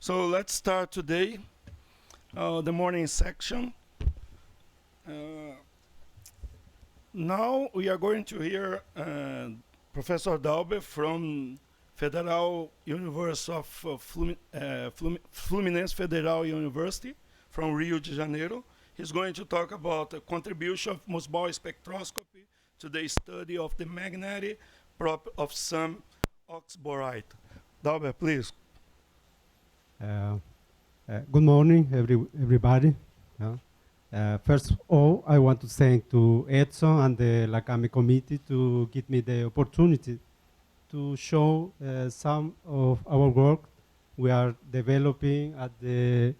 So let's start today, the morning section. Now we are going to hear Professor Dalber from Federal University of Fluminense Federal University from Rio de Janeiro. He's going to talk about the contribution of musball spectroscopy to the study of the magnetic property of some oxyborite. Dalber, please. Good morning, everybody. First of all, I want to thank to Edson and the LACAME committee to give me the opportunity to show some of our work we are developing at the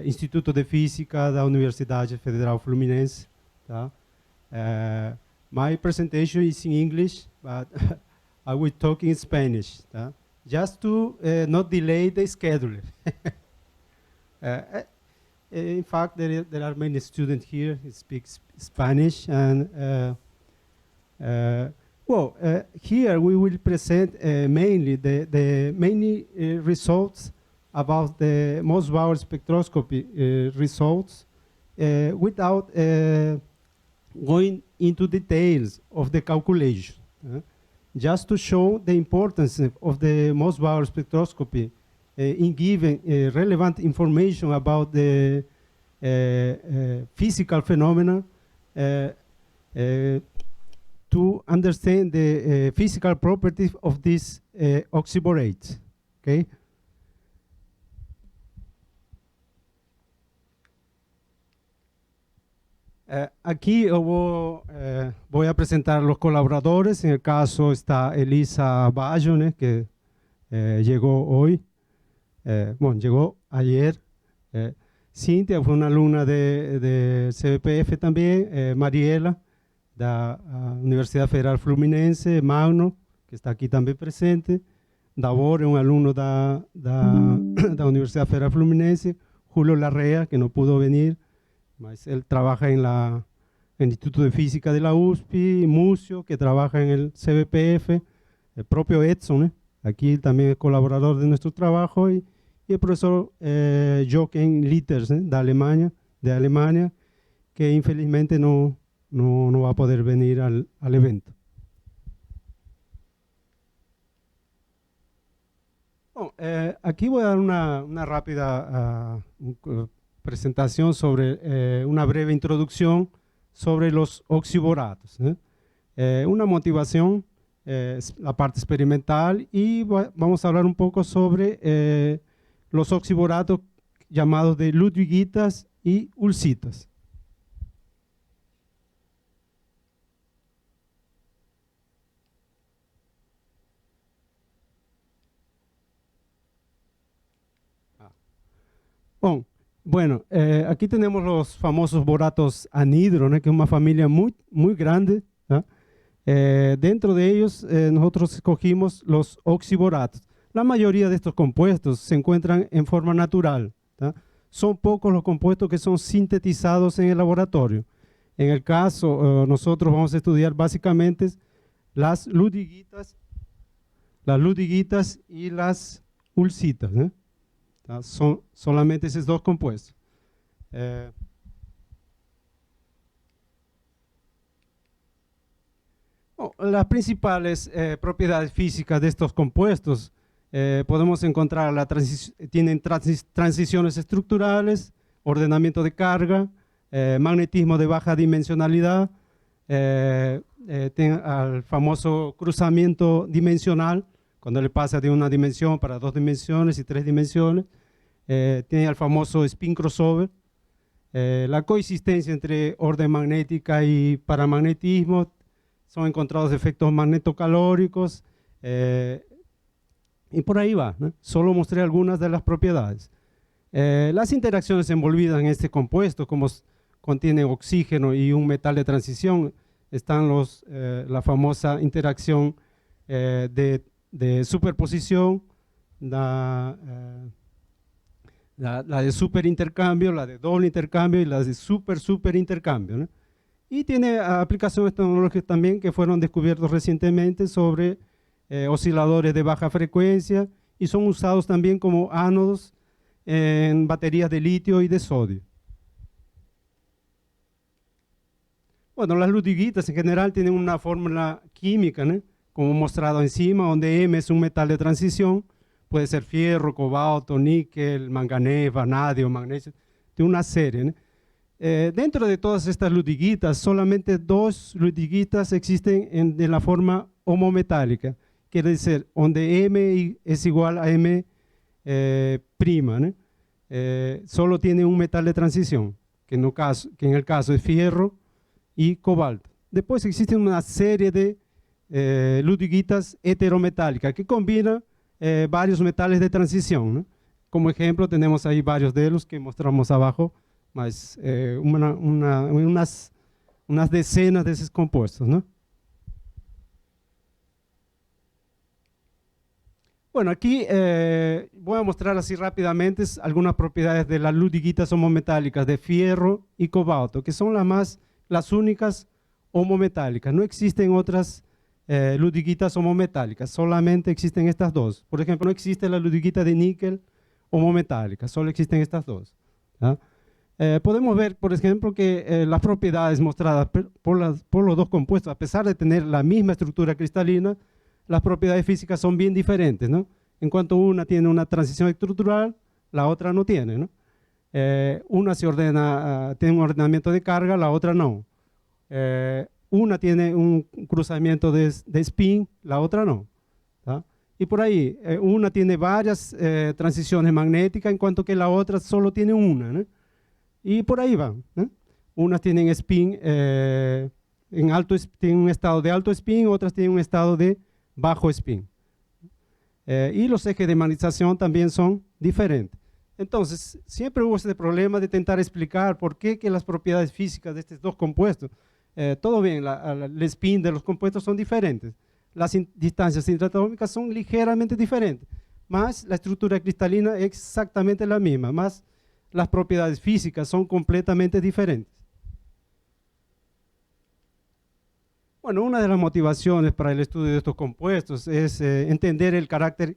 Instituto de Física da Universidade Federal Fluminense. My presentation is in English, but I will talk in Spanish, just to not delay the schedule. In fact, there are many students here who speak Spanish, and here we will present mainly the many results about the musball spectroscopy results without going into details of the calculation. Just to show the importance of the musball spectroscopy in giving relevant information about the physical phenomena to understand the physical properties of these oxyborates. Okay? Aquí voy a presentar los colaboradores. En el caso está Elisa Bayone, que llegó hoy. Llegó ayer. Cintia fue una alumna de CBPF también. Mariela, de la Universidad Federal Fluminense. Magno, que está aquí también presente. Dalber, un alumno de la Universidad Federal Fluminense. Julio Larrea, que no pudo venir. Él trabaja en el Instituto de Física de la USP. Mucio, que trabaja en el CBPF. El propio Edson, aquí también es colaborador de nuestro trabajo. Y el profesor Jochen Litters, de Alemania, que infelizmente no va a poder venir al evento. Aquí voy a dar una rápida presentación sobre una breve introducción sobre los oxiboratos. Una motivación, la parte experimental, y vamos a hablar un poco sobre los oxiboratos llamados de ludwigitas y ulcitas. Bueno, aquí tenemos los famosos boratos anhidro, que es una familia muy grande. Dentro de ellos nosotros escogimos los oxiboratos. La mayoría de estos compuestos se encuentran en forma natural. Son pocos los compuestos que son sintetizados en el laboratorio. En el caso, nosotros vamos a estudiar básicamente las ludwigitas y las ulcitas. Son solamente esos dos compuestos. Las principales propiedades físicas de estos compuestos podemos encontrar, tienen transiciones estructurales, ordenamiento de carga, magnetismo de baja dimensionalidad, tienen al famoso cruzamiento dimensional, cuando le pasa de una dimensión para 2 dimensiones y 3 dimensiones. Tiene el famoso spin crossover, la coexistencia entre orden magnética y paramagnetismo. Son encontrados efectos magnetocalóricos, y por ahí va, Solo mostré algunas de las propiedades. Las interacciones envolvidas en este compuesto, como contiene oxígeno y un metal de transición, están la famosa interacción de superposición, la de superintercambio, la de doble intercambio y la de superintercambio. Y tiene aplicaciones tecnológicas también que fueron descubiertos recientemente sobre osciladores de baja frecuencia, y son usados también como ánodos en baterías de litio y de sodio. Bueno, las ludiguitas en general tienen una fórmula química, ¿no? Como mostrado encima, donde M es un metal de transición, puede ser fierro, cobalto, níquel, manganeso, vanadio, magnesio, de una serie, ¿no? Dentro de todas estas ludiguitas, solamente 2 ludiguitas existen de la forma homometálica, quiere decir, donde M es igual a M prima, ¿no? Solo tiene un metal de transición, que en el caso es fierro y cobalto. Después existe una serie de ludiguitas heterometálicas que combinan varios metales de transición, ¿no? Como ejemplo tenemos ahí varios de los que mostramos abajo, más unas decenas de esos compuestos, ¿no? Bueno, aquí voy a mostrar así rápidamente algunas propiedades de las ludiguitas homometálicas de fierro y cobalto, que son las únicas homometálicas. No existen otras ludiguitas homometálicas, solamente existen estas dos. Por ejemplo, no existe la ludiguita de níquel homometálica, solo existen estas dos, ¿ya? Podemos ver, por ejemplo, que las propiedades mostradas por los dos compuestos, a pesar de tener la misma estructura cristalina, las propiedades físicas son bien diferentes, ¿no? En cuanto una tiene una transición estructural, la otra no tiene, ¿no? Una se ordena, tiene un ordenamiento de carga, la otra no. Una tiene un cruzamiento de spin, la otra no, ¿tá? Y por ahí, una tiene varias transiciones magnéticas, en cuanto que la otra solo tiene una, ¿no? Y por ahí van, ¿no? Unas tienen spin, tienen un estado de alto spin, otras tienen un estado de bajo spin. Y los ejes de magnetización también son diferentes. Entonces, siempre hubo ese problema de intentar explicar por qué que las propiedades físicas de estos dos compuestos, todo bien, el spin de los compuestos son diferentes, las distancias intratómicas son ligeramente diferentes, más la estructura cristalina es exactamente la misma, más las propiedades físicas son completamente diferentes. Bueno, una de las motivaciones para el estudio de estos compuestos es entender el carácter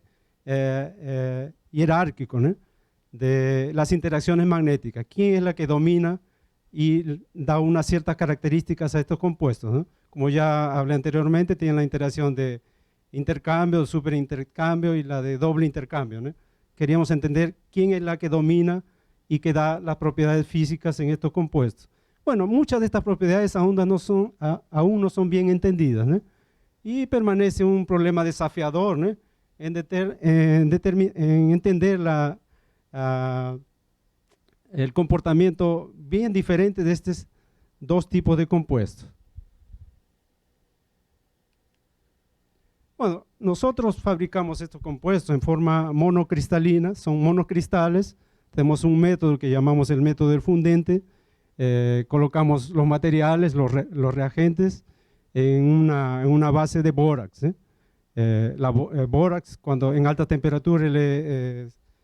jerárquico, ¿no?, de las interacciones magnéticas. ¿Quién es la que domina y da unas ciertas características a estos compuestos, ¿no? Como ya hablé anteriormente, tienen la interacción de intercambio, superintercambio y la de doble intercambio, ¿no? Queríamos entender quién es la que domina y que da las propiedades físicas en estos compuestos. Bueno, muchas de estas propiedades aún no son bien entendidas, ¿no? Y permanece un problema desafiador, ¿no?, en entender el comportamiento bien diferente de estos dos tipos de compuestos. Bueno, nosotros fabricamos estos compuestos en forma monocristalina, son monocristales. Tenemos un método que llamamos el método del fundente. Colocamos los materiales, los reagentes en una base de bórax, ¿eh? Bórax, cuando en alta temperatura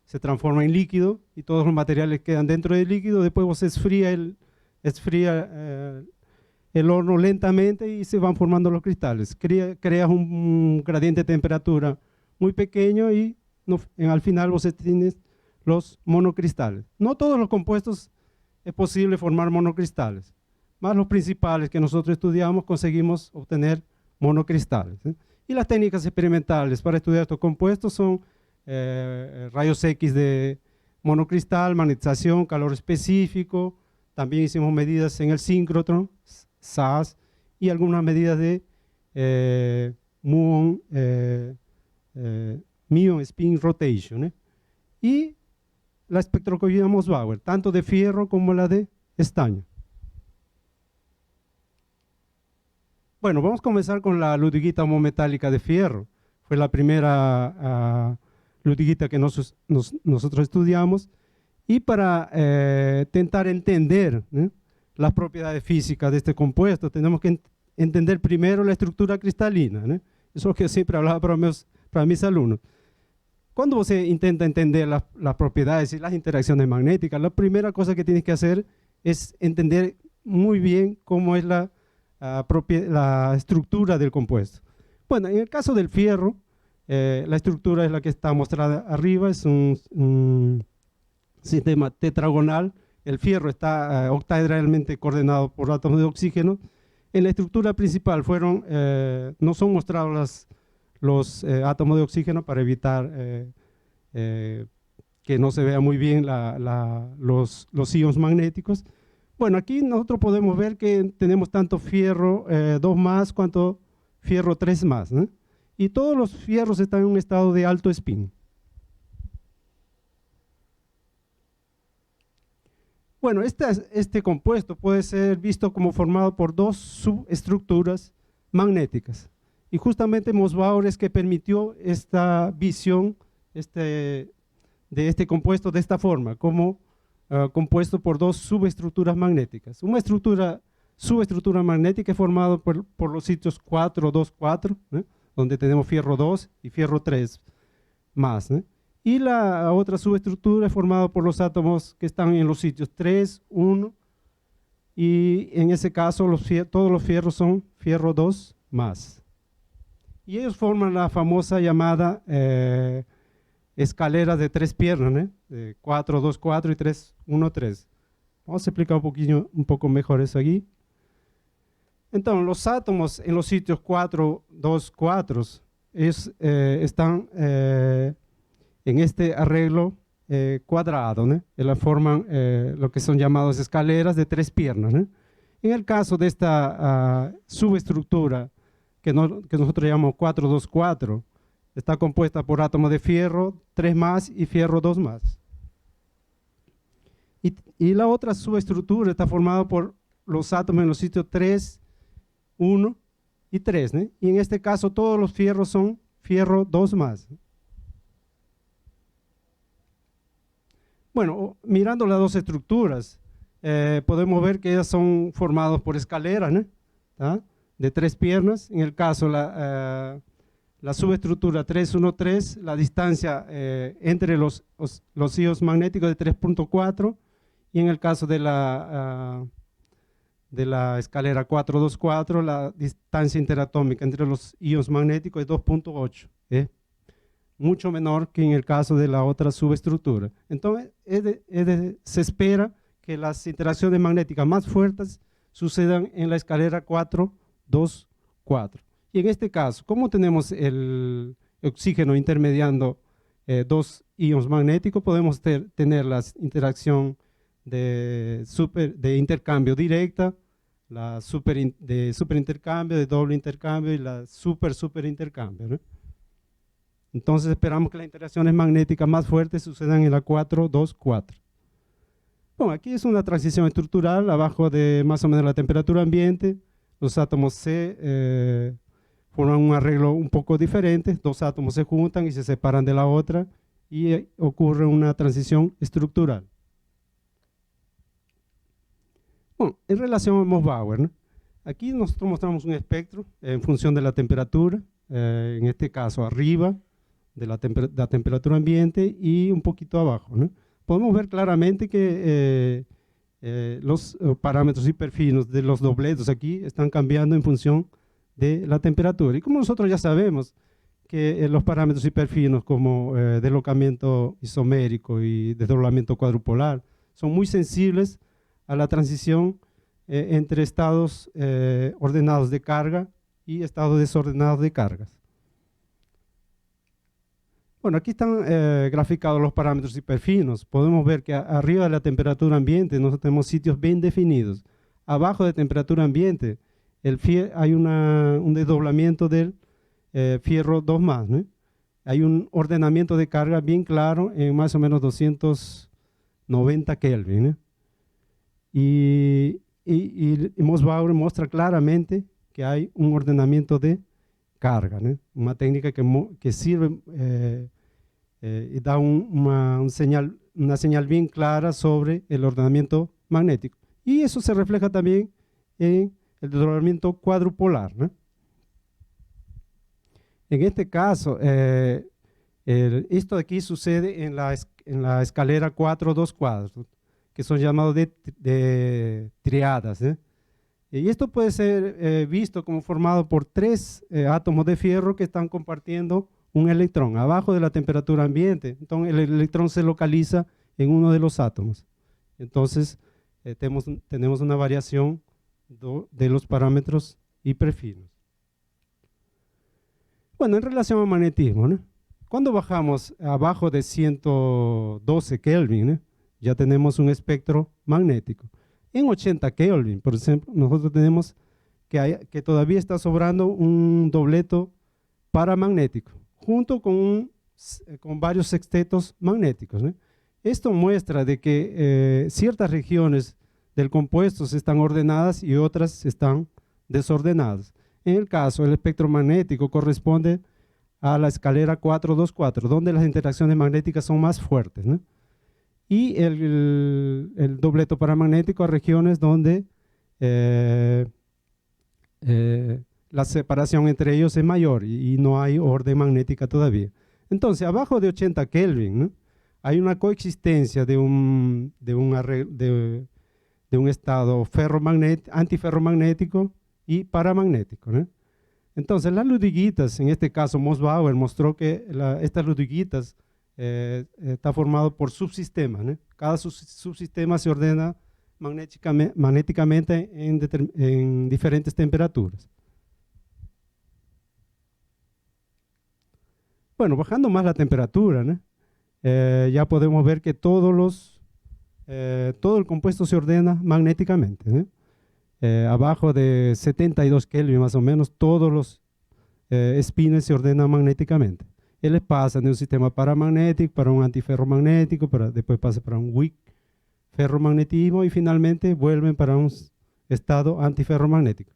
se transforma en líquido y todos los materiales quedan dentro del líquido. Después se esfría el horno lentamente y se van formando los cristales. Creas un gradiente de temperatura muy pequeño y al final vos tienes los monocristales. No todos los compuestos es posible formar monocristales, más los principales que nosotros estudiamos conseguimos obtener monocristales, ¿eh? Y las técnicas experimentales para estudiar estos compuestos son rayos X de monocristal, magnetización, calor específico. También hicimos medidas en el síncrotron, SAS, y algunas medidas de muon spin rotation, ¿eh? Y la espectroscopía Mossbauer, tanto de fierro como la de estaño. Bueno, vamos a comenzar con la ludiguita homometálica de fierro. Fue la primera ludiguita que nosotros estudiamos. Y para intentar entender, ¿eh?, las propiedades físicas de este compuesto, tenemos que entender primero la estructura cristalina, ¿eh? Eso es lo que yo siempre hablaba para mis alumnos. Cuando se intenta entender las propiedades y las interacciones magnéticas, la primera cosa que tienes que hacer es entender muy bien cómo es la estructura del compuesto. Bueno, en el caso del fierro, la estructura es la que está mostrada arriba, es un sistema tetragonal. El fierro está octahedralmente coordenado por átomos de oxígeno. En la estructura principal no son mostrados los átomos de oxígeno para evitar que no se vea muy bien los ions magnéticos. Bueno, aquí nosotros podemos ver que tenemos tanto fierro 2 más cuanto fierro 3 más, ¿no? Y todos los fierros están en un estado de alto spin. Bueno, este compuesto puede ser visto como formado por 2 subestructuras magnéticas. Y justamente Moosbauer es que permitió esta visión de este compuesto de esta forma, como compuesto por 2 subestructuras magnéticas. Una subestructura magnética es formada por los sitios 4, 2, 4, ¿eh? Donde tenemos fierro 2 y fierro 3 más, ¿eh? Y la otra subestructura es formada por los átomos que están en los sitios 3, 1, y en ese caso todos los fierros son fierro 2 más. Y ellos forman la famosa llamada escalera de 3 piernas, ¿eh? De 4, 2, 4 y 3, 1, 3. Vamos a explicar un poco mejor eso aquí. Entonces, los átomos en los sitios 4, 2, 4 están en este arreglo cuadrado, ¿no? Forman lo que son llamadas escaleras de 3 piernas, ¿no? En el caso de esta subestructura que nosotros llamamos 4, 2, 4, está compuesta por átomos de fierro 3 más y fierro 2 más. Y la otra subestructura está formada por los átomos en los sitios 3, 1 y 3, ¿no? Y en este caso todos los fierros son fierro 2 más. Bueno, mirando las 2 estructuras, podemos ver que ellas son formadas por escaleras, ¿no? ¿Ah? De 3 piernas. En el caso la subestructura 3, 1, 3, la distancia entre los ions magnéticos de 3.4, y en el caso de la escalera 4, 2, 4, la distancia interatómica entre los ions magnéticos es 2.8, mucho menor que en el caso de la otra subestructura. Entonces, se espera que las interacciones magnéticas más fuertes sucedan en la escalera 4, 2, 4. Y en este caso, como tenemos el oxígeno intermediando 2 ions magnéticos, podemos tener la interacción de intercambio directa, de superintercambio, de doble intercambio y la superintercambio, ¿no? Entonces esperamos que las interacciones magnéticas más fuertes sucedan en la 4, 2, 4. Bueno, aquí es una transición estructural abajo de más o menos la temperatura ambiente. Los átomos forman un arreglo un poco diferente. 2 átomos se juntan y se separan de la otra y ocurre una transición estructural. Bueno, en relación a Moosbauer, ¿no? Aquí nosotros mostramos un espectro en función de la temperatura, en este caso arriba de la temperatura ambiente y un poquito abajo, ¿no? Podemos ver claramente que los parámetros hiperfinos de los dobletos aquí están cambiando en función de la temperatura. Y como nosotros ya sabemos que los parámetros hiperfinos como deslocamiento isomérico y desdoblamiento cuadrupolar son muy sensibles a la transición entre estados ordenados de carga y estados desordenados de cargas. Bueno, aquí están graficados los parámetros hiperfinos. Podemos ver que arriba de la temperatura ambiente nosotros tenemos sitios bien definidos. Abajo de temperatura ambiente hay un desdoblamiento del fierro 2 más, ¿no? Hay un ordenamiento de carga bien claro en más o menos 290 Kelvin, ¿no? Y Moosbauer muestra claramente que hay un ordenamiento de carga, ¿no? Una técnica que sirve y da una señal bien clara sobre el ordenamiento magnético. Y eso se refleja también en el desdoblamiento cuadrupolar, ¿no? En este caso, esto de aquí sucede en la escalera 4, 2, 4, que son llamados de triadas, ¿eh? Y esto puede ser visto como formado por 3 átomos de fierro que están compartiendo un electrón abajo de la temperatura ambiente. Entonces el electrón se localiza en uno de los átomos. Entonces, tenemos una variación de los parámetros hiperfinos. Bueno, en relación al magnetismo, ¿no? Cuando bajamos abajo de 112 Kelvin, ¿no? Ya tenemos un espectro magnético. En 80 Kelvin, por ejemplo, nosotros tenemos que todavía está sobrando un dobleto paramagnético, junto con varios sextetos magnéticos, ¿no? Esto muestra de que ciertas regiones del compuesto están ordenadas y otras están desordenadas. En el caso, el espectro magnético corresponde a la escalera 424, donde las interacciones magnéticas son más fuertes, ¿no? Y el dobleto paramagnético a regiones donde la separación entre ellos es mayor y no hay orden magnética todavía. Entonces, abajo de 80 Kelvin, ¿no? Hay una coexistencia de un estado antiferromagnético y paramagnético, ¿no? Entonces, las ludiguitas, en este caso Mossbauer mostró que estas ludiguitas está formado por subsistemas, ¿no? Cada subsistema se ordena magnéticamente en diferentes temperaturas. Bueno, bajando más la temperatura, ¿no? Ya podemos ver que todo el compuesto se ordena magnéticamente, ¿no? Abajo de 72 Kelvin más o menos, todos los espines se ordenan magnéticamente. Él pasa de un sistema paramagnético para un antiferromagnético, después pasa para un weak ferromagnetismo y finalmente vuelven para un estado antiferromagnético.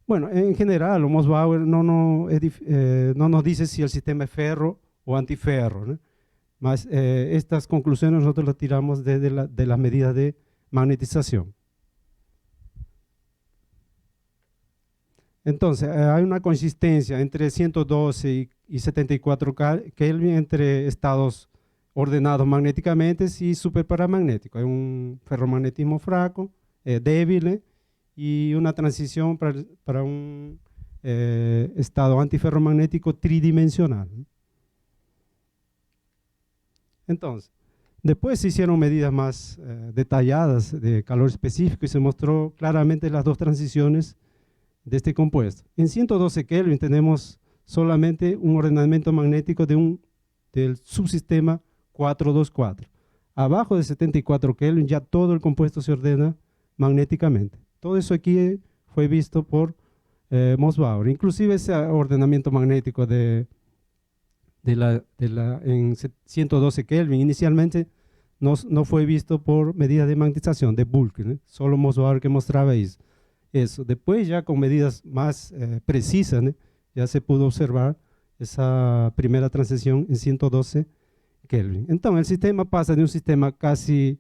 Bueno, en general, Mossbauer no nos dice si el sistema es ferro o antiferro, ¿no? Mas estas conclusiones nosotros las tiramos desde de las medidas de magnetización. Entonces, hay una consistencia entre 112 y 74 Kelvin entre estados ordenados magnéticamente y superparamagnéticos. Hay un ferromagnetismo fraco, débil, y una transición para un estado antiferromagnético tridimensional. Entonces, después se hicieron medidas más detalladas de calor específico y se mostró claramente las dos transiciones de este compuesto. En 112 Kelvin tenemos solamente un ordenamiento magnético del subsistema 424. Abajo de 74 Kelvin ya todo el compuesto se ordena magnéticamente. Todo eso aquí fue visto por Mossbauer. Inclusive ese ordenamiento magnético en 112 Kelvin inicialmente no fue visto por medidas de magnetización de bulk, ¿no? Solo Mossbauer que mostraba eso. Después ya con medidas más precisas, ¿no? Ya se pudo observar esa primera transición en 112 Kelvin. Entonces el sistema pasa de un sistema casi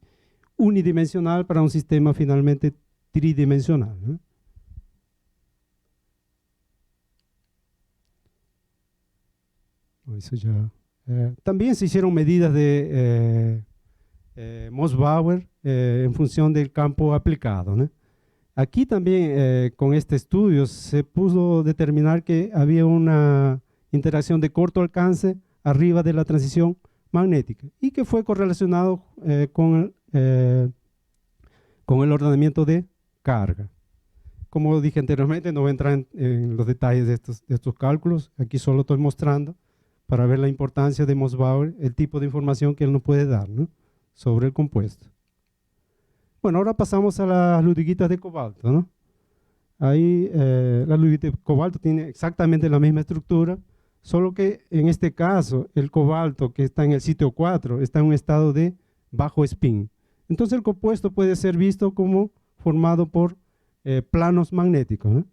unidimensional para un sistema finalmente tridimensional, ¿no? Eso ya. También se hicieron medidas de Mossbauer en función del campo aplicado, ¿no? Aquí también con este estudio se pudo determinar que había una interacción de corto alcance arriba de la transición magnética y que fue correlacionado con el ordenamiento de carga. Como dije anteriormente, no voy a entrar en los detalles de estos cálculos, aquí solo estoy mostrando para ver la importancia de Mossbauer, el tipo de información que él nos puede dar, ¿no? Sobre el compuesto. Bueno, ahora pasamos a las ludiguitas de cobalto, ¿no? Ahí la ludiguita de cobalto tiene exactamente la misma estructura, solo que en este caso el cobalto que está en el sitio 4 está en un estado de bajo spin. Entonces el compuesto puede ser visto como formado por planos magnéticos, ¿no?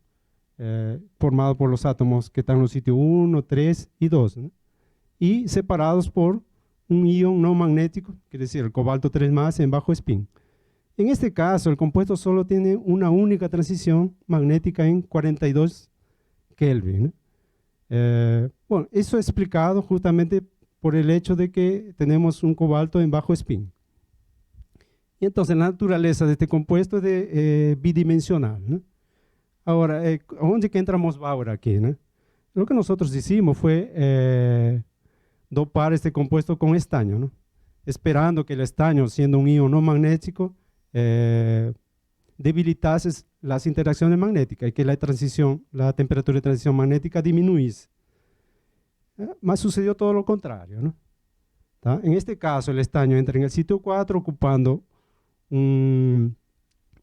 Formado por los átomos que están en los sitios 1, 3 y 2, ¿no? Y separados por un ion no magnético, quiere decir el cobalto 3+ en bajo spin. En este caso, el compuesto solo tiene una única transición magnética en 42 Kelvin, ¿no? Bueno, eso es explicado justamente por el hecho de que tenemos un cobalto en bajo spin. Y entonces la naturaleza de este compuesto es bidimensional, ¿no? Ahora, ¿dónde que entra Mossbauer aquí, ¿no? Lo que nosotros hicimos fue dopar este compuesto con estaño, ¿no? esperando que el estaño, siendo un ion no magnético, debilitase las interacciones magnéticas y que la temperatura de transición magnética disminuyese. Más sucedió todo lo contrario, ¿no? ¿Tá? En este caso, el estaño entra en el sitio 4 ocupando un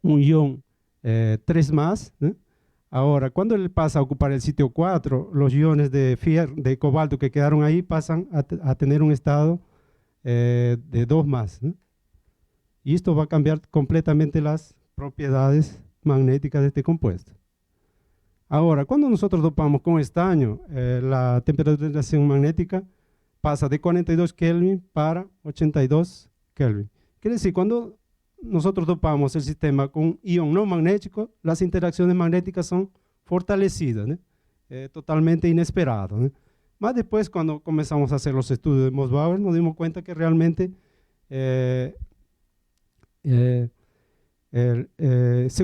ion 3 más, ¿no? Ahora, cuando él pasa a ocupar el sitio 4, los iones de cobalto que quedaron ahí pasan a tener un estado de 2 más, ¿no? Y esto va a cambiar completamente las propiedades magnéticas de este compuesto. Ahora, cuando nosotros dopamos con estaño, la temperatura de transición magnética pasa de 42 Kelvin para 82 Kelvin. Quiere decir, cuando nosotros dopamos el sistema con un ion no magnético, las interacciones magnéticas son fortalecidas, ¿no? Totalmente inesperado, ¿no? Más después, cuando comenzamos a hacer los estudios de Mossbauer, nos dimos cuenta que realmente se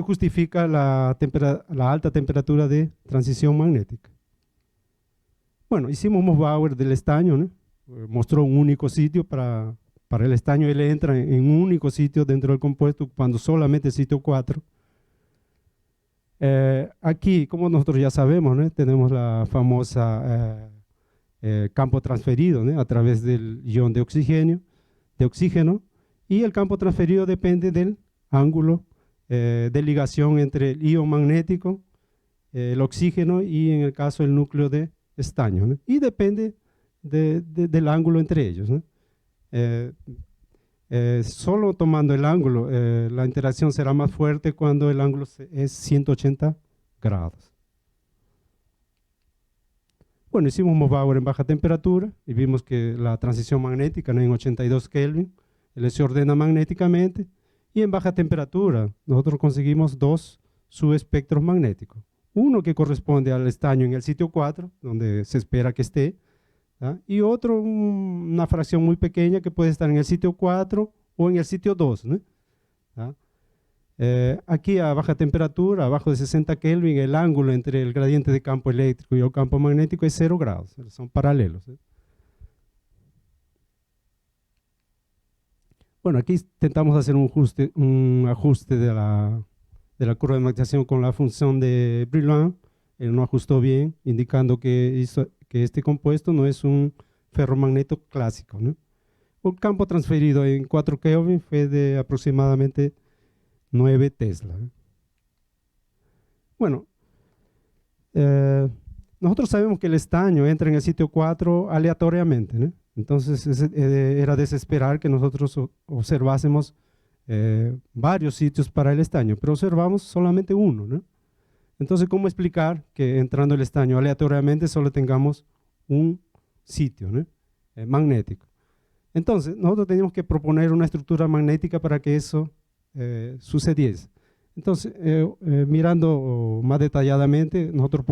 justifica la alta temperatura de transición magnética. Bueno, hicimos Mossbauer del estaño, ¿no? Mostró un único sitio para el estaño. Él entra en un único sitio dentro del compuesto, ocupando solamente el sitio 4. Aquí, como nosotros ya sabemos, ¿no? Tenemos la famosa campo transferido, ¿no? A través del ion de oxígeno, y el campo transferido depende del ángulo de ligación entre el ion magnético, el oxígeno y en el caso el núcleo de estaño, ¿no? Y depende del ángulo entre ellos, ¿no? Solo tomando el ángulo, la interacción será más fuerte cuando el ángulo es 180 grados. Bueno, hicimos Mossbauer en baja temperatura y vimos que la transición magnética, ¿no? En 82 Kelvin, él se ordena magnéticamente, y en baja temperatura nosotros conseguimos 2 subespectros magnéticos. Uno que corresponde al estaño en el sitio 4, donde se espera que esté, ¿tá? Y otro, una fracción muy pequeña que puede estar en el sitio 4 o en el sitio 2, ¿no? ¿Tá? Aquí a baja temperatura, abajo de 60 Kelvin, el ángulo entre el gradiente de campo eléctrico y el campo magnético es 0 grados, son paralelos, ¿eh? Bueno, aquí intentamos hacer un ajuste de la curva de magnetización con la función de Brillouin. Él no ajustó bien, indicando que este compuesto no es un ferromagneto clásico, ¿no? Un campo transferido en 4 Kelvin fue de aproximadamente 9 Tesla, ¿eh? Bueno, nosotros sabemos que el estaño entra en el sitio 4 aleatoriamente, ¿no? Entonces era de esperar que nosotros observásemos varios sitios para el estaño, pero observamos solamente uno, ¿no? Entonces, ¿cómo explicar que entrando el estaño aleatoriamente solo tengamos un sitio, ¿no? Magnético? Entonces, nosotros teníamos que proponer una estructura magnética para que eso sucediese. Entonces, mirando más detalladamente, nosotros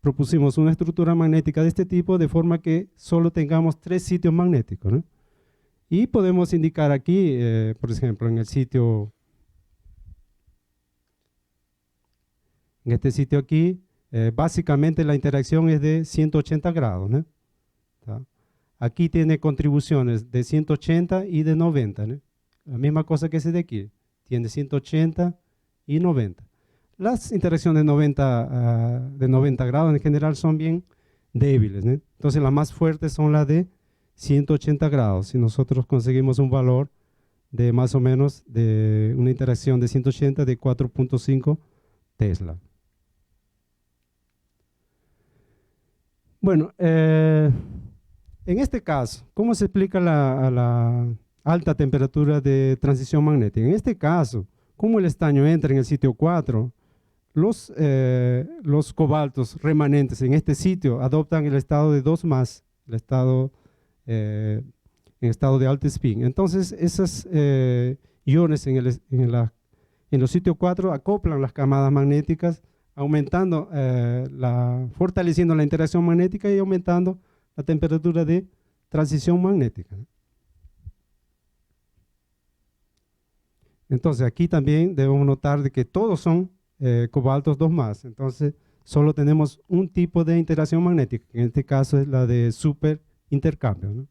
propusimos una estructura magnética de este tipo de forma que solo tengamos 3 sitios magnéticos, ¿no? Y podemos indicar aquí, por ejemplo, en este sitio aquí, básicamente la interacción es de 180 grados, ¿no? ¿Tá? Aquí tiene contribuciones de 180 y de 90, ¿no? La misma cosa que ese de aquí, tiene 180 y 90. Las interacciones de 90 grados en general son bien débiles, ¿no? Entonces las más fuertes son las de 180 grados. Si nosotros conseguimos un valor de más o menos de una interacción de 180 de 4.5 Tesla. Bueno, en este caso, ¿cómo se explica la alta temperatura de transición magnética? En este caso, como el estaño entra en el sitio 4, los cobaltos remanentes en este sitio adoptan el estado de 2 más, el estado, en estado de alto spin. Entonces, esos iones en los sitios 4 acoplan las camadas magnéticas, aumentando, fortaleciendo la interacción magnética y aumentando la temperatura de transición magnética. Entonces, aquí también debemos notar de que todos son cobaltos 2 más, entonces solo tenemos un tipo de interacción magnética, en este caso es la de super intercambio, ¿no?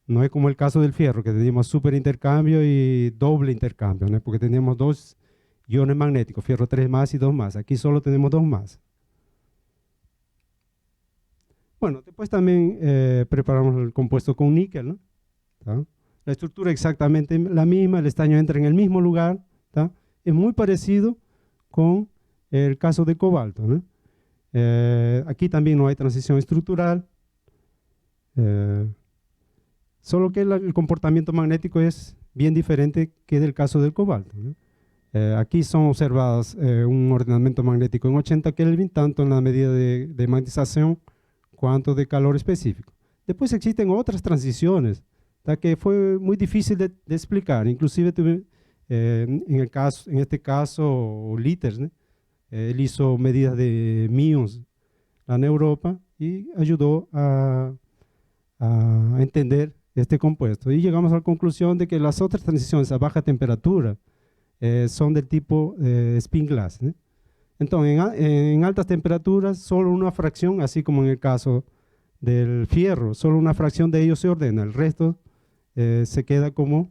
No es como el caso del fierro, que teníamos superintercambio y doble intercambio, ¿no? Porque teníamos dos iones magnéticos, fierro 3 más y 2 más. Aquí solo tenemos 2 más. Bueno, después también preparamos el compuesto con níquel, ¿no? ¿Tá? La estructura es exactamente la misma, el estaño entra en el mismo lugar, ¿tá? Es muy parecido con el caso de cobalto, ¿no? Aquí también no hay transición estructural, solo que el comportamiento magnético es bien diferente que del caso del cobalto, ¿no? Aquí son observadas un ordenamiento magnético en 80 Kelvin, tanto en la medida de magnetización cuanto de calor específico. Después existen otras transiciones, ¿tá? Que fue muy difícil de explicar, inclusive en este caso Litters, ¿no? Él hizo medidas de míos en Europa y ayudó a entender este compuesto. Y llegamos a la conclusión de que las otras transiciones a baja temperatura son del tipo spin glass, ¿no? Entonces, en altas temperaturas, solo una fracción, así como en el caso del fierro, solo una fracción de ellos se ordena, el resto se queda como,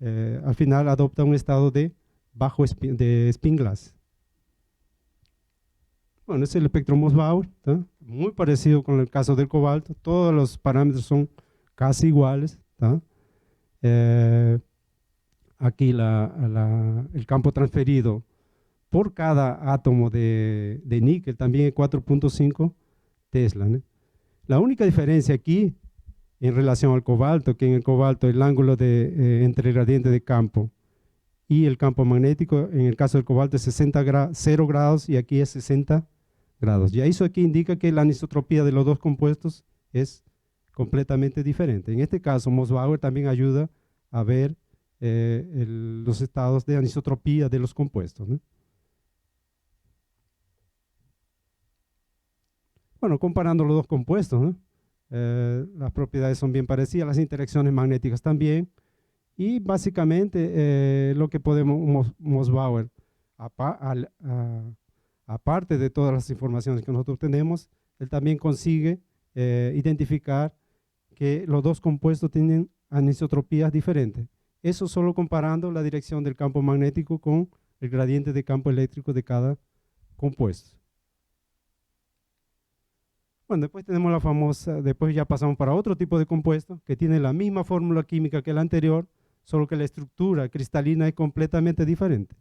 al final adopta un estado de de spin glass. Bueno, es el espectro Moss-Bauer, ¿tá? Muy parecido con el caso del cobalto, todos los parámetros son casi iguales, ¿tá? Aquí el campo transferido por cada átomo de níquel también es 4.5 Tesla, ¿no? La única diferencia aquí en relación al cobalto, que en el cobalto el ángulo entre el gradiente de campo y el campo magnético, en el caso del cobalto es 0 grados y aquí es 60 grados. Ya eso aquí indica que la anisotropía de los dos compuestos es completamente diferente. En este caso, Moss-Bauer también ayuda a ver los estados de anisotropía de los compuestos, ¿no? Bueno, comparando los dos compuestos, ¿no? Las propiedades son bien parecidas, las interacciones magnéticas también, y básicamente lo que podemos Moss-Bauer, aparte de todas las informaciones que nosotros tenemos, él también consigue identificar que los dos compuestos tienen anisotropías diferentes. Eso solo comparando la dirección del campo magnético con el gradiente de campo eléctrico de cada compuesto. Bueno, después tenemos la famosa, después ya pasamos para otro tipo de compuesto que tiene la misma fórmula química que la anterior, solo que la estructura cristalina es completamente diferente.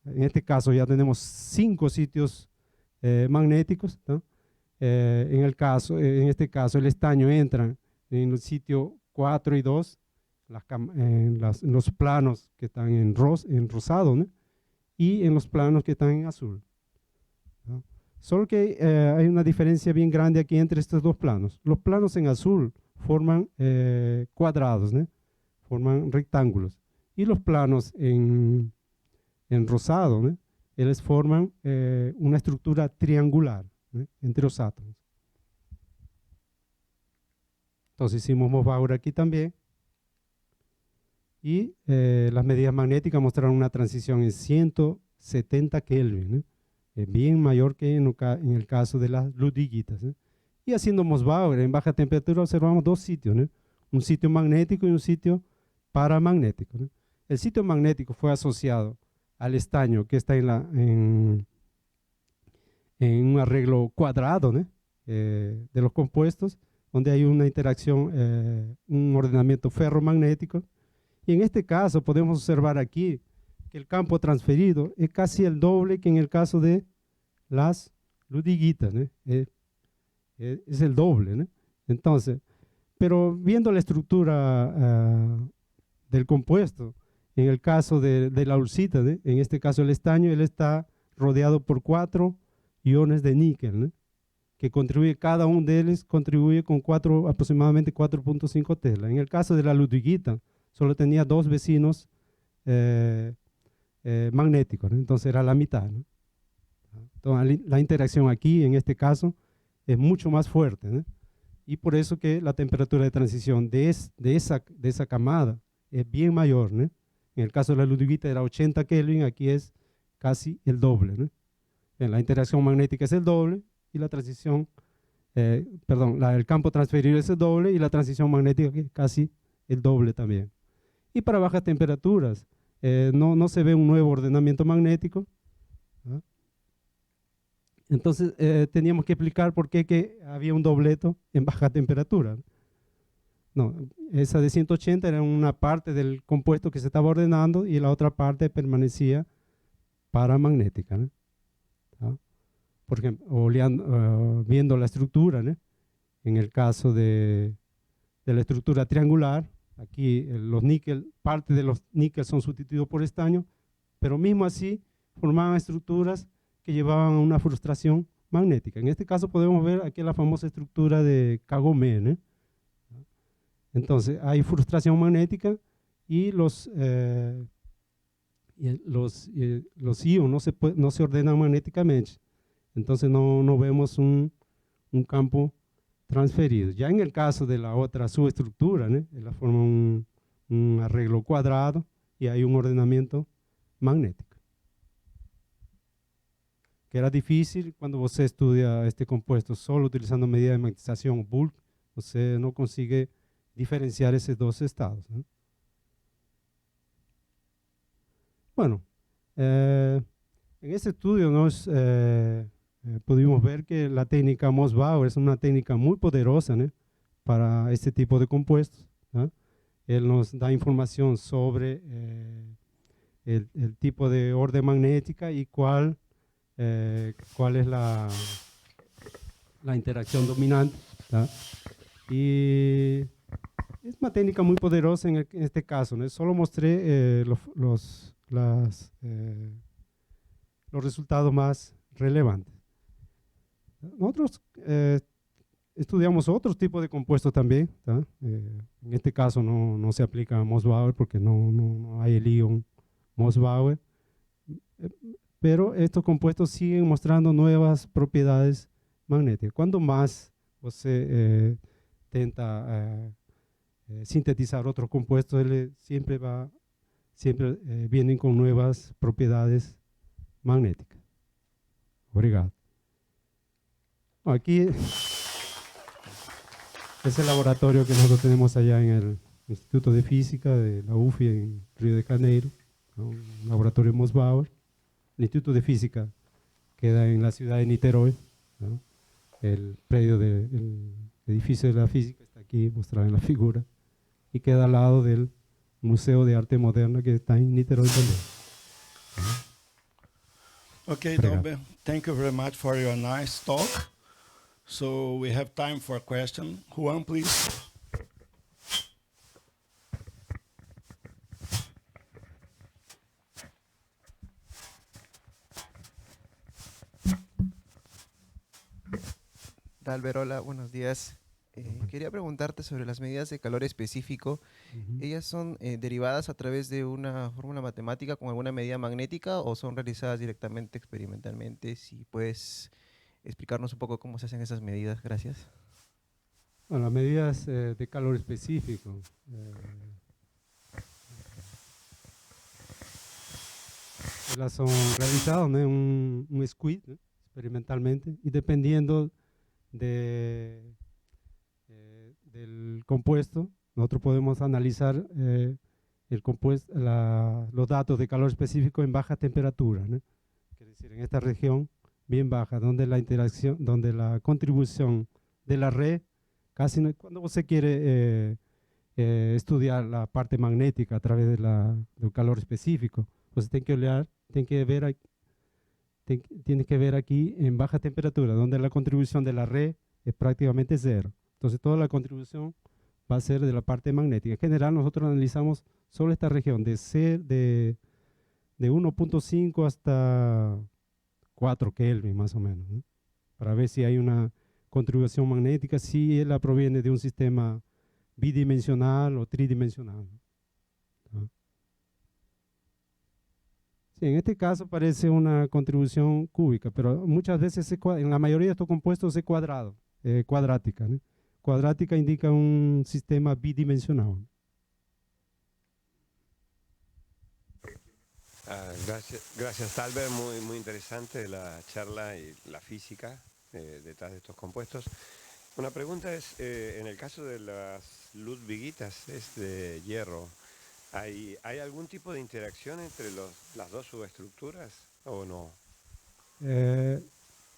En este caso ya tenemos 5 sitios magnéticos, ¿no? En este caso el estaño entra en el sitio 4 y 2, en los planos que están en rosado, ¿no? Y en los planos que están en azul, ¿no? Solo que hay una diferencia bien grande aquí entre estos dos planos. Los planos en azul forman cuadrados, ¿no? Forman rectángulos. Y los planos en rosado, ¿no? Ellos forman una estructura triangular, ¿no? Entre los átomos. Entonces hicimos Moss-Bauer aquí también. Y las medidas magnéticas mostraron una transición en 170 Kelvin, ¿no? Es bien mayor que en el caso de las ludwiguitas, ¿no? Y haciendo Moss-Bauer en baja temperatura observamos dos sitios, ¿no? Un sitio magnético y un sitio paramagnético, ¿no? El sitio magnético fue asociado al estaño que está en un arreglo cuadrado, ¿no? De los compuestos, donde hay una interacción, un ordenamiento ferromagnético. Y en este caso podemos observar aquí que el campo transferido es casi el doble que en el caso de las ludwiguitas, ¿no? Es el doble, ¿no? Entonces, pero viendo la estructura del compuesto, en el caso de la ulcita, ¿no? En este caso el estaño, él está rodeado por 4 iones de níquel, ¿no? Que contribuye, cada uno de ellos contribuye con aproximadamente 4.5 Tesla. En el caso de la ludwiguita, solo tenía 2 vecinos magnéticos, ¿no? Entonces era la mitad, ¿no? Entonces, la interacción aquí, en este caso, es mucho más fuerte, ¿no? Y por eso que la temperatura de transición de esa camada es bien mayor, ¿no? En el caso de la ludwiguita era 80 Kelvin, aquí es casi el doble, ¿no? La interacción magnética es el doble y la transición el campo transferido es el doble y la transición magnética que es casi el doble también. Y para bajas temperaturas, no se ve un nuevo ordenamiento magnético. ¿Ah? Entonces teníamos que explicar por qué que había un dobleto en baja temperatura. No, esa de 180 era una parte del compuesto que se estaba ordenando y la otra parte permanecía paramagnética, ¿no? ¿Ah? Por ejemplo, viendo la estructura, ¿no? En el caso de la estructura triangular, aquí los níquel, parte de los níquel son sustituidos por estaño, pero mismo así formaban estructuras que llevaban a una frustración magnética. En este caso podemos ver aquí la famosa estructura de Kagome, ¿no? Entonces hay frustración magnética y los íonos no se ordenan magnéticamente. Entonces no vemos un campo transferido. Ya en el caso de la otra subestructura, ¿no? La forma un arreglo cuadrado y hay un ordenamiento magnético. Que era difícil cuando você estudia este compuesto solo utilizando medida de magnetización bulk, você no consigue diferenciar esos dos estados, ¿no? Bueno, en este estudio nos pudimos ver que la técnica Moss-Bauer es una técnica muy poderosa, ¿no? Para este tipo de compuestos, ¿no? Él nos da información sobre el tipo de orden magnética y cuál es la interacción dominante, ¿no? Y es una técnica muy poderosa en este caso, ¿no? Solo mostré los resultados más relevantes. Nosotros estudiamos otros tipos de compuestos también, ¿tá? En este caso no se aplica a Moss-Bauer porque no hay el ion Moss-Bauer, pero estos compuestos siguen mostrando nuevas propiedades magnéticas. Cuando más usted tenta sintetizar otros compuestos, siempre vienen con nuevas propiedades magnéticas. Obrigado. Aquí es el laboratorio que nosotros tenemos allá en el Instituto de Física de la UFI en Río de Janeiro, ¿no? Un laboratorio Moss-Bauer. El Instituto de Física queda en la ciudad de Niterói, ¿no? El predio del edificio de la física está aquí mostrado en la figura y queda al lado del Museo de Arte Moderna que está en Niterói también. Okay, Dalber, thank you very much for your nice talk. So we have time for a question. Juan, please. Dalber, hola, buenos días. Quería preguntarte sobre las medidas de calor específico. ¿Ellas son derivadas a través de una fórmula matemática con alguna medida magnética o son realizadas directamente experimentalmente? Si puedes explicarnos un poco cómo se hacen esas medidas. Gracias. Bueno, las medidas de calor específico. Las son realizadas, ¿no? un squid, ¿no? Experimentalmente, y dependiendo del compuesto, nosotros podemos analizar los datos de calor específico en baja temperatura, ¿no? Es decir, en esta región bien baja, donde la interacción, donde la contribución de la red, casi no, cuando usted quiere estudiar la parte magnética a través del calor específico, pues tiene que ver aquí en baja temperatura, donde la contribución de la red es prácticamente cero. Entonces toda la contribución va a ser de la parte magnética. En general nosotros analizamos solo esta región de 1.5 hasta 4 Kelvin más o menos, ¿no? Para ver si hay una contribución magnética, si ella proviene de un sistema bidimensional o tridimensional, ¿no? Sí, en este caso parece una contribución cúbica, pero muchas veces en la mayoría de estos compuestos es cuadrática, ¿no? Cuadrática indica un sistema bidimensional. Gracias Dalber, muy interesante la charla y la física detrás de estos compuestos. Una pregunta es, en el caso de las ludwiguitas de hierro, ¿hay algún tipo de interacción entre las dos subestructuras o no?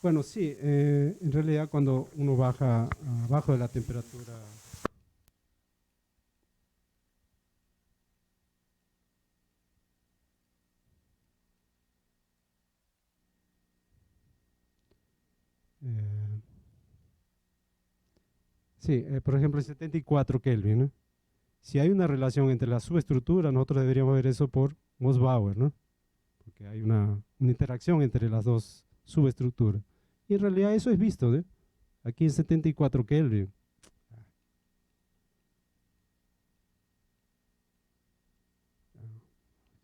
Bueno, sí, en realidad cuando uno baja abajo de la temperatura, eh, sí, por ejemplo, el 74 Kelvin, ¿no? Si hay una relación entre la subestructura, nosotros deberíamos ver eso por Mossbauer, ¿no? Porque hay una interacción entre las dos subestructuras. Y en realidad eso es visto, ¿no? Aquí en 74 Kelvin.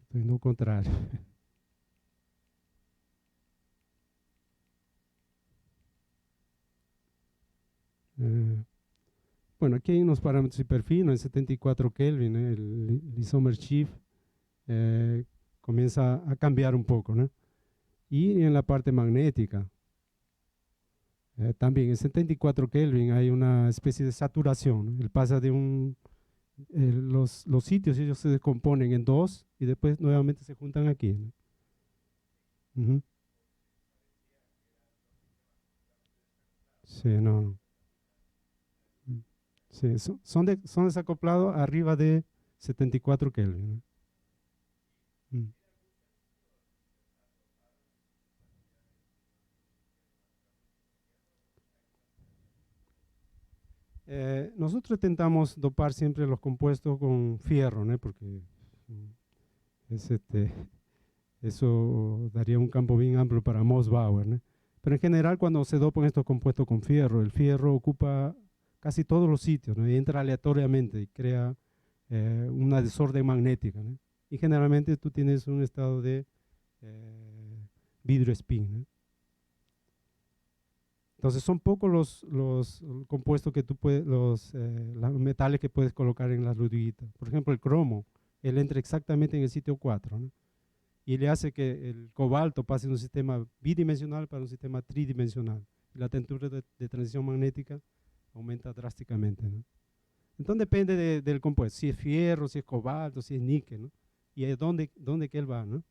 Estoy en lo contrario. Bueno, aquí hay unos parámetros hiperfinos en 74 Kelvin, el isomer shift comienza a cambiar un poco, ¿no? Y en la parte magnética, también en 74 Kelvin hay una especie de saturación, ¿no? Él pasa de los sitios, ellos se descomponen en dos y después nuevamente se juntan aquí, ¿no? Ujú. Sí, no. Sí, son desacoplados arriba de 74 Kelvin, ¿no? Nosotros intentamos dopar siempre los compuestos con fierro, ¿no? Porque es eso daría un campo bien amplio para Mossbauer, ¿no? Pero en general cuando se dopan estos compuestos con fierro, el fierro ocupa casi todos los sitios, ¿no? Y entra aleatoriamente y crea una desorden magnética, ¿no? Y generalmente tú tienes un estado de vidrio spin, ¿no? Entonces son pocos los compuestos que tú puedes, los metales que puedes colocar en las ludwiguitas. Por ejemplo, el cromo, él entra exactamente en el sitio 4, ¿no? Y le hace que el cobalto pase de un sistema bidimensional para un sistema tridimensional. Y la temperatura de transición magnética aumenta drásticamente, ¿no? Entonces depende del compuesto, si es fierro, si es cobalto, si es níquel, ¿no? Y es dónde que él va, ¿no?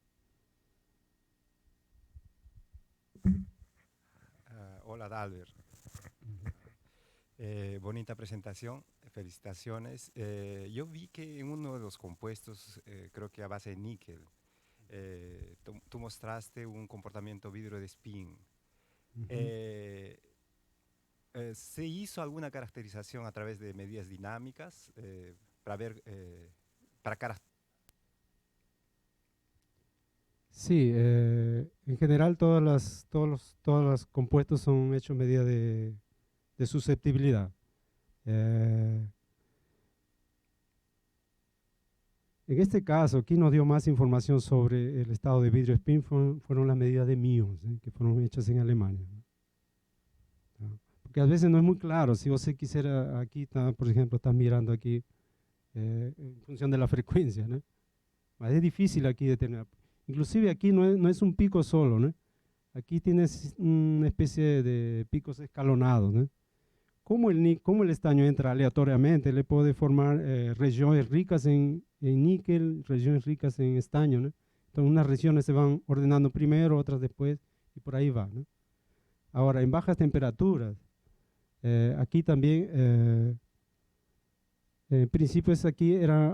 Hola, Dalber. Bonita presentación, felicitaciones. Yo vi que en uno de los compuestos, creo que a base de níquel, tú mostraste un comportamiento vidrio de spin. ¿Se hizo alguna caracterización a través de medidas dinámicas para ver, para caracterizar? Sí, en general todos los compuestos son hechos a medida de susceptibilidad. En este caso, aquí nos dio más información sobre el estado de vidrio spin, fueron las medidas de Mions, que fueron hechas en Alemania, ¿no? Porque a veces no es muy claro, si usted quisiera, aquí, por ejemplo, estás mirando aquí en función de la frecuencia, ¿no? Es difícil aquí determinar. Inclusive aquí no es un pico solo, ¿no? Aquí tienes una especie de picos escalonados, ¿no? Como el estaño entra aleatoriamente, le puede formar regiones ricas en níquel, regiones ricas en estaño, ¿no? Entonces unas regiones se van ordenando primero, otras después, y por ahí va, ¿no? Ahora, en bajas temperaturas, aquí también, en principio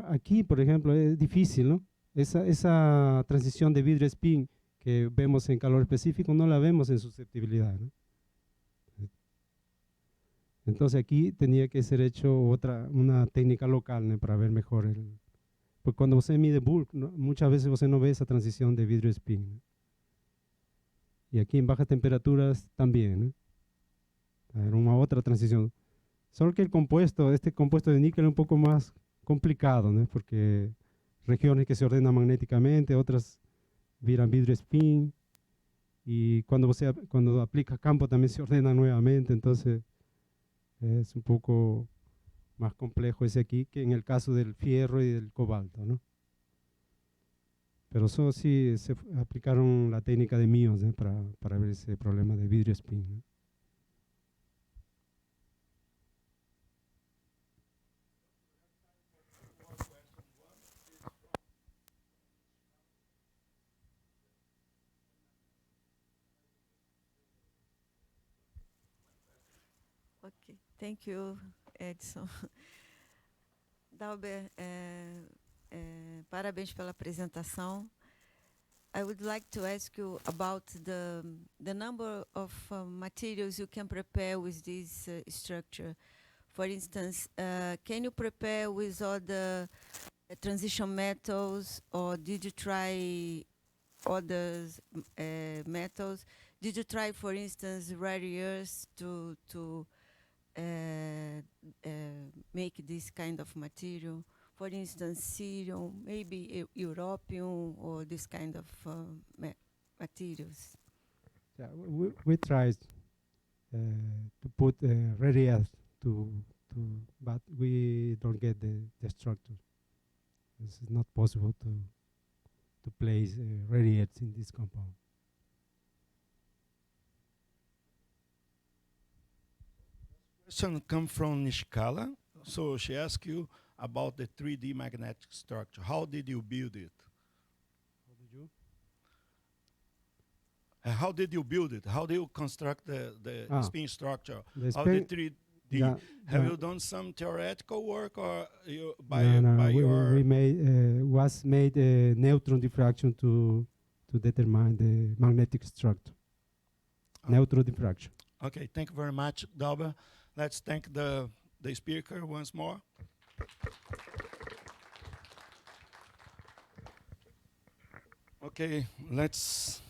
aquí, por ejemplo, es difícil, ¿no? Esa transición de vidrio spin que vemos en calor específico no la vemos en susceptibilidad, ¿no? Entonces aquí tenía que ser hecho una técnica local, ¿no? Para ver mejor pues cuando usted mide bulk, ¿no? Muchas veces usted no ve esa transición de vidrio spin, ¿no? Y aquí en bajas temperaturas también, ¿no? Era una otra transición. Solo que este compuesto de níquel es un poco más complicado, ¿no? Porque regiones que se ordenan magnéticamente, otras viran vidrio spin, y cuando aplica campo también se ordena nuevamente, entonces es un poco más complejo ese aquí que en el caso del fierro y del cobalto, ¿no? Pero eso sí se aplicaron la técnica de Mions, ¿eh? Para ver ese problema de vidrio spin, ¿no? Ok, thank you, Edson. Dalber, parabéns pela apresentação. I would like to ask you about the number of materials you can prepare with this structure. For instance, can you prepare with all the transition metals, or did you try other metals? Did you try, for instance, rare earths to make this kind of material? For instance, cerium, maybe europium, or this kind of materials. Yeah, we tried to put rare earth but we don't get the structure. It's not possible to place rare earths in this compound. Question come from Nishkala. So she asked you about the 3D magnetic structure. How did you build it? How did you build it? How do you construct the spin structure? The How the 3D? Yeah, Have you done some theoretical work, or you we made a neutron diffraction to determine the magnetic structure. Neutron diffraction. Okay, thank you very much, Dalber. Let's thank the speaker once more. Okay, let's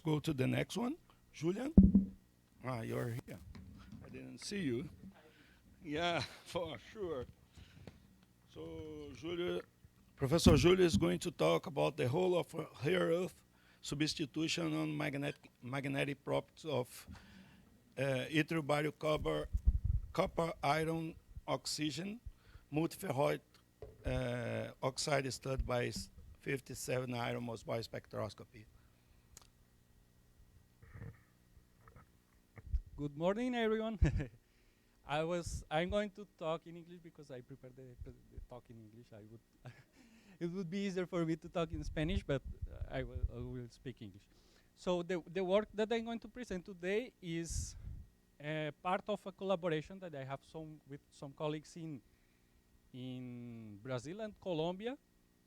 go to the next one. Julian? You're here. I didn't see you. Yeah, for sure. So Professor Julia is going to talk about the whole of rare earth substitution on magnetic properties of yttrium, barium, copper, iron, oxygen, multiferroid oxide studied by 57 iron most by spectroscopy. Good morning, everyone. I'm going to talk in English because I prepared the talk in English. It would be easier for me to talk in Spanish, but I will speak English. So the work that I'm going to present today is part of a collaboration that I have with some colleagues in Brazil and Colombia,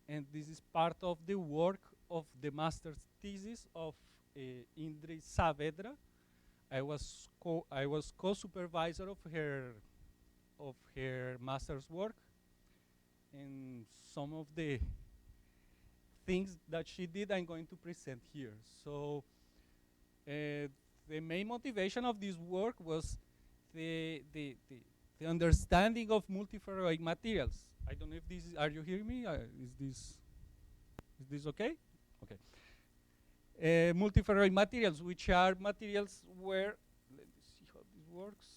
and this is part of the work of the master's thesis of Indri Saavedra. I was co-supervisor of her master's work, and some of the things that she did I'm going to present here. So the main motivation of this work was the understanding of multiferroic materials. I don't know if this is, are you hearing me? Is this okay? Okay. Multiferroic materials, which are materials where, let me see how this works.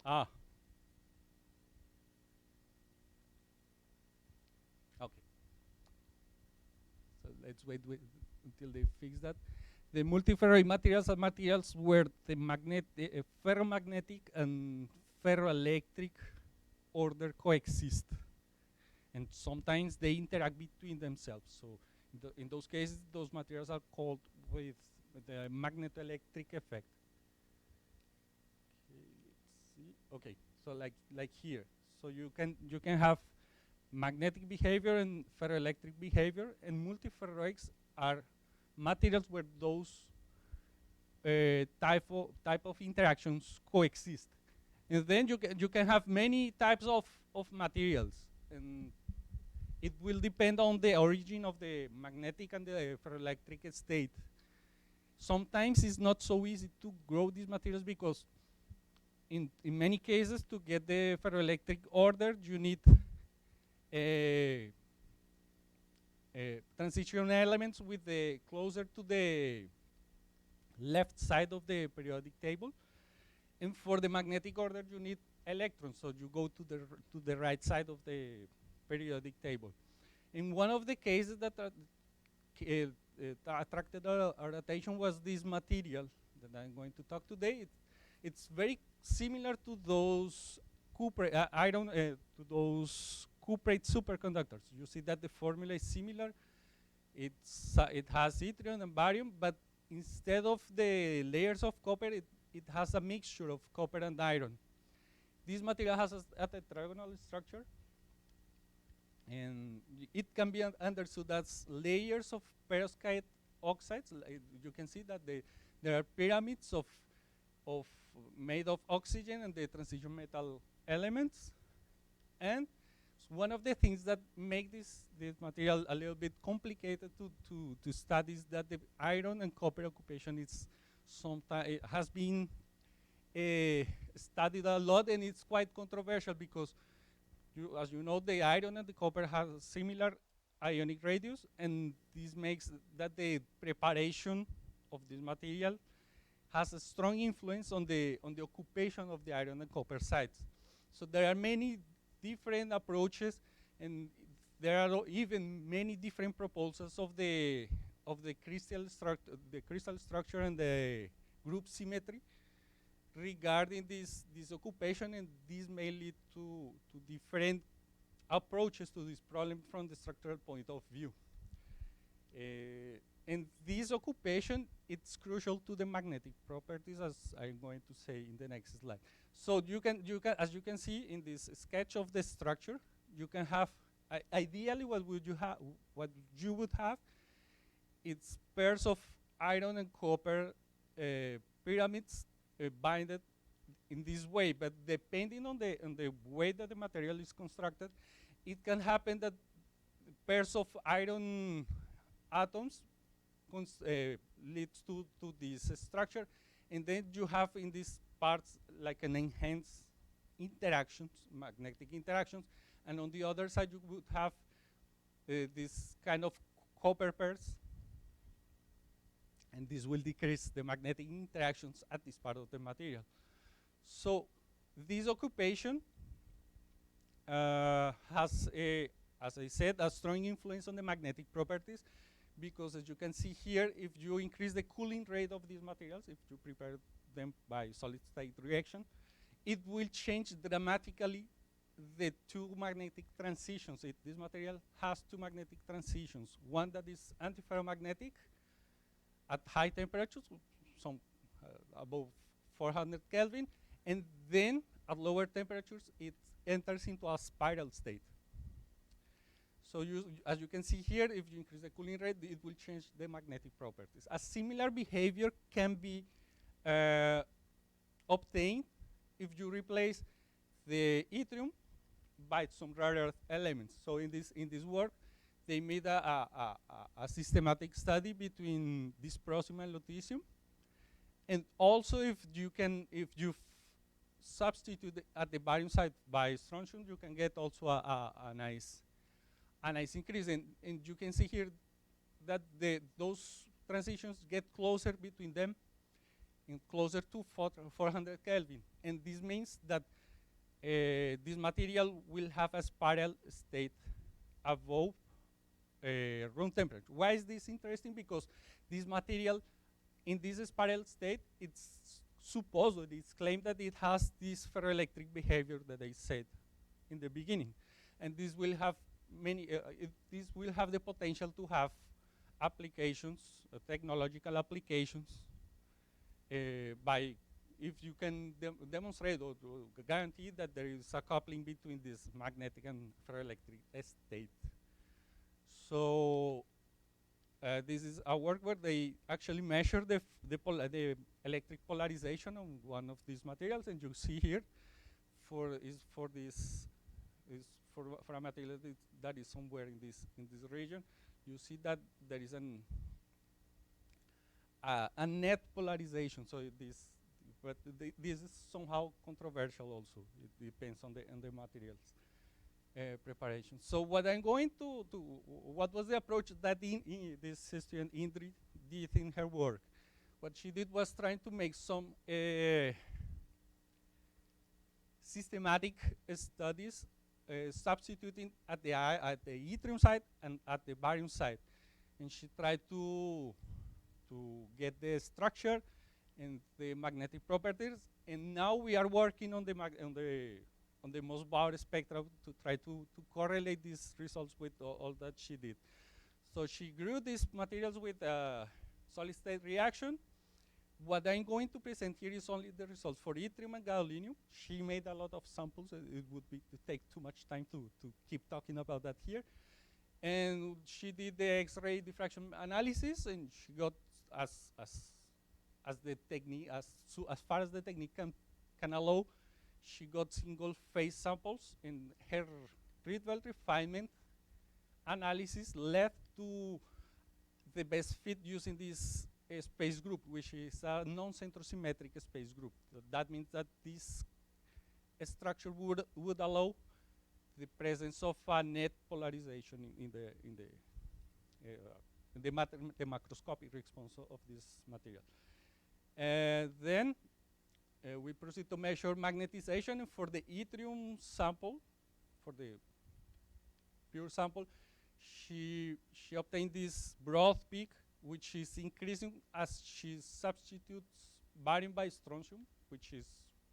Oh. Okay. So let's wait until they fix that. The multiferroic materials are materials where the ferromagnetic and ferroelectric order coexist, and sometimes they interact between themselves. So in those cases, those materials are called with the magnetoelectric effect. Okay, let's see. Okay, so like here, so you can have magnetic behavior and ferroelectric behavior, and multiferroics are materials where those type of interactions coexist. And then you can have many types of materials, and it will depend on the origin of the magnetic and the ferroelectric state. Sometimes it's not so easy to grow these materials because in many cases, to get the ferroelectric order, you need transition elements with the closer to the left side of the periodic table. And for the magnetic order, you need electrons, so you go to the right side of the periodic table. In one of the cases that attracted our attention was this material that I'm going to talk today. It's very similar to those to those cuprate superconductors. You see that the formula is similar. it has yttrium and barium, but instead of the layers of copper, it has a mixture of copper and iron. This material has a tetragonal structure, and it can be understood as layers of perovskite oxides. You can see that there are pyramids of made of oxygen and the transition metal elements. And one of the things that make this material a little bit complicated to study is that the iron and copper occupation is sometimes has been studied a lot, and it's quite controversial because, as you know, the iron and the copper have similar ionic radius, and this makes that the preparation of this material has a strong influence on the occupation of the iron and copper sites. So there are many different approaches, and there are even many different proposals of the crystal structure and the group symmetry regarding this occupation, and this may lead to different approaches to this problem from the structural point of view. And this occupation, it's crucial to the magnetic properties, as I'm going to say in the next slide. So you can, as you can see in this sketch of the structure, you can have, ideally what you would have, it's pairs of iron and copper pyramids binded in this way, but depending on the way that the material is constructed, it can happen that pairs of iron atoms leads to this structure, and then you have in these parts like an enhanced interactions, magnetic interactions, and on the other side you would have this kind of copper pairs, and this will decrease the magnetic interactions at this part of the material. So this occupation has, as I said, a strong influence on the magnetic properties, because as you can see here, if you increase the cooling rate of these materials, if you prepare them by solid state reaction, it will change dramatically the two magnetic transitions. This material has two magnetic transitions, one that is antiferromagnetic at high temperatures, some above 400 Kelvin, and then at lower temperatures it enters into a spiral state. So as you can see here, if you increase the cooling rate, it will change the magnetic properties. A similar behavior can be obtained if you replace the yttrium by some rare earth elements. So in this work, they made a systematic study between dysprosium and lutetium, and also if you substitute at the barium side by strontium, you can get also a nice increase. And you can see here that those transitions get closer between them and closer to 400 Kelvin. And this means that this material will have a spiral state above room temperature. Why is this interesting? Because this material in this spiral state, it's claimed that it has this ferroelectric behavior that I said in the beginning. And this will have this will have the potential to have applications, technological applications, by if you can demonstrate or guarantee that there is a coupling between this magnetic and ferroelectric state. So this is a work where they actually measure the electric polarization on one of these materials, and you see here for a material that is somewhere in this region, you see that there is a net polarization. So this is somehow controversial also. It depends on the materials preparation. So what I'm going to what was the approach that this student Indri did in her work? What she did was trying to make some systematic studies, substituting at the yttrium side and at the barium side, and she tried to get the structure and the magnetic properties. And now we are working on the Mossbauer spectra to try to correlate these results with all that she did. So she grew these materials with solid state reaction. What I'm going to present here is only the results for yttrium and gadolinium. She made a lot of samples. It would take too much time to keep talking about that here. And she did the X-ray diffraction analysis, and she got as the technique as far as the technique can allow. She got single phase samples, and her Rietveld refinement analysis led to the best fit using this space group, which is a non-centrosymmetric space group. That means that this structure would allow the presence of a net polarization in the macroscopic response of this material. Then we proceed to measure magnetization for the yttrium sample, for the pure sample. She obtained this broad peak, which is increasing as she substitutes barium by strontium, which is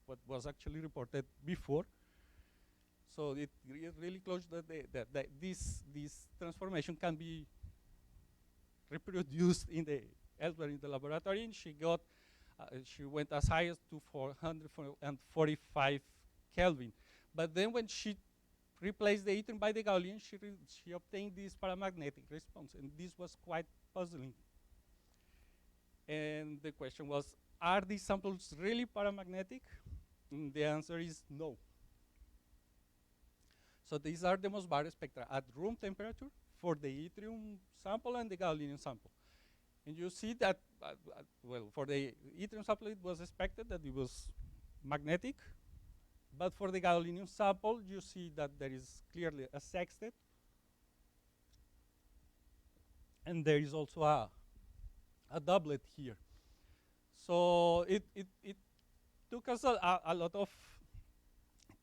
what was actually reported before. So it really close that this transformation can be reproduced elsewhere in the laboratory. And she went as high as to 445 Kelvin. But then when she replaced the yttrium by the gadolinium, she obtained this paramagnetic response, and this was quite puzzling. And the question was, are these samples really paramagnetic? And the answer is no. So these are the most varied spectra at room temperature for the yttrium sample and the gadolinium sample. And you see that, well, for the yttrium sample, it was expected that it was magnetic. But for the gadolinium sample, you see that there is clearly a sextet. And there is also a doublet here. So it took us a lot of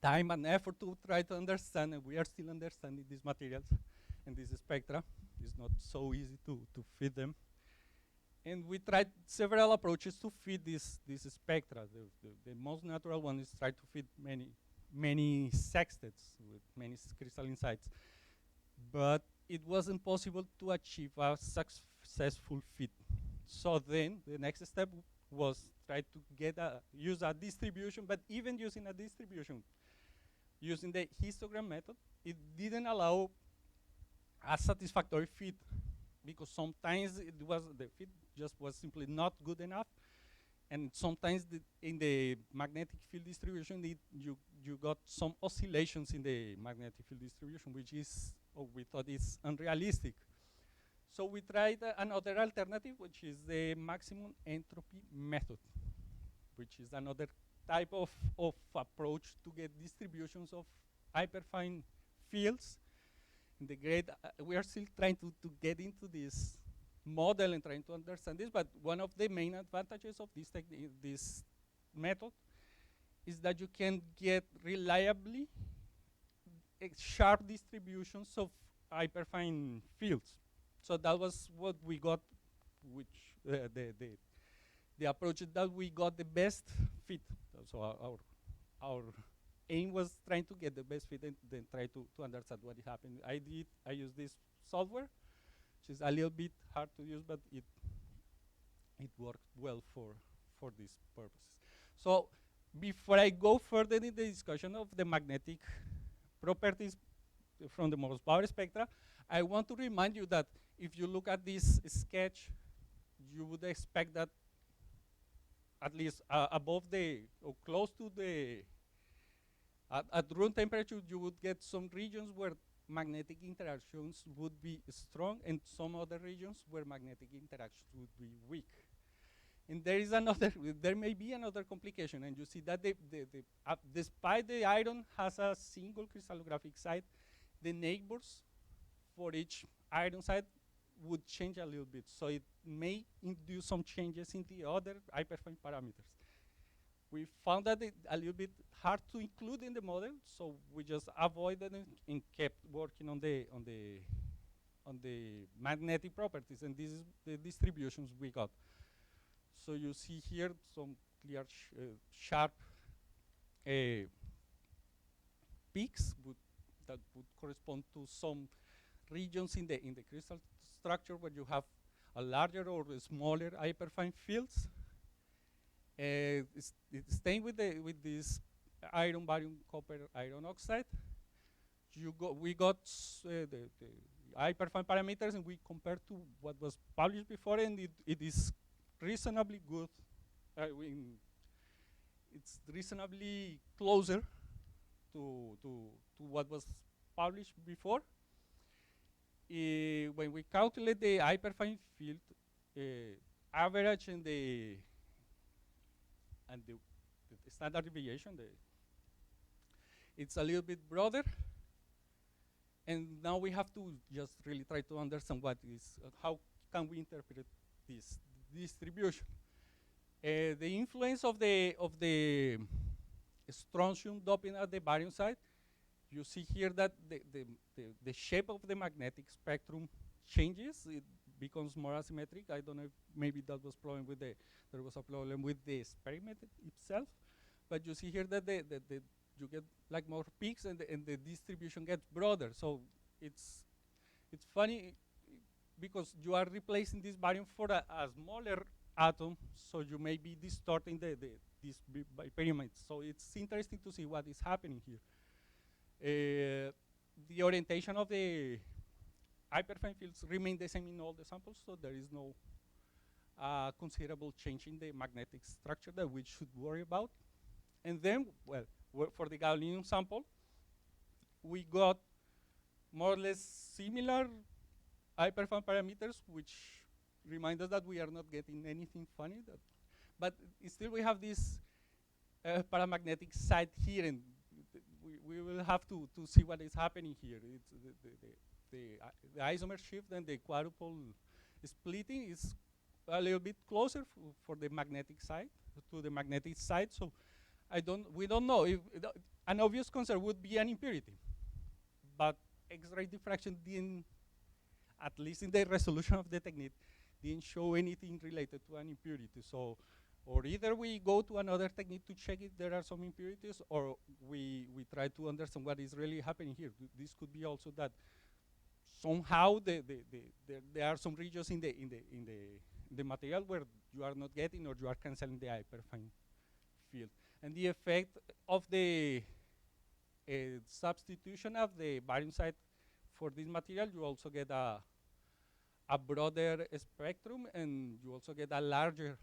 time and effort to try to understand, and we are still understanding these materials and these spectra. It's not so easy to fit them. And we tried several approaches to fit these spectra. The most natural one is try to fit many sextets with many crystalline sites. But it wasn't possible to achieve a successful fit. So then the next step was try to use a distribution, but even using a distribution, using the histogram method, it didn't allow a satisfactory fit, because sometimes the fit just was simply not good enough, and sometimes in the magnetic field distribution, you got some oscillations in the magnetic field distribution, which is, we thought is unrealistic. So we tried another alternative, which is the maximum entropy method, which is another type of approach to get distributions of hyperfine fields. In the grade, we are still trying to get into this model and trying to understand this, but one of the main advantages of this method is that you can get reliably sharp distributions of hyperfine fields. So that was what we got, which the approach that we got the best fit. So our aim was trying to get the best fit and then try to understand what happened. I used this software, which is a little bit hard to use, but it worked well for these purposes. So before I go further in the discussion of the magnetic properties from the most power spectra, I want to remind you that if you look at this sketch, you would expect that at least above or close to at room temperature, you would get some regions where magnetic interactions would be strong, and some other regions where magnetic interactions would be weak. And there may be another complication, and you see that despite the iron has a single crystallographic site, the neighbors for each iron site would change a little bit. So it may induce some changes in the other hyperfine parameters. We found that a little bit hard to include in the model, so we just avoided it and kept working on the magnetic properties, and this is the distributions we got. So you see here some clear, sharp peaks that would correspond to some regions in the crystal structure where you have a larger or a smaller hyperfine fields. It's staying with this iron, barium, copper, iron oxide. We got the hyperfine parameters, and we compared to what was published before, and it is reasonably good. It's reasonably closer to what was published before. When we calculate the hyperfine field average and the standard deviation, it's a little bit broader. And now we have to just really try to understand what is, how can we interpret this distribution. The influence of the strontium doping at the barium side, you see here that the shape of the magnetic spectrum changes. It becomes more asymmetric. I don't know if maybe that was problem with there was a problem with the experiment itself. But you see here that you get like more peaks, and the distribution gets broader. So it's funny because you are replacing this barium for a smaller atom, so you may be distorting these pyramids. So it's interesting to see what is happening here. The orientation of the hyperfine fields remain the same in all the samples, so there is no considerable change in the magnetic structure that we should worry about. And then, well, for the gallium sample, we got more or less similar hyperfine parameters, which remind us that we are not getting anything funny. But still, we have this paramagnetic side here, and we will have to see what is happening here. It's the isomer shift and the quadruple splitting is a little bit closer for the magnetic side, to the magnetic side. So we don't know. If an obvious concern would be an impurity, but X-ray diffraction didn't, at least in the resolution of the technique, didn't show anything related to an impurity. So, or either we go to another technique to check if there are some impurities, or we try to understand what is really happening here. This could be also that somehow there are some regions in the material where you are not getting, or you are canceling the hyperfine field. And the effect of the substitution of the barium side for this material, you also get a broader spectrum, and you also get a larger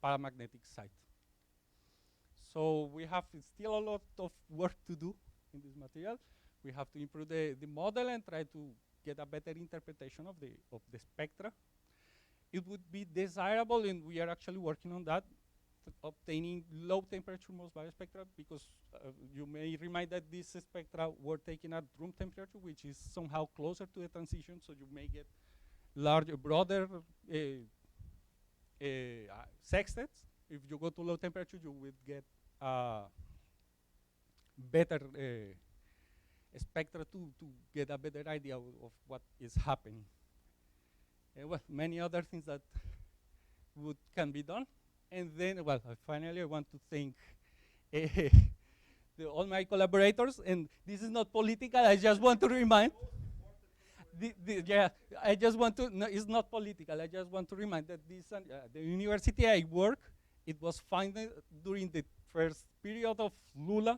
paramagnetic side. So we have still a lot of work to do in this material. We have to improve the model and try to get a better interpretation of the spectra. It would be desirable, and we are actually working on that, obtaining low temperature most variable spectra, because you may remind that these spectra were taken at room temperature, which is somehow closer to the transition, so you may get larger, broader sextets. If you go to low temperature, you would get better spectra to get a better idea of what is happening. Well, many other things that can be done. And then, well, finally, I want to thank all my collaborators. And this is not political. I just want to remind. I just want to. No, it's not political. I just want to remind that the university I work, it was founded during the first period of Lula,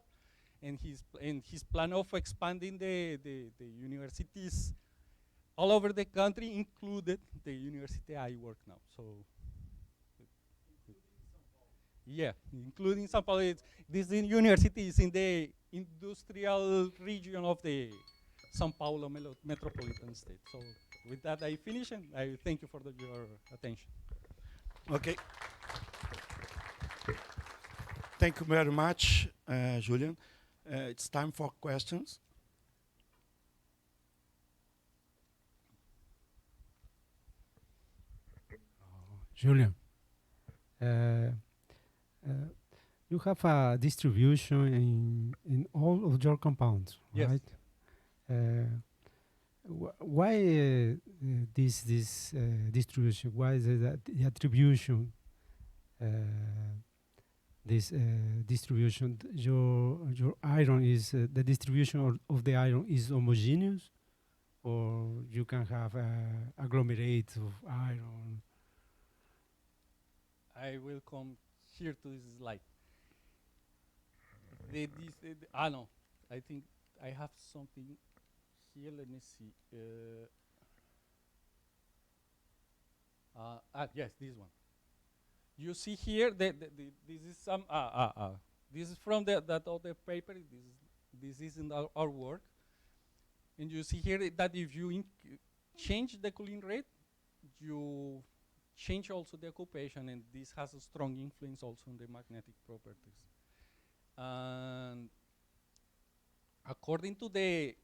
and his plan of expanding the universities all over the country included the university I work now. So. Yeah, including São Paulo. This university is in the industrial region of the São Paulo metropolitan state. So with that, I finish, and I thank you for your attention. Okay. Thank you very much, Julian. It's time for questions. Julian. You have a distribution in all of your compounds, yes. Right? Why this distribution? Why is it that the attribution? This distribution, your iron is the distribution of the iron is homogeneous, or you can have agglomerates of iron. I will come here to this slide. No, I think I have something here. Let me see. Yes, this one. You see here that this is some. This is from that other paper. This is in our work, and you see here that if you change the cooling rate, you change also the occupation, and this has a strong influence also on the magnetic properties. And according to the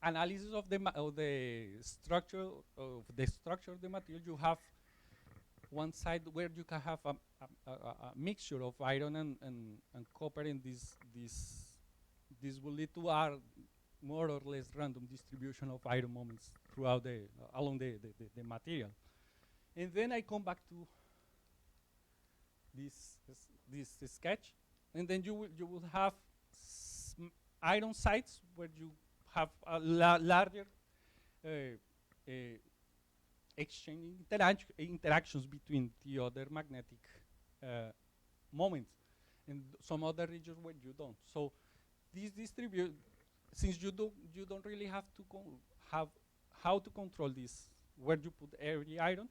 analysis of the structure of the material, you have one side where you can have a mixture of iron and copper, and this will lead to a more or less random distribution of iron moments throughout along the material. And then I come back to this sketch, and then you will have iron sites where you have a larger exchange interactions between the other magnetic moments, and some other regions where you don't. So this distribute, since you don't really have to have how to control this, where you put every iron,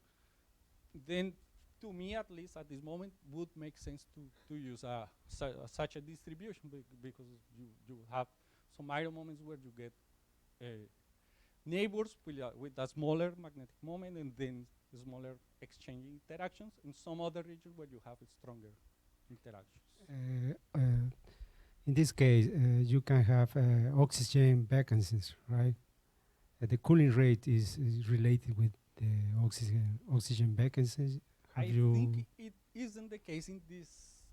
then to me, at least at this moment, would make sense to use such a distribution, because you have some iron moments where you get neighbors with a smaller magnetic moment, and then smaller exchange interactions, and some other regions where you have stronger interactions. In this case, you can have oxygen vacancies, right? The cooling rate is related with the oxygen vacancies. I think it isn't the case in these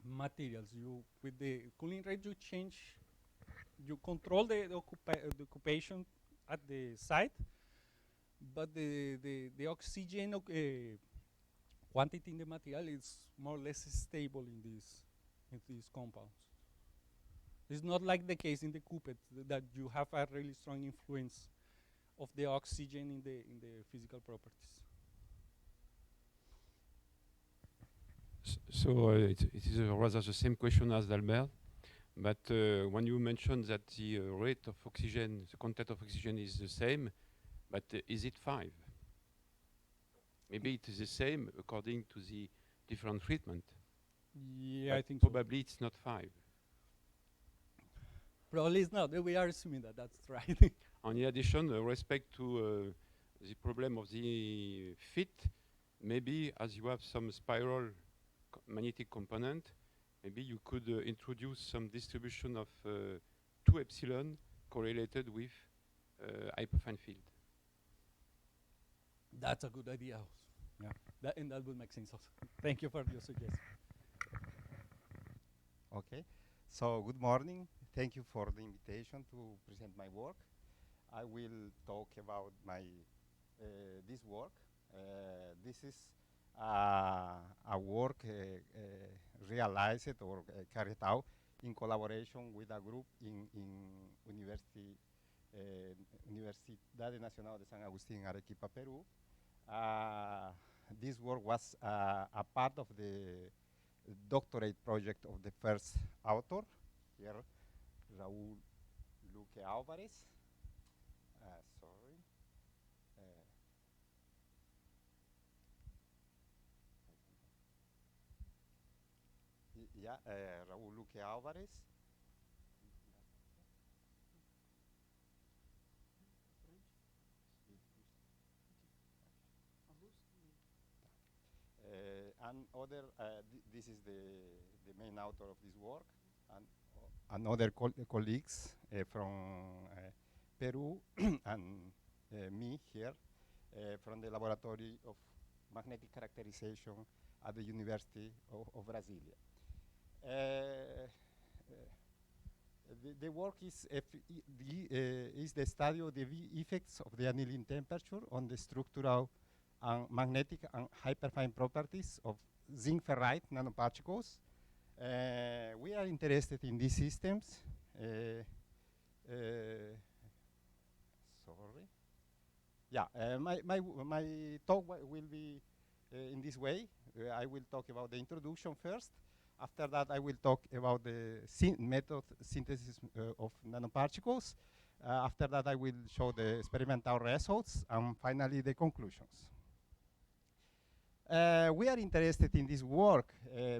materials. With the cooling rate, you control the occupation at the site, but the oxygen quantity in the material is more or less stable in these compounds. It's not like the case in the couplet that you have a really strong influence of the oxygen in the physical properties. So it is rather the same question as Dalber, but when you mentioned that the rate of oxygen, the content of oxygen is the same, but is it 5? Maybe it is the same according to the different treatment. Yeah, but I think probably it's not 5. Probably it's not. We are assuming that that's right. And in addition, respect to the problem of the fit, maybe as you have some spiral magnetic component, maybe you could introduce some distribution of 2 epsilon correlated with hyperfine field. That's a good idea also. Yeah, and that would make sense also. Thank you for your suggestion. Okay, so good morning. Thank you for the invitation to present my work. I will talk about my this work. This is a work realized or carried out in collaboration with a group in Universidad Nacional de San Agustín, Arequipa, Peru. This work was a part of the doctorate project of the first author, here, Raúl Luque Álvarez. Raúl Luque Álvarez. And other, this is the main author of this work, and other colleagues from Peru and me here from the Laboratory of Magnetic Characterization at the University of Brasilia. The work is the study of the effects of the annealing temperature on the structural and magnetic and hyperfine properties of zinc ferrite nanoparticles. We are interested in these systems. Sorry. sorry. Yeah, my talk will be in this way. I will talk about the introduction first. After that, I will talk about the method synthesis of nanoparticles. After that, I will show the experimental results, and finally, the conclusions. We are interested in this work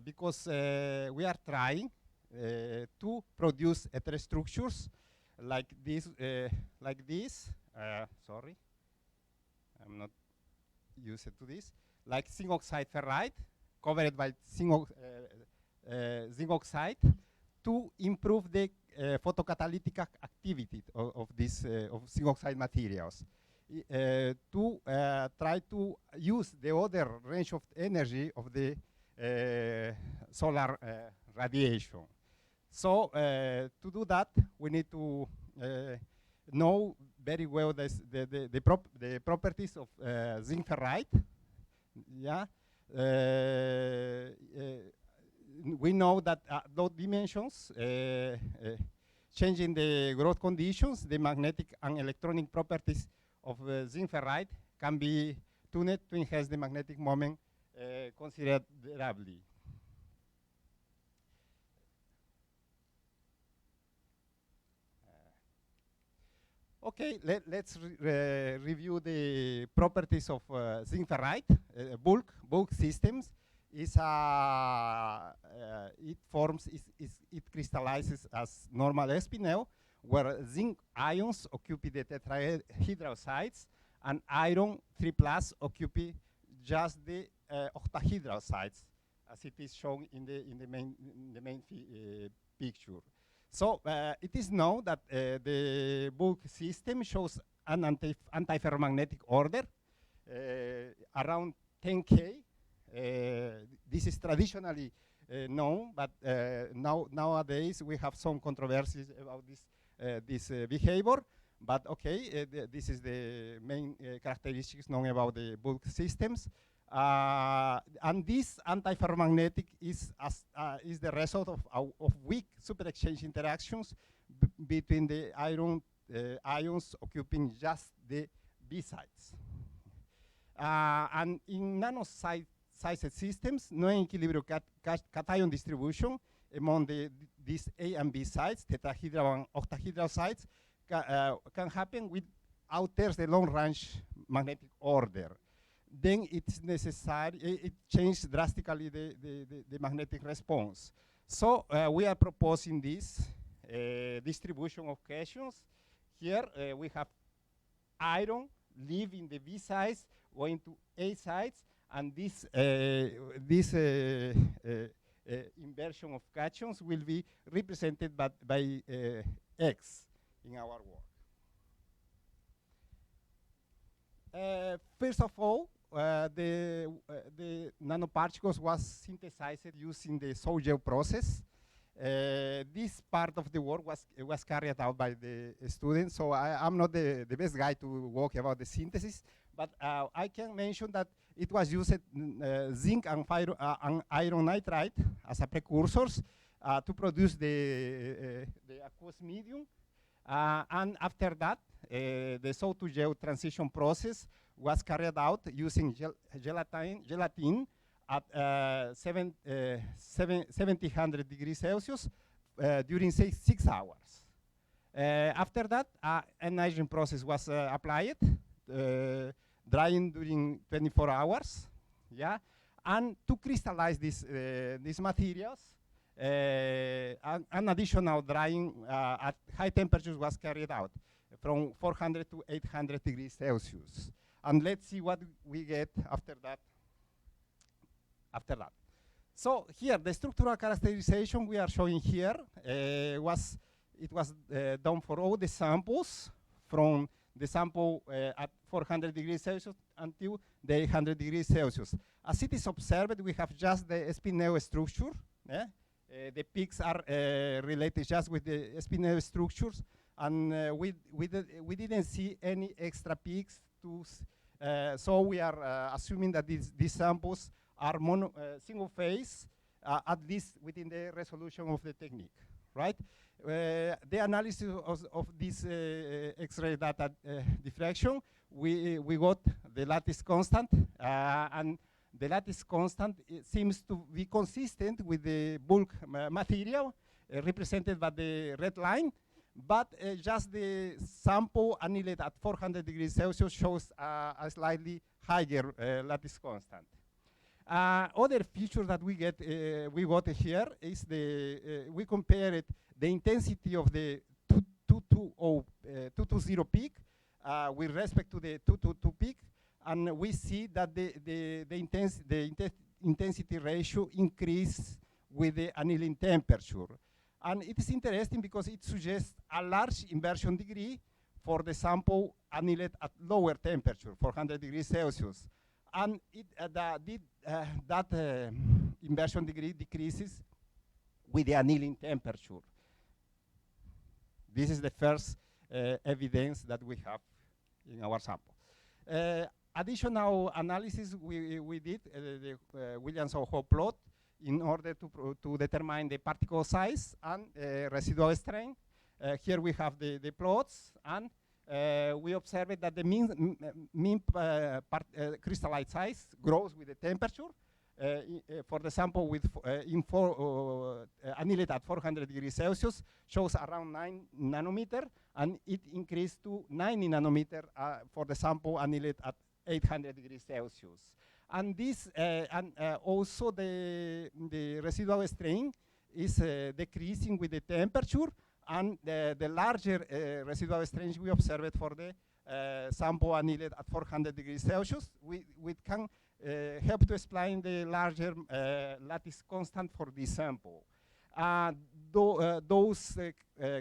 because we are trying to produce heterostructures like this. Sorry, I'm not used to this. Like zinc oxide ferrite covered by zinc oxide to improve the photocatalytic activity of this of zinc oxide materials. To try to use the other range of energy of the solar radiation. So to do that, we need to know very well the properties of zinc ferrite. Yeah, we know that those dimensions, changing the growth conditions, the magnetic and electronic properties of zinc ferrite can be tuned to enhance the magnetic moment considerably. Okay, let's review the properties of zinc ferrite. Bulk systems is it crystallizes as normal spinel, where zinc ions occupy the tetrahedral sites and iron 3+ occupy just the octahedral sites, as it is shown in the main picture. So it is known that the bulk system shows an antiferromagnetic order around 10K. This is traditionally known, but nowadays we have some controversies about this behavior. But okay, this is the main characteristics known about the bulk systems. And this antiferromagnetic is the result of weak superexchange interactions between the iron ions occupying just the B sites. And in nano-sized systems, no equilibrium cation distribution among these A and B sites, tetrahedral and octahedral sites, can happen without the long-range magnetic order. Then it's necessary, it changes drastically the magnetic response. So we are proposing this distribution of cations. Here we have iron leaving the B sites, going to A sites, and this inversion of cations will be represented by X in our work. First of all, the nanoparticles was synthesized using the soil process. This part of the work was carried out by the students, so I'm not the best guy to walk about the synthesis, but I can mention that it was used zinc and iron nitride as a precursors to produce the aqueous medium, and after that, the soil-to-gel transition process was carried out using gelatin at 1700 degrees Celsius during 6 hours. After that, an aging process was applied, drying during 24 hours. Yeah, and to crystallize these materials, an additional drying at high temperatures was carried out from 400 to 800 degrees Celsius. And let's see what we get after that. So here, the structural characterization we are showing here was done for all the samples, from the sample at 400 degrees Celsius until the 800 degrees Celsius. As it is observed, we have just the spinel structure. The peaks are related just with the spinel structures, and we didn't see any extra peaks. So we are assuming that these samples are single phase, at least within the resolution of the technique. right? The analysis of this X-ray data diffraction, we got the lattice constant, and the lattice constant seems to be consistent with the bulk material represented by the red line, but just the sample annealed at 400 degrees Celsius shows a slightly higher lattice constant. Other feature that we got here is we compared the intensity of the 220 peak with respect to the 222 peak, and we see that the intensity ratio increased with the annealing temperature. And it is interesting because it suggests a large inversion degree for the sample annealed at lower temperature, 400 degrees Celsius. And that inversion degree decreases with the annealing temperature. This is the first evidence that we have in our sample. Additional analysis we did, the Williams-Ojo plot, in order to determine the particle size and residual strength. Here we have the plots, and we observed that the mean crystallite size grows with the temperature. For the sample with annealed at 400 degrees Celsius shows around 9 nanometer, and it increased to 90 nanometer for the sample annealed at 800 degrees Celsius. And this, also the residual strain is decreasing with the temperature, and the larger residual strain we observed for the sample annealed at 400 degrees Celsius. We can help to explain the larger lattice constant for this sample. Those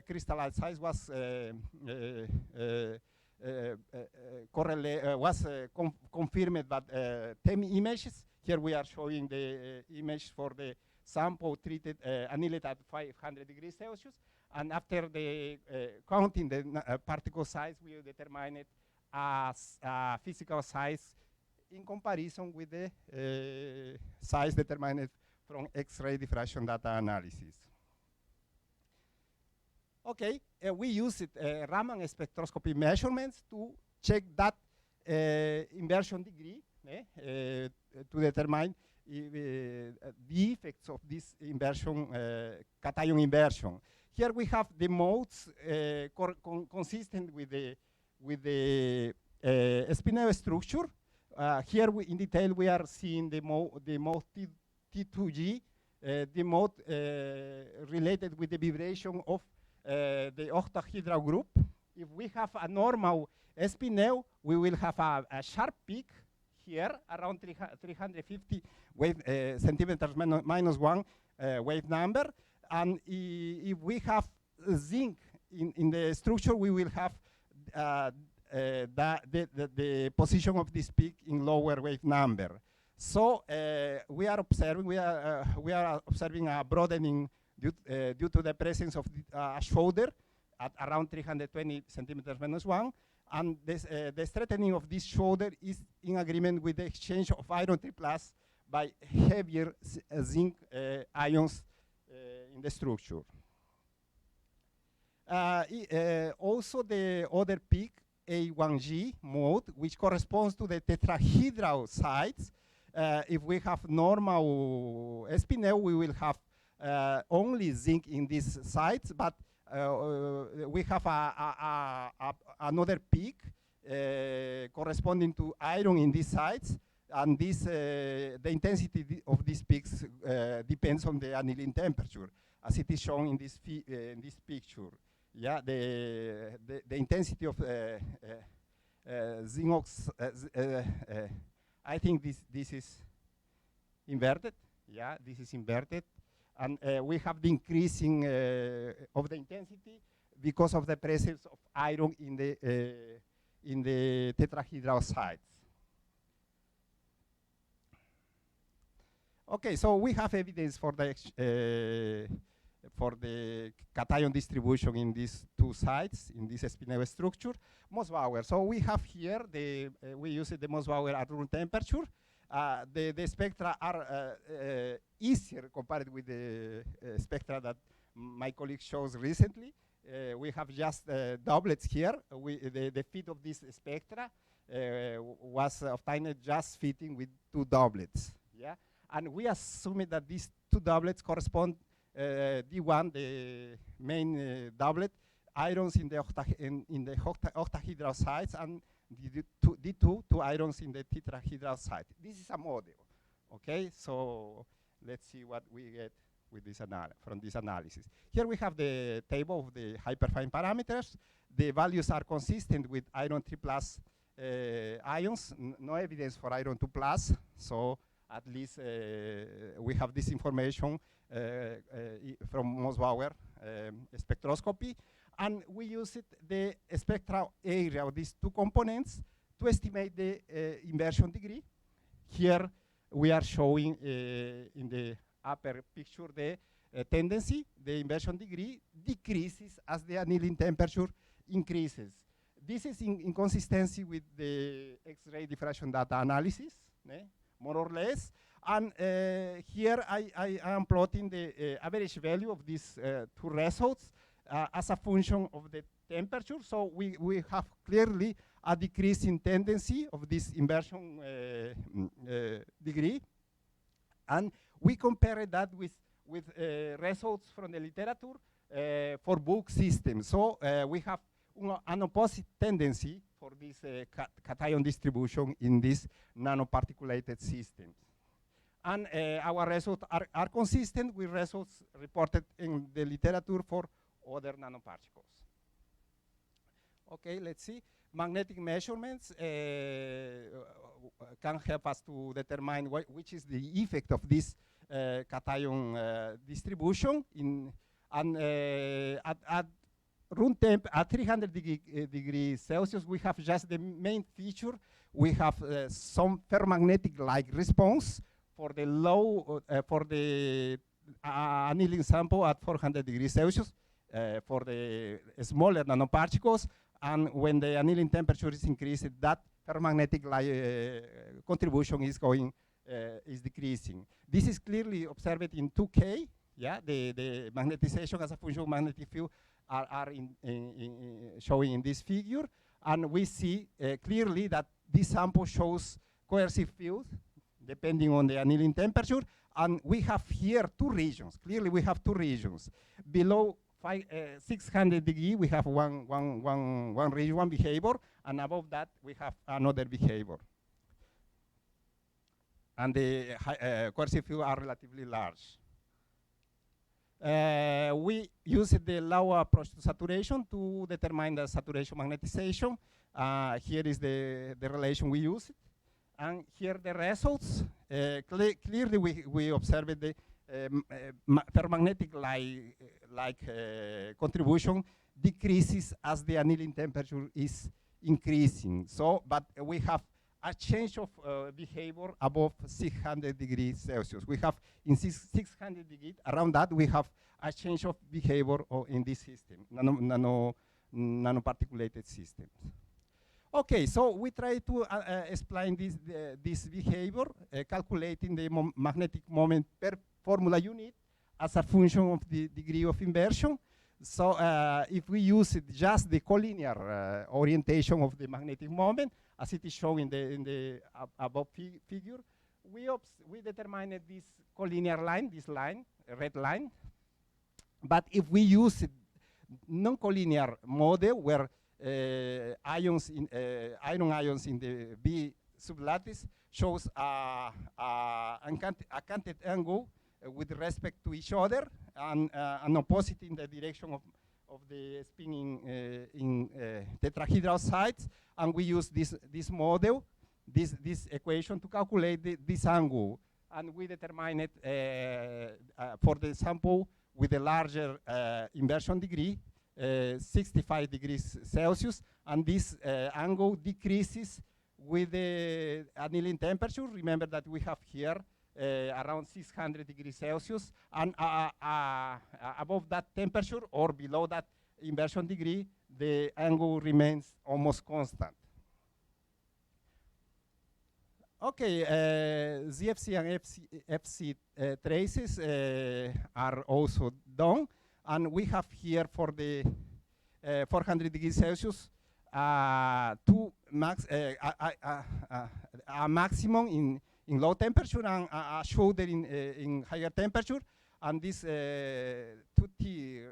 crystallite size was confirmed by 10 images. Here we are showing the image for the sample treated annealed at 500 degrees Celsius. And after the counting the particle size, we determined it as physical size in comparison with the size determined from X-ray diffraction data analysis. Okay, we used Raman spectroscopy measurements to check that inversion degree to determine the effects of this inversion, cation inversion. Here we have the modes consistent with the spinel structure. Here in detail we are seeing the mode T2G, the mode related with the vibration of the octahedral group. If we have a normal spinel, we will have a sharp peak here around 350 centimeters minus 1 wave number. And if we have zinc in the structure, we will have the position of this peak in lower wave number. So we are observing a broadening due to the presence of a shoulder at around 320 centimeters minus 1. And this, the strengthening of this shoulder is in agreement with the exchange of iron 3+ by heavier zinc ions in the structure. Also the other peak, A1G mode, which corresponds to the tetrahedral sites. If we have normal spinel, we will have only zinc in these sites, but we have another peak corresponding to iron in these sites, and this the intensity of these peaks depends on the annealing temperature, as it is shown in this picture. Yeah, the intensity of zinc oxide. I think this is inverted. Yeah, this is inverted. And we have the increasing of the intensity because of the presence of iron in the tetrahedral sites. Okay, so we have evidence for the cation distribution in these two sites in this spinel structure. Mossbauer. So we have here we use the Mossbauer at room temperature. The spectra are easier compared with the spectra that my colleague shows recently. We have just doublets here. The fit of this spectra was obtained just fitting with 2 doublets. Yeah, and we assume that these 2 doublets correspond D1, the main doublet, irons in the octahedral sites, and D2, 2 irons in the tetrahedral site. This is a model. Okay, so let's see what we get with this from this analysis. Here we have the table of the hyperfine parameters. The values are consistent with iron 3 plus ions. No evidence for iron 2 plus, so at least we have this information from Moosbauer spectroscopy. And we use the spectral area of these 2 components to estimate the inversion degree. Here we are showing in the upper picture the tendency. The inversion degree decreases as the annealing temperature increases. This is in consistency with the X-ray diffraction data analysis, more or less. And here I am plotting the average value of these 2 results as a function of the temperature. So we have clearly a decrease in tendency of this inversion degree. And we compare that with results from the literature for bulk systems. So we have an opposite tendency for this cation distribution in these nanoparticulated systems. And our results are consistent with results reported in the literature for other nanoparticles. Okay, let's see. Magnetic measurements can help us to determine which is the effect of this cation distribution. At room temp at 300 degrees Celsius, we have just the main feature. We have some ferromagnetic-like response for the low for the annealing sample at 400 degrees Celsius for the smaller nanoparticles. And when the annealing temperature is increased, that ferromagnetic contribution is decreasing. This is clearly observed in 2K. Yeah, the magnetization as a function of magnetic field are showing in this figure, and we see clearly that this sample shows coercive field depending on the annealing temperature, and we have here 2 regions. Clearly, we have 2 regions below 600 degrees, we have one region, one behavior, and above that, we have another behavior. And the coercive fields are relatively large. We use the law approach to saturation to determine the saturation magnetization. Here is the relation we use. And here the results. Clearly, we observed the ferromagnetic contribution decreases as the annealing temperature is increasing. So, but we have a change of behavior above 600 degrees Celsius. We have in 600 degrees, around that we have a change of behavior in this system, nanoparticulated systems. Okay, so we try to explain this behavior, calculating the magnetic moment per formula unit as a function of the degree of inversion. So if we use just the collinear orientation of the magnetic moment, as it is shown in the above figure, we determine this collinear line, this line, red line. But if we use non-collinear model where iron ions in the B sublattice shows a canted angle with respect to each other, and an opposite in the direction of the spinning in tetrahedral sites, and we use this model, this equation to calculate this angle, and we determine it for the sample with a larger inversion degree, 65 degrees Celsius, and this angle decreases with the annealing temperature. Remember that we have here around 600 degrees Celsius, and above that temperature or below that inversion degree, the angle remains almost constant. Okay, ZFC and FC traces are also done, And we have here for the 400 degrees Celsius, a maximum in low temperature and a shoulder in higher temperature. And this 2T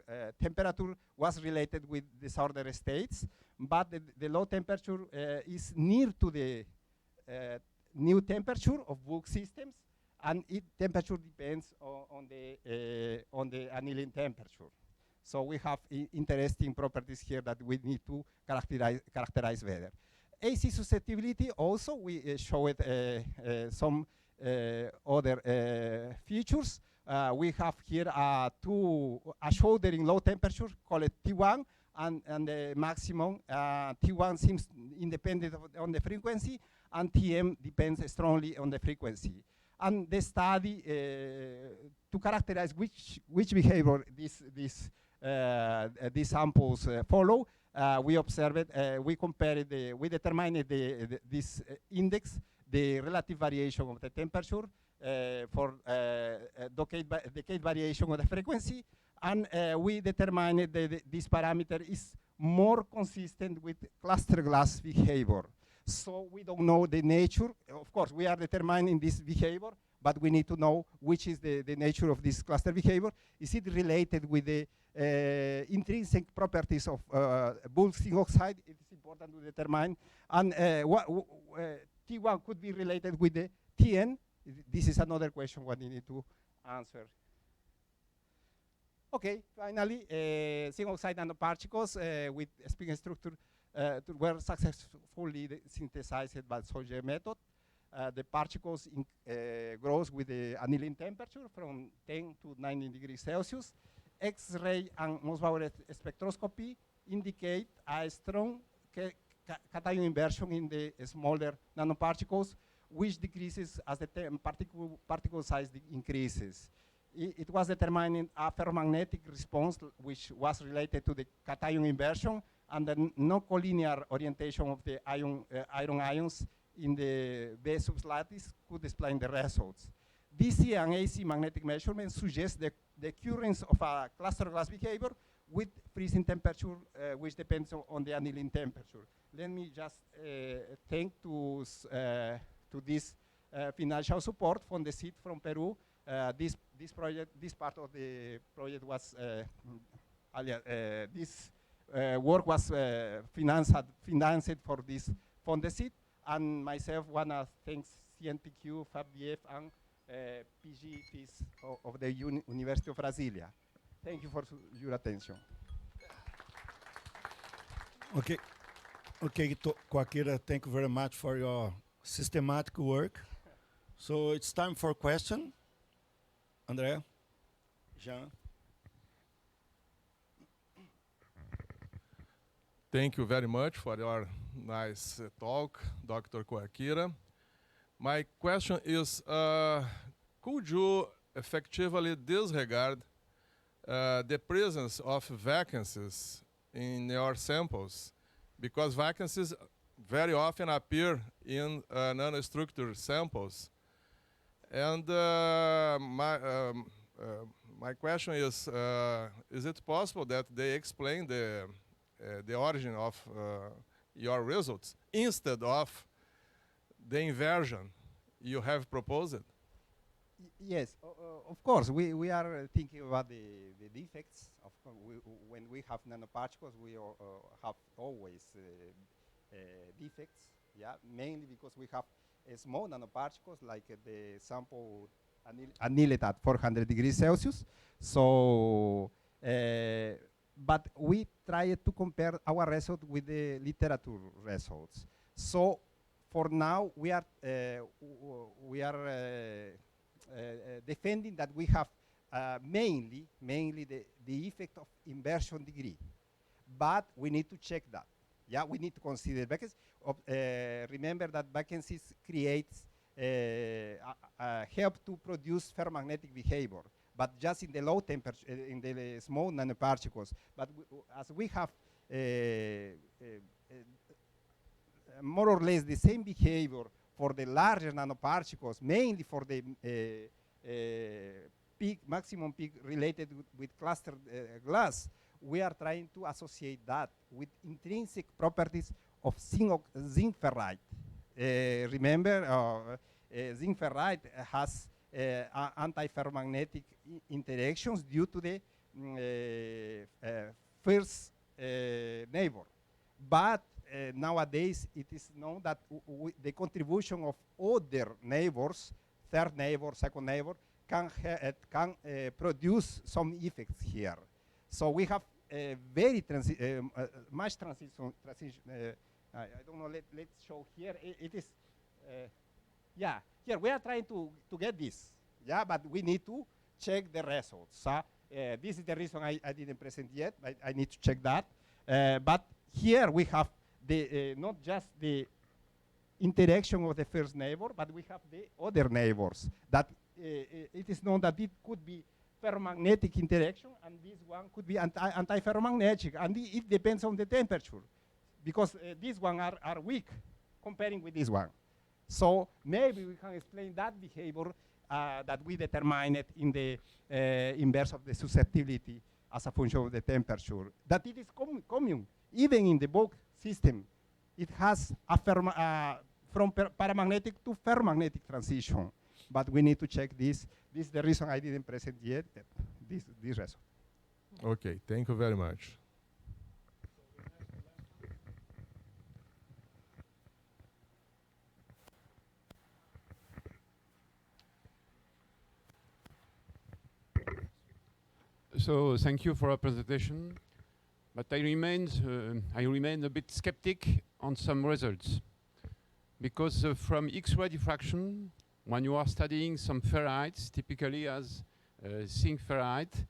temperature was related with disorder states, but the low temperature is near to the new temperature of book systems, and its temperature depends on the annealing temperature. So we have interesting properties here that we need to characterize better. AC susceptibility also, we showed some other features. We have here a shoulder in low temperature called T1, and the maximum T1 seems independent on the frequency, and TM depends strongly on the frequency. And the study to characterize which behavior these samples follow, we observed, we compared, we determined this index, the relative variation of the temperature for decade variation of the frequency, and we determined that this parameter is more consistent with cluster glass behavior. So we don't know the nature. Of course, we are determining this behavior, but we need to know which is the nature of this cluster behavior. Is it related with the intrinsic properties of bulk zinc oxide? It is important to determine. And T1 could be related with the TN. This is another question what you need to answer. Okay, finally, zinc oxide nanoparticles with spin structure were successfully synthesized by Soldier method. The particles grows with the annealing temperature from 10 to 90 degrees Celsius. X-ray and Mossbauer spectroscopy indicate a strong cation inversion in the smaller nanoparticles, which decreases as the particle size increases. It was determining a ferromagnetic response which was related to the cation inversion and the non-collinear orientation of the iron ions in the base sublattice could explain the results. DC and AC magnetic measurements suggest the occurrence of a cluster glass behavior with freezing temperature, which depends on the annealing temperature. Let me just thank to this financial support from the seed from Peru. This part of the project was this work was financed for this from the seed, and myself wanna thank CNPq, FABDF, and PGTs of the University of Brasilia. Thank you for your attention. Okay, Coaquira, thank you very much for your systematic work. So it's time for question. Andrea, Jean. Thank you very much for your nice talk, Dr. Coaquira. My question is, could you effectively disregard the presence of vacancies in your samples? Because vacancies very often appear in nanostructure samples. And my question is it possible that they explain the origin of your results instead of the inversion you have proposed? Yes, of course. We are thinking about the defects. Of course, when we have nanoparticles, we have always defects. Yeah, mainly because we have small nanoparticles like the sample annealed at 400 degrees Celsius. So, but we tried to compare our result with the literature results. So, for now, we are defending that we have mainly the effect of inversion degree, but we need to check that. Yeah, we need to consider vacancies. Remember that vacancies creates help to produce ferromagnetic behavior, but just in the low temperature, in the small nanoparticles. But as we have more or less the same behavior for the larger nanoparticles, mainly for the peak, maximum peak related with clustered glass, we are trying to associate that with intrinsic properties of zinc ferrite. Remember, zinc ferrite has anti-ferromagnetic interactions due to the first neighbor. But nowadays it is known that the contribution of other neighbors, third neighbor, second neighbor, can produce some effects here. So we have very much transition. I don't know. Let's show here. It is. Yeah. Here we are trying to get this. Yeah, but we need to check the results. This is the reason I didn't present yet. I need to check that. But here we have the not just the interaction of the first neighbor, but we have the other neighbors. That it is known that it could be ferromagnetic interaction, and this one could be anti-ferromagnetic, and it depends on the temperature, because these one are weak comparing with this one. So maybe we can explain that behavior that we determined in the inverse of the susceptibility as a function of the temperature. That it is common, even in the bulk system. It has a from paramagnetic to ferromagnetic transition. But we need to check this. This is the reason I didn't present yet this result. Okay, thank you very much. So thank you for your presentation, but I remain a bit skeptic on some results, because from X-ray diffraction, when you are studying some ferrites, typically as zinc ferrite,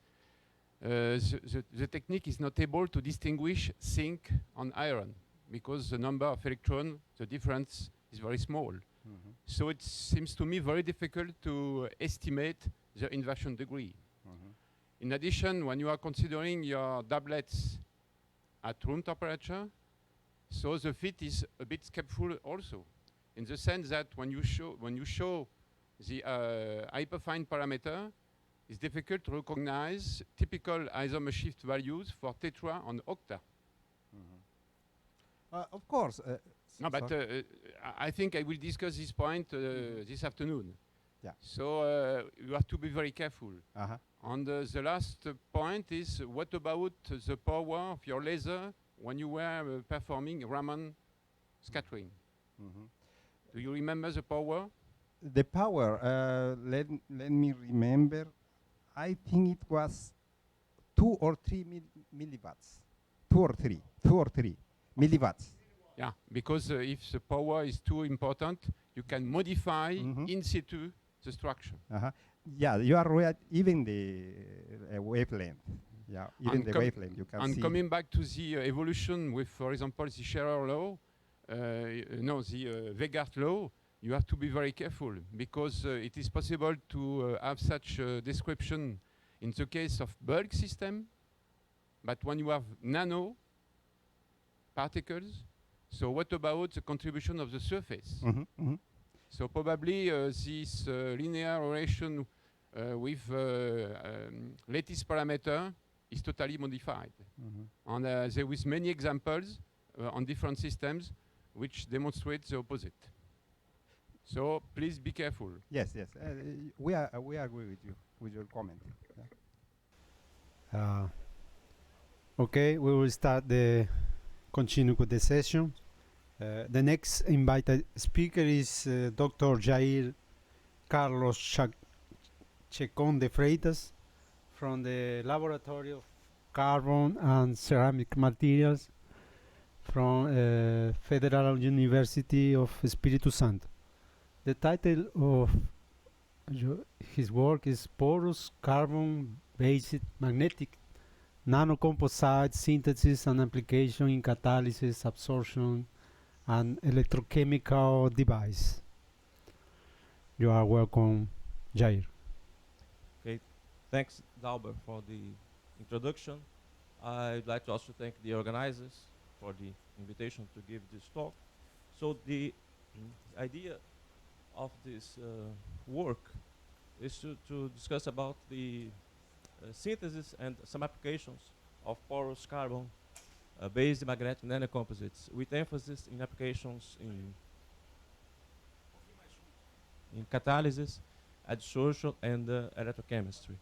the technique is not able to distinguish zinc and iron, because the number of electrons, the difference is very small. Mm-hmm. So it seems to me very difficult to estimate the inversion degree. Mm-hmm. In addition, when you are considering your doublets at room temperature, so the fit is a bit skeptical also, in the sense that when you show the hyperfine parameter, it's difficult to recognize typical isomer shift values for tetra and octa. Mm-hmm. Of course. No, but I think I will discuss this point this afternoon. Yeah. So you have to be very careful. Uh-huh. And the last point is, what about the power of your laser when you were performing Raman scattering? Mm-hmm. Do you remember the power? The power, let me remember. I think it was 2 or 3 milliwatts. 2 or 3 milliwatts. Yeah, because if the power is too important, you can modify in situ the structure. Uh-huh. Yeah, you are right. Even the wavelength. Yeah, even the wavelength you can see. And coming back to the evolution with, for example, the Scherer law, the Vegard law, you have to be very careful, because it is possible to have such a description in the case of bulk system, but when you have nano particles, so what about the contribution of the surface? Mm-hmm. Mm-hmm. So probably this linear relation with lattice parameter is totally modified. Mm-hmm. And there is many examples on different systems which demonstrate the opposite. So please be careful. Yes, yes. We agree with you, with your comment. Yeah. Okay, we will continue with the session. The next invited speaker is Dr. Jair Carlos Checon de Freitas from the Laboratory of Carbon and Ceramic Materials from Federal University of Espírito Santo. The title of his work is Porous Carbon-Based Magnetic Nanocomposite Synthesis and Application in Catalysis, Absorption, and Electrochemical Device. You are welcome, Jair. Okay, thanks, Dalber, for the introduction. I'd like to also thank the organizers for the invitation to give this talk. So the idea of this work is to discuss about the synthesis and some applications of porous carbon based magnetic nanocomposites, with emphasis in applications in catalysis, adsorption, and electrochemistry.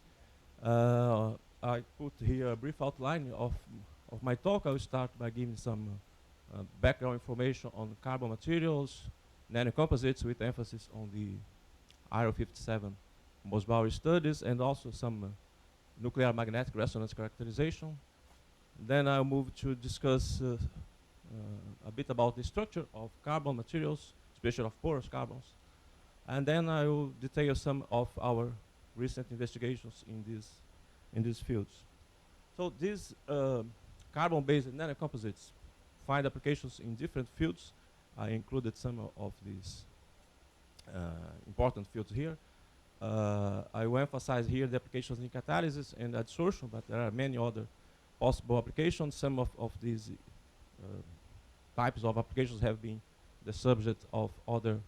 I put here a brief outline of my talk. I will start by giving some background information on carbon materials, nanocomposites, with emphasis on the Iron 57 Mossbauer studies, and also some nuclear magnetic resonance characterization. Then I'll move to discuss a bit about the structure of carbon materials, especially of porous carbons. And then I will detail some of our recent investigations in these fields. So these carbon-based nanocomposites find applications in different fields. I included some of these important fields here. I will emphasize here the applications in catalysis and adsorption, but there are many other possible applications. Some of these types of applications have been the subject of other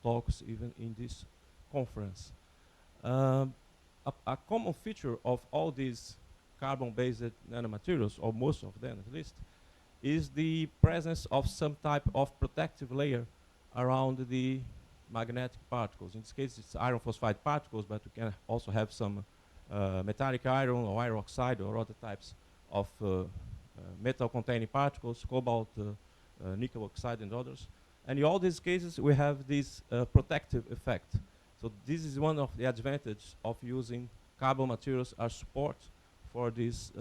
talks even in this conference. A common feature of all these carbon-based nanomaterials, or most of them at least, is the presence of some type of protective layer around the magnetic particles. In this case, it's iron phosphide particles, but we can also have some metallic iron or iron oxide or other types of metal-containing particles, cobalt, nickel oxide, and others. And in all these cases, we have this protective effect. So this is one of the advantages of using carbon materials as support for these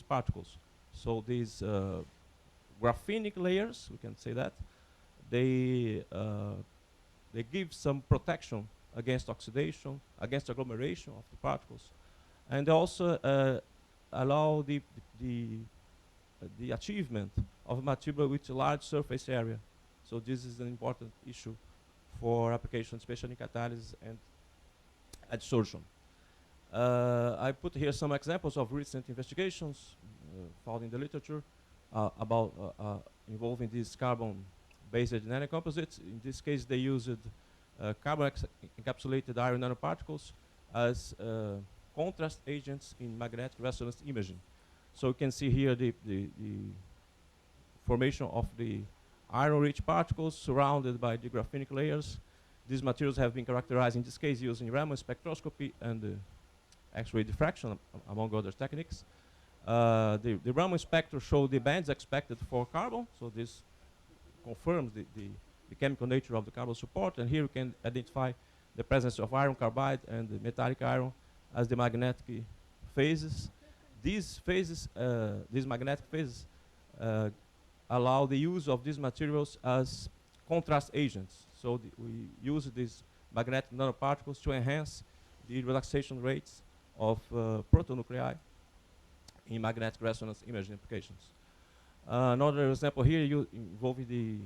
particles. So these graphenic layers, we can say that, they give some protection against oxidation, against agglomeration of the particles, and also allow the achievement of a material with a large surface area. So this is an important issue for applications, especially in catalysis and adsorption. I put here some examples of recent investigations found in the literature about involving these carbon-based nanocomposites. In this case, they used carbon-encapsulated iron nanoparticles as contrast agents in magnetic resonance imaging. So you can see here the formation of the iron-rich particles surrounded by the graphenic layers. These materials have been characterized in this case using Raman spectroscopy and X-ray diffraction, among other techniques. The Raman spectrum showed the bands expected for carbon, so this confirms the chemical nature of the carbon support. And here you can identify the presence of iron carbide and the metallic iron as the magnetic phases. These phases, these magnetic phases, allow the use of these materials as contrast agents. So we use these magnetic nanoparticles to enhance the relaxation rates of protonuclei in magnetic resonance imaging applications. Another example here involving the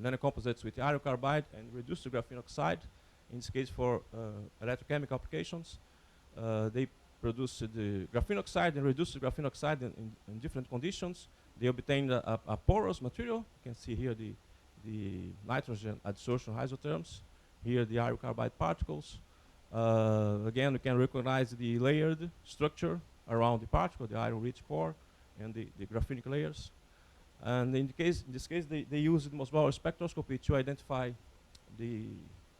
nanocomposites with iron carbide and reduced graphene oxide. In this case, for electrochemical applications, they produce the graphene oxide and reduce the graphene oxide in different conditions. They obtained a porous material. You can see here the nitrogen adsorption isotherms. Here the iron carbide particles. Again, we can recognize the layered structure around the particle, the iron-rich core, and the graphenic layers. And in this case, they used Mossbauer spectroscopy to identify the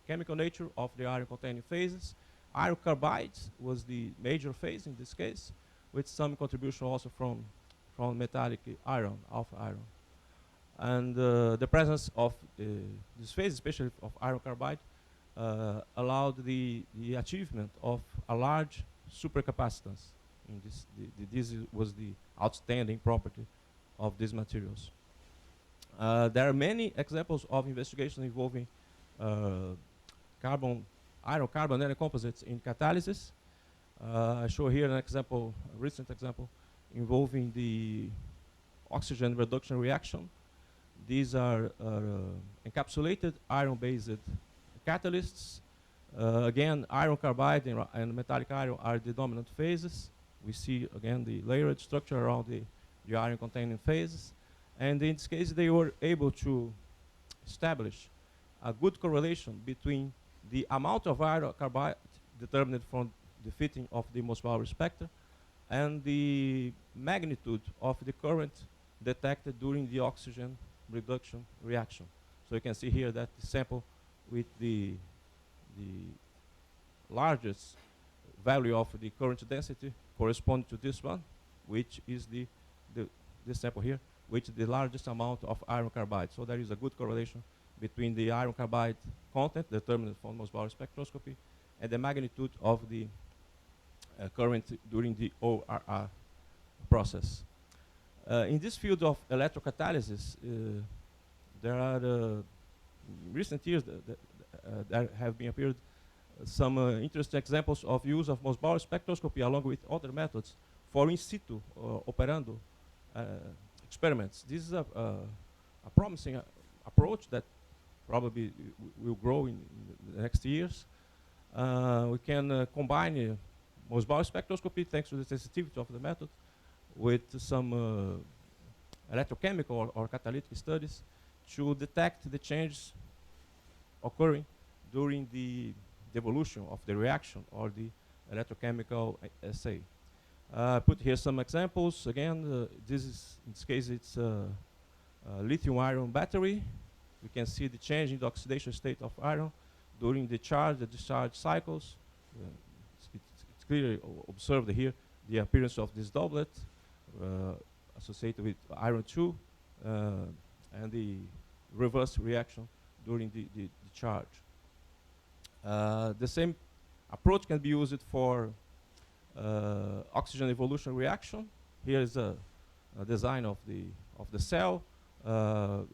chemical nature of the iron-containing phases. Iron carbide was the major phase in this case, with some contribution also from metallic iron, alpha iron. And the presence of this phase, especially of iron carbide, allowed the achievement of a large supercapacitance. In this, this was the outstanding property of these materials. There are many examples of investigation involving iron-carbon nanocomposites in catalysis. I show here an example, a recent example, involving the oxygen reduction reaction. These are encapsulated iron-based catalysts. Again, iron carbide and metallic iron are the dominant phases. We see, again, the layered structure around the iron-containing phases. And in this case, they were able to establish a good correlation between the amount of iron carbide determined from the fitting of the Mossbauer spectra, and the magnitude of the current detected during the oxygen reduction reaction. So you can see here that the sample with the largest value of the current density corresponds to this one, which is this sample here, which is the largest amount of iron carbide. So there is a good correlation between the iron carbide content determined from Mossbauer spectroscopy and the magnitude of the current during the ORR process. In this field of electrocatalysis, there are, in recent years, there have been appeared some interesting examples of use of Mossbauer spectroscopy along with other methods for in situ operando experiments. This is a promising approach that probably will grow in the next years. We can combine Mossbauer spectroscopy, thanks to the sensitivity of the method, with some electrochemical or catalytic studies to detect the changes occurring during the evolution of the reaction or the electrochemical assay. Put here some examples. Again, this is, in this case, it's a lithium-ion battery. We can see the change in the oxidation state of iron during the charge, the discharge cycles. It's clearly observed here the appearance of this doublet associated with iron 2 and the reverse reaction during the charge. The same approach can be used for oxygen evolution reaction. Here is a design of the cell.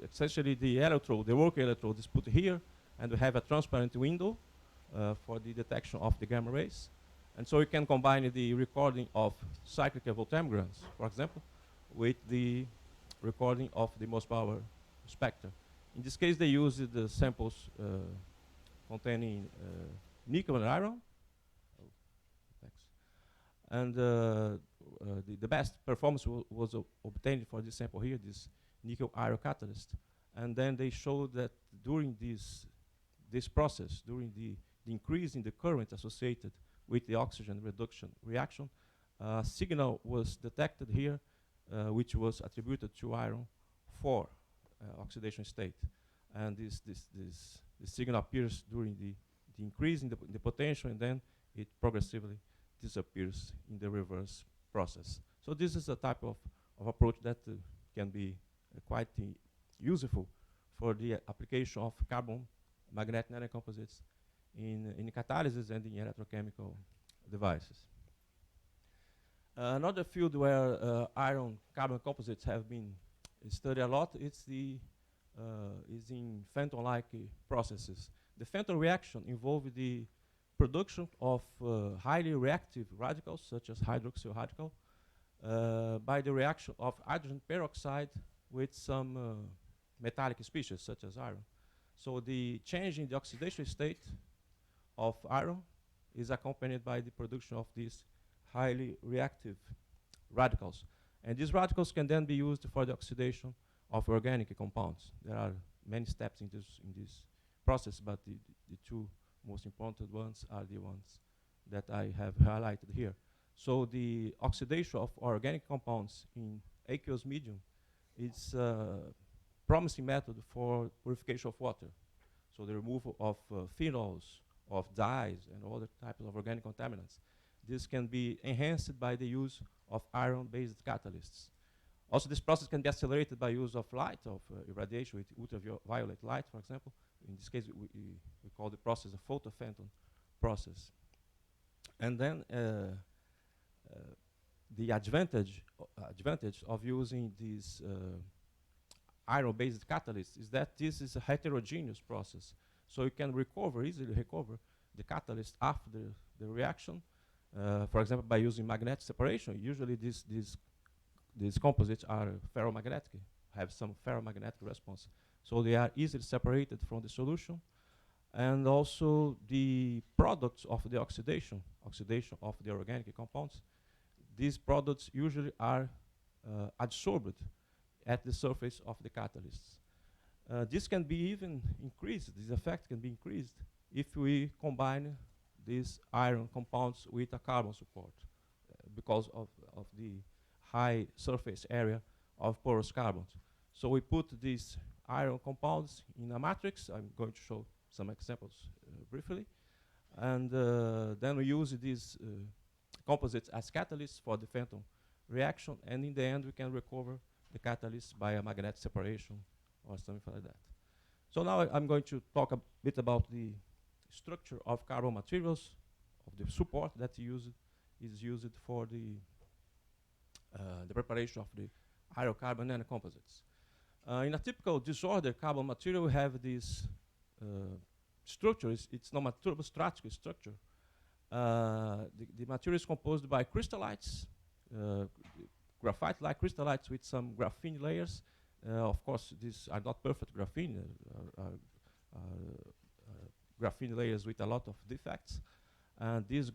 Essentially, the electrode, the work electrode, is put here, and we have a transparent window for the detection of the gamma rays. And so we can combine the recording of cyclic voltammograms, for example, with the recording of the Mossbauer spectra. In this case, they used the samples containing nickel and iron. And the best performance was obtained for this sample here, this nickel iron catalyst. And then they showed that during this process, during the increase in the current associated with the oxygen reduction reaction, a signal was detected here, which was attributed to iron 4 oxidation state. And this signal appears during the increase in the potential, and then it progressively disappears in the reverse process. So this is a type of approach that can be quite useful for the application of carbon magnetic nanocomposites in catalysis and in electrochemical devices. Another field where iron carbon composites have been studied a lot is in Fenton-like processes. The Fenton reaction involved the production of highly reactive radicals, such as hydroxyl radical, by the reaction of hydrogen peroxide with some metallic species, such as iron. So the change in the oxidation state of iron is accompanied by the production of these highly reactive radicals. And these radicals can then be used for the oxidation of organic compounds. There are many steps in this process, but the two most important ones are the ones that I have highlighted here. So the oxidation of organic compounds in aqueous medium is a promising method for purification of water. So the removal of phenols, of dyes, and other types of organic contaminants. This can be enhanced by the use of iron-based catalysts. Also, this process can be accelerated by use of light, of irradiation with ultraviolet light, for example. In this case, we call the process a photophantom process. And then the advantage of using these iron-based catalysts is that this is a heterogeneous process. So you can easily recover the catalyst after the reaction. For example, by using magnetic separation. Usually these composites are ferromagnetic, have some ferromagnetic response. So they are easily separated from the solution. And also the products of the oxidation of the organic compounds, these products usually are adsorbed at the surface of the catalysts. This can be even increased, this effect can be increased if we combine these iron compounds with a carbon support because of the high surface area of porous carbons. So we put these iron compounds in a matrix. I'm going to show some examples briefly. And then we use these composites as catalysts for the phantom reaction. And in the end, we can recover the catalyst by a magnetic separation or something like that. So now I'm going to talk a bit about the structure of carbon materials, of the support that is used for the preparation of the hydrocarbon nanocomposites. In a typical disordered carbon material, we have this structure. It's not a turbostratic structure. The material is composed by crystallites, graphite-like crystallites with some graphene layers. Of course, these are not perfect graphene, graphene layers with a lot of defects. And these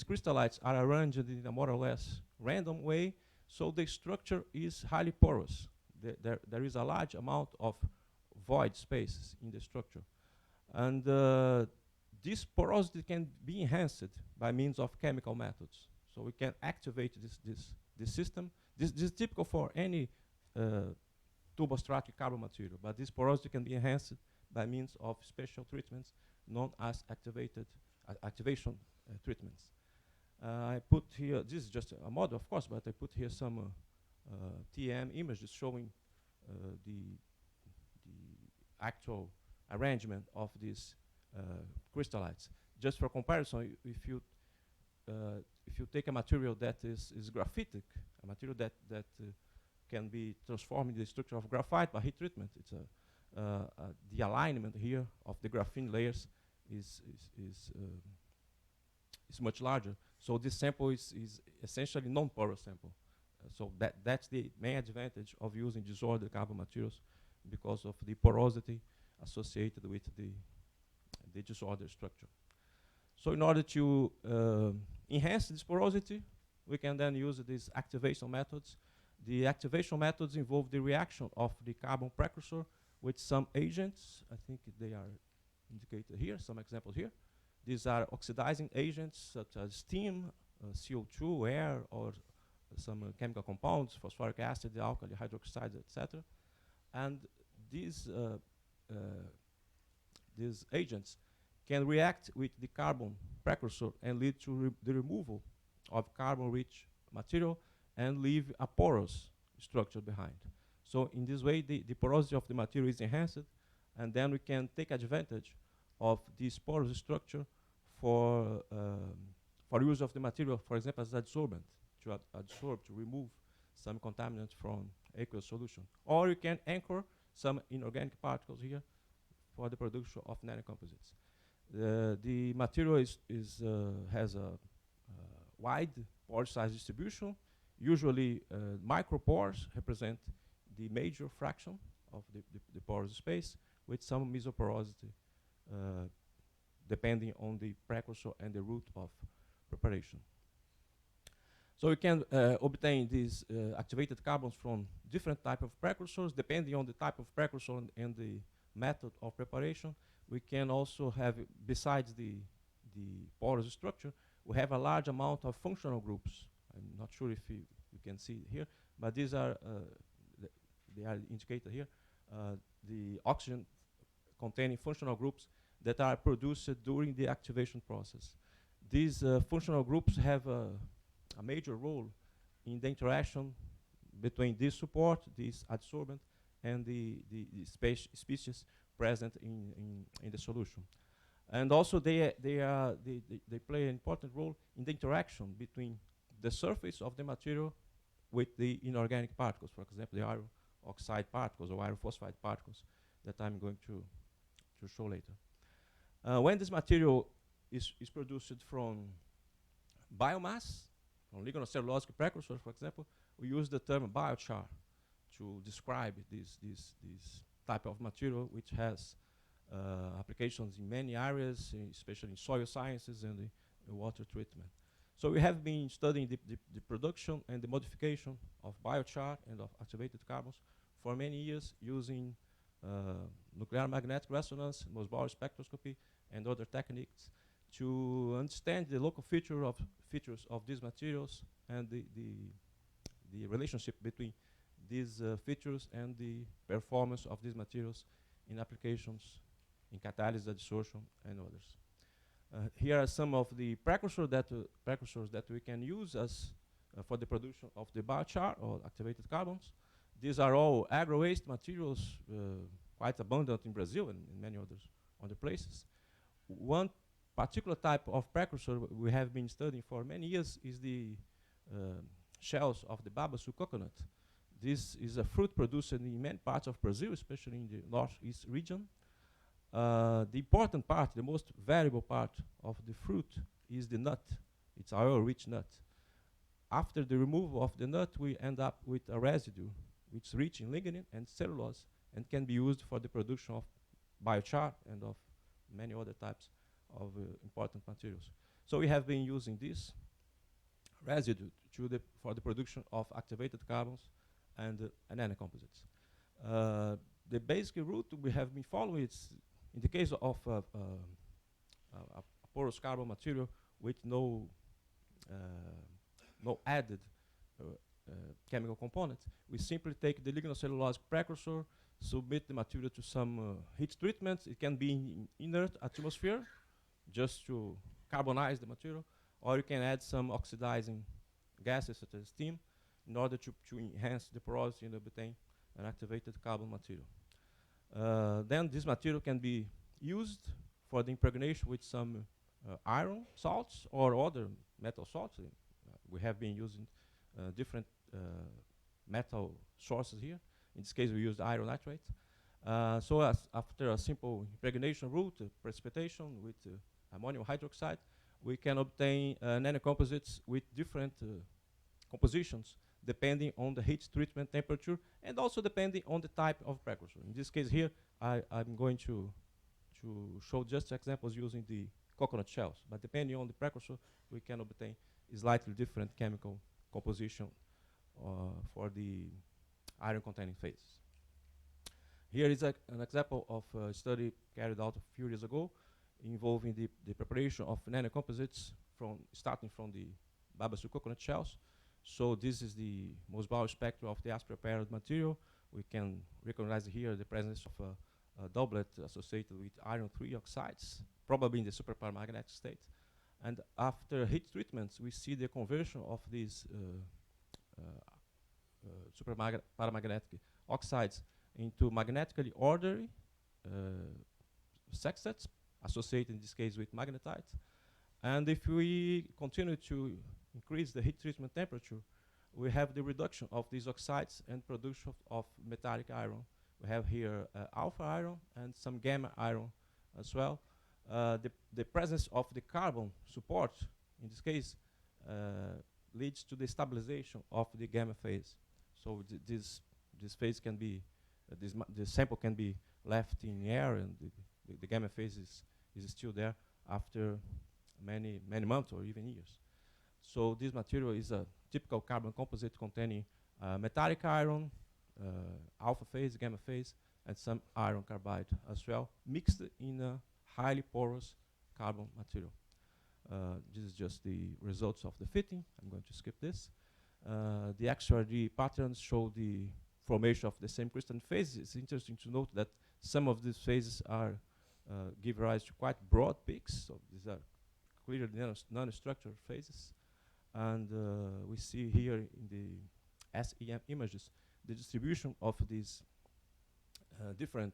crystallites are arranged in a more or less random way, so the structure is highly porous. There is a large amount of void spaces in the structure. And this porosity can be enhanced by means of chemical methods. So we can activate this system. This is typical for any turbostratic carbon material, but this porosity can be enhanced by means of special treatments known as activation treatments. I put here, this is just a model, of course, but I put here some TM images showing the actual arrangement of these crystallites. Just for comparison, if you take a material that is graphitic, a material that can be transformed in the structure of graphite by heat treatment, it's the alignment here of the graphene layers is much larger. So this sample is essentially non-porous sample. So that's the main advantage of using disordered carbon materials, because of the porosity associated with the disordered structure. So in order to enhance this porosity, we can then use these activation methods. The activation methods involve the reaction of the carbon precursor with some agents. I think they are indicated here, some examples here. These are oxidizing agents such as steam, CO2, air, or some chemical compounds, phosphoric acid, alkali, hydroxides, etc. And these agents can react with the carbon precursor and lead to the removal of carbon-rich material and leave a porous structure behind. So in this way, the porosity of the material is enhanced, and then we can take advantage of this porous structure for use of the material, for example, as adsorbent, to absorb, to remove some contaminants from aqueous solution. Or you can anchor some inorganic particles here for the production of nanocomposites. The material has a wide pore size distribution. Usually, micropores represent the major fraction of the porous space, with some mesoporosity depending on the precursor and the route of preparation. So you can obtain these activated carbons from different type of precursors, depending on the type of precursor and the method of preparation. We can also have, besides the porous structure, we have a large amount of functional groups. I'm not sure if you can see here, but these are, they are indicated here, the oxygen-containing functional groups that are produced during the activation process. These functional groups have a major role in the interaction between this support, this adsorbent, and the species present in the solution. And also they play an important role in the interaction between the surface of the material with the inorganic particles, for example, the iron oxide particles or iron phosphide particles that I'm going to show later. When this material is produced from biomass, from lignocellulosic precursors, for example, we use the term biochar to describe this type of material, which has applications in many areas, especially in soil sciences and the water treatment. So we have been studying the production and the modification of biochar and of activated carbons for many years using nuclear magnetic resonance, Mossbauer spectroscopy, and other techniques to understand the local features of these materials and the relationship between these features and the performance of these materials in applications in catalysis, adsorption, and others. Here are some of the precursors that we can use as for the production of the biochar or activated carbons. These are all agro-waste materials, quite abundant in Brazil and in many other places. One particular type of precursor we have been studying for many years is the shells of the babaçu coconut. This is a fruit produced in many parts of Brazil, especially in the northeast region. The important part, the most valuable part of the fruit is the nut. It's an oil-rich nut. After the removal of the nut, we end up with a residue which is rich in lignin and cellulose and can be used for the production of biochar and of many other types of important materials. So we have been using this residue for the production of activated carbons and nanocomposites. The basic route we have been following is, in the case of a porous carbon material with no added chemical component, we simply take the lignocellulosic precursor, submit the material to some heat treatment. It can be in inert atmosphere, just to carbonize the material, or you can add some oxidizing gases such as steam in order to enhance the porosity and obtain an activated carbon material. Then this material can be used for the impregnation with some iron salts or other metal salts. We have been using different metal sources here. In this case, we used iron nitrate. So after a simple impregnation route, precipitation with ammonium hydroxide, we can obtain nanocomposites with different compositions depending on the heat treatment temperature and also depending on the type of precursor. In this case here, I'm going to show just examples using the coconut shells. But depending on the precursor, we can obtain a slightly different chemical composition for the iron-containing phases. Here is an example of a study carried out a few years ago involving the preparation of nanocomposites starting from the babaçu coconut shells. So this is the most balanced spectrum of the as-prepared material. We can recognize here the presence of a doublet associated with iron 3 oxides, probably in the superparamagnetic state. And after heat treatments, we see the conversion of these superparamagnetic oxides into magnetically orderly sextets associated in this case with magnetite. And if we continue to increase the heat treatment temperature, we have the reduction of these oxides and production of metallic iron. We have here alpha iron and some gamma iron as well. The presence of the carbon support, in this case, leads to the stabilization of the gamma phase. So this phase can be, the sample can be left in air, and the gamma phase is still there after many months or even years. So this material is a typical carbon composite containing metallic iron, alpha phase, gamma phase, and some iron carbide as well, mixed in a highly porous carbon material. This is just the results of the fitting. I'm going to skip this. The XRD patterns show the formation of the same crystalline phases. It's interesting to note that some of these phases are give rise to quite broad peaks. So these are clearly nanostructured phases. And we see here in the SEM images the distribution of these different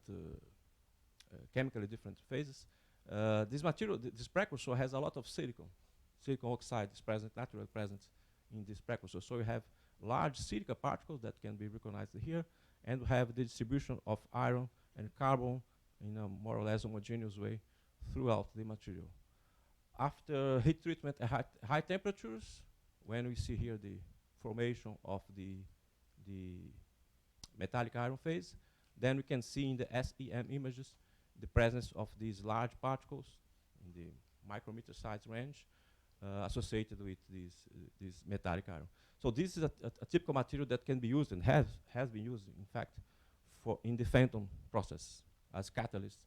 chemically different phases. This material, this precursor has a lot of silicon oxide is present, naturally present in this precursor. So we have large silica particles that can be recognized here, and we have the distribution of iron and carbon in a more or less homogeneous way throughout the material. After heat treatment at high temperatures, when we see here the formation of the metallic iron phase, then we can see in the SEM images the presence of these large particles in the micrometer size range associated with this metallic iron. So this is a typical material that can be used and has been used, in fact, in the phantom process as catalyst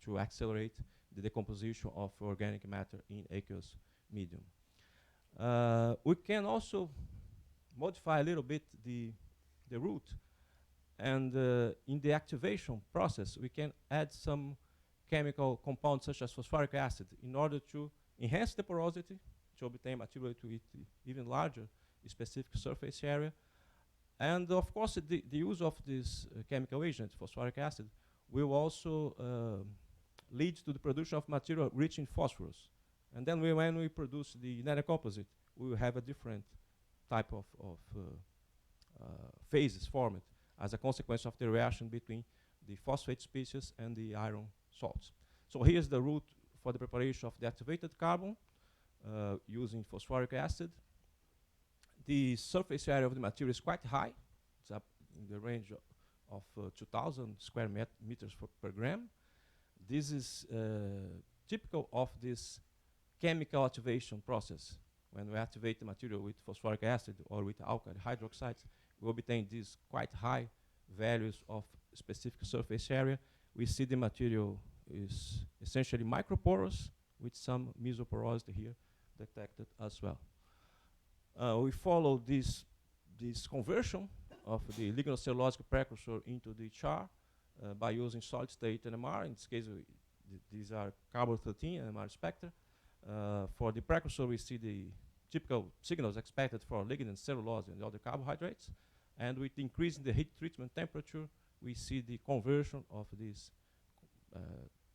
to accelerate the decomposition of organic matter in aqueous medium. We can also modify a little bit the route, and in the activation process we can add some chemical compounds such as phosphoric acid in order to enhance the porosity to obtain material with even larger specific surface area. And of course the use of this chemical agent, phosphoric acid, will also lead to the production of material rich in phosphorus. And then when we produce the nanocomposite, we will have a different type of phases formed as a consequence of the reaction between the phosphate species and the iron salts. So here's the route for the preparation of the activated carbon using phosphoric acid. The surface area of the material is quite high. It's up in the range of 2,000 square meters per gram. This is typical of this chemical activation process. When we activate the material with phosphoric acid or with alkyl hydroxides, we obtain these quite high values of specific surface area. We see the material is essentially microporous with some mesoporosity here detected as well. We follow this conversion of the lignocellulosic precursor into the char by using solid state NMR. In this case, these are carbon-13 NMR spectra. For the precursor, we see the typical signals expected for lignin, cellulose, and other carbohydrates. And with increasing the heat treatment temperature, we see the conversion of these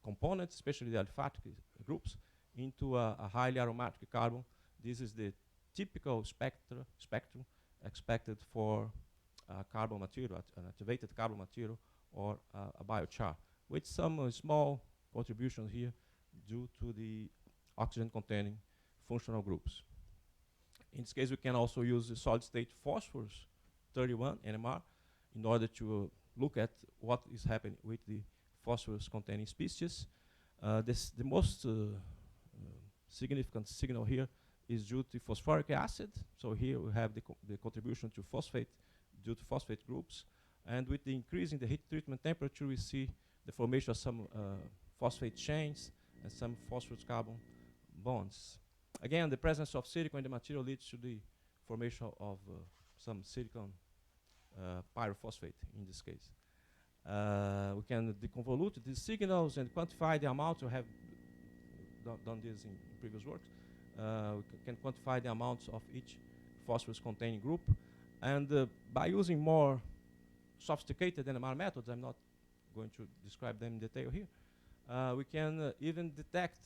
components, especially the aliphatic groups, into a highly aromatic carbon. This is the typical spectrum expected for carbon material, an activated carbon material, or a biochar, with some small contributions here due to the oxygen-containing functional groups. In this case, we can also use the solid-state phosphorus 31 NMR in order to look at what is happening with the phosphorus-containing species. The most significant signal here is due to phosphoric acid. So here we have the contribution to phosphate due to phosphate groups. And with the increase in the heat treatment temperature, we see the formation of some phosphate chains and some phosphorus-carbon bonds. Again, the presence of silicon in the material leads to the formation of some silicon pyrophosphate in this case. We can deconvolute these signals and quantify the amount. We have done this in previous works. We can quantify the amounts of each phosphorus-containing group. And by using more sophisticated NMR methods, I'm not going to describe them in detail here, we can even detect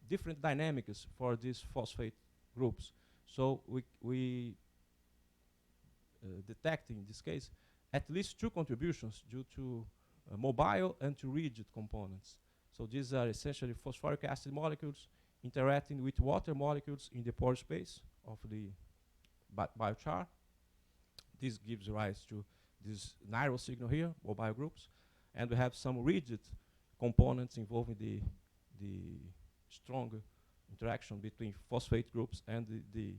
different dynamics for these phosphate groups. So we detect, in this case, at least two contributions due to mobile and to rigid components. So these are essentially phosphoric acid molecules interacting with water molecules in the pore space of the biochar. This gives rise to this NIRO signal here, mobile groups. And we have some rigid components involving the stronger interaction between phosphate groups and the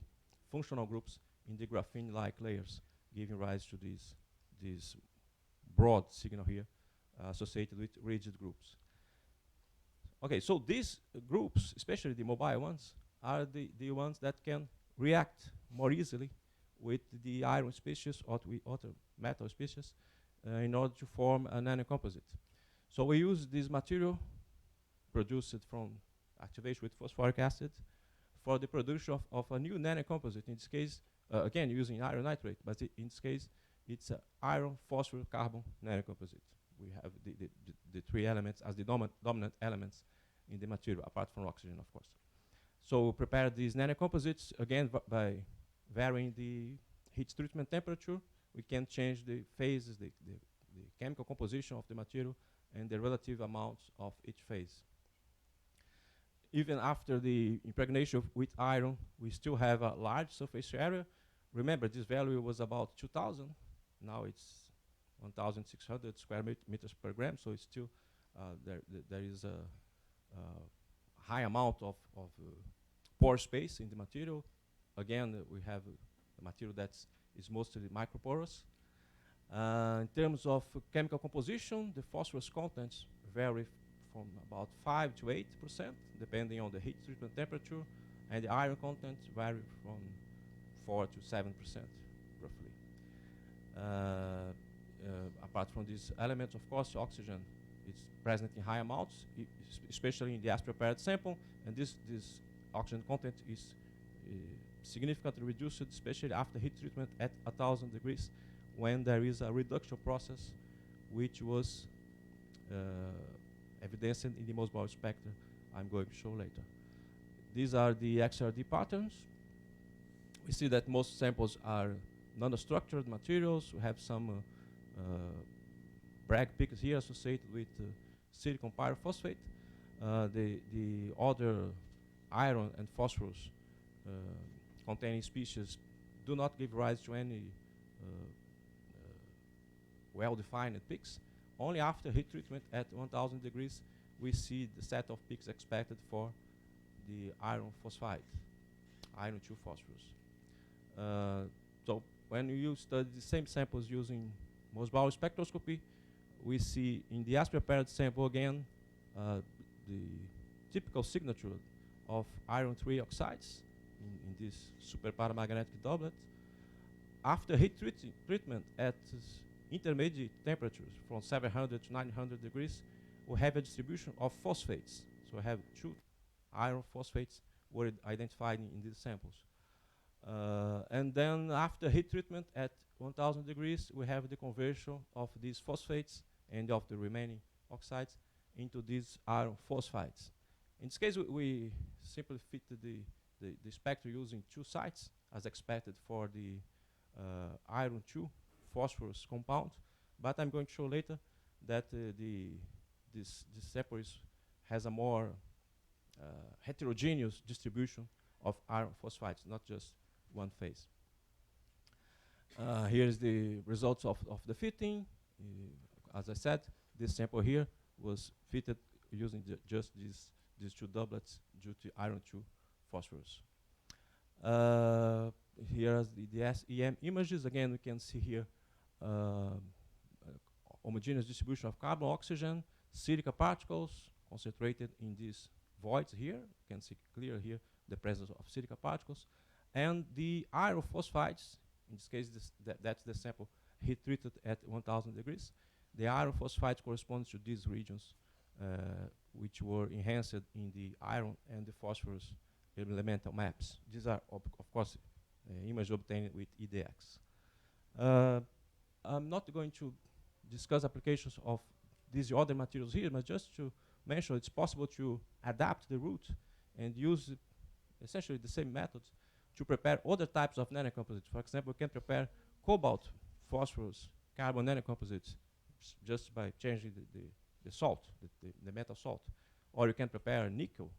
functional groups in the graphene-like layers, giving rise to this broad signal here associated with rigid groups. Okay, so these groups, especially the mobile ones, are the ones that can react more easily with the iron species or with other metal species in order to form a nanocomposite. So we use this material produced from activation with phosphoric acid for the production of a new nanocomposite. In this case, again, using iron nitrate, but in this case, it's an iron phosphor carbon nanocomposite. We have the three elements as the dominant elements in the material, apart from oxygen, of course. So we prepare these nanocomposites, again, by varying the heat treatment temperature. We can change the phases, the chemical composition of the material, and the relative amounts of each phase. Even after the impregnation with iron, we still have a large surface area. Remember, this value was about 2,000. Now it's 1,600 square meters per gram, so it's still, there is a high amount of pore space in the material. Again, we have a material that is mostly microporous. In terms of chemical composition, the phosphorus contents vary from about 5 to 8%, depending on the heat treatment temperature, and the iron content vary from 4 to 7%, roughly. Apart from these elements, of course, oxygen is present in high amounts, especially in the as-prepared sample, and this oxygen content is significantly reduced, especially after heat treatment at 1,000 degrees, when there is a reduction process, which was evidenced in the most ball spectra I'm going to show later. These are the XRD patterns. We see that most samples are nanostructured materials. We have some Bragg peaks here associated with silicon pyrophosphate. The other iron and phosphorus containing species do not give rise to any well-defined peaks. Only after heat treatment at 1,000 degrees, we see the set of peaks expected for the iron phosphide, iron 2 phosphorus. So when you study the same samples using Mossbauer spectroscopy, we see in the as-prepared sample again the typical signature of iron 3 oxides in this super paramagnetic doublet. After heat treatment at intermediate temperatures from 700 to 900 degrees, we have a distribution of phosphates. So we have 2 iron phosphates were identified in these samples. And then after heat treatment at 1,000 degrees, we have the conversion of these phosphates and of the remaining oxides into these iron phosphides. In this case, we simply fit the spectrum using 2 sites, as expected for the iron 2 phosphorus compound. But I'm going to show later that this sample has a more heterogeneous distribution of iron phosphides, not just one phase. Here's the results of the fitting. As I said, this sample here was fitted using just these 2 doublets due to iron 2 phosphorus. Here are the SEM images. Again, we can see here homogeneous distribution of carbon, oxygen, silica particles concentrated in these voids here. You can see clear here the presence of silica particles. And the iron phosphides, in this case, that's the sample heat treated at 1,000 degrees. The iron phosphides correspond to these regions which were enhanced in the iron and the phosphorus elemental maps. These are, of course, images obtained with EDX. I'm not going to discuss applications of these other materials here, but just to mention it's possible to adapt the route and use essentially the same methods to prepare other types of nanocomposites. For example, we can prepare cobalt, phosphorus, carbon nanocomposites just by changing the salt, the metal salt. Or you can prepare nickel,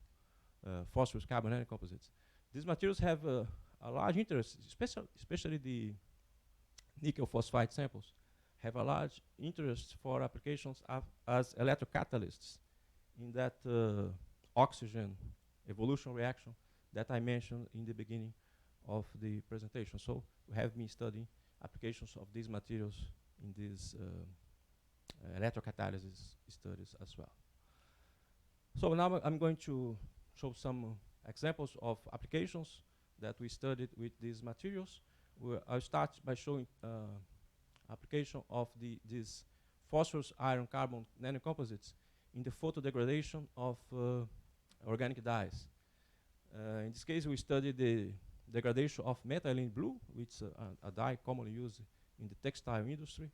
phosphorus, carbon nanocomposites. These materials have a large interest, especially the nickel phosphide samples, have a large interest for applications as electrocatalysts in that oxygen evolution reaction that I mentioned in the beginning of the presentation. So we have been studying applications of these materials in these electrocatalysis studies as well. So now I'm going to show some examples of applications that we studied with these materials. I'll start by showing application of these phosphorus iron carbon nanocomposites in the photodegradation of organic dyes. In this case, we studied the degradation of methylene blue, which is a dye commonly used in the textile industry.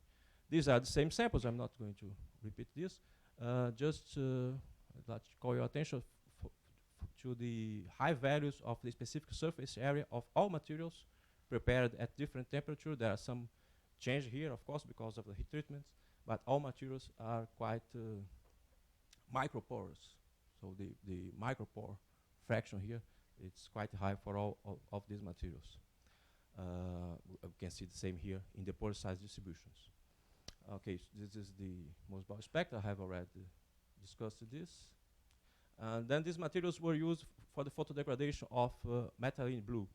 These are the same samples. I'm not going to repeat this. Just I'd like to call your attention to the high values of the specific surface area of all materials prepared at different temperature. There are some change here, of course, because of the heat treatments, but all materials are quite microporous. So the micropore fraction here, it's quite high for all of these materials. We can see the same here in the pore size distributions. Okay, so this is the Mossbauer spectra. I have already discussed this. And then these materials were used for the photodegradation of methylene blue.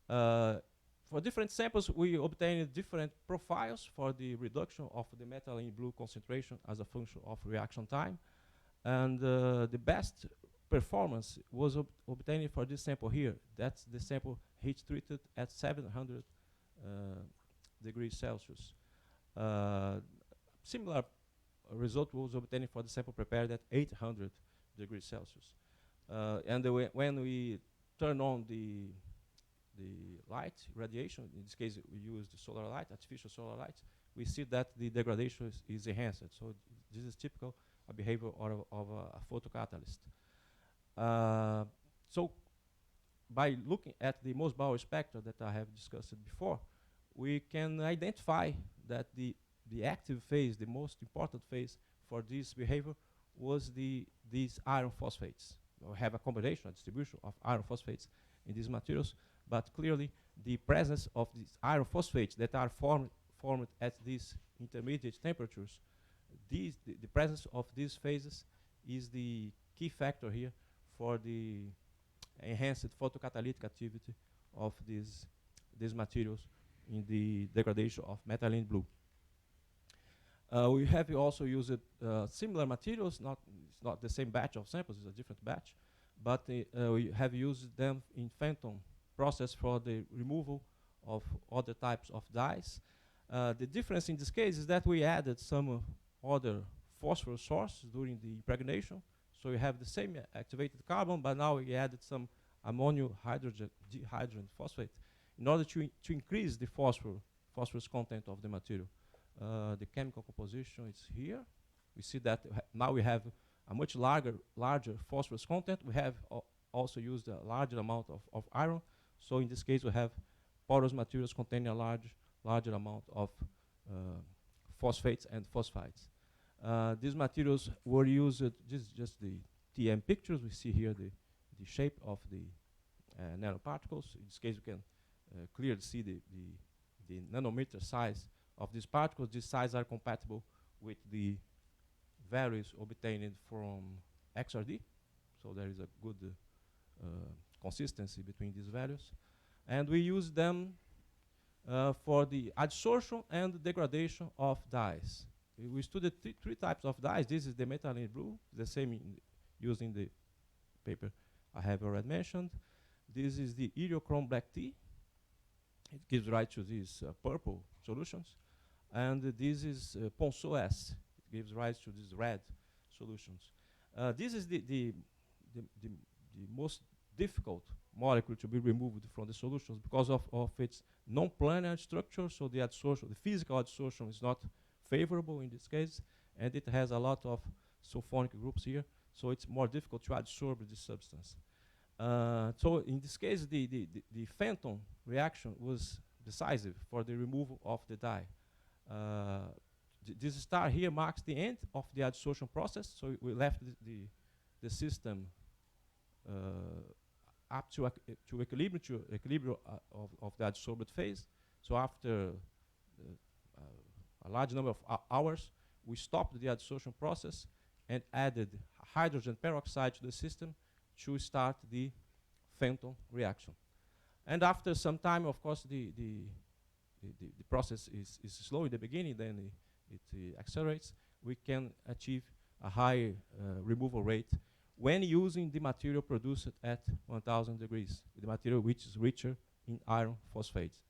For different samples, we obtained different profiles for the reduction of the methylene blue concentration as a function of reaction time. And the best performance was obtained for this sample here. That's the sample heat treated at 700 degrees Celsius. Similar result was obtained for the sample prepared at 800 degrees Celsius. And when we turn on the light radiation, in this case we use the solar light, artificial solar light, we see that the degradation is enhanced. So this is typical behavior of a photocatalyst. So by looking at the Mossbauer spectra that I have discussed before, we can identify that the active phase, the most important phase for this behavior was these iron phosphates. We have a combination, a distribution of iron phosphates in these materials, but clearly the presence of these iron phosphates that are formed at these intermediate temperatures, the presence of these phases is the key factor here for the enhanced photocatalytic activity of these materials in the degradation of methylene blue. We have also used similar materials, it's not the same batch of samples, it's a different batch, but we have used them in phantom process for the removal of other types of dyes. The difference in this case is that we added some other phosphorus source during the impregnation. So you have the same activated carbon, but now we added some ammonium hydrogen dihydrogen phosphate in order to increase the phosphorus content of the material. The chemical composition is here. We see that now we have a much larger phosphorus content. We have also used a larger amount of iron. So in this case, we have porous materials containing a larger amount of phosphates and phosphites. These materials were used, this is just the TM pictures. We see here the shape of the nanoparticles. In this case, we can clearly see the nanometer size of these particles. These sizes are compatible with the values obtained from XRD. So there is a good consistency between these values. And we use them for the adsorption and degradation of dyes. We studied three types of dyes. This is the methylene blue, the same using the paper I have already mentioned. This is the heliochrome black tea. It gives rise to these purple solutions. And this is Ponceau S. It gives rise to these red solutions. This is the most difficult molecule to be removed from the solutions because of its non-planar structure. So the adsorption, the physical adsorption is not favorable in this case, and it has a lot of sulfonic groups here, so it's more difficult to adsorb this substance. So in this case, the phantom reaction was decisive for the removal of the dye. This star here marks the end of the adsorption process, so we left the system up to equilibrium of the adsorbed phase. So after a large number of hours, we stopped the adsorption process and added hydrogen peroxide to the system to start the phantom reaction. And after some time, of course, the process is slow in the beginning, then it accelerates. We can achieve a high removal rate when using the material produced at 1000 degrees, the material which is richer in iron phosphites.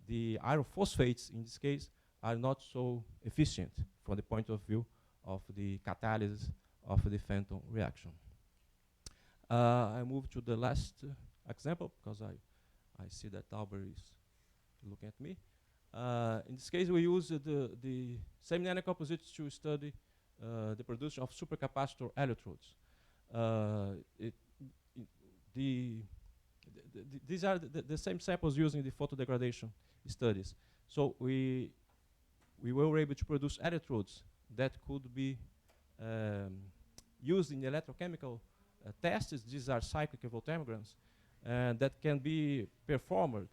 The iron phosphates, in this case, are not so efficient from the point of view of the catalysis of the phantom reaction. I move to the last example because I see that Dalber is looking at me. In this case, we use the same nanocomposites to study the production of supercapacitor electrodes. These are the same samples using the photodegradation studies. So we were able to produce electrodes that could be used in electrochemical tests. These are cyclic voltammograms that can be performed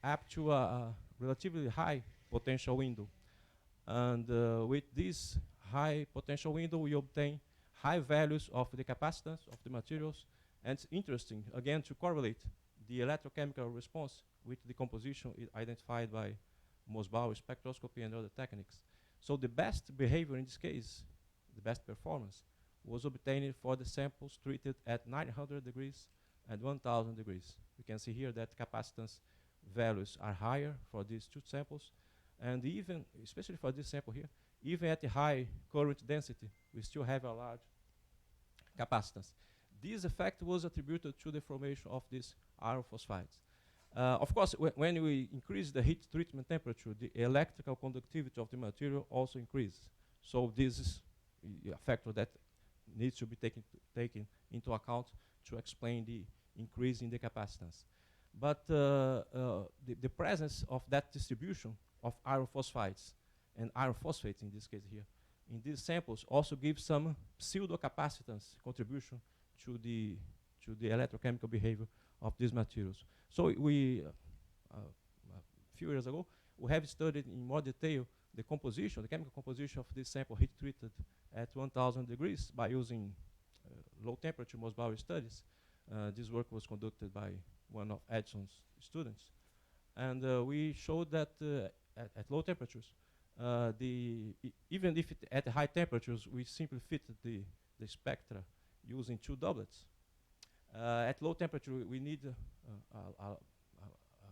up to a relatively high potential window. And with this high potential window, we obtain high values of the capacitance of the materials. And it's interesting, again, to correlate the electrochemical response with the composition identified by Mossbauer spectroscopy and other techniques. So the best behavior in this case, the best performance, was obtained for the samples treated at 900 degrees and 1000 degrees. You can see here that capacitance values are higher for these two samples, and even, especially for this sample here, even at the high current density, we still have a large capacitance. This effect was attributed to the formation of these iron phosphides. Of course, when we increase the heat treatment temperature, the electrical conductivity of the material also increases. So this is a factor that needs to be taken into account to explain the increase in the capacitance. But the presence of that distribution of iron phosphides and iron phosphates in this case here, in these samples also gives some pseudo-capacitance contribution to the electrochemical behavior of these materials. So we, a few years ago, we have studied in more detail the composition, the chemical composition of this sample heat treated at 1000 degrees by using low temperature Mossbauer studies. This work was conducted by one of Edson's students. And we showed that at low temperatures, even if at high temperatures, we simply fit the spectra using two doublets. At low temperature, we need a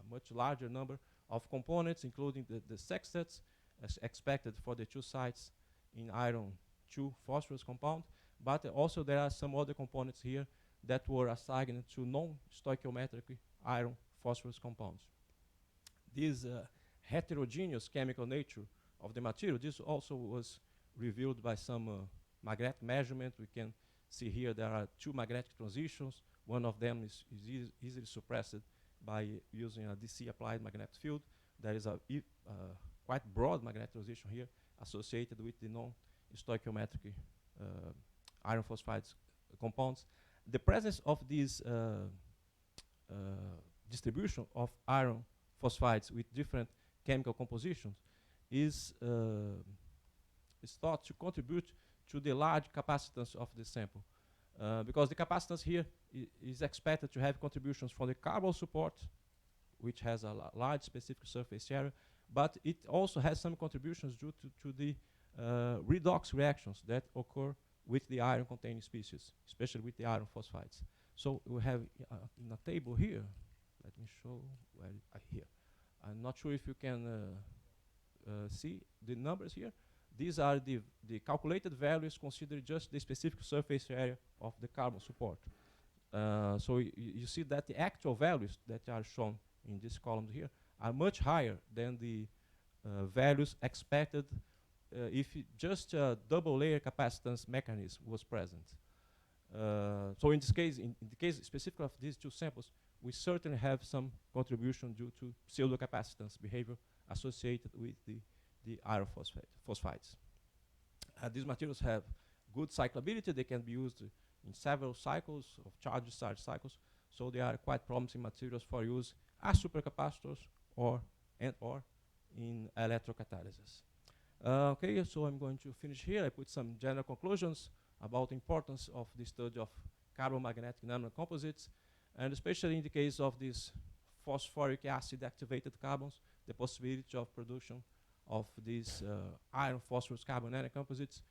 much larger number of components, including the sextets as expected for the two sites in iron 2 phosphorus compound. But also there are some other components here that were assigned to non-stoichiometric iron phosphorus compounds. This heterogeneous chemical nature of the material, this also was revealed by some magnetic measurement. We can see here there are two magnetic transitions. One of them is easily suppressed by using a DC applied magnetic field. There is a quite broad magnetic transition here associated with the non-stoichiometric iron phosphides compounds. The presence of this distribution of iron phosphides with different chemical compositions is thought to contribute to the large capacitance of the sample. Because the capacitance here is expected to have contributions from the carbon support, which has a large specific surface area, but it also has some contributions due to the redox reactions that occur with the iron-containing species, especially with the iron phosphides. So we have in a table here, let me show where here. I'm not sure if you can see the numbers here. These are the calculated values considering just the specific surface area of the carbon support. So you see that the actual values that are shown in this column here are much higher than the values expected if just a double layer capacitance mechanism was present. So in this case, in the case specific of these two samples, we certainly have some contribution due to pseudo-capacitance behavior associated with the iron phosphides. These materials have good cyclability. They can be used in several cycles of charge-discharge cycles, so they are quite promising materials for use as supercapacitors or in electrocatalysis. Okay, so I'm going to finish here. I put some general conclusions about the importance of the study of carbon magnetic nanocomposites, and especially in the case of these phosphoric acid activated carbons, the possibility of production of these iron phosphorus carbon nanocomposites,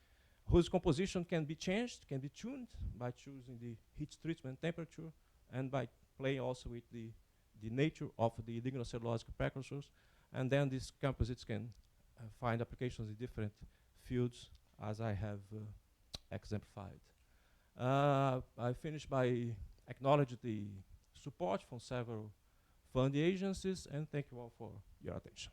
whose composition can be changed, can be tuned by choosing the heat treatment temperature and by playing also with the nature of the lignocellulosic precursors. And then these composites can find applications in different fields, as I have exemplified. I finish by acknowledging the support from several funding agencies, and thank you all for your attention.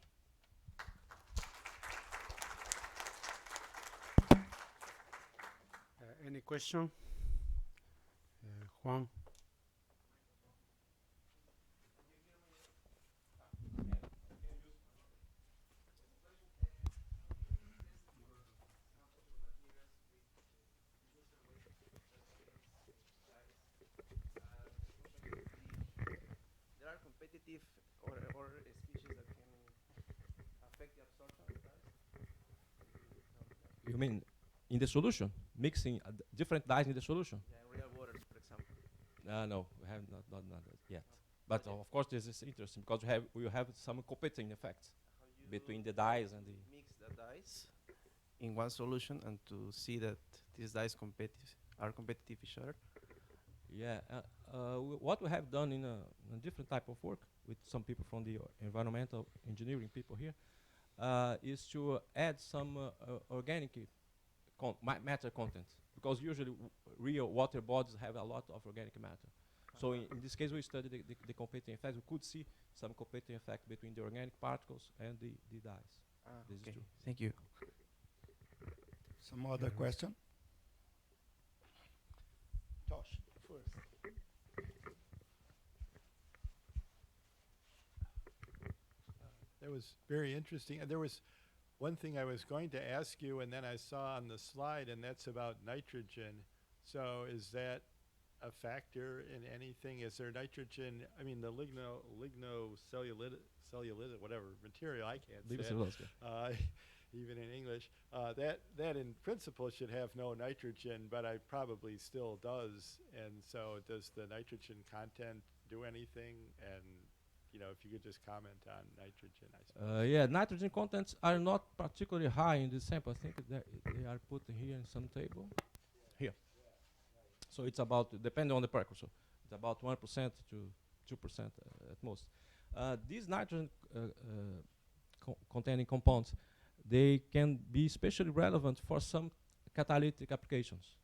Any question? Juan? There are competitive or species that can affect the absorption of dyes? You mean in the solution? Mixing different dyes in the solution? Yeah, in real waters, for example. No, we have not done that yet. But of course, this is interesting because we have some competing effects between the dyes and the. Mix the dyes in one solution and to see that these dyes are competitive each other? Yeah, what we have done in a different type of work with some people from the environmental engineering people here is to add some organic matter content, because usually real water bodies have a lot of organic matter. So in this case, we studied the competing effects. We could see some competing effect between the organic particles and the dyes. This is true. Thank you. Some other question? Tosh, first. That was very interesting. There was one thing I was going to ask you, and then I saw on the slide, and that's about nitrogen. So is that a factor in anything? Is there nitrogen? I mean, the lignocellulite, whatever material, I can't say it, even in English. That in principle should have no nitrogen, but it probably still does. And so does the nitrogen content do anything? And if you could just comment on nitrogen, I suppose. Yeah, nitrogen contents are not particularly high in this sample. I think they are put here in some table. Here. So it's about, depending on the precursor, it's about 1% to 2% at most. These nitrogen containing compounds, they can be especially relevant for some catalytic applications.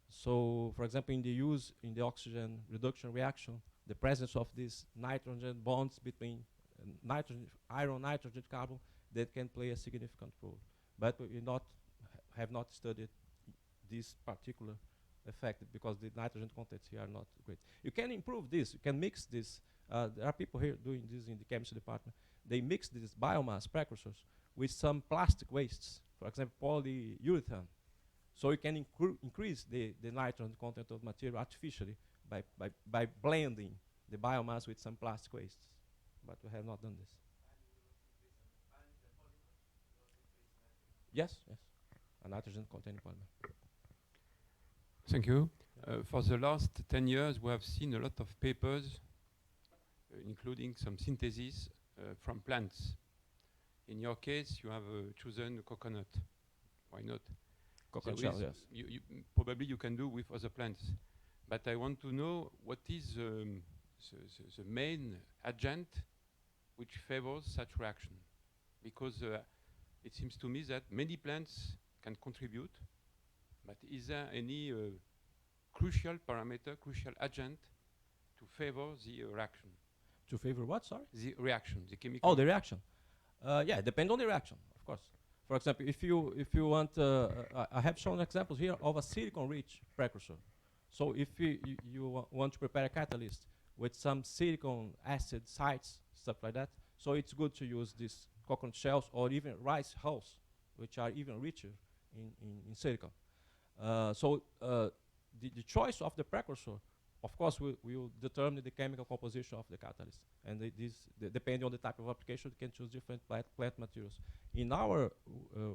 So, for example, in the oxygen reduction reaction, the presence of these nitrogen bonds between iron, nitrogen, carbon, that can play a significant role. But we have not studied this particular effect because the nitrogen contents here are not great. You can improve this. You can mix this. There are people here doing this in the chemistry department. They mix these biomass precursors with some plastic wastes, for example, polyurethane. So you can increase the nitrogen content of material artificially by blending the biomass with some plastic wastes. But we have not done this. Yes, a nitrogen containing polymer. Thank you. For the last 10 years, we have seen a lot of papers, including some synthesis from plants. In your case, you have chosen coconut. Why not? Coconut shell, yes. Probably you can do with other plants. But I want to know what is the main agent which favors such reaction. Because it seems to me that many plants can contribute, but is there any crucial parameter, crucial agent to favor the reaction? To favor what, sorry? The reaction, the chemical. Oh, the reaction. Yeah, depend on the reaction, of course. For example, if you want, I have shown examples here of a silicon-rich precursor. So if you want to prepare a catalyst with some silicon acid sites, stuff like that, so it's good to use these coconut shells or even rice hulls, which are even richer in silicon. So the choice of the precursor, of course, will determine the chemical composition of the catalyst. And depending on the type of application, you can choose different plant materials. In our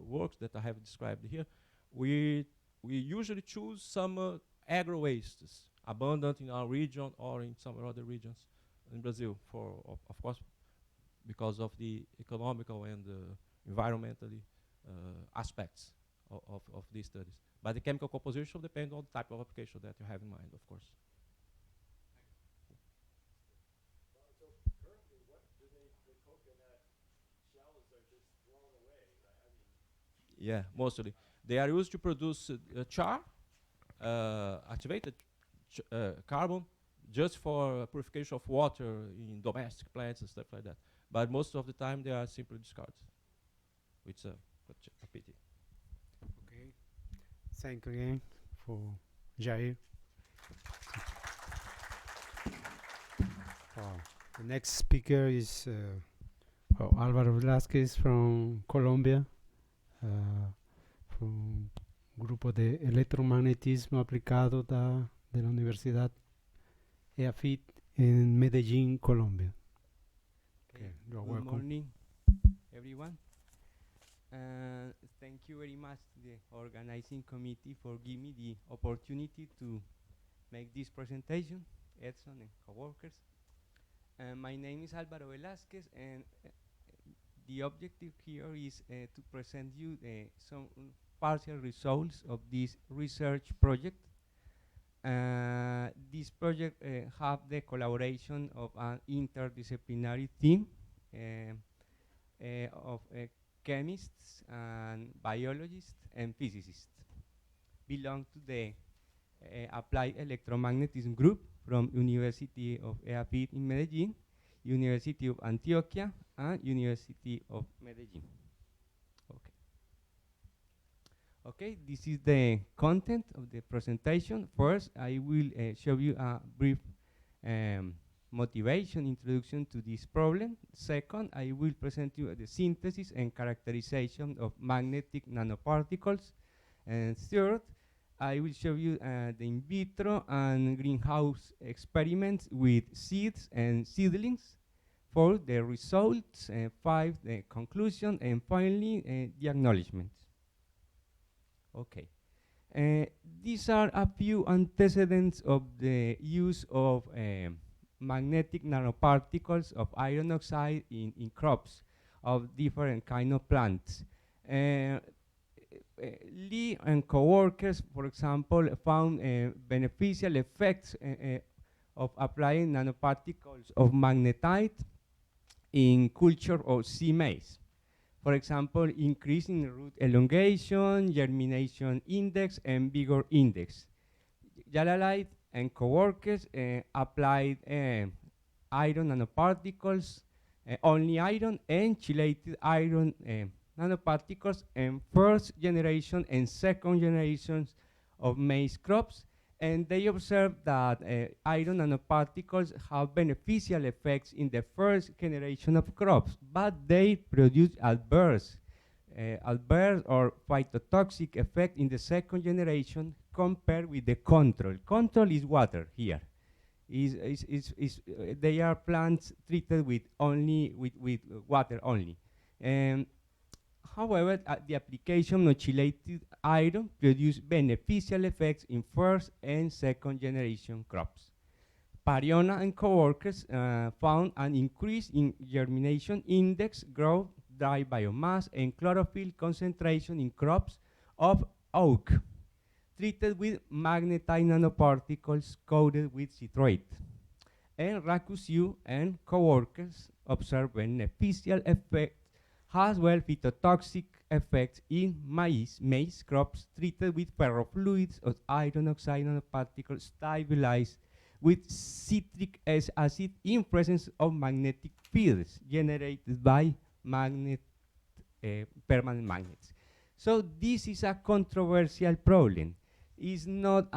works that I have described here, we usually choose some agro wastes abundant in our region or in some other regions in Brazil, of course, because of the economical and environmentally aspects of these studies. But the chemical composition depends on the type of application that you have in mind, of course. So currently, what do the coconut shells are just thrown away? Yeah, mostly. They are used to produce char, activated carbon, just for purification of water in domestic plants and stuff like that. But most of the time, they are simply discarded, which is a pity. Okay. Thank you again for Jair. The next speaker is Álvaro Velásquez from Colombia, from Grupo de Electromagnetismo Aplicado de la Universidad EAFIT en Medellín, Colombia. Okay, you're welcome. Good morning, everyone. Thank you very much to the organizing committee for giving me the opportunity to make this presentation, Edson and co-workers. My name is Álvaro Velásquez, and the objective here is to present you some partial results of this research project. This project have the collaboration of an interdisciplinary team of chemists and biologists and physicists. Belong to the Applied Electromagnetism group from University of EAFIT in Medellin, University of Antioquia, and University of Medellin. Okay. Okay, this is the content of the presentation. First, I will show you a brief motivation introduction to this problem. Second, I will present you the synthesis and characterization of magnetic nanoparticles. And third, I will show you the in vitro and greenhouse experiments with seeds and seedlings. For the results, 5, the conclusion, and finally, the acknowledgements. Okay. These are a few antecedents of the use of magnetic nanoparticles of iron oxide in crops of different kind of plants. Lee and co-workers, for example, found beneficial effects of applying nanoparticles of magnetite in culture of sea maize. For example, increasing root elongation, germination index, and vigor index. Jalalite and co-workers applied iron nanoparticles, only iron and chelated iron nanoparticles in first generation and second generations of maize crops, and they observed that iron nanoparticles have beneficial effects in the first generation of crops, but they produce adverse or phytotoxic effect in the second generation compared with the control. Control is water here. They are plants treated with water only. However, the application of chelated iron produced beneficial effects in first and second generation crops. Pariona and co-workers found an increase in germination index, growth, dry biomass, and chlorophyll concentration in crops of oak treated with magnetite nanoparticles coated with citrate. And Rakusiu and co-workers observed beneficial effects as well phytotoxic effects in maize crops treated with ferrofluids of iron oxide nanoparticles stabilized with citric acid in presence of magnetic fields generated by permanent magnets. So this is a controversial problem. It's not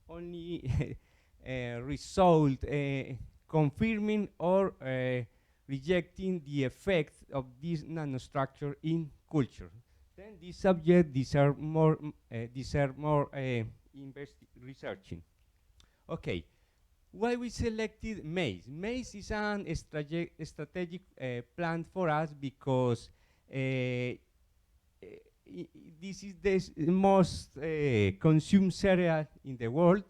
only result confirming or rejecting the effect of this nanostructure in culture. Then this subject deserve more researching. Okay, why we selected maize? Maize is an strategic plant for us because this is the most consumed cereal in the world.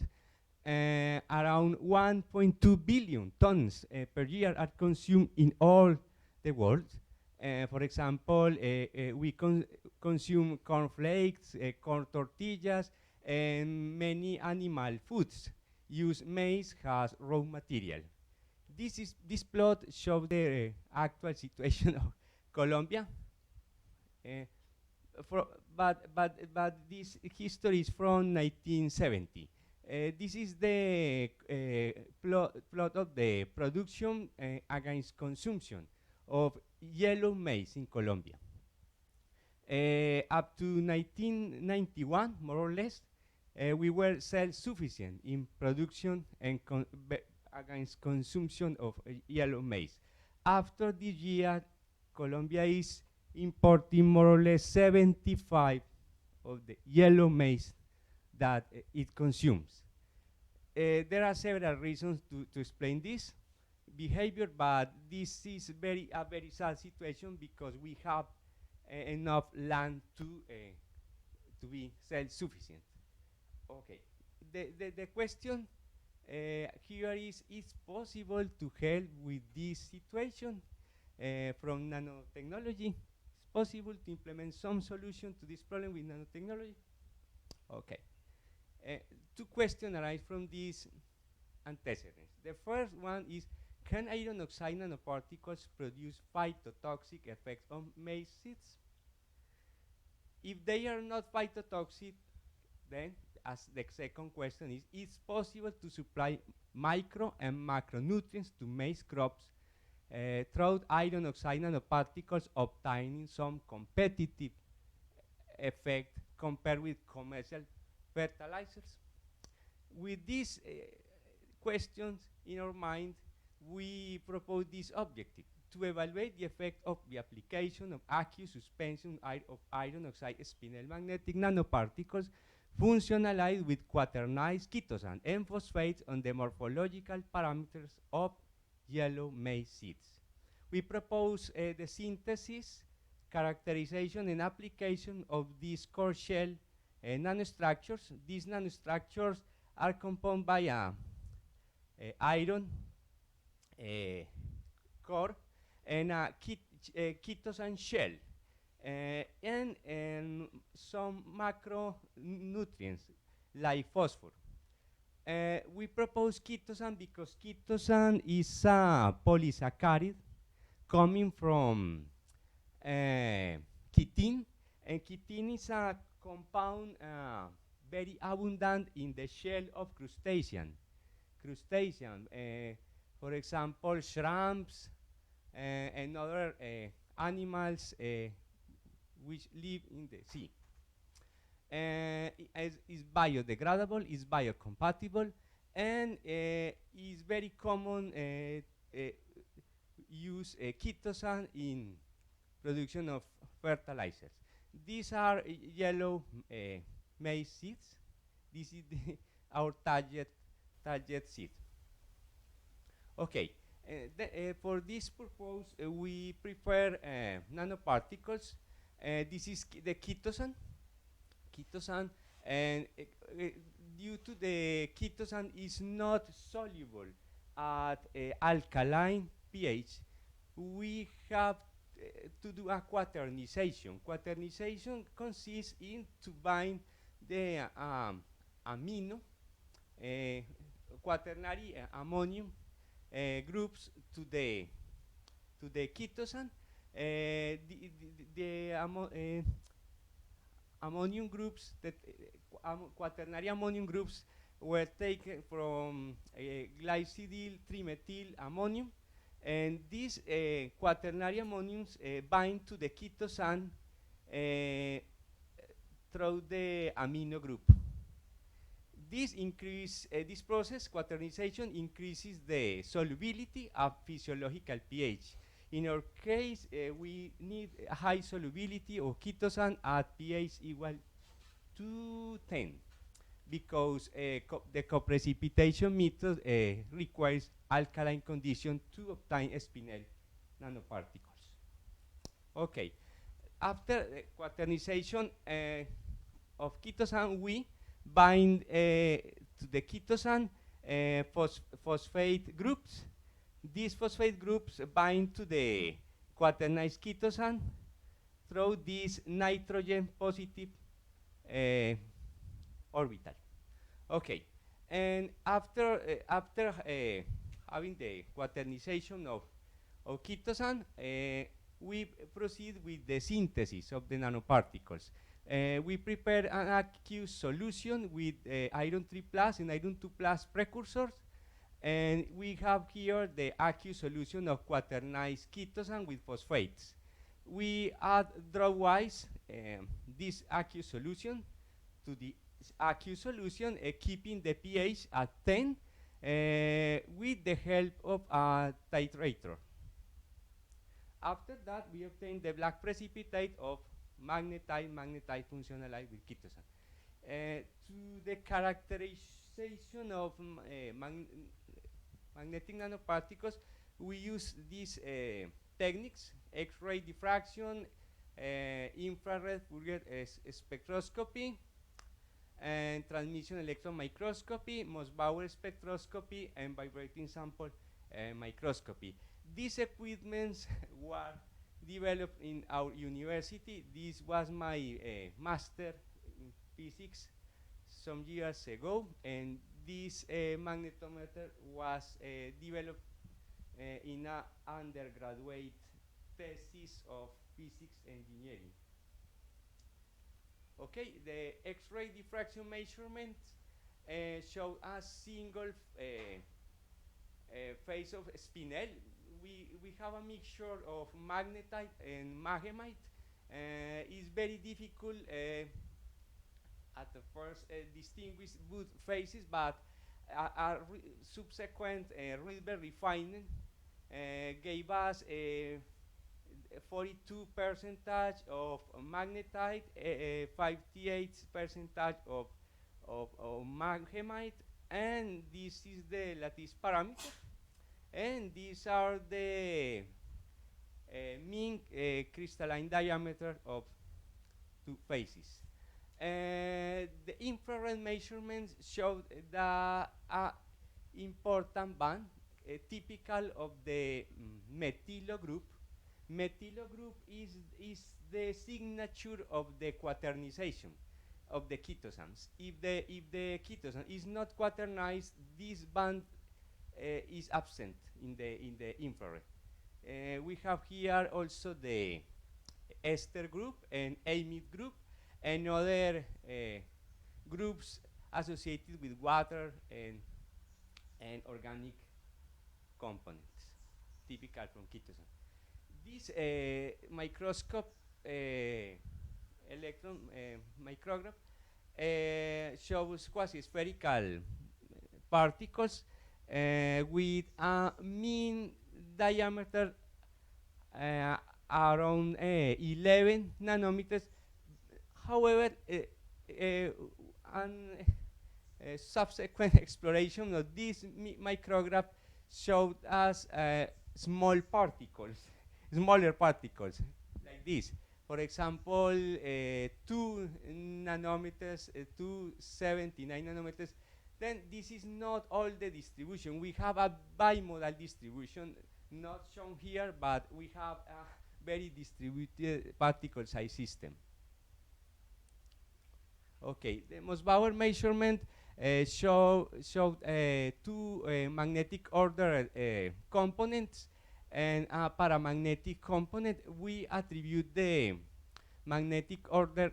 Around 1.2 billion tons per year are consumed in all the world. For example, we consume cornflakes, corn tortillas, and many animal foods use maize as raw material. This plot shows the actual situation of Colombia. But this history is from 1970. This is the plot of the production against consumption of yellow maize in Colombia. Up to 1991, more or less, we were self-sufficient in production and against consumption of yellow maize. After this year, Colombia is importing more or less 75 of the yellow maize that it consumes. There are several reasons to explain this behavior, but this is a very sad situation because we have enough land to be self-sufficient. Okay, the question here is it's possible to help with this situation from nanotechnology. It's possible to implement some solution to this problem with nanotechnology. Okay. Two questions arise from these antecedents. The first one is, can iron oxide nanoparticles produce phytotoxic effects on maize seeds? If they are not phytotoxic, then, as the second question is, it's possible to supply micro and macronutrients to maize crops through iron oxide nanoparticles, obtaining some competitive effect compared with commercial fertilizers. With these questions in our mind, we propose this objective: to evaluate the effect of the application of aqueous suspension of iron oxide spinel magnetic nanoparticles functionalized with quaternized chitosan and phosphates on the morphological parameters of yellow maize seeds. We propose the synthesis, characterization, and application of these core shell nanostructures. These nanostructures are composed by a iron core and a chitosan shell, and some macronutrients like phosphorus. We propose chitosan because chitosan is a polysaccharide coming from chitin, and chitin is a compound very abundant in the shell of crustacean. For example, shrimps and other animals which live in the sea. Is biodegradable, is biocompatible, and is very common use chitosan in production of fertilizers. These are yellow maize seeds. This is our target seed. Okay, for this purpose, we prepare nanoparticles. This is the chitosan, and due to the chitosan is not soluble at alkaline pH, we have to do a quaternization. Quaternization consists in to bind the amino quaternary ammonium groups to the chitosan. Ammonium groups, quaternary ammonium groups were taken from glycidyl trimethyl ammonium, and these quaternary ammoniums bind to the chitosan through the amino group. This process, quaternization, increases the solubility of physiological pH. In our case, we need a high solubility of chitosan at pH equal to 10, because the coprecipitation method requires alkaline condition to obtain spinel nanoparticles. Okay, after quaternization of chitosan, we bind to the chitosan phosphate groups. These phosphate groups bind to the quaternized chitosan through this nitrogen positive orbital. Okay, and after having the quaternization of chitosan, we proceed with the synthesis of the nanoparticles. We prepare an aqueous solution with iron 3 plus and iron 2 plus precursors, and we have here the aqueous solution of quaternized chitosan with phosphates. We add dropwise this aqueous solution to the aqueous solution, keeping the pH at 10 with the help of a titrator. After that, we obtain the black precipitate of magnetite functionalized with chitosan. To the characterization of magnetic nanoparticles, we use these techniques: X-ray diffraction, infrared Fourier spectroscopy, and transmission electron microscopy, Mossbauer spectroscopy, and vibrating sample microscopy. These equipments were developed in our university. This was my master in physics some years ago, and this magnetometer was developed in an undergraduate thesis of physics engineering. Okay, the X-ray diffraction measurements show a single phase of spinel. We have a mixture of magnetite and mahemite. It's very difficult at the first distinguish both phases, but a subsequent Rydberg refinement gave us a 42% of magnetite, 58% of mahemite, and this is the lattice parameter. And these are the mean crystalline diameter of two phases. The infrared measurements showed the important band typical of the methylo group. Methylo group is the signature of the quaternization of the ketones. If the ketone is not quaternized, this band is absent in the infrared. We have here also the ester group and amide group and other groups associated with water and organic components, typical from ketone. This microscope, electron micrograph, shows quasi-spherical particles with a mean diameter around 11 nanometers. However, subsequent exploration of this micrograph showed us smaller particles like this. For example, 2 nanometers, 279 nanometers. Then this is not all the distribution. We have a bimodal distribution, not shown here, but we have a very distributed particle size system. Okay, the Mossbauer measurement showed two magnetic order components and a paramagnetic component. We attribute the magnetic order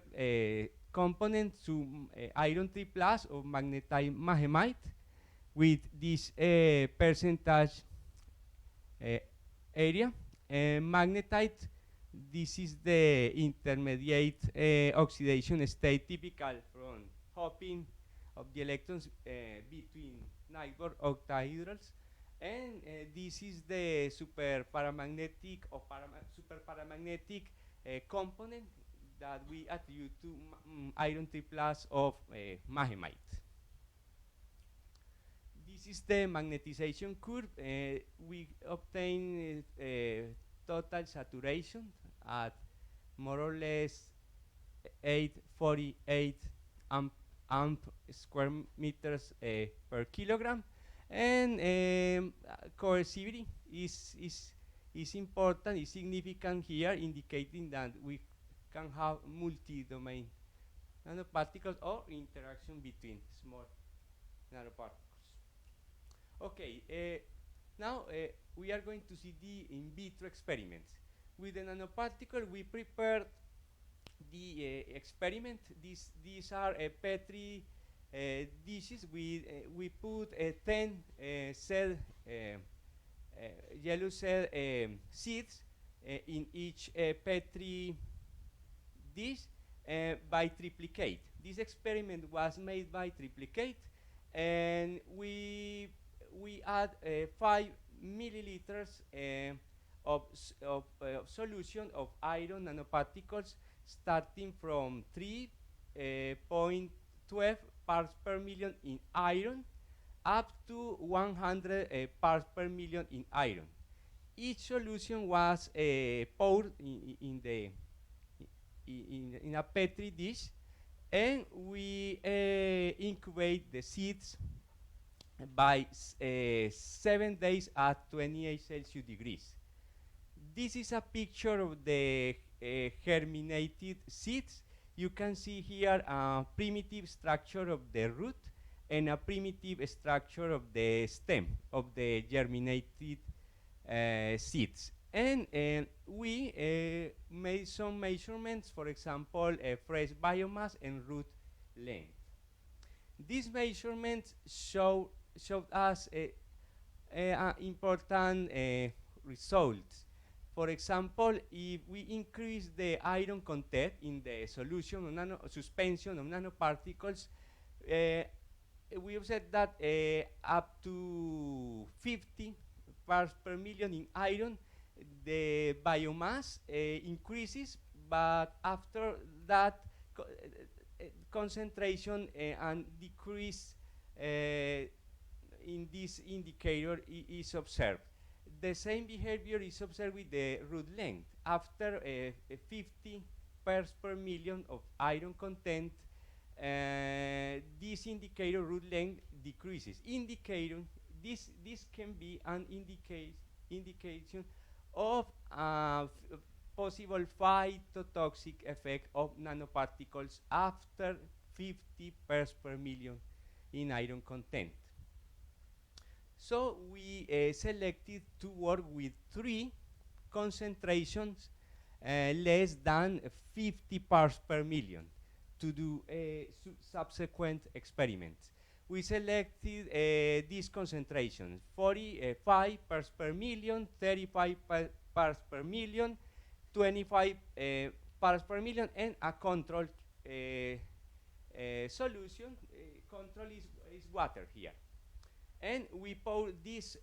component to iron 3 plus of magnetite mahemite with this percentage area. Magnetite, this is the intermediate oxidation state typical from hopping of the electrons between neighbor octahedrals. And this is the super paramagnetic or super paramagnetic component that we attribute to iron 3 plus of mahemite. This is the magnetization curve. We obtain total saturation at more or less 848 amp square meters per kilogram. And coercivity is important, is significant here, indicating that we can have multi-domain nanoparticles or interaction between small nanoparticles. Okay, now we are going to see the in vitro experiments. With the nanoparticle, we prepared the experiment. These are Petri dishes. We put 10 cell, yellow cell seeds in each Petri dish by triplicate. This experiment was made by triplicate, and we add 5 milliliters of solution of iron nanoparticles starting from 3.12 parts per million in iron up to 100 parts per million in iron. Each solution was poured in a Petri dish, And we incubate the seeds by 7 days at 28 Celsius degrees. This is a picture of the germinated seeds. You can see here a primitive structure of the root and a primitive structure of the stem of the germinated seeds. And we made some measurements, for example, fresh biomass and root length. These measurements showed us important results. For example, if we increase the iron content in the solution of suspension of nanoparticles, we have said that up to 50 parts per million in iron, the biomass increases, but after that, concentration and decrease in this indicator is observed. The same behavior is observed with the root length. After 50 parts per million of iron content, this indicator root length decreases. This can be an indication of possible phytotoxic effect of nanoparticles after 50 parts per million in iron content. So we selected to work with 3 concentrations less than 50 parts per million to do subsequent experiments. We selected these concentrations: 45 parts per million, 35 parts per million, 25 parts per million, and a control solution. Control is water here. And we pour this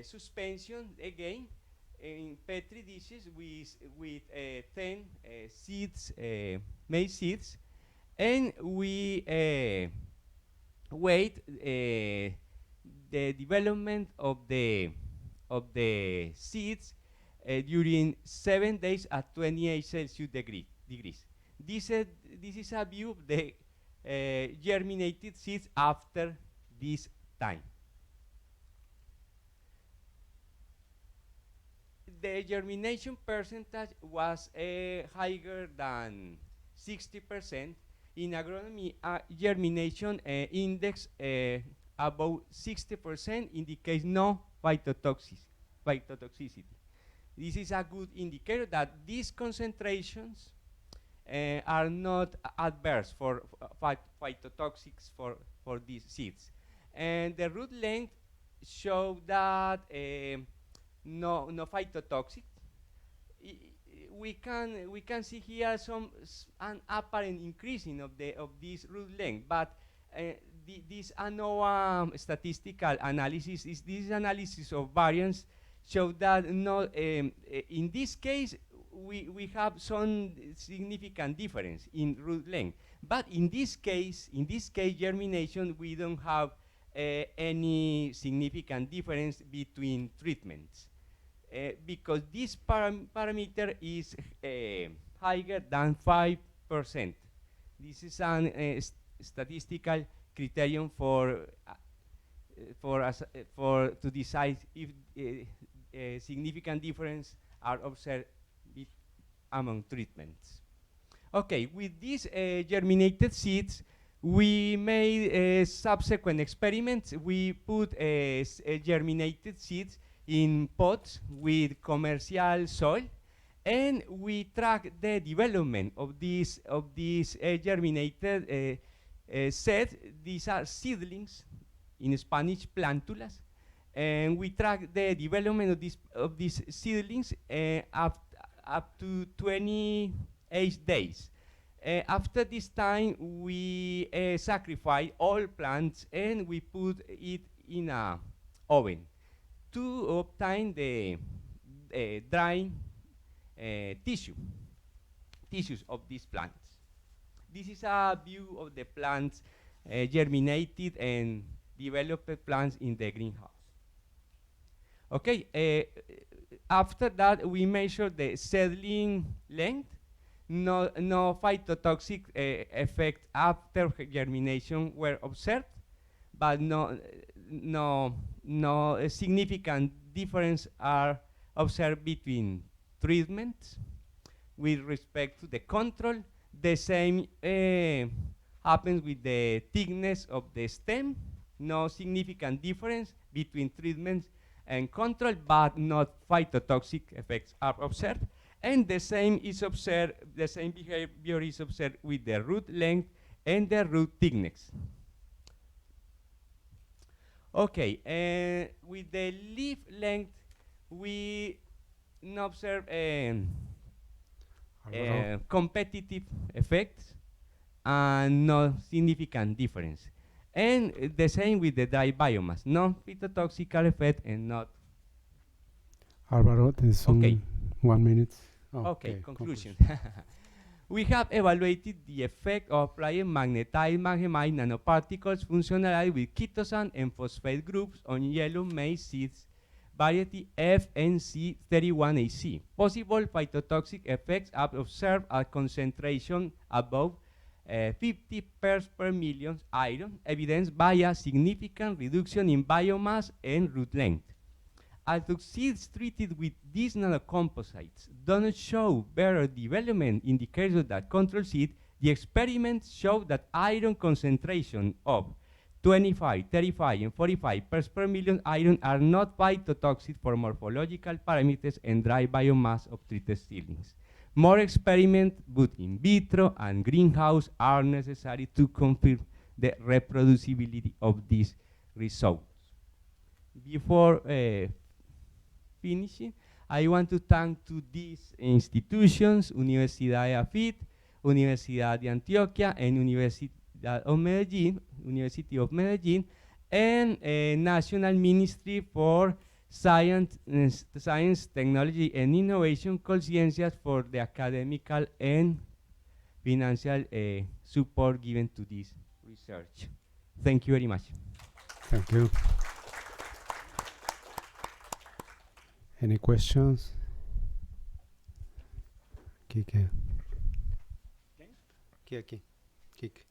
suspension again in Petri dishes with 10 seeds, maize seeds, and we wait the development of the seeds during 7 days at 28 Celsius degrees. This is a view of the germinated seeds after this time. The germination percentage was higher than 60%. In agronomy, germination index above 60% indicates no phytotoxicity. This is a good indicator that these concentrations are not adverse for phytotoxics for these seeds. And the root length showed that no phytotoxic. We can see here an apparent increasing of this root length, but this ANOVA statistical analysis this analysis of variance show that in this case we have some significant difference in root length, but in this case germination we don't have any significant difference between treatments. Because this parameter is higher than 5%. This is a statistical criterion for to decide if significant difference are observed among treatments. Okay, with these germinated seeds, we made subsequent experiments. We put germinated seeds in pots with commercial soil, and we track the development of these germinated sets. These are seedlings, in Spanish plántulas, and we track the development of these seedlings up to 28 days. After this time, we sacrifice all plants and we put it in an oven to obtain the dry tissues of these plants. This is a view of the plants, germinated and developed plants in the greenhouse. Okay, after that we measure the seedling length. no phytotoxic effect after germination were observed, but no significant difference are observed between treatments with respect to the control. The same happens with the thickness of the stem. No significant difference between treatments and control, but not phytotoxic effects are observed. And the same is observed, the same behavior is observed with the root length and the root thickness. Okay, with the leaf length, we observe competitive effects and no significant difference. And the same with the dry biomass, no phytotoxical effect and not. Álvaro, there's 1 minute. Oh, okay, conclusion. We have evaluated the effect of applying magnetized magnemite nanoparticles functionalized with chitosan and phosphate groups on yellow maize seeds variety FNC31AC. Possible phytotoxic effects are observed at concentration above 50 parts per million iron, evidenced by a significant reduction in biomass and root length. Although seeds treated with these nanocomposites do not show better development in the case of that control seed, the experiments show that iron concentration of 25, 35, and 45 parts per million iron are not phytotoxic for morphological parameters and dry biomass of treated seedlings. More experiments, both in vitro and greenhouse, are necessary to confirm the reproducibility of these results. Before finishing, I want to thank to these institutions, Universidad de AFIT, Universidad de Antioquia, and University of Medellin, and National Ministry for Science, Technology, and Innovation, Conciencias, for the academical and financial support given to this research. Thank you very much. Thank you. Any questions? Kike. Aqui. Kike.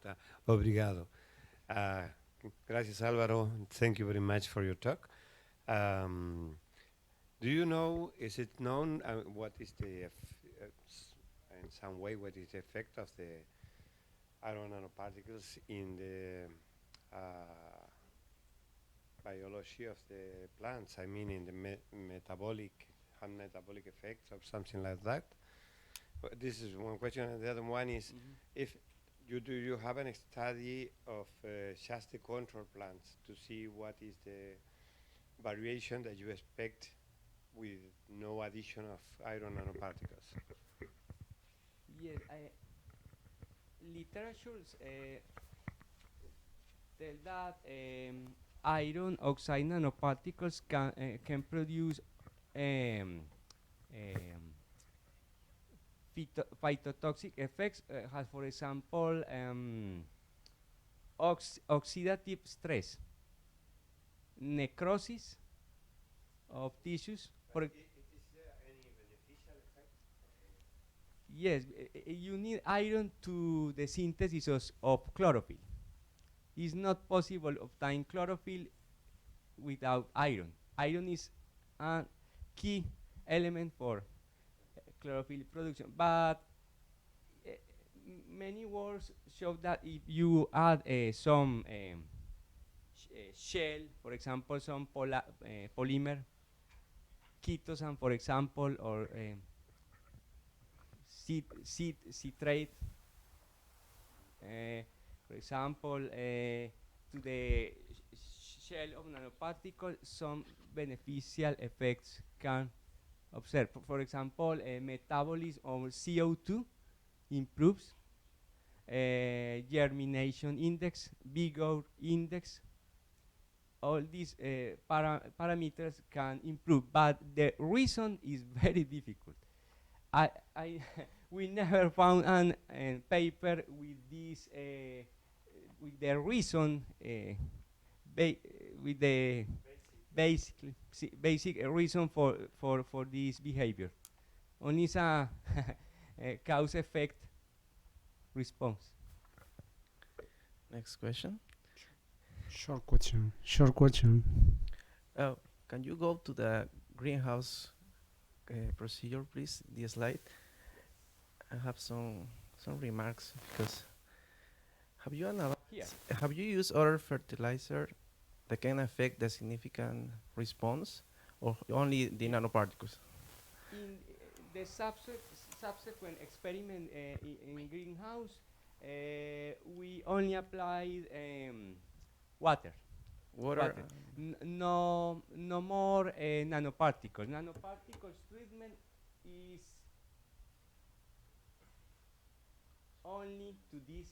Tá. Obrigado. Gracias, Álvaro. Thank you very much for your talk. Do you know, is it known what is the, in some way, what is the effect of the iron nanoparticles in the biology of the plants? I mean, in the metabolic effects or something like that? But this is one question, and the other one is, if do you have a study of just the control plants to see what is the variation that you expect with no addition of iron nanoparticles? Yes, literature tell that iron oxide nanoparticles can produce phytotoxic effects, has, for example, oxidative stress, necrosis of tissues. Is there any beneficial effect? Yes, you need iron to the synthesis of chlorophyll. It's not possible to obtain chlorophyll without iron. Iron is a key element for chlorophyll production, but many works show that if you add some shell, for example, some polymer, chitosan, for example, or citrate, for example, to the shell of nanoparticle, some beneficial effects can observe. For example, metabolism of CO2 improves, germination index, vigor index, all these parameters can improve, but the reason is very difficult. We never found a paper with this, with the reason, with the basically basic reason for this behavior. Only is a, a cause-effect response. Next question. Short question. Short question. Can you go to the greenhouse procedure, please? The slide. I have some remarks because have you used other fertilizer that can affect the significant response, or only the nanoparticles? In the subsequent experiment in greenhouse, we only applied water. Water. No more nanoparticles. Nanoparticles treatment is only to this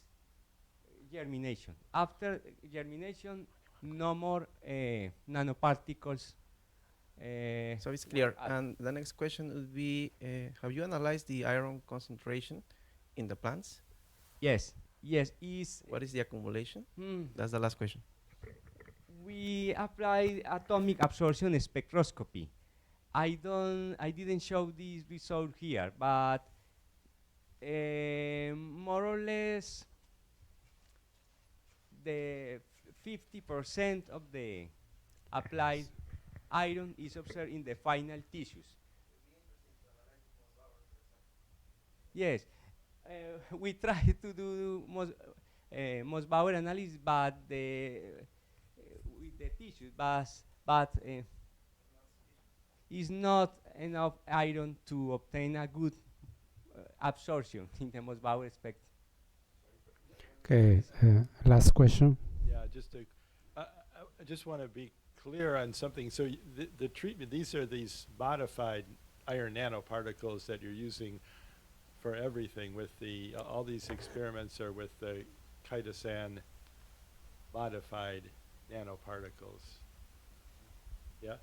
germination. After germination, no more nanoparticles. So it's clear. And the next question would be, have you analyzed the iron concentration in the plants? Yes. What is the accumulation? That's the last question. We applied atomic absorption spectroscopy. I didn't show this result here, but more or less the 50% of the applied iron is observed in the final tissues. Yes, we tried to do Mossbauer analysis, but with the tissues, but is not enough iron to obtain a good absorption in the Mossbauer spectrum. Okay, last question. Yeah, I just want to be clear on something. So the treatment, these are these modified iron nanoparticles that you're using for everything with the, all these experiments are with the chitosan modified nanoparticles. Yeah?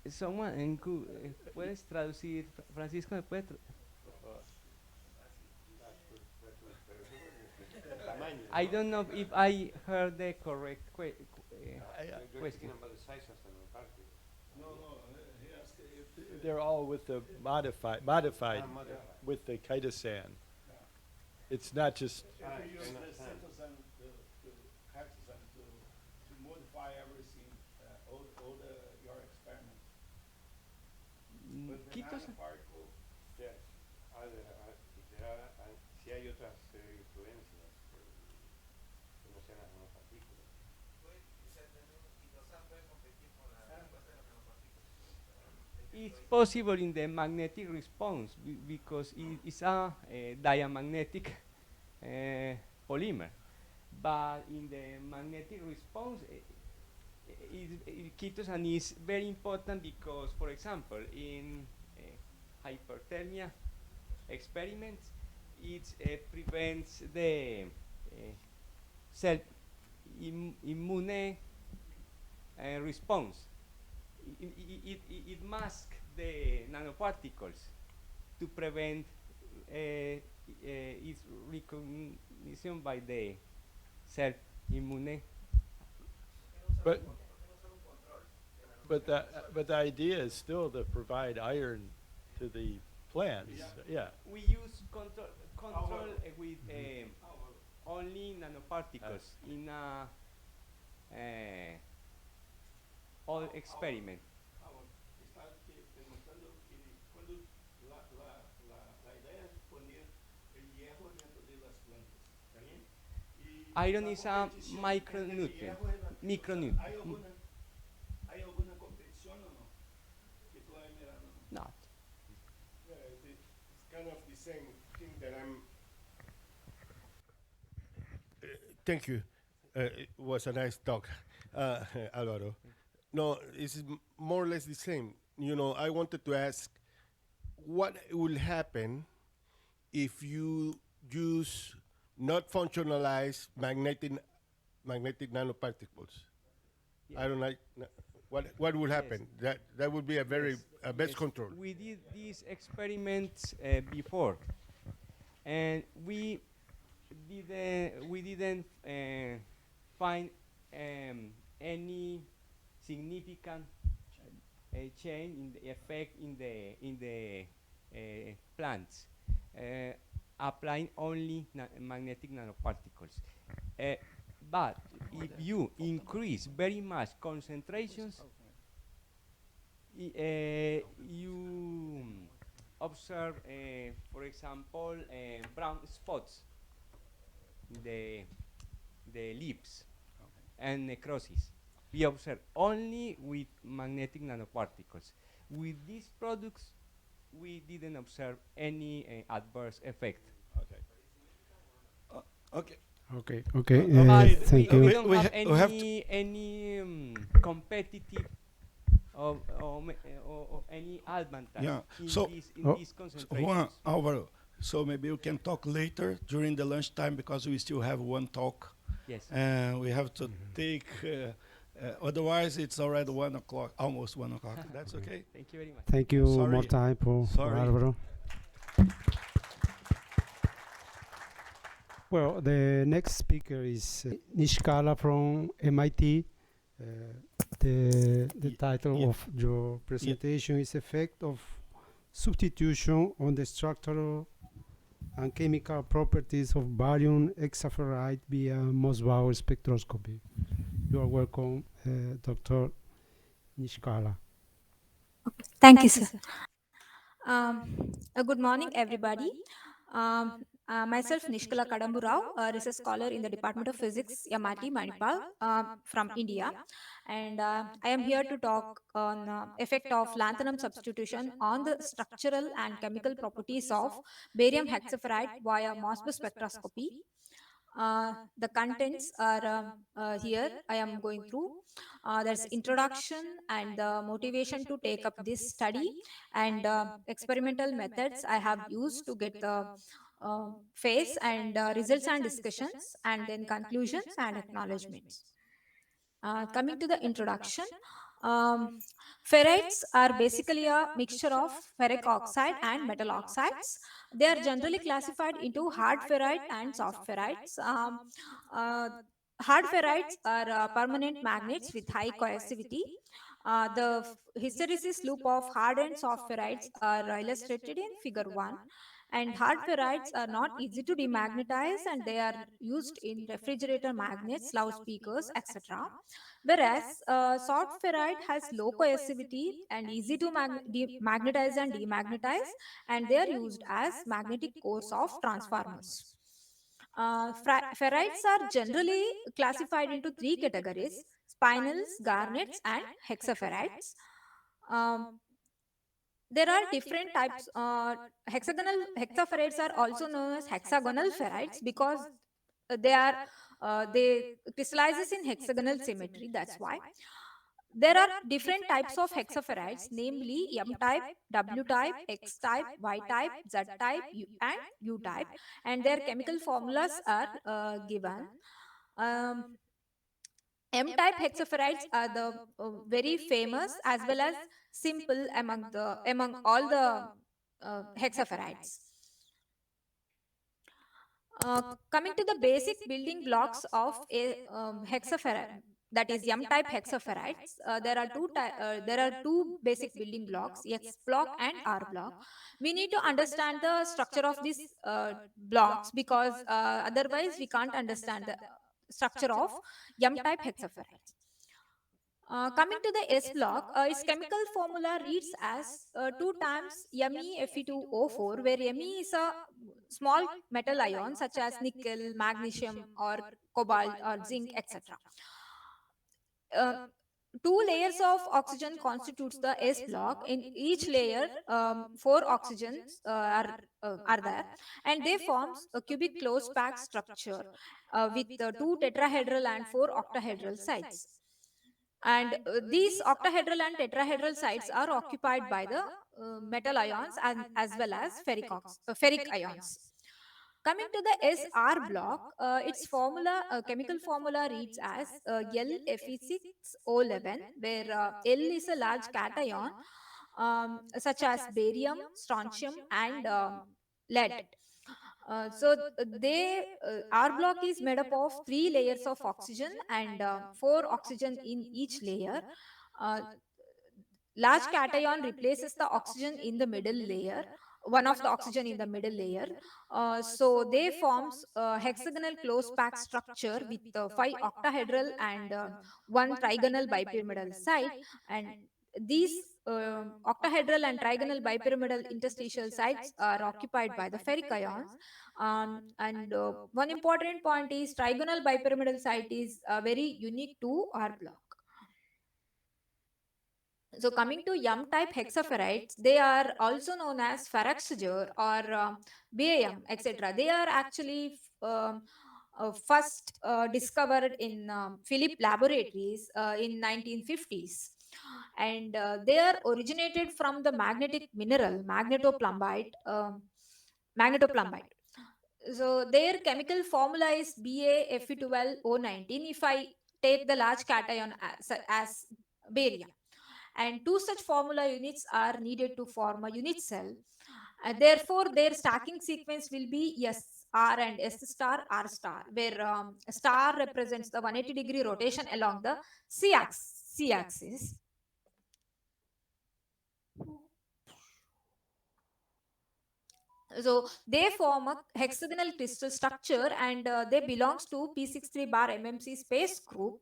Someone, ¿puedes traducir, Francisco? ¿Me puedes I don't know if I heard the correct question. They're all with the modified with the chitosan. It's not just. If you use the cytosan, the hexasan to modify everything, all your experiments. With the nanoparticle. Yes. Si hay otras influencias que no sean las nanopartículas. It's possible in the magnetic response because it's a diamagnetic polymer. But in the magnetic response, chitosan is very important because, for example, in hyperthermia experiments, it prevents the self-immune response. It masks the nanoparticles to prevent its recognition by the self-immune. But the idea is still to provide iron to the plants. Yeah. We use control with only nanoparticles in a all experiment. Iron is a micronutrient. Micronutrient. ¿Hay alguna competición o no? Que tú hayas mirado? Not. Yeah, it's kind of the same thing that I'm. Thank you. It was a nice talk, Álvaro. No, it's more or less the same. You know, I wanted to ask what will happen if you use not functionalized magnetic nanoparticles. Yeah. I don't like. What would happen? Yes. That would be a very best control. We did these experiments before, and we didn't find any significant change in the effect in the plants, applying only magnetic nanoparticles. But if you increase very much concentrations, you observe, for example, brown spots in the leaves and necrosis. We observe only with magnetic nanoparticles. With these products, we didn't observe any adverse effect. Okay. Okay. Thank we you. don't have any competitive or any advantage in these concentrations. Juan, Álvaro, so maybe we can talk later during the lunchtime because we still have one talk. Yes. And we have to take, otherwise it's already 1 o'clock, almost 1 o'clock. That's okay? Thank you very much. Thank you. More time for Álvaro. Well, the next speaker is Nishkala from MIT. The title of your presentation is Effect of Substitution on the Structural and Chemical Properties of Barium Hexaferrite via Mossbauer Spectroscopy. You are welcome, Dr. Nishkala. Thank you, sir. Good morning, everybody. Myself, Nishkala K, a research scholar in the Department of Physics, MIT, Manipal, from India. And I am here to talk on effect of lanthanum substitution on the structural and chemical properties of barium hexaferrite via Mossbauer spectroscopy. The contents are here I am going through. There's introduction and the motivation to take up this study and experimental methods I have used to get the phase and results and discussions, and then conclusions and acknowledgements. Coming to the introduction, ferrites are basically a mixture of ferric oxide and metal oxides. They are generally classified into hard ferrite and soft ferrites. Hard ferrites are permanent magnets with high coercivity. The hysteresis loop of hard and soft ferrites are illustrated in figure 1. And hard ferrites are not easy to demagnetize, and they are used in refrigerator magnets, loudspeakers, etc. Whereas soft ferrite has low coercivity and easy to magnetize and demagnetize, and they are used as magnetic cores of transformers. Ferrites are generally classified into 3 categories: spinels, garnets, and hexaferrites. There are different types. Hexaferrites are also known as hexagonal ferrites because they crystallizes in hexagonal symmetry. That's why. There are different types of hexaferrites, namely M type, W type, X type, Y type, Z type, and U type, and their chemical formulas are given. M-type hexaferrites are the very famous as well as simple among all the hexaferrites. Coming to the basic building blocks of a hexaferrite, that is M-type hexaferrites, there are two basic building blocks, X block and R block. We need to understand the structure of these blocks because otherwise we can't understand the structure of M-type hexaferrites. Coming to the S block, its chemical formula reads as 2 times MeFe2O4, where Me is a small metal ion such as nickel, magnesium, or cobalt, or zinc, etc. 2 layers of oxygen constitutes the S block. In each layer, 4 oxygens are there, and they forms a cubic closed pack structure with 2 tetrahedral and 4 octahedral sites. And these octahedral and tetrahedral sites are occupied by the metal ions and as well as ferric ions. Coming to the SR block, its chemical formula reads as LFe6O11, where L is a large cation such as barium, strontium, and lead. Our block is made up of three layers of oxygen and four oxygen in each layer. Uh, Large cation replaces the oxygen in the middle layer, one of the oxygen in the middle layer. So they forms a hexagonal close pack structure with five octahedral and one trigonal bipyramidal site. And these octahedral and trigonal bipyramidal interstitial sites are occupied by the ferric ions. And one important point is trigonal bipyramidal site is very unique to our block. So coming to M-type hexaferrites, they are also known as Ferroxyger or BAM, etc. They are actually first discovered in Philip laboratories in 1950s. And they are originated from the magnetic mineral magnetoplumbite. Magnetoplumbite. So their chemical formula is BaFe12O19 if I take the large cation as barium, and two such formula units are needed to form a unit cell. Therefore, their stacking sequence will be S R and S star R star, where star represents the 180-degree rotation along the C axis. So they form a hexagonal crystal structure, and they belongs to P63 bar MMC space group.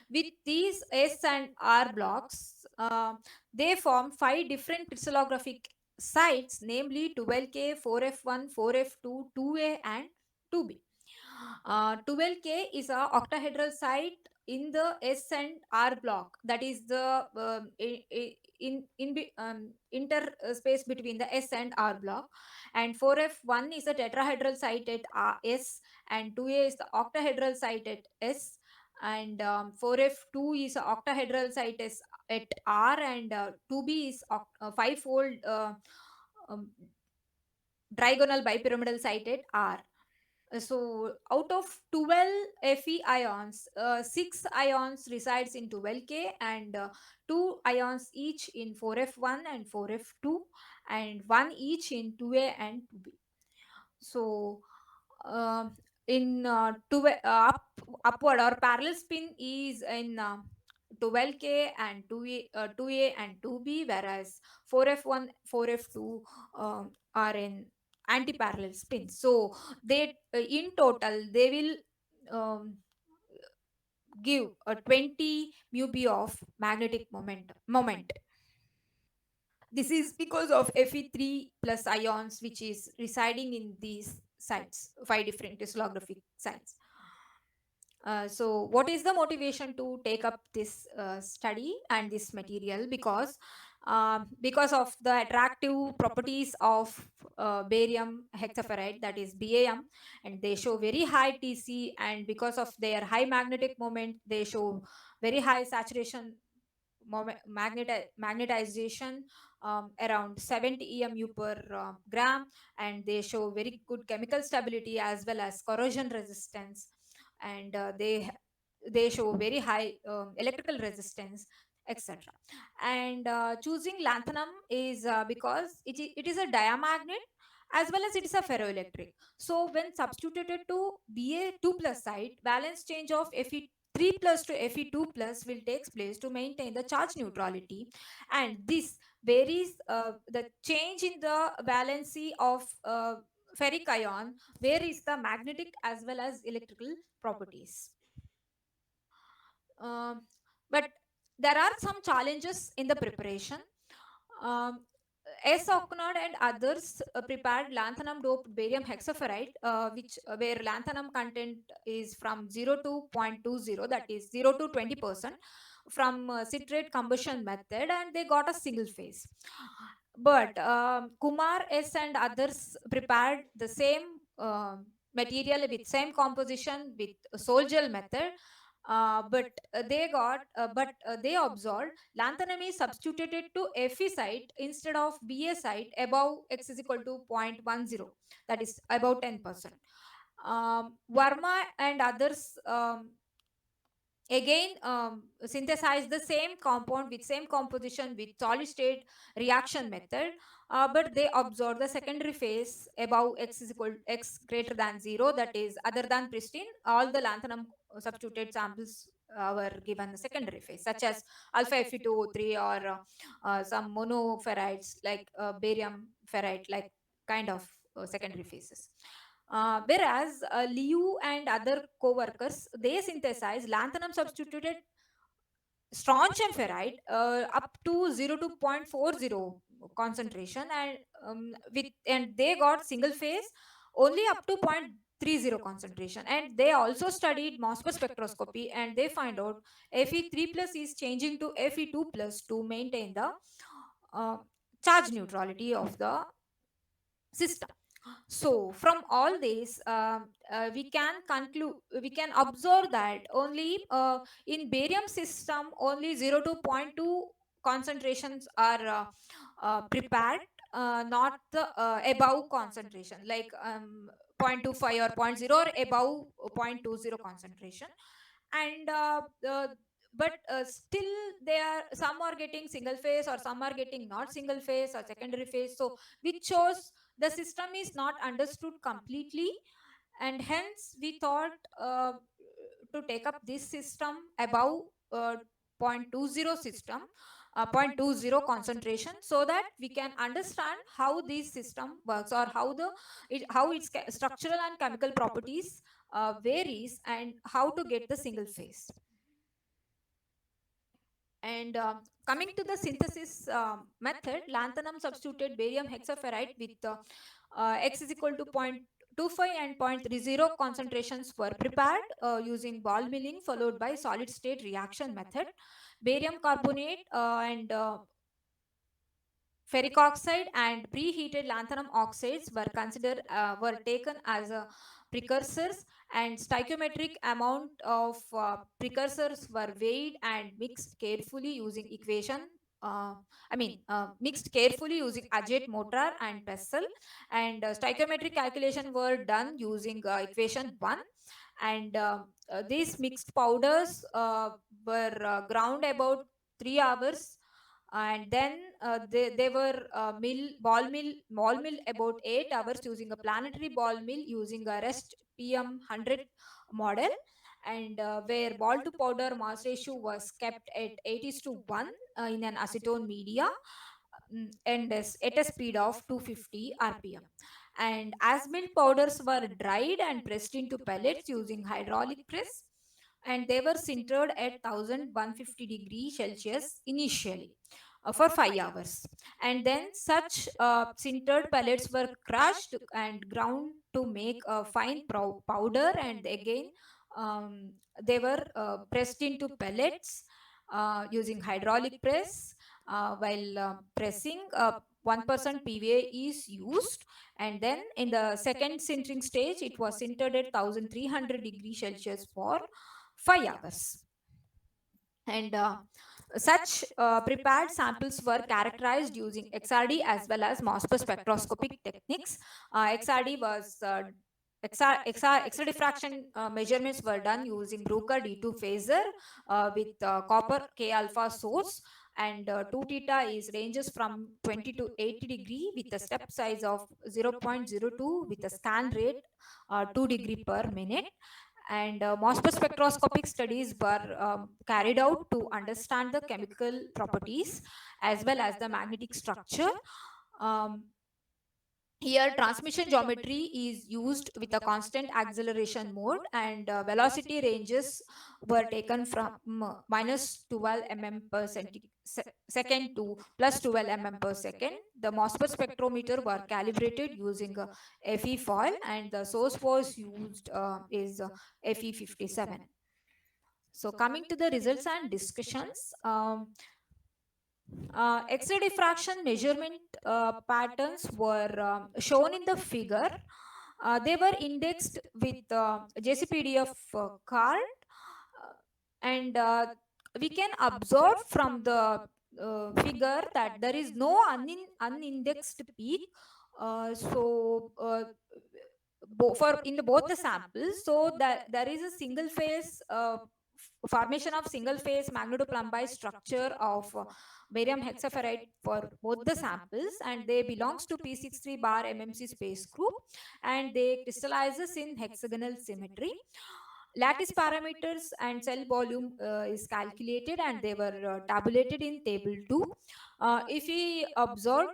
With these S and R blocks, they form five different crystallographic sites, namely 12K, 4F1, 4F2, 2A, and 2B. 12K is a octahedral site in the S and R block, that is the interspace between the S and R block. And 4F1 is a tetrahedral site at S, and 2A is the octahedral site at S, and 4F2 is an octahedral site at R, and 2B is five-fold um, trigonal bipyramidal site at R. So out of 12 Fe ions, 6 ions resides in 12K, and 2 ions each in 4F1 and 4F2, and 1 each in 2A and 2B. So uh, in upward or parallel spin is in 12K and 2A and 2B, whereas 4F1, 4F2 are in anti-parallel spin. So they in total they will give a 20 mu b of magnetic moment. This is because of Fe3 plus ions which is residing in these sites, five different crystallographic sites. So what is the motivation to take up this study and this material? Because of the attractive properties of barium hexaferrite, that is BAM, and they show very high TC, and because of their high magnetic moment, they show very high saturation magnetization, around 70 EMU per gram, and they show very good chemical stability as well as corrosion resistance, and they show very high electrical resistance, etc. And choosing lanthanum is because it is a diamagnet as well as it is a ferroelectric. So when substituted to Ba2 plus site, valence change of Fe3 plus to Fe2 plus will take place to maintain the charge neutrality, and this varies the change in the valency of ferric ion varies the magnetic as well as electrical properties. Um, but there are some challenges in the preparation. Um, S. Ocknard and others prepared lanthanum doped barium hexaferrite, where lanthanum content is from 0 to 0.20, that is 0 to 20%, from citrate combustion method, and they got a single phase. But Kumar S and others prepared the same material with same composition with sol gel method, but they observed lanthanum is substituted to Fe site instead of Ba site above x is equal to 0.10, that is about 10%. Verma and others again synthesize the same compound with same composition with solid state reaction method, but they observe the secondary phase above x is equal x greater than 0, that is other than pristine. All the lanthanum substituted samples were given the secondary phase, such as alpha Fe2O3 or some monoferrites like barium ferrite, like kind of secondary phases. Whereas Liu and other co-workers, they synthesized lanthanum substituted strontium ferrite up to 0 to 0.40 concentration, and they got single phase only up to 0.30 concentration. And they also studied MOSFET spectroscopy, and they find out Fe3 plus is changing to Fe2 plus to maintain the uh, charge neutrality of the system. So from all this, we can conclude, we can observe that only in barium system only 0 to 0.2 concentrations are prepared, not the above concentration like 0.25 or zero point 0 or above 0.20 concentration. And but still they are, some are getting single phase or some are getting not single phase or secondary phase, so which shows the system is not understood completely. And hence we thought to take up this system above 0.20 system, 0.20 concentration, so that we can understand how this system works, or how how its structural and chemical properties varies, and how to get the single phase. And coming to the synthesis method, lanthanum substituted barium hexaferrite with x is equal to 0.25 and 0.30 concentrations were prepared using ball milling followed by solid state reaction method. Barium carbonate and ferric oxide and preheated lanthanum oxides were considered were taken as precursors, and stoichiometric amount of precursors were weighed and mixed carefully using mixed carefully using Ajit mortar and pestle, and stoichiometric calculation were done using equation 1. And these mixed powders were ground about 3 hours, and then they were ball mill about 8 hours using a planetary ball mill using a rest PM 100 model, and where ball to powder mass ratio was kept at 8:1 in an acetone media, and at a speed of 250 rpm. And as milled powders were dried and pressed into pellets using hydraulic press, and they were sintered at 1150 degrees Celsius initially for 5 hours. And then such sintered pellets were crushed and ground to make a fine powder, and again they were pressed into pellets using hydraulic press. While pressing, 1% PVA is used, and then in the second sintering stage it was sintered at 1300 degrees Celsius for 5 hours. And such prepared samples were characterized using XRD as well as MOSFET spectroscopic techniques. XRD was X-ray diffraction measurements were done using Bruker D2 phaser with copper K alpha source, and 2 theta is ranges from 20 to 80 degree with a step size of 0.02 with a scan rate 2 degree per minute. And MOSFET spectroscopic studies were carried out to understand the chemical properties as well as the magnetic structure. Um, Here transmission geometry is used with a constant acceleration mode, and velocity ranges were taken from minus 12 mm per second to plus 12 mm per second. The MOSFET spectrometer were calibrated using a FE foil, and the source was used is FE57. So coming to the results and discussions, X-ray diffraction measurement patterns were shown in the figure. They were indexed with JCPDF card, and we can observe from the figure that there is no unindexed peak. For in both the samples, so that there is a single phase formation of single phase magnetoplumby structure of barium hexaferrite for both the samples, and they belongs to P63 bar MMC space group, and they crystallizes in hexagonal symmetry. Lattice parameters and cell volume is calculated, and they were tabulated in table 2. If we observe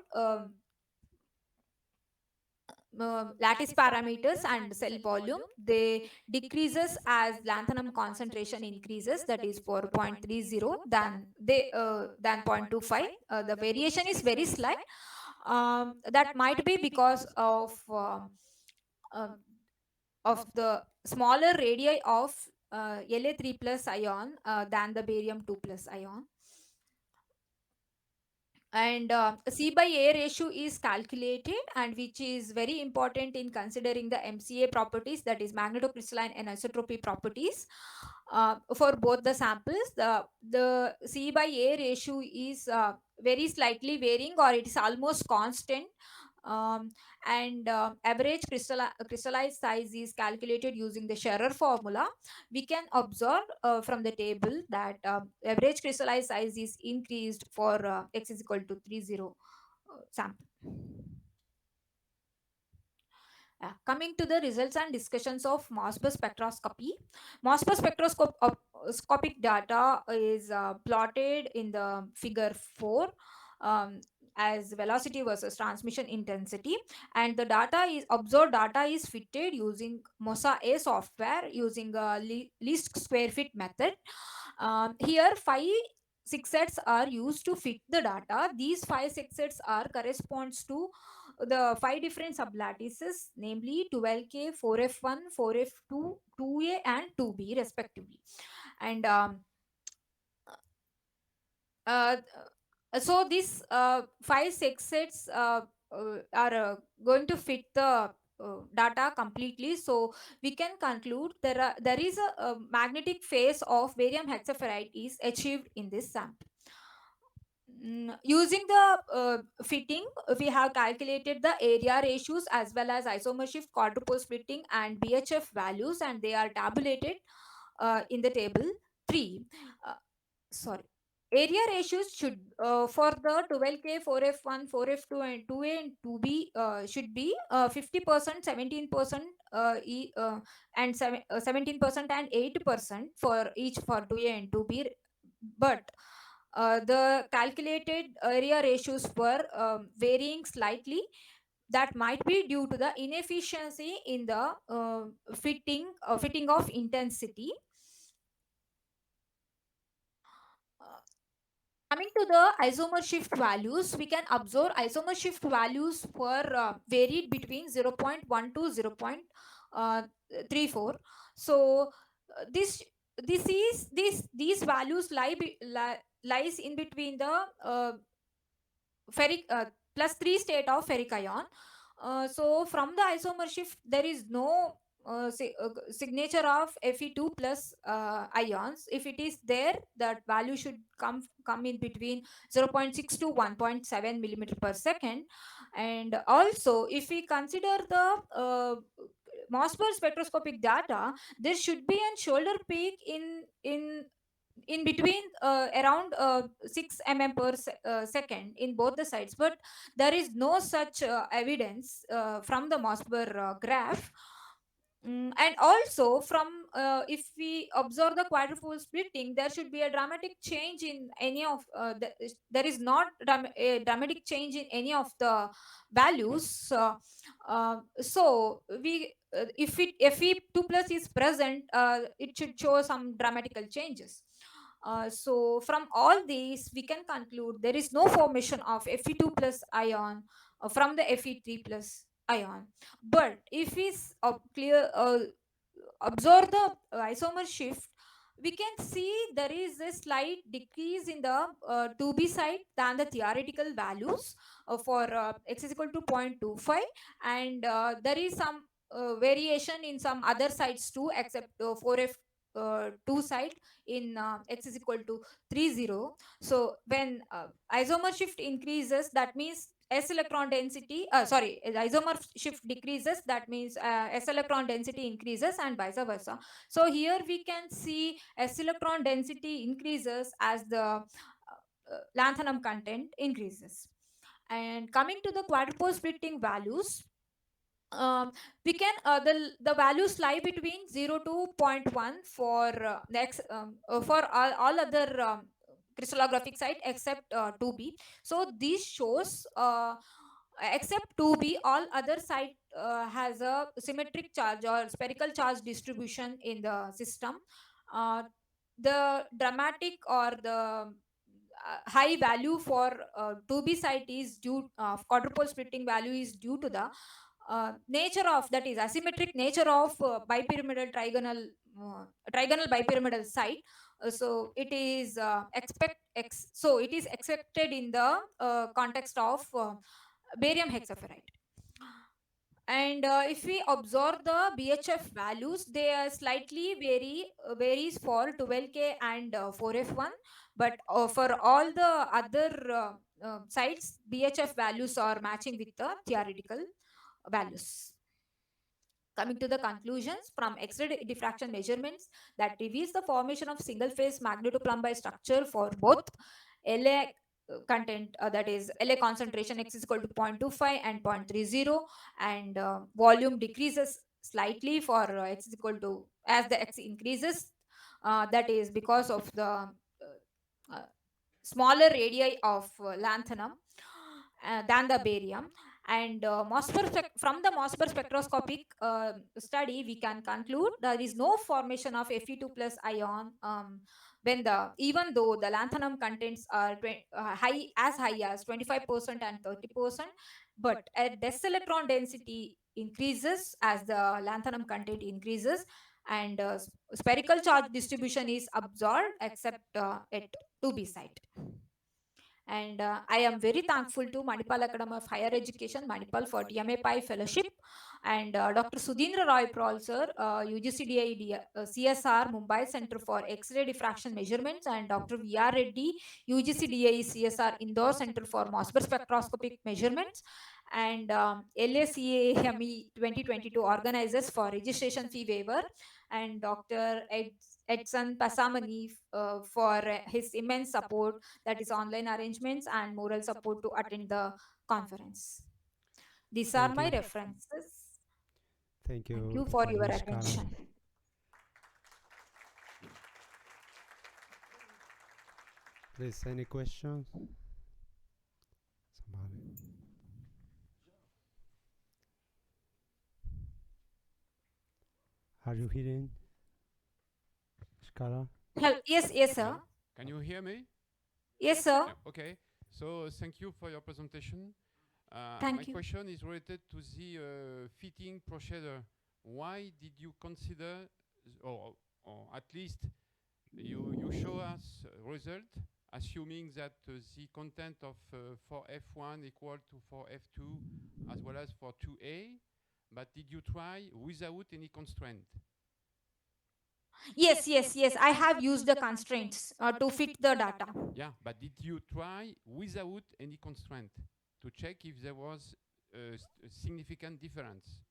lattice parameters and cell volume, they decreases as lanthanum concentration increases, that is 4.30 than 0.25. The variation is very slight. That might be because of the smaller radii of La3 plus ion than the barium 2 plus ion. And C by A ratio is calculated, and which is very important in considering the MCA properties, that is magnetocrystalline anisotropy properties, for both the samples. The C by A ratio is very slightly varying, or it is almost constant. And average crystallized size is calculated using the Scherer formula. We can observe from the table that average crystallized size is increased for x is equal to 30 sample. Coming to the results and discussions of MOSFET spectroscopy. MOSFET spectroscopic data is plotted in the figure 4 as velocity versus transmission intensity, and the data is observed data is fitted using MOSA-A software using a least square fit method. Here 6 sets are used to fit the data. These 6 sets are corresponds to the 5 different sublattices, namely 12K, 4F1, 4F2, 2A and 2B respectively. And so these 6 sets are going to fit the data completely. So we can conclude there is a magnetic phase of barium hexaferrite is achieved in this sample. Using the fitting, we have calculated the area ratios as well as isomer shift, quadrupole splitting and BHF values, and they are tabulated in the table 3. Area ratios should for the 12K, 4F1, 4F2 and 2A and 2B should be 50%, 17% and 17% and 8% for each for 2A and 2B. But the calculated area ratios were varying slightly. That might be due to the inefficiency in the fitting of intensity. Coming to the isomer shift values, we can observe isomer shift values were varied between 0.1 to 0.34. So these values lies in between the ferric +3 state of ferric ion. So from the isomer shift, there is no signature of Fe2 plus ions. If it is there, that value should come in between 0.6 to 1.7 millimeter per second. And also, if we consider the MOSFET spectroscopic data, there should be a shoulder peak in between around 6 mm per second in both the sides, but there is no such evidence from the MOSFET graph. And also from if we observe the quadrupole splitting, there should be a dramatic change in any of there is not a dramatic change in any of the values. So we if Fe2 plus is present, it should show some dramatical changes. So from all these, we can conclude there is no formation of Fe2 plus ion from the Fe3 plus ion. But if we observe the isomer shift, we can see there is a slight decrease in the 2B side than the theoretical values for x is equal to 0.25, and there is some variation in some other sides too, except 4F 2 side in x is equal to 30. So when isomer shift increases, that means S electron density, the isomer shift decreases, that means S electron density increases and vice versa. So here we can see S electron density increases as the lanthanum content increases. And coming to the quadrupole splitting values, we can the values lie between 0 to zero point 0.1 for for all other crystallographic site except 2b. So this shows except 2b, all other site has a symmetric charge or spherical charge distribution in the system. The dramatic or the high value for 2b site is due quadrupole splitting value is due to the nature of, that is asymmetric nature of bipyramidal trigonal bipyramidal site. So it is so it is expected in the context of barium hexaferrite. And if we observe the BHF values, they are slightly varies for 12K and 4F1, but for all the other sites, BHF values are matching with the theoretical values. Coming to the conclusions from X-ray diffraction measurements that reveals the formation of single phase magnetoplumbi structure for both LA content, that is LA concentration X is equal to 0.25 and 0.30, and volume decreases slightly for X is equal to, as the X increases, that is because of the smaller radii of lanthanum than the barium. And from the MOSFER spectroscopic study, we can conclude there is no formation of Fe2 plus ion when even though the lanthanum contents are high as 25% and 30%, but at this electron density increases as the lanthanum content increases, and spherical charge distribution is observed except at 2b site. And I am very thankful to Manipal Academy of Higher Education, Manipal, for TMA Pi Fellowship, and Dr. Sudhindra Roy Prol sir, UGCDI CSR Mumbai Center for X-ray Diffraction Measurements, and Dr. VR Reddy, UGCDI CSR Indore Center for MOSFER Spectroscopic Measurements, and LACAME 2022 organizers for registration fee waiver, and Dr. Edson Pasamani for his immense support, that is online arrangements and moral support to attend the conference. These are my references. Thank you. Thank you for your Nishkala. attention. Please, any questions? Somebody. Are you hearing? Nishkala? Yes, sir. Can you hear me? Yes, sir. Okay. So thank you for your presentation. Thank my you. question is related to the fitting procedure. Why did you consider, or at least you show us result, assuming that the content of for F1 equal to for F2 as well as for 2A, but did you try without any constraint? Yes. I have used the constraints to fit the data. Yeah, but did you try without any constraint to check if there was a significant difference?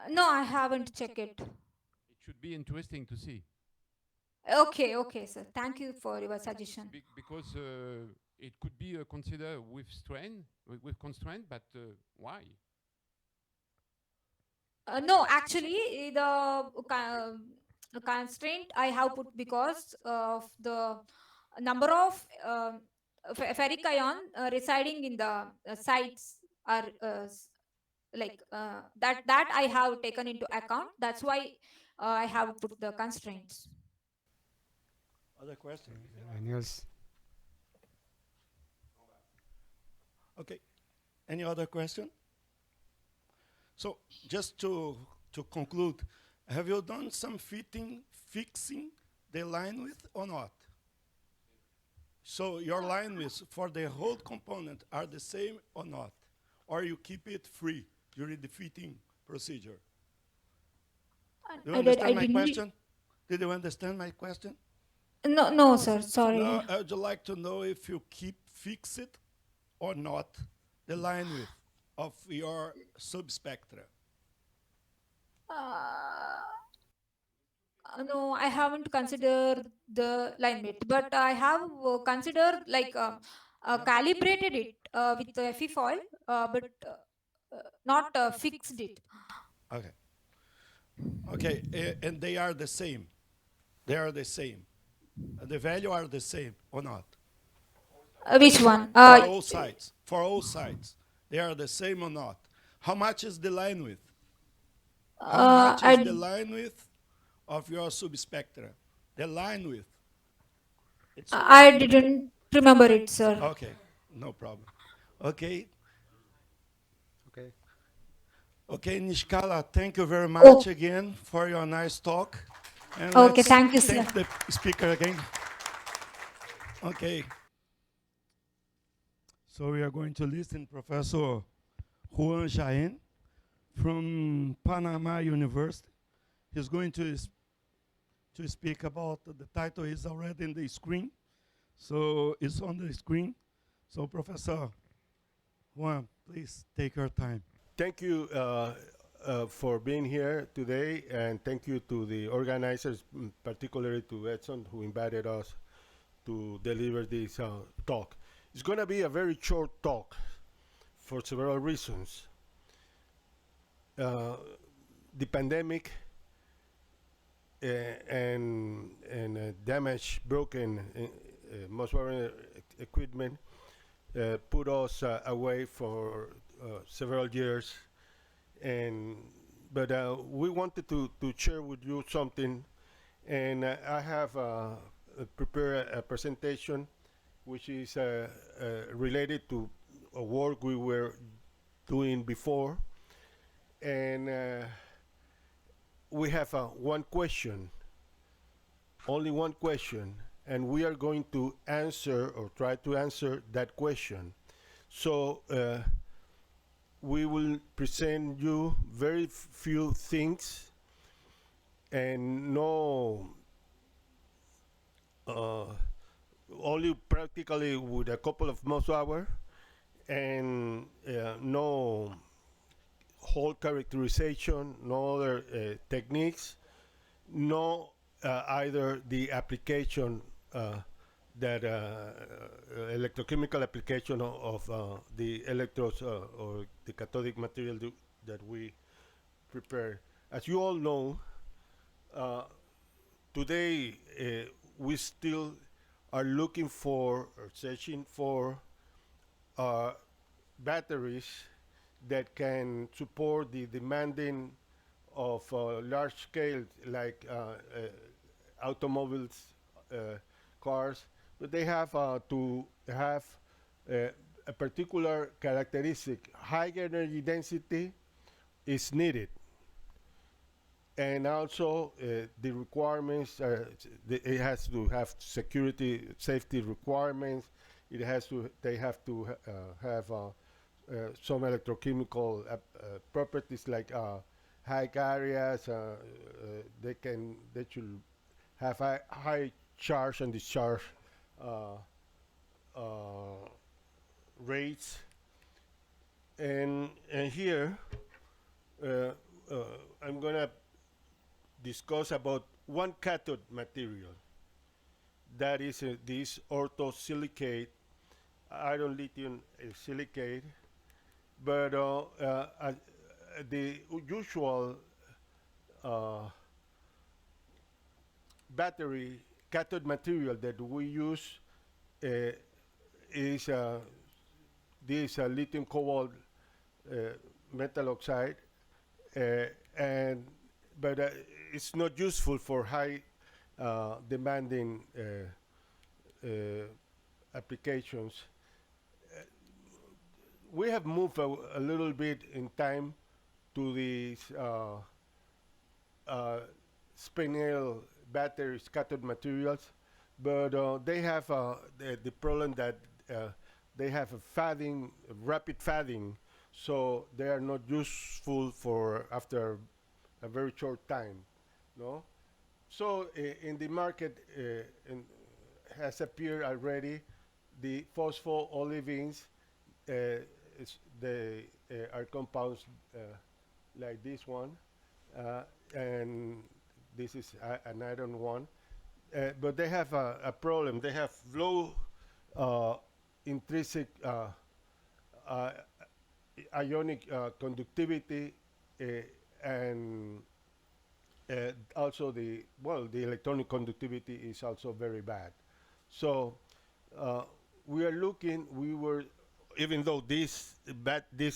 No, I haven't checked it. It should be interesting to see. Okay, sir. Thank you for your suggestion. Because it could be considered with constraint, but why? No, actually, the constraint I have put because of the number of ferric ion residing in the sites are that I have taken into account. That's why I have put the constraints. Other questions? Anyone else? Okay. Any other question? So just to conclude, have you done some fixing the line width or not? So your line width for the whole component are the same or not? Or you keep it free during the fitting procedure? Do you understand my question? Did you understand my question? No, sir. Sorry. No, I would like to know if you keep fixed or not the line width of your subspectra? No, I haven't considered the line width, but I have considered like calibrated it with the FE foil, but not fixed it. Okay. Okay, and they are the same. They are the same. The value are the same or not? Which one? For all sides. For all sides. They are the same or not? How much is the line width? How much is the line width of your subspectra? The line width. I didn't remember it, sir. Okay, no problem. Okay. Okay. Okay, Nishkala, thank you very much again for your nice talk. And okay, thank you, sir. Thank the speaker again. Okay. So we are going to listen Professor Juan Jaén from Panama University. He's going to speak about the title is already in the screen. So it's on the screen. So Professor Juan, please take your time. Thank you for being here today, and thank you to the organizers, particularly to Edson, who invited us to deliver this talk. It's going to be a very short talk for several reasons. The pandemic and damage, broken, most vulnerable equipment put us away for several years, but we wanted to share with you something, and I have prepared a presentation which is related to a work we were doing before, and we have one question, only one question, and we are going to answer or try to answer that question. So we will present you very few things and no only practically with a couple of most hours and no whole characterization, no other techniques, no either the application that electrochemical application of the electrodes or the cathodic material that we prepare. As you all know, today we still are looking for or searching for batteries that can support the demanding of large scale like automobiles, cars, but they have to have a particular characteristic. High energy density is needed, and also the requirements. It has to have security, safety requirements. It has to. They have to have some electrochemical properties like high areas. They should have high charge and discharge rates, and here I'm gonna discuss about one cathode material, that is this orthosilicate, iron lithium silicate, but the usual battery cathode material that we use is this lithium cobalt metal oxide, but it's not useful for high demanding applications. We have moved a little bit in time to these spinel batteries, cathode materials, but they have the problem that they have a rapid fading, so they are not useful for after a very short time, no? So in the market has appeared already the phospho-olivines they are compounds like this one, and this is an iron one. But they have a problem. They have low intrinsic ionic conductivity, and also the electronic conductivity is also very bad. So we are looking. Even though this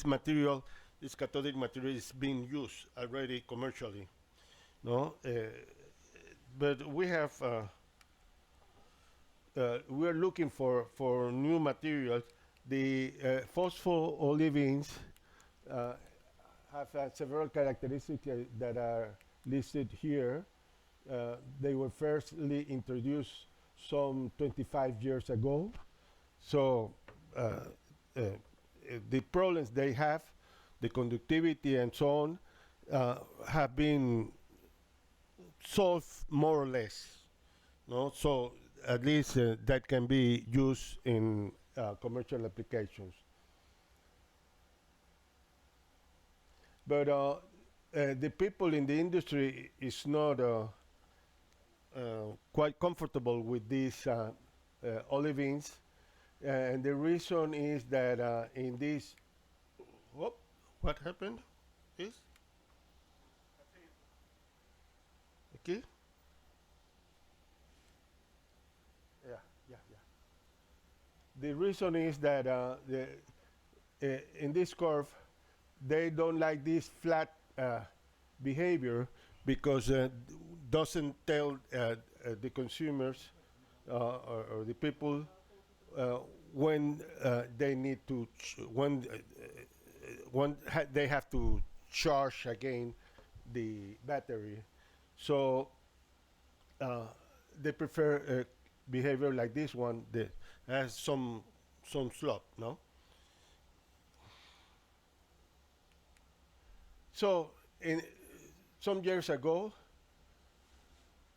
material, this cathodic material, is being used already commercially, no. But we are looking for new materials. The phospholivins have several characteristics that are listed here. They were firstly introduced some 25 years ago. So the problems they have, the conductivity and so on, have been solved more or less. No? So at least that can be used in commercial applications. But the people in the industry is not quite comfortable with these olivines, and the reason is that in this, what happened is, okay. The reason is that in this curve, they don't like this flat behavior because doesn't tell the consumers or the people when they need to when they have to charge again the battery. So they prefer behavior like this one that has some slope, no? So in some years ago,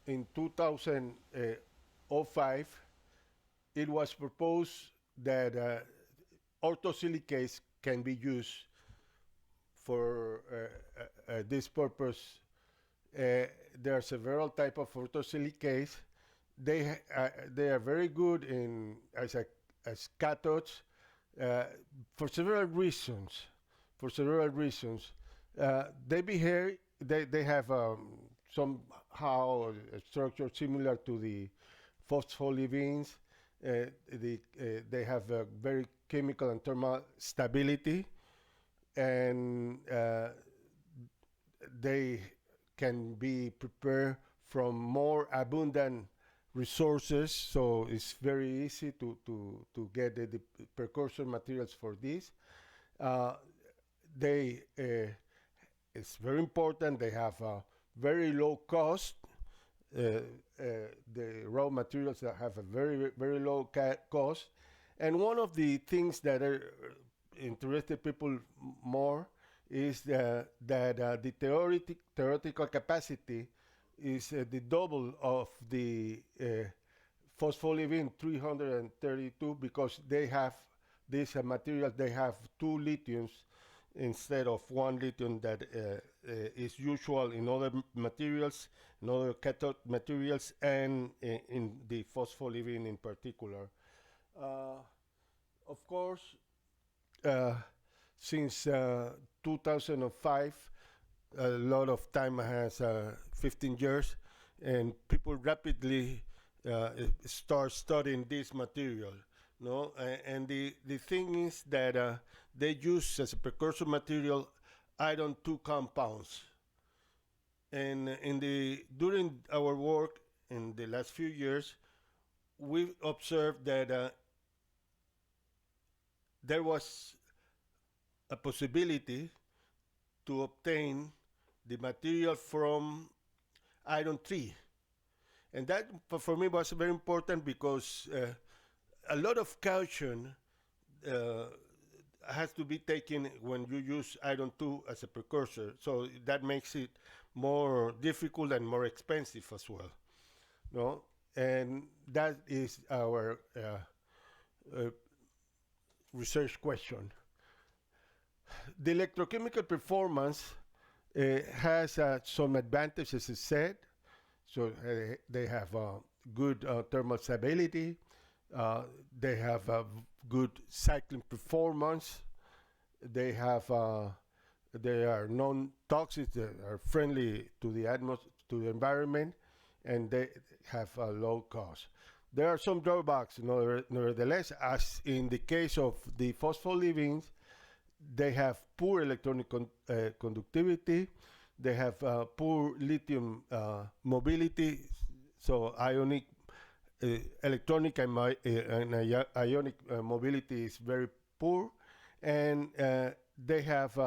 in 2005, it was proposed that orthosilicase can be used for this purpose. There are several types of orthosilicase. They are very good as cathodes for several reasons. They have somehow a structure similar to the phospholivins. They have a very chemical and thermal stability, and they can be prepared from more abundant resources, so it's very easy to get the precursor materials for this. It's very important. They have a very low cost. The raw materials that have a very, very low cost. And one of the things that are interested people more is that the theoretical capacity is the double of the phospholivin 332, because they have these materials, they have two lithiums instead of one lithium that is usual in other materials, in other cathode materials, and in the phospholivin in particular. Of course, since 2005, a lot of time has 15 years, and people rapidly start studying this material. No, and the thing is that they use as a precursor material iron 2 compounds. And during our work in the last few years, we observed that there was a possibility to obtain the material from iron 3. And that, for me, was very important because a lot of caution has to be taken when you use iron 2 as a precursor. So that makes it more difficult and more expensive as well. No? And that is our research question. The electrochemical performance has some advantages, as said. So they have good thermal stability. They have good cycling performance. They have they are non-toxic. They are friendly to the to the environment, and they have a low cost. There are some drawbacks, nevertheless, as in the case of the phospholipins. They have poor electronic conductivity. They have poor lithium mobility, so electronic and ionic mobility is very poor, and they have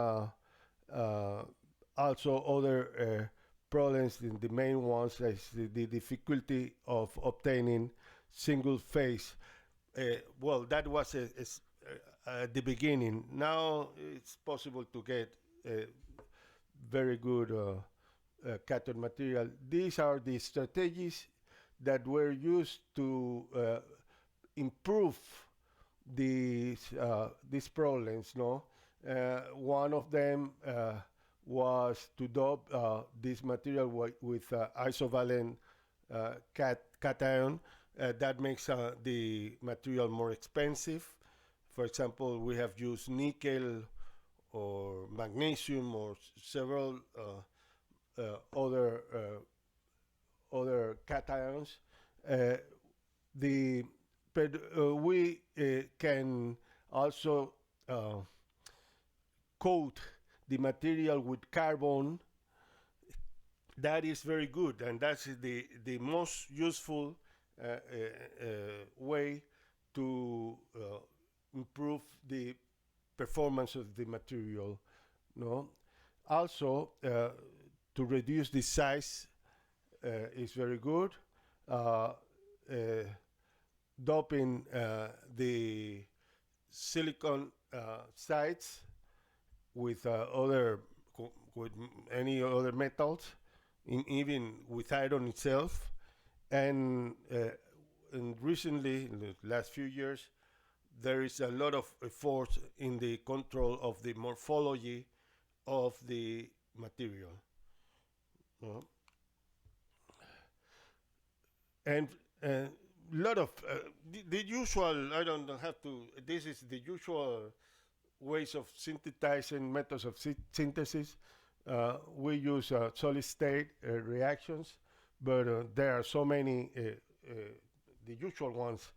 also other problems. The main ones is the difficulty of obtaining single phase. Well, that was at the beginning. Now it's possible to get very good cathode material. These are the strategies that were used to improve these problems. One of them was to dope this material with isovalent cation. That makes the material more expensive. For example, we have used nickel or magnesium or several other cations. We can also coat the material with carbon. That is very good, and that's the most useful way to improve the performance of the material. Also, to reduce the size is very good. Doping the silicon sites with with any other metals, even with iron itself, and recently, in the last few years, there is a lot of effort in the control of the morphology of the material. And a lot of the usual, I don't have to, this is the usual ways of synthesizing, methods of synthesis. We use solid state reactions, but there are so many, the usual ones.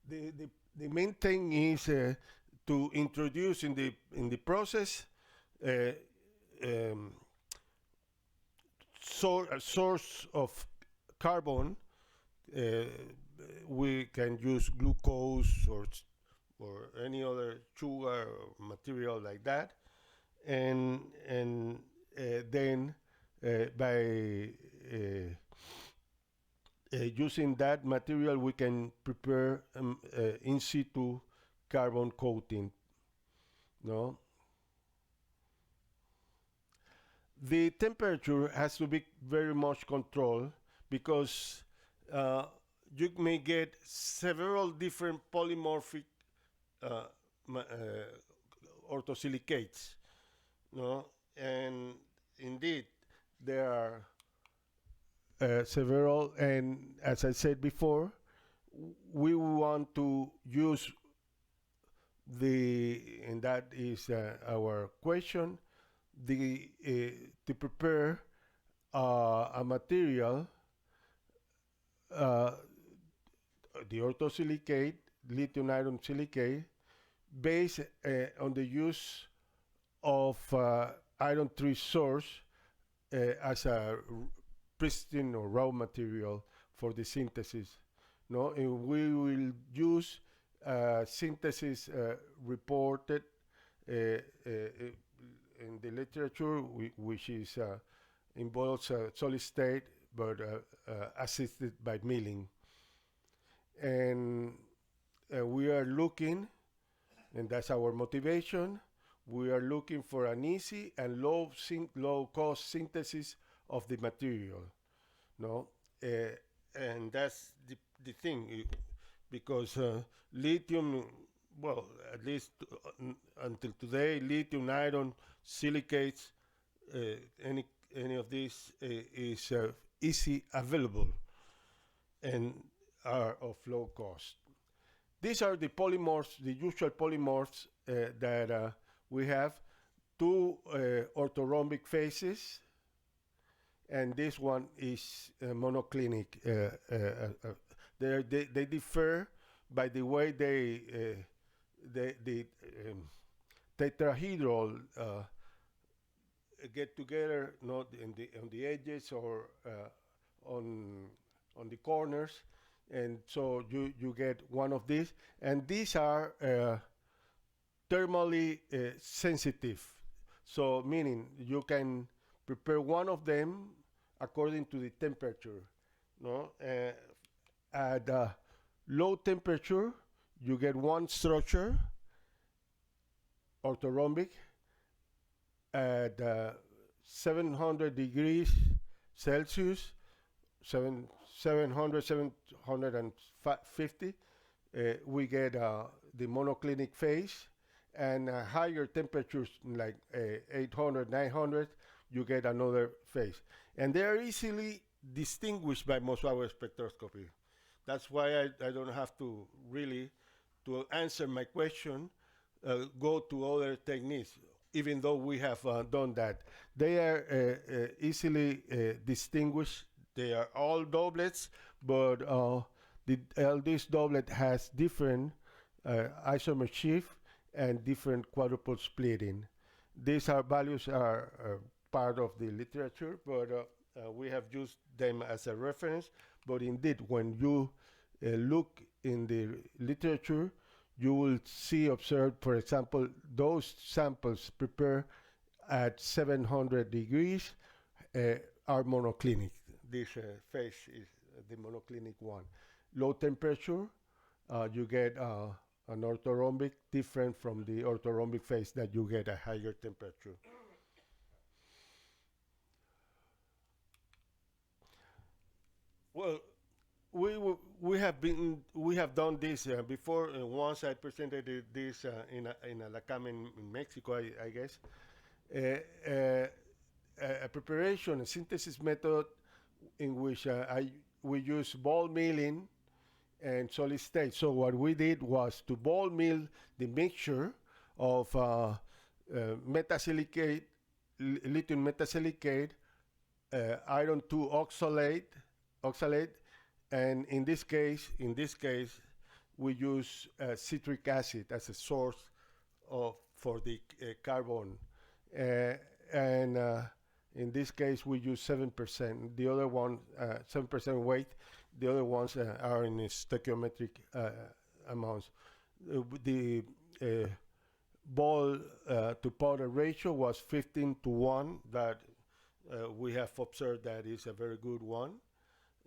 The main thing is to introduce in the process a source of carbon. We can use glucose or any other sugar or material like that, and then by using that material, we can prepare in situ carbon coating. The temperature has to be very much controlled because you may get several different polymorphic orthosilicates. And indeed, there are several, and as I said before, we want to use and that is our question, to prepare a material, the orthosilicate, lithium iron silicate, based on the use of iron 3 source as a pristine or raw material for the synthesis. And we will use synthesis reported in the literature, which is involves solid state, but assisted by milling. And we are looking, and that's our motivation, we are looking for an easy and low cost synthesis of the material. And that's the thing, because lithium well, at least until today, lithium, iron, silicates, any of these is easy available and are of low cost. These are the polymorphs, the usual polymorphs that we have. Two orthorhombic faces, and this one is monoclinic. They differ by the way the tetrahedral get together, not on the edges or on the corners, and so you get one of these, and these are thermally sensitive. So meaning you can prepare one of them according to the temperature. No, at low temperature you get one structure, orthorhombic. At 700 degrees Celsius, 750, we get the monoclinic phase, and higher temperatures like 800, 900, you get another phase. And they are easily distinguished by most power spectroscopy. That's why I don't have to really, to answer my question, go to other techniques, even though we have done that. They are easily distinguished. They are all doublets, but this doublet has different isomer shift and different quadruple splitting. These values are part of the literature, but we have used them as a reference. But indeed, when you look in the literature, you will see observed, for example, those samples prepared at 700 degrees are monoclinic. This phase is the monoclinic one. Low temperature, you get an orthorhombic different from the orthorhombic phase that you get at higher temperature. Well, we have done this before. Once I presented this in a LACAME in Mexico, I guess. A preparation, a synthesis method in which we use ball milling and solid state. So what we did was to ball mill the mixture of metasilicate, lithium metasilicate, iron 2 oxalate, and in this case, we use citric acid as a source for the carbon, and in this case we use 7%. The other one 7% weight. The other ones are in stoichiometric amounts. The ball to powder ratio was 15:1. That we have observed that is a very good one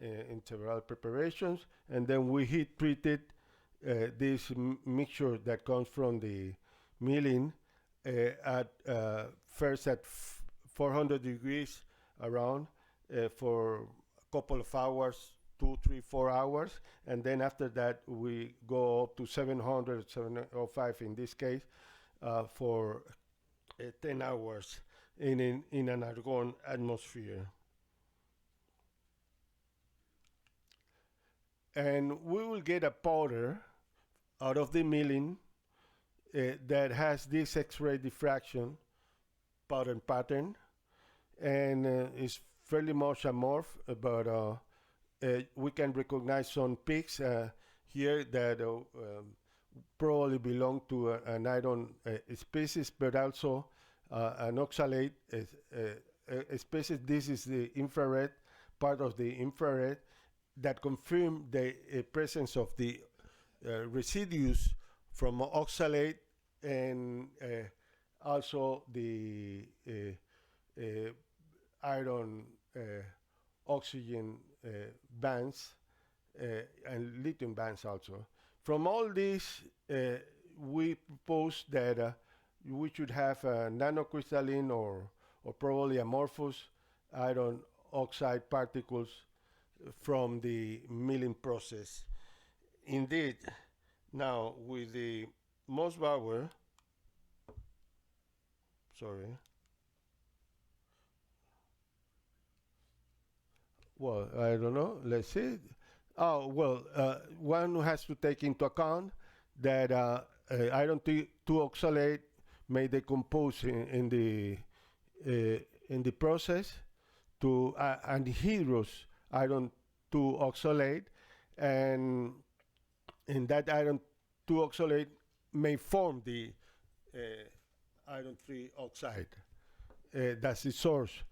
in several preparations. And then we heat treated this mixture that comes from the milling at first at 400 degrees around for a couple of hours, 2, 3, 4 hours, and then after that we go up to 700, 705 in this case for 10 hours in an argon atmosphere. And we will get a powder out of the milling that has this X-ray diffraction pattern, and is fairly much amorph, but we can recognize some peaks here that probably belong to an iron species, but also an oxalate species. This is the infrared, part of the infrared, that confirm the presence of the residues from oxalate and also the iron oxygen bands and lithium bands also. From all this, we propose that we should have a nanocrystalline or probably amorphous iron oxide particles from the milling process. Indeed, now with the Mossbauer, sorry. Well, I don't know. Let's see. Oh, well, one has to take into account that iron 2 oxalate may decompose in the process to anhydrous iron 2 oxalate, and that iron 2 oxalate may form the iron 3 oxide. That's the source.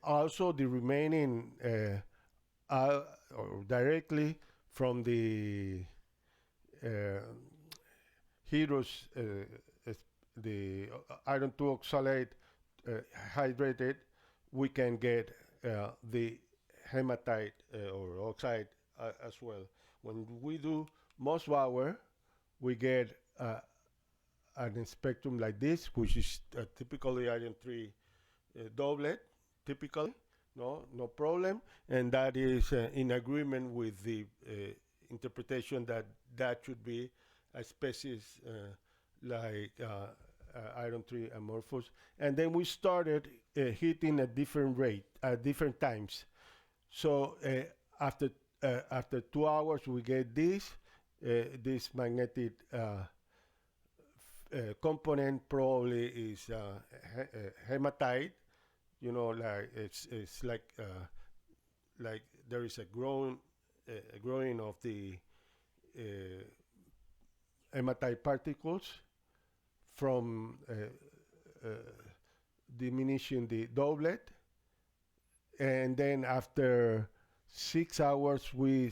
Also, the remaining or directly from the hydrous, the iron 2 oxalate hydrated, we can get the hematite or oxide as well. When we do Mossbauer, we get an spectrum like this, which is typically iron 3 doublet, typically, no problem, and that is in agreement with the interpretation that should be a species like iron 3 amorphous. And then we started hitting at different rate, at different times. So after 2 hours, we get this magnetic component probably is hematite. Like it's like there is a growing of the hematite particles from diminishing the doublet, and then after 6 hours we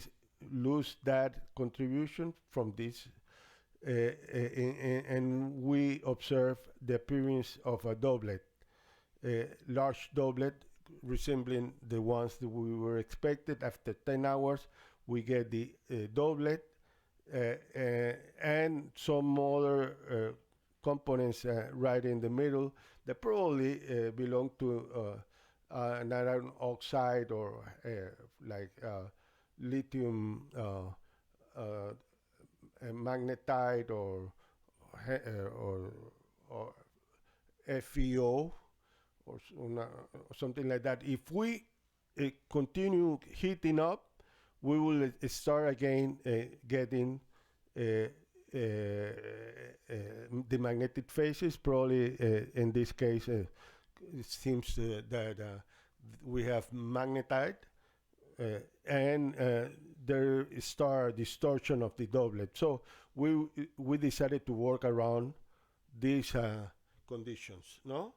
lose that contribution from this, and we observe the appearance of a doublet, a large doublet resembling the ones that we were expected. After 10 hours, we get the doublet and some other components right in the middle that probably belong to an iron oxide or like lithium magnetite or FeO or something like that. If we continue heating up, we will start again getting the magnetic phases. Probably in this case, it seems that we have magnetite, and there is distortion of the doublet. So we decided to work around these conditions. No,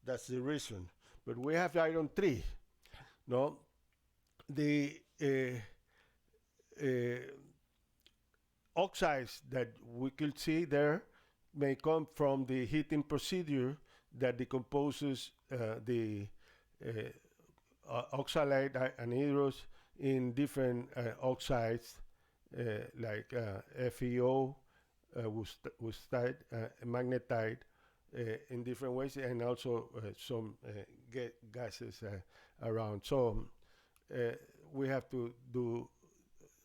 that's the reason. But we have iron 3. No, the oxides that we could see there may come from the heating procedure that decomposes the oxalate anhydrous in different oxides like FeO, wustite, magnetite, in different ways, and also some gases around. So we have to do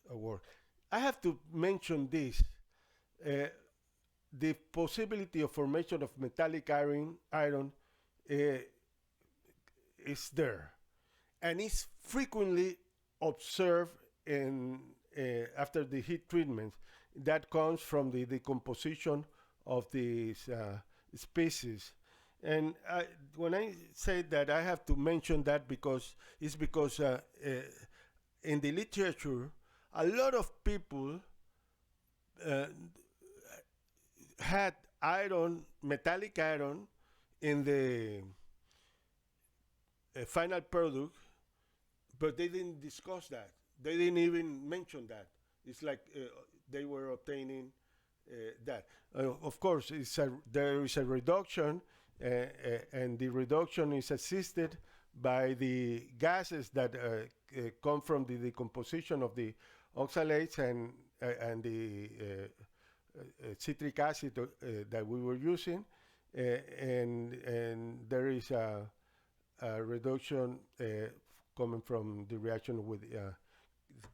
a work. I have to mention this. The possibility of formation of metallic iron is there, and is frequently observed after the heat treatment. That comes from the decomposition of these species. And when I say that, I have to mention that because in the literature, a lot of people had metallic iron in the final product, but they didn't discuss that. They didn't even mention that. It's like they were obtaining that. Of course, there is a reduction, and the reduction is assisted by the gases that come from the decomposition of the oxalates and the citric acid that we were using, and there is a reduction coming from the reaction with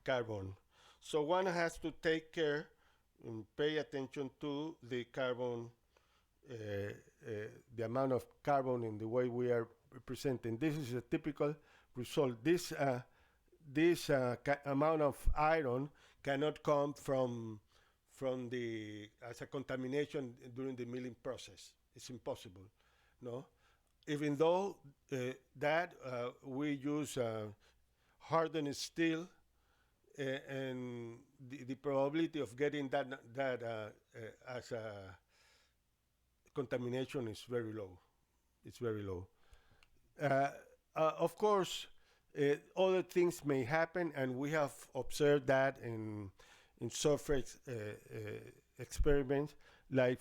carbon. So one has to take care and pay attention to the carbon, the amount of carbon in the way we are representing. This is a typical result. This amount of iron cannot come from as a contamination during the milling process. It's impossible, no? Even though that we use hardened steel, and the probability of getting that as a contamination is very low. It's very low. Of course, other things may happen, and we have observed that in surface experiments, like,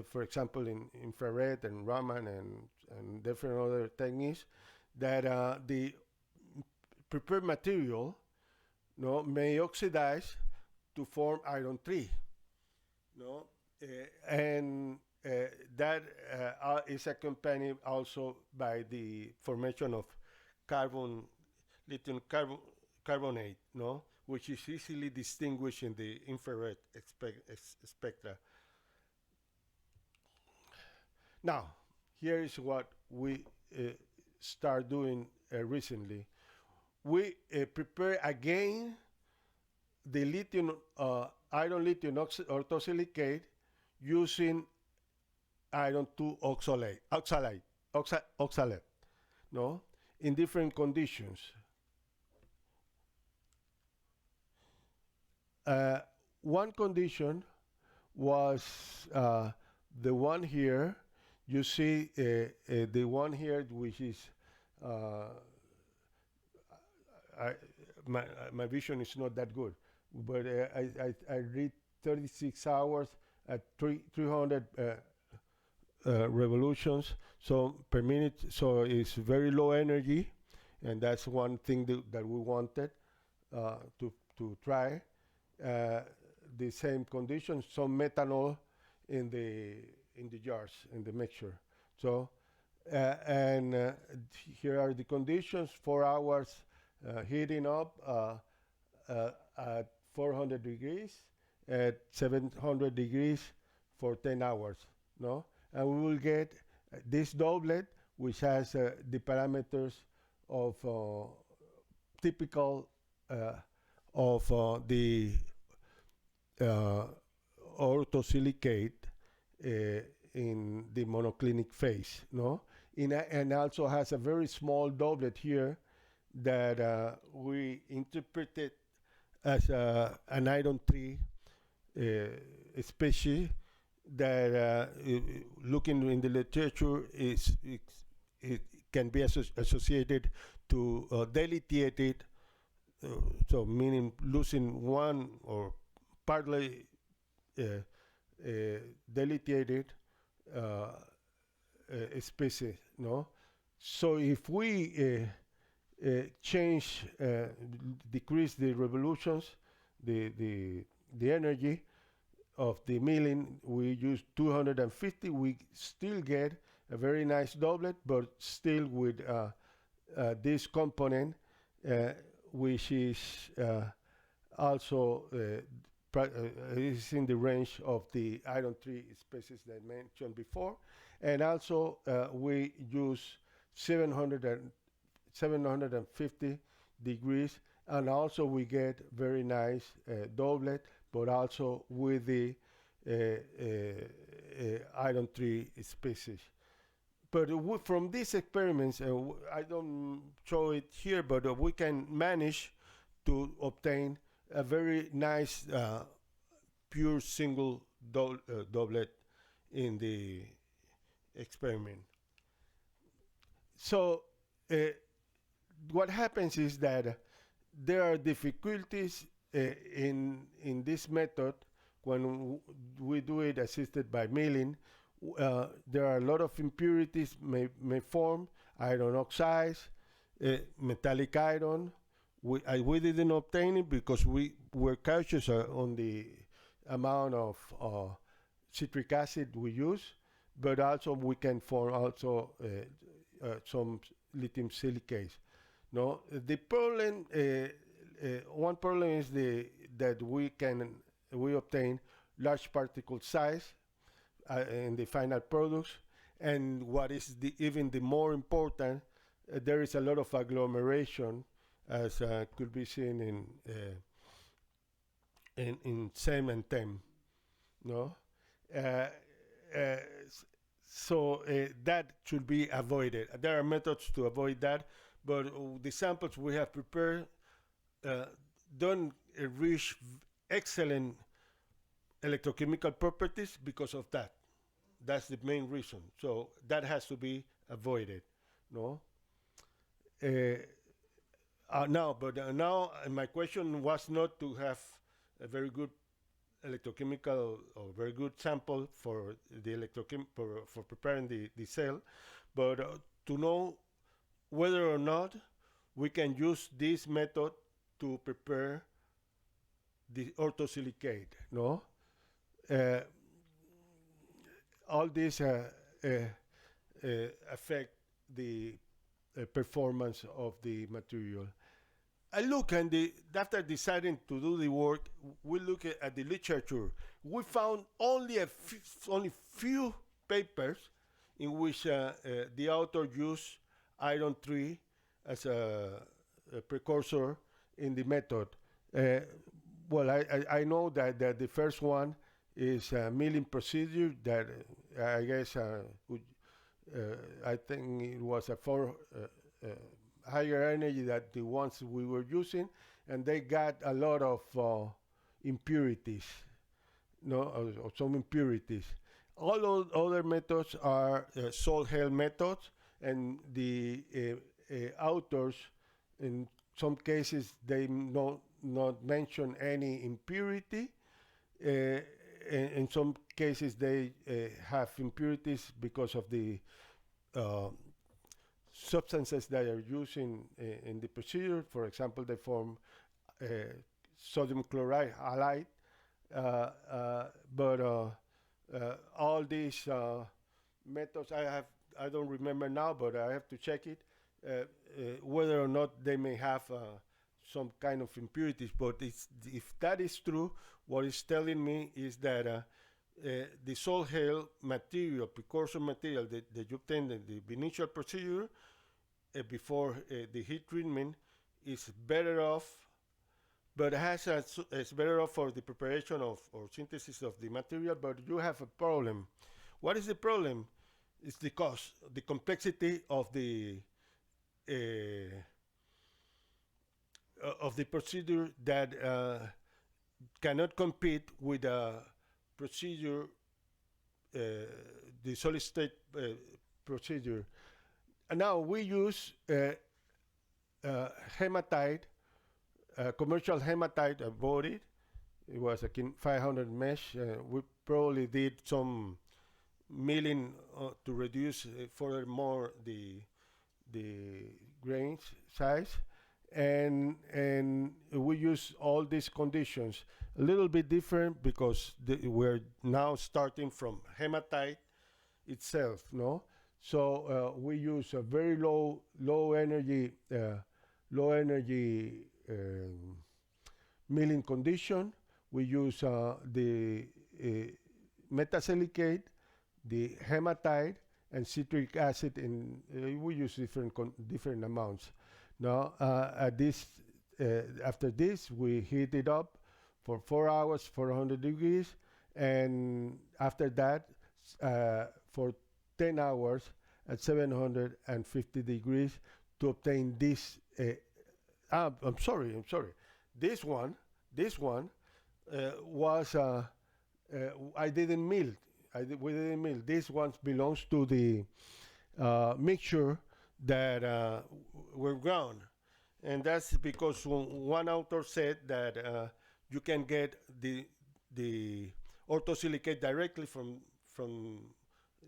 for example, in infrared and Raman and different other techniques, that the prepared material may oxidize to form iron 3. And that is accompanied also by the formation of lithium carbonate, which is easily distinguished in the infrared spectra. Now, here is what we start doing recently. We prepare again the iron lithium orthosilicate using iron 2 oxalate, in different conditions. One condition was the one here. You see the one here, which is my vision is not that good, but I read 36 hours at 300 revolutions per minute, so it's very low energy, and that's one thing that we wanted to try. The same conditions, some methanol in the jars, in the mixture. So, and here are the conditions: 4 hours heating up at 400 degrees, at 700 degrees for 10 hours, and we will get this doublet, which has the parameters of typical of the orthosilicate in the monoclinic phase, and also has a very small doublet here that we interpreted as an iron 3 species that, looking in the literature, it can be associated to deleted, so meaning losing one or partly deleted species, So if we decrease the revolutions, the energy of the milling, we use 250, we still get a very nice doublet, but still with this component, which is also is in the range of the iron 3 species that I mentioned before. And also we use 750 degrees, and also we get very nice doublet, but also with the iron 3 species. But from these experiments, I don't show it here, but we can manage to obtain a very nice pure single doublet in the experiment. So what happens is that there are difficulties in this method when we do it assisted by milling. There are a lot of impurities may form, iron oxides, metallic iron. We didn't obtain it because we were cautious on the amount of citric acid we use, but also we can form also some lithium silicates. The problem, one problem is that we obtain large particle size in the final products. And what is even the more important, there is a lot of agglomeration, as could be seen in SEM and TEM. No? So that should be avoided. There are methods to avoid that, but the samples we have prepared don't reach excellent electrochemical properties because of that. That's the main reason. So that has to be avoided. No. Now, my question was not to have a very good electrochemical or very good sample for the for preparing the cell, but to know whether or not we can use this method to prepare the orthosilicate. No, all this affect the performance of the material. I look and after deciding to do the work, we look at the literature. We found only few papers in which the author used iron 3 as a precursor in the method. Well, I know that the first one is a milling procedure that I guess I think it was a higher energy than the ones we were using, and they got a lot of impurities, or some impurities. All other methods are salt-hell methods, and the authors, in some cases, they not mention any impurity. In some cases, they have impurities because of the substances that are used in the procedure. For example, they form sodium chloride halide, but all these methods I don't remember now, but I have to check it whether or not they may have some kind of impurities. But if that is true, what it's telling me is that the salt-hell material, precursor material that you obtained in the initial procedure before the heat treatment is better off, but it's better off for the preparation of or synthesis of the material. But you have a problem. What is the problem? It's the cost, the complexity of the procedure that cannot compete with a procedure, the solid state procedure. And now we use hematite, commercial hematite. I bought it. It was a 500 mesh. We probably did some milling to reduce furthermore the grains size, and we use all these conditions. A little bit different because we're now starting from hematite itself, no? So we use a very low energy milling condition. We use the metasilicate, the hematite, and citric acid. We use different amounts. Now, after this, we heat it up for 4 hours, 400 degrees, and after that, for 10 hours at 750 degrees to obtain this. I'm sorry. This one was I didn't mill. We didn't mill. This one belongs to the mixture that were ground, and that's because one author said that you can get the orthosilicate directly from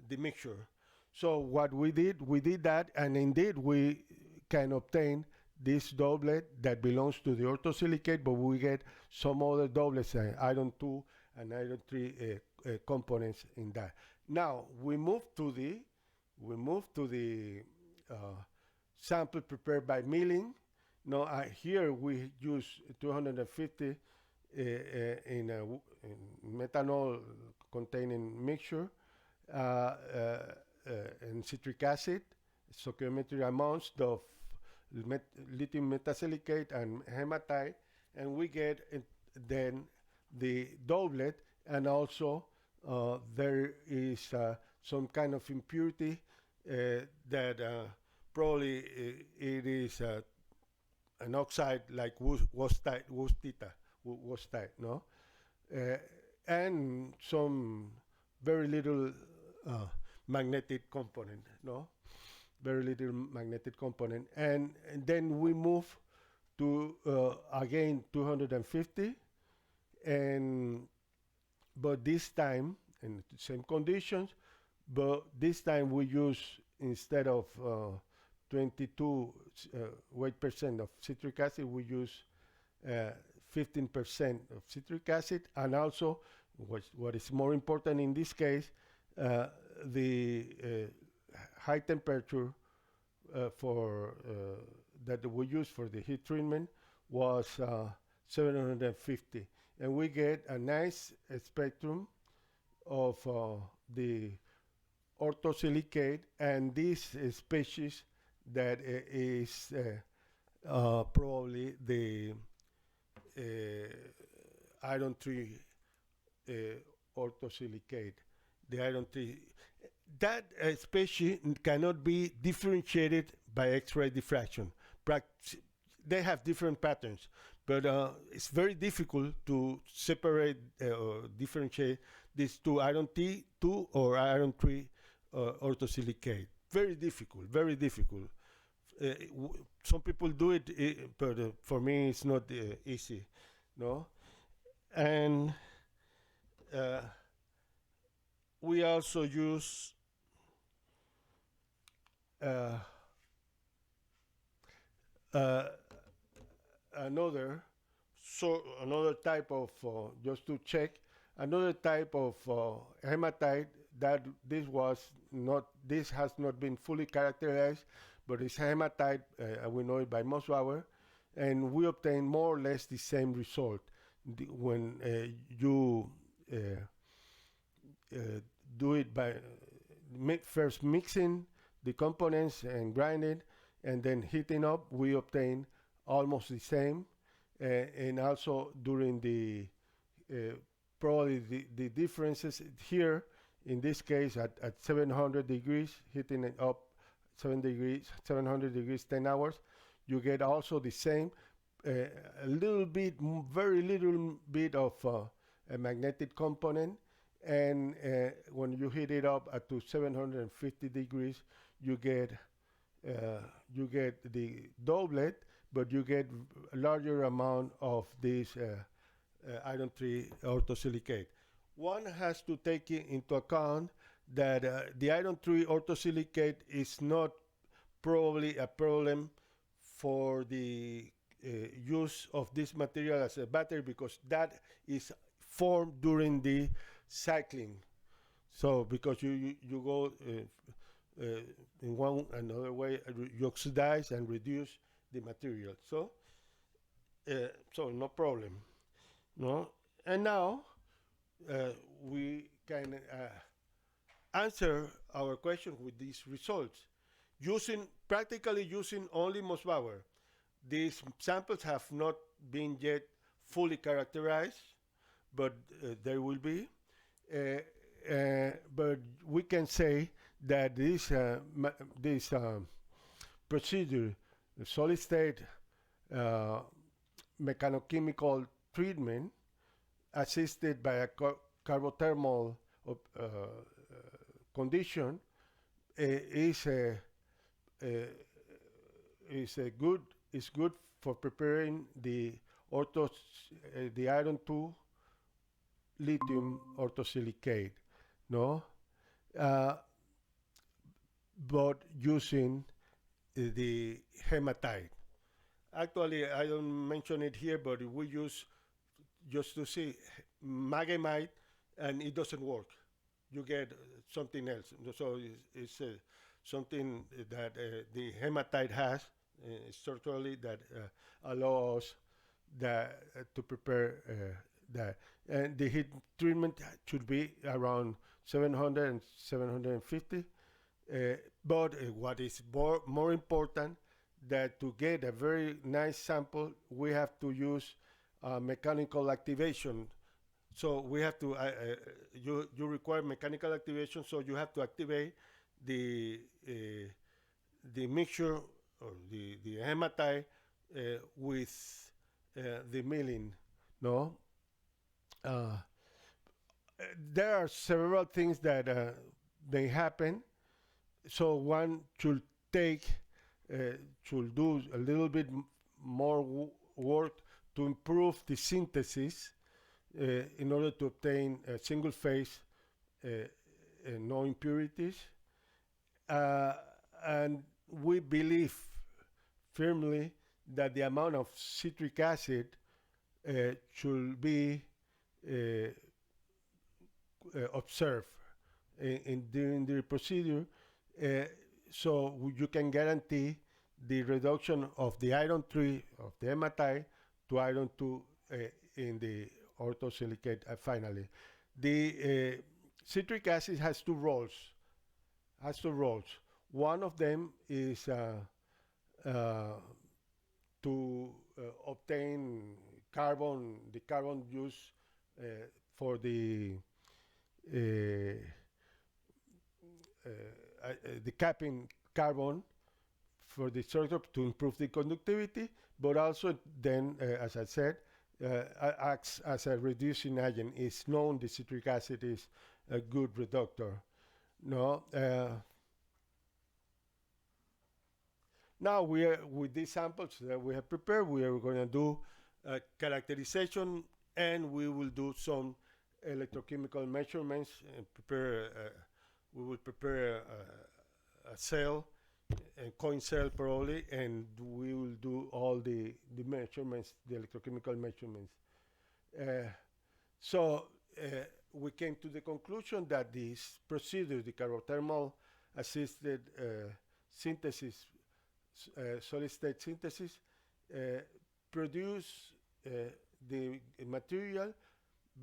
the mixture. So what we did that, and indeed we can obtain this doublet that belongs to the orthosilicate, but we get some other doublets, iron 2 and iron 3 components in that. Now we move to the sample prepared by milling. Now here we use 250 in methanol containing mixture and citric acid, stoichiometric amounts of lithium metasilicate and hematite, and we get then the doublet, and also there is some kind of impurity that probably it is an oxide like wostite, no? And some very little magnetic component, no? Very little magnetic component. And then we move to, again, 250, but this time, in the same conditions, but this time we use, instead of 22 weight percent of citric acid, we use 15% of citric acid, and also, what is more important in this case, the high temperature for that we use for the heat treatment was 750, and we get a nice spectrum of the orthosilicate, and this species that is probably the iron 3 orthosilicate. The iron 3, that species cannot be differentiated by X-ray diffraction. They have different patterns, but it's very difficult to separate or differentiate these two, iron T2 or iron 3 orthosilicate. Very difficult, very difficult. Some people do it, but for me it's not easy, no? And we also use another type of, just to check, another type of hematite that this has not been fully characterized, but it's hematite, we know it by Mossbauer, and we obtain more or less the same result when you do it by first mixing the components and grinding, and then heating up. We obtain almost the same, and also during the probably the differences here in this case at 700 degrees, heating it up 700 degrees 10 hours, you get also the same, a little bit, very little bit of a magnetic component, and when you heat it up at to 750 degrees, you get the doublet, but you get a larger amount of this iron 3 orthosilicate. One has to take into account that the iron 3 orthosilicate is not probably a problem for the use of this material as a battery, because that is formed during the cycling. So because you go in one another way, you oxidize and reduce the material. So no problem, no. And now we can answer our question with these results, practically using only Mossbauer. These samples have not been yet fully characterized, but they will be. But we can say that this procedure, solid state mechanochemical treatment, assisted by a carbothermal condition, is good for preparing the iron 2 lithium orthosilicate, no? But using the hematite. Actually, I don't mention it here, but we use, just to see, magemite, and it doesn't work. You get something else. So it's something that the hematite has structurally that allows that to prepare that. And the heat treatment should be around 700 and 750. But what is more important, that to get a very nice sample, we have to use mechanical activation. So we have to, you require mechanical activation, so you have to activate the mixture or the hematite with the milling, no? There are several things that may happen. So one should should do a little bit more work to improve the synthesis in order to obtain a single phase, no impurities. And we believe firmly that the amount of citric acid should be observed during the procedure, so you can guarantee the reduction of the iron 3 of the hematite to iron 2 in the orthosilicate finally. The citric acid has two roles. One of them is to obtain carbon, the carbon used for the capping carbon for the structure to improve the conductivity, but also then, as I said, acts as a reducing agent. It's known the citric acid is a good reductor. No. Now we are, with these samples that we have prepared, we are going to do characterization, and we will do some electrochemical measurements and we will prepare a cell, a coin cell probably, and we will do all the measurements, the electrochemical measurements. So we came to the conclusion that this procedure, the carothermal assisted synthesis, solid state synthesis, produce the material,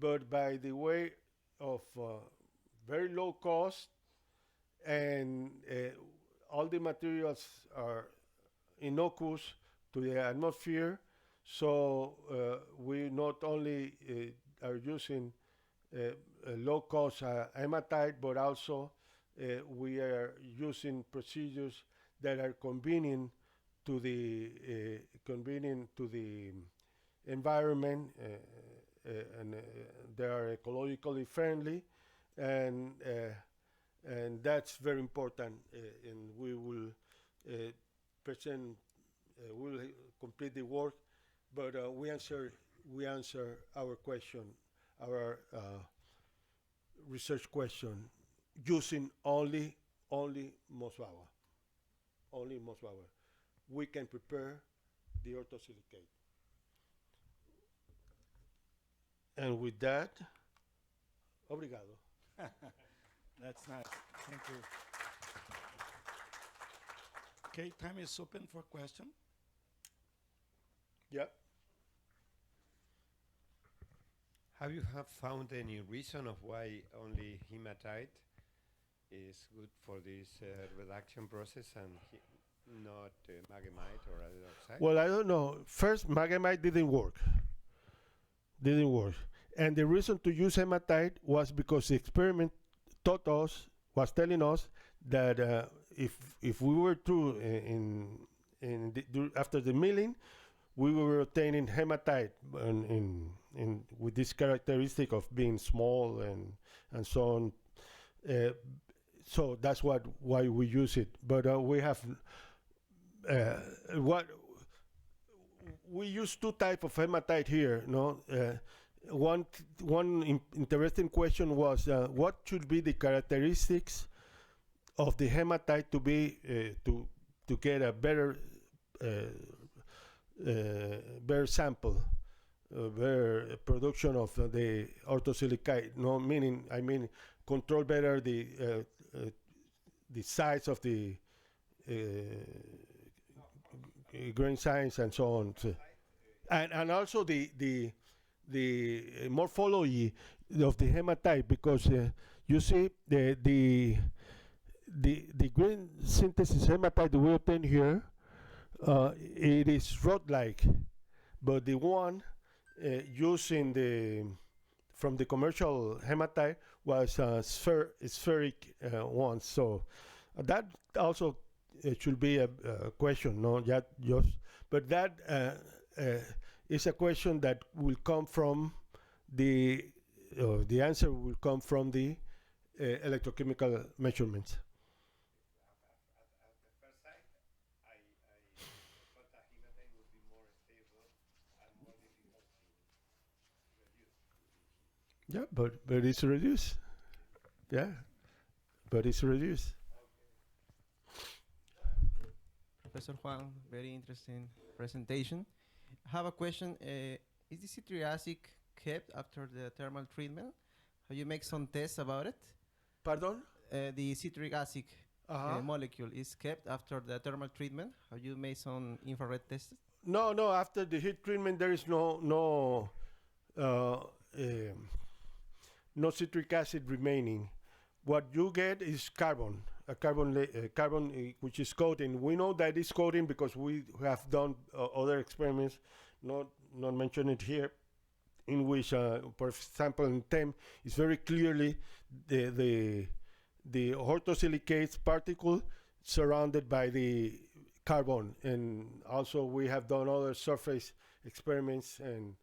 but by the way of very low cost, and all the materials are innocuous to the atmosphere. So we not only are using low cost hematite, but also we are using procedures that are convenient to the environment, and they are ecologically friendly, and that's very important. And we will present, we'll complete the work, but we answer our question, our research question, using only Mossbauer. Only Mossbauer. We can prepare the orthosilicate. And with that, obrigado. That's nice. Thank you. Okay, time is open for question. Yep. Have you found any reason of why only hematite is good for this reduction process and not magemite or other oxide? Well, I don't know. First, magemite didn't work. And the reason to use hematite was because the experiment was telling us that if we were to after the milling, we were obtaining hematite with this characteristic of being small and so on. So that's why we use it. But we have we use two types of hematite here. No, one interesting question was what should be the characteristics of the hematite to be to get a better sample, better production of the orthosilicate. No, I mean control better the size of the grain size and so on. So and also the morphology of the hematite, because you see the green synthesis hematite we obtain here, it is rod-like, but the one used from the commercial hematite was spheric one. So that also should be a question, no? But that is a question that will come from the answer will come from the electrochemical measurements. Yeah, but it's reduced. Yeah, but it's reduced. Professor Juan, very interesting presentation. I have a question. Is the citric acid kept after the thermal treatment? Have you make some tests about it? Pardon? The citric acid molecule is kept after the thermal treatment. Have you made some infrared tests? No. After the heat treatment, there is no citric acid remaining. What you get is carbon, carbon which is coating. We know that it's coating because we have done other experiments, not mentioned it here, in which, for example, in TEM, it's very clearly the orthosilicates particle surrounded by the carbon, and also we have done other surface experiments, and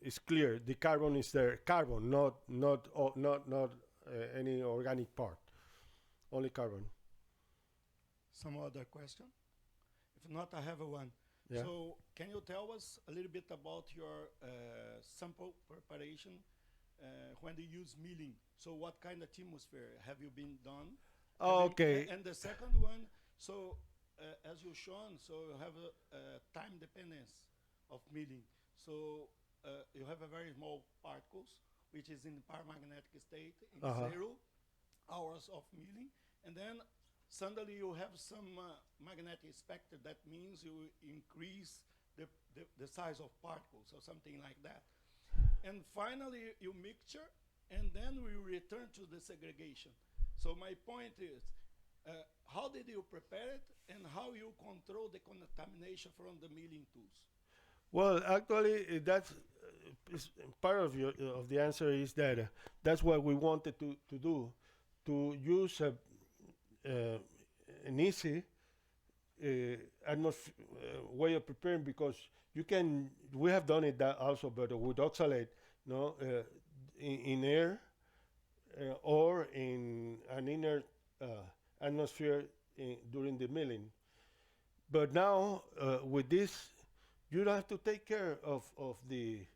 it's clear the carbon is there. Carbon, not any organic part, only carbon. Some other question? If not, I have one. Yeah. So can you tell us a little bit about your sample preparation when you use milling? So what kind of atmosphere have you been done? Okay. And the second one, so as you shown, so you have a time dependence of milling. So you have a very small particles, which is in the paramagnetic state in 0 hours of milling, and then suddenly you have some magnetic spectrum. That means you increase the size of particles or something like that. And finally you mixture, and then we return to the segregation. So my point is, how did you prepare it, and how you control the contamination from the milling tools? Well, actually, that's part of the answer is that that's what we wanted to do, to use an easy way of preparing, because we have done it that also, but with oxalate, in air or in an inner atmosphere during the milling. But now with this, you don't have to take care of the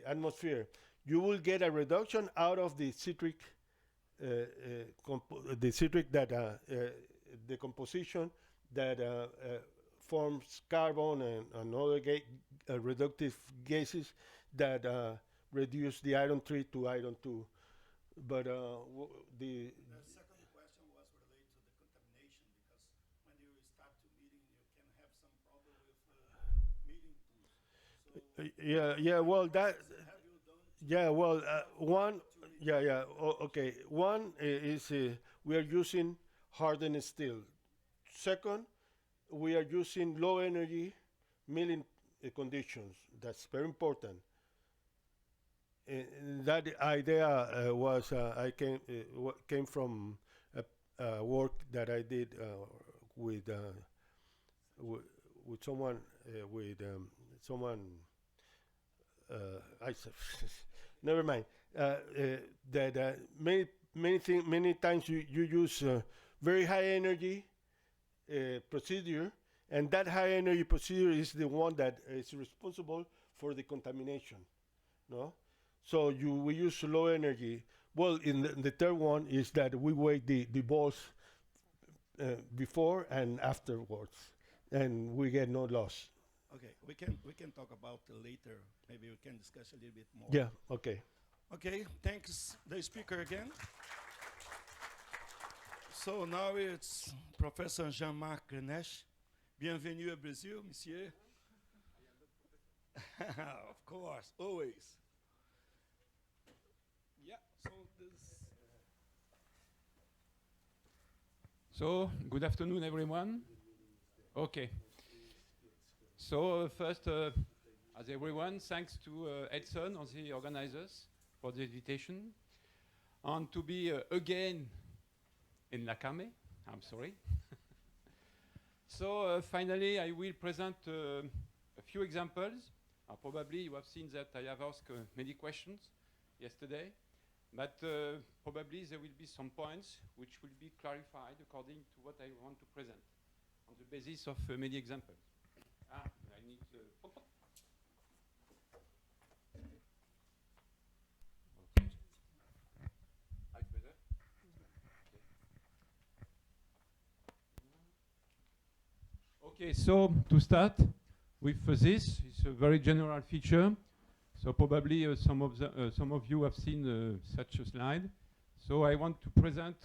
atmosphere. You will get a reduction out of the citric that the composition that forms carbon and other reductive gases that reduce the iron 3 to iron 2. But the second question was related to the contamination, because when you start to milling, you can have some problem with milling tools. yeah, well, that. Yeah, well, one. Okay. One is we are using hardened steel. Second, we are using low energy milling conditions. That's very important. That idea came from work that I did with someone never mind. That many times you use very high energy procedure, and that high energy procedure is the one that is responsible for the contamination. No, so we use low energy. Well, in the third one is that we weigh the balls before and afterwards, and we get no loss. Okay, we can talk about later. Maybe we can discuss a little bit more. Yeah. Okay. Okay. Thanks, the speaker again. So now it's Professor Jean-Marc Greneche. Bienvenue à Brazil, monsieur. Of course, always. Yeah, so this. So, good afternoon, everyone. Okay. So, first, as everyone, thanks to Edson and the organizers for the invitation. And to be again in LACAME', I'm sorry. So, finally, I will present a few examples. Probably you have seen that I have asked many questions yesterday. But probably there will be some points which will be clarified according to what I want to present on the basis of many examples. I need okay. Better? Okay, so to start with this, it's a very general feature. So probably some of you have seen such a slide. So I want to present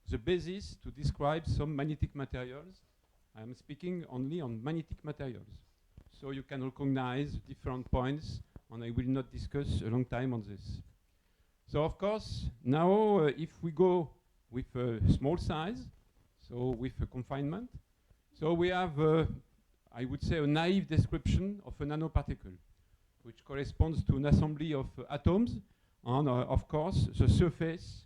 the basis to describe some magnetic materials. I am speaking only on magnetic materials. So you can recognize different points, and I will not discuss a long time on this. So of course, now if we go with a small size, so with a confinement, so we have, I would say, a naive description of a nanoparticle, which corresponds to an assembly of atoms, and of course the surface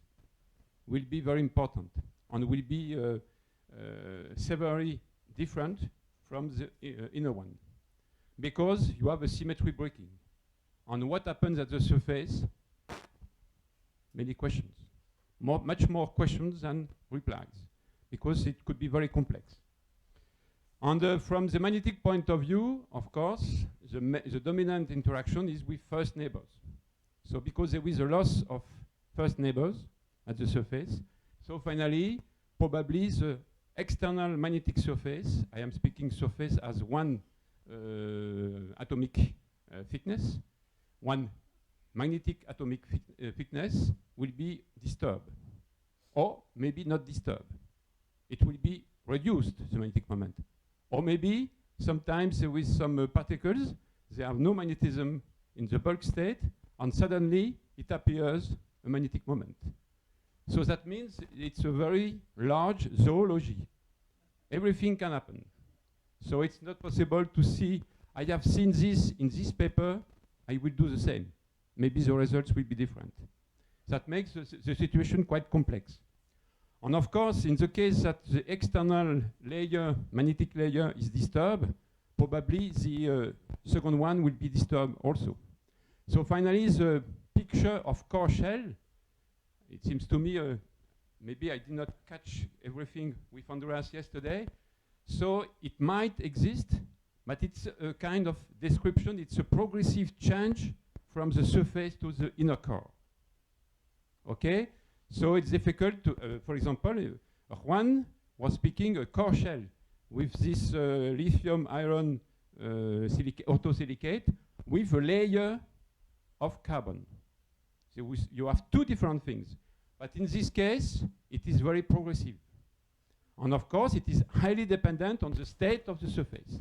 will be very important and will be severely different from the inner one, because you have a symmetry breaking. And what happens at the surface? Many questions, much more questions than replies, because it could be very complex. And from the magnetic point of view, of course, the dominant interaction is with first neighbors. So because there is a loss of first neighbors at the surface, so finally, probably the external magnetic surface, I am speaking surface as one atomic thickness, one magnetic atomic thickness will be disturbed, or maybe not disturbed. It will be reduced, the magnetic moment. Or maybe sometimes with some particles, they have no magnetism in the bulk state, and suddenly it appears a magnetic moment. So that means it's a very large zoology. Everything can happen. So it's not possible to see, I have seen this in this paper, I will do the same. Maybe the results will be different. That makes the situation quite complex. And of course, in the case that the external layer, magnetic layer, is disturbed, probably the second one will be disturbed also. So finally, the picture of core shell, it seems to me, maybe I did not catch everything with Andreas yesterday, so it might exist, but it's a kind of description, it's a progressive change from the surface to the inner core. Okay? So it's difficult to, for example, Juan was speaking a core shell with this lithium iron orthosilicate with a layer of carbon. So you have two different things. But in this case, it is very progressive. And of course, it is highly dependent on the state of the surface.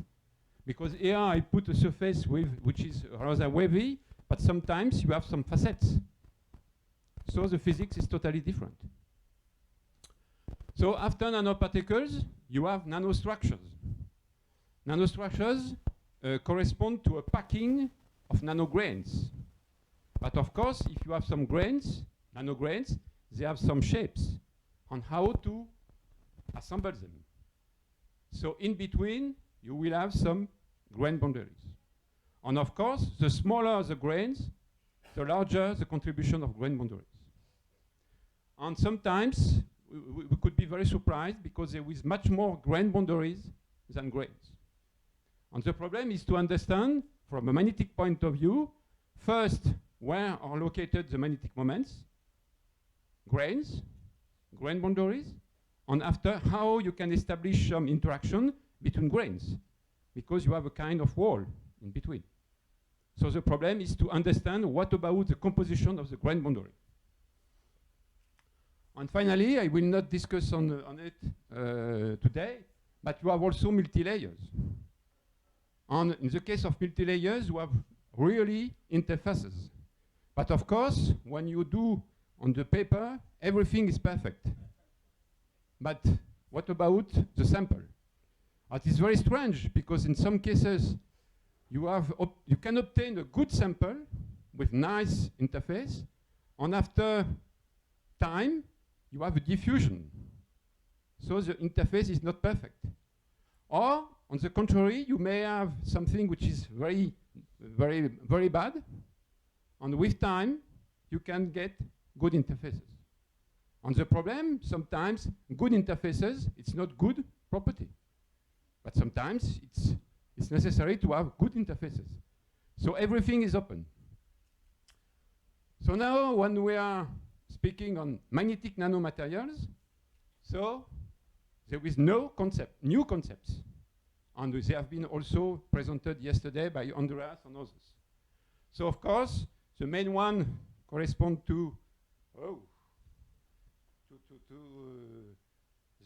Because here I put a surface which is rather wavy, but sometimes you have some facets. So the physics is totally different. So after nanoparticles, you have nanostructures. Nanostructures correspond to a packing of nanograins. But of course, if you have some grains, nanograins, they have some shapes on how to assemble them. So in between, you will have some grain boundaries. And of course, the smaller the grains, the larger the contribution of grain boundaries. And sometimes we could be very surprised because there is much more grain boundaries than grains. And the problem is to understand from a magnetic point of view, first, where are located the magnetic moments, grains, grain boundaries, and after how you can establish some interaction between grains, because you have a kind of wall in between. So the problem is to understand what about the composition of the grain boundary. And finally, I will not discuss on it today, but you have also multi-layers. And in the case of multi-layers, you have really interfaces. But of course, when you do on the paper, everything is perfect. But what about the sample? It is very strange, because in some cases, you can obtain a good sample with nice interface, and after time, you have a diffusion. So the interface is not perfect. Or, on the contrary, you may have something which is very, very, very bad, and with time, you can get good interfaces. And the problem, sometimes, good interfaces, it's not good property. But sometimes, it's necessary to have good interfaces. So everything is open. So now, when we are speaking on magnetic nanomaterials, so there is no new concepts. And they have been also presented yesterday by Andreas and others. So of course, the main one corresponds to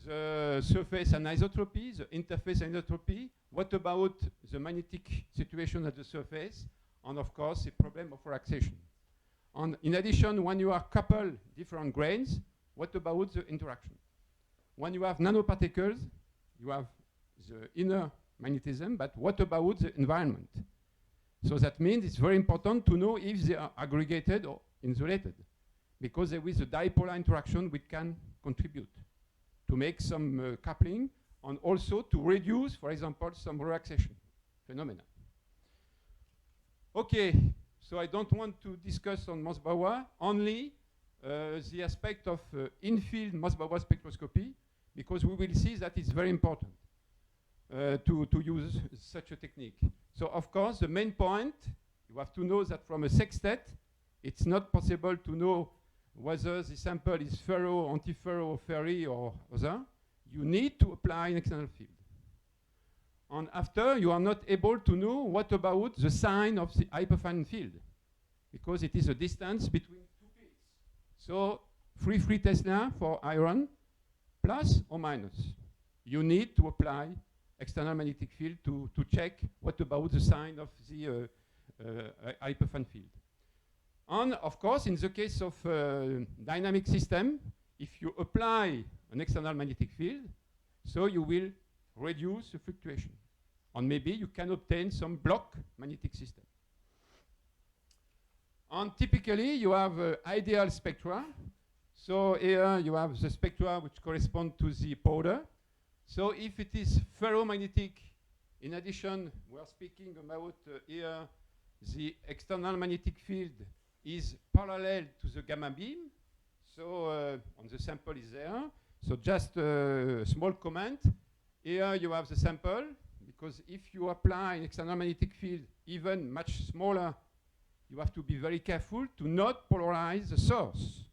the surface anisotropy, the interface anisotropy. What about the magnetic situation at the surface? And of course, the problem of relaxation. And in addition, when you are coupled different grains, what about the interaction? When you have nanoparticles, you have the inner magnetism, but what about the environment? So that means it's very important to know if they are aggregated or insulated, because there is a dipolar interaction which can contribute to make some coupling, and also to reduce, for example, some relaxation phenomena. Okay, so I don't want to discuss on Mossbauer, only the aspect of in-field Mossbauer spectroscopy, because we will see that it's very important to use such a technique. So of course, the main point, you have to know that from a sextet, it's not possible to know whether the sample is ferro, antiferro, ferri, or other. You need to apply an external field. And after, you are not able to know what about the sign of the hyperfine field, because it is a distance between two fields. So 3 Tesla for iron, plus or minus. You need to apply external magnetic field to check what about the sign of the hyperfine field. And of course, in the case of dynamic system, if you apply an external magnetic field, so you will reduce the fluctuation. And maybe you can obtain some block magnetic system. And typically, you have ideal spectra. So here you have the spectra which correspond to the powder. So if it is ferromagnetic, in addition, we are speaking about here, the external magnetic field is parallel to the gamma beam. So on the sample is there. So just a small comment. Here you have the sample, because if you apply an external magnetic field even much smaller, you have to be very careful to not polarize the source.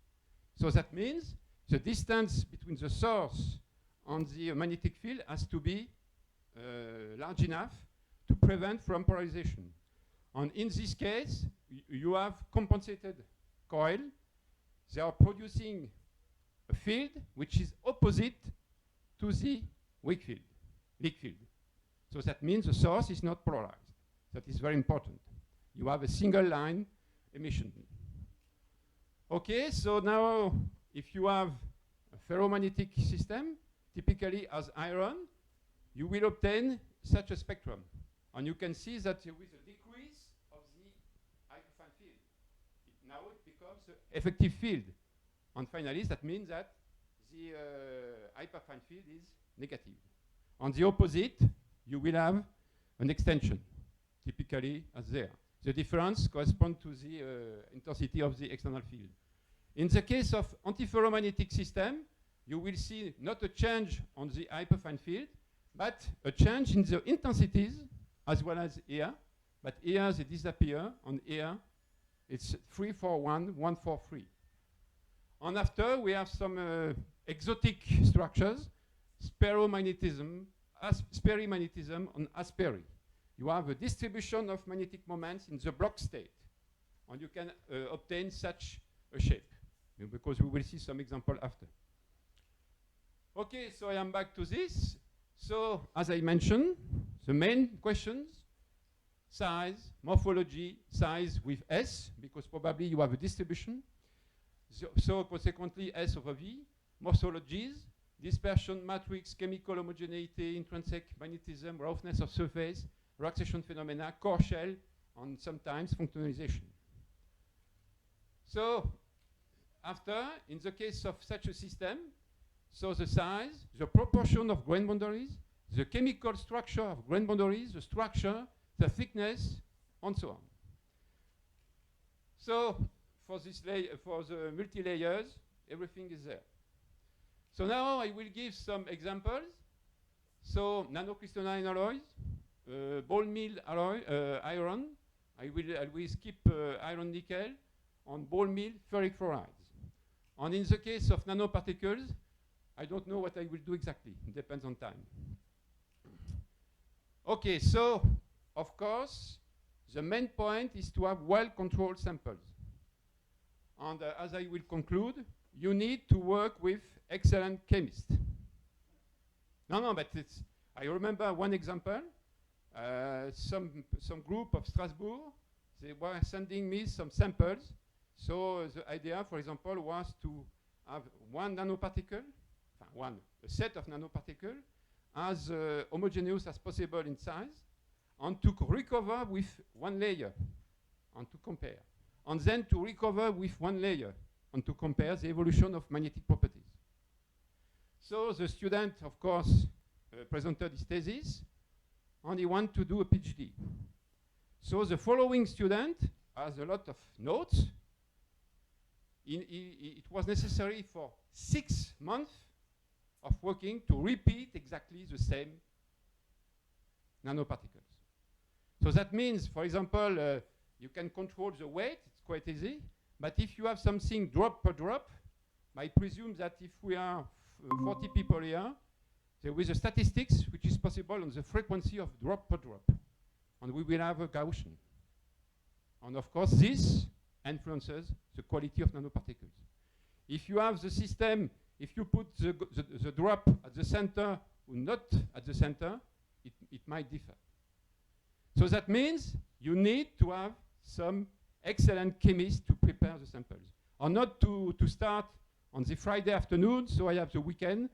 So that means the distance between the source and the magnetic field has to be large enough to prevent from polarization. And in this case, you have compensated coil. They are producing a field which is opposite to the weak field, leak field. So that means the source is not polarized. That is very important. You have a single line emission. Okay, so now if you have a ferromagnetic system, typically as iron, you will obtain such a spectrum. And you can see that there is a decrease of the hyperfine field. Now it becomes an effective field. And finally, that means that the hyperfine field is negative. On the opposite, you will have an extension, typically as there. The difference corresponds to the intensity of the external field. In the case of antiferromagnetic system, you will see not a change on the hyperfine field, but a change in the intensities as well as here. But here they disappear, and here it's 3 4 1 1 4 3. And after we have some exotic structures, speromagnetism, sperimagnetism, and asperi. You have a distribution of magnetic moments in the block state, and you can obtain such a shape, because we will see some example after. Okay, so I am back to this. So, as I mentioned, the main questions, size, morphology, size with S, because probably you have a distribution. So consequently, S over V, morphologies, dispersion matrix, chemical homogeneity, intrinsic magnetism, roughness of surface, relaxation phenomena, core shell, and sometimes functionalization. So after, in the case of such a system, so the size, the proportion of grain boundaries, the chemical structure of grain boundaries, the structure, the thickness, and so on. So for this for the multi-layers, everything is there. So now I will give some examples. So nanocrystalline alloys, ball mill alloy, iron. I will skip iron nickel on ball mill ferric fluorides. And in the case of nanoparticles, I don't know what I will do exactly. It depends on time. Okay, so of course, the main point is to have well-controlled samples. And as I will conclude, you need to work with excellent chemists. No, but I remember one example. Some group of Strasbourg, they were sending me some samples. So the idea, for example, was to have one nanoparticle, a set of nanoparticles, as homogeneous as possible in size, and to recover with one layer, and to compare. And then to recover with one layer, and to compare the evolution of magnetic properties. So the student, of course, presented his thesis, and he wanted to do a PhD. So the following student has a lot of notes. It was necessary for 6 months of working to repeat exactly the same nanoparticles. So that means, for example, you can control the weight, it's quite easy, but if you have something drop per drop, I presume that if we are 40 people here, there is a statistics which is possible on the frequency of drop per drop, and we will have a Gaussian. And of course, this influences the quality of nanoparticles. If you have the system, if you put the drop at the center or not at the center, it might differ. So that means you need to have some excellent chemists to prepare the samples. Or not to start on the Friday afternoon, so I have the weekend,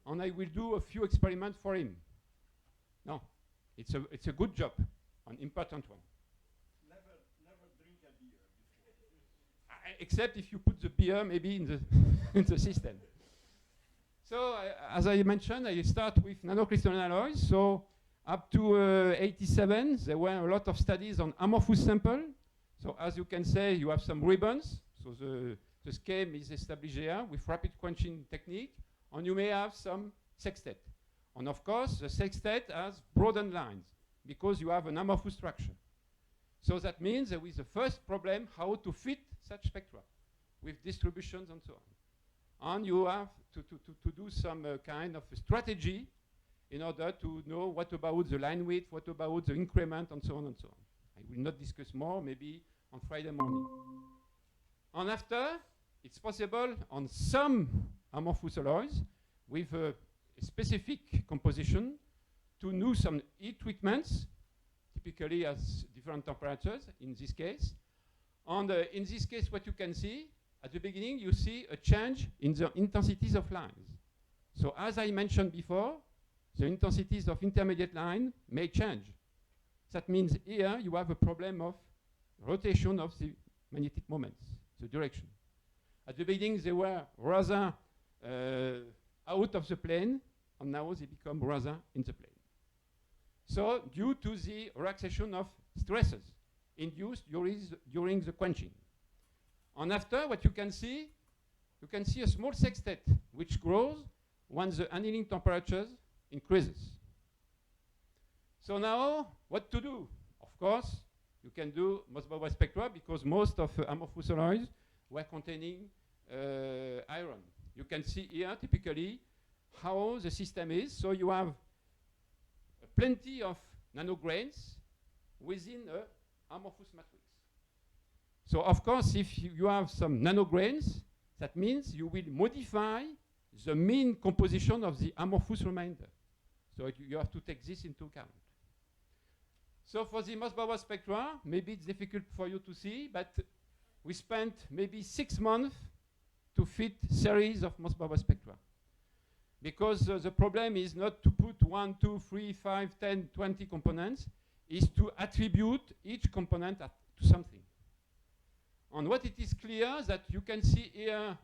and I will do a few experiments for him. No, it's a good job, an important one. Never drink a beer before. Except if you put the beer maybe in the, in the system. So as I mentioned, I start with nanocrystalline alloys. So up to 87, there were a lot of studies on amorphous sample. So as you can say, you have some ribbons. So the scheme is established here with rapid quenching technique. And you may have some sextet. And of course, the sextet has broadened lines because you have an amorphous structure. So that means there is the first problem, how to fit such spectra with distributions and so on. And you have to do some kind of a strategy in order to know what about the line width, what about the increment, and so on and so on. I will not discuss more, maybe on Friday morning. And after, it's possible on some amorphous alloys with a specific composition to do some heat treatments, typically at different temperatures in this case. And in this case, what you can see, at the beginning, you see a change in the intensities of lines. So as I mentioned before, the intensities of intermediate line may change. That means here you have a problem of rotation of the magnetic moments, the direction. At the beginning, they were rather out of the plane, and now they become rather in the plane. So due to the relaxation of stresses induced during the quenching. And after, what you can see a small sextet, which grows when the annealing temperatures increases. So now, what to do? Of course, you can do most spectra because most of amorphous alloys were containing iron. You can see here, typically, how the system is. So you have plenty of nanograins within an amorphous matrix. So of course, if you have some nanograins, that means you will modify the mean composition of the amorphous remainder. So you have to take this into account. So for the Mossbauer spectra, maybe it's difficult for you to see, but we spent maybe 6 months to fit series of Mossbauer spectra. Because the problem is not to put 1, 2, 3, 5, 10, 20 components, is to attribute each component to something. And what it is clear that you can see here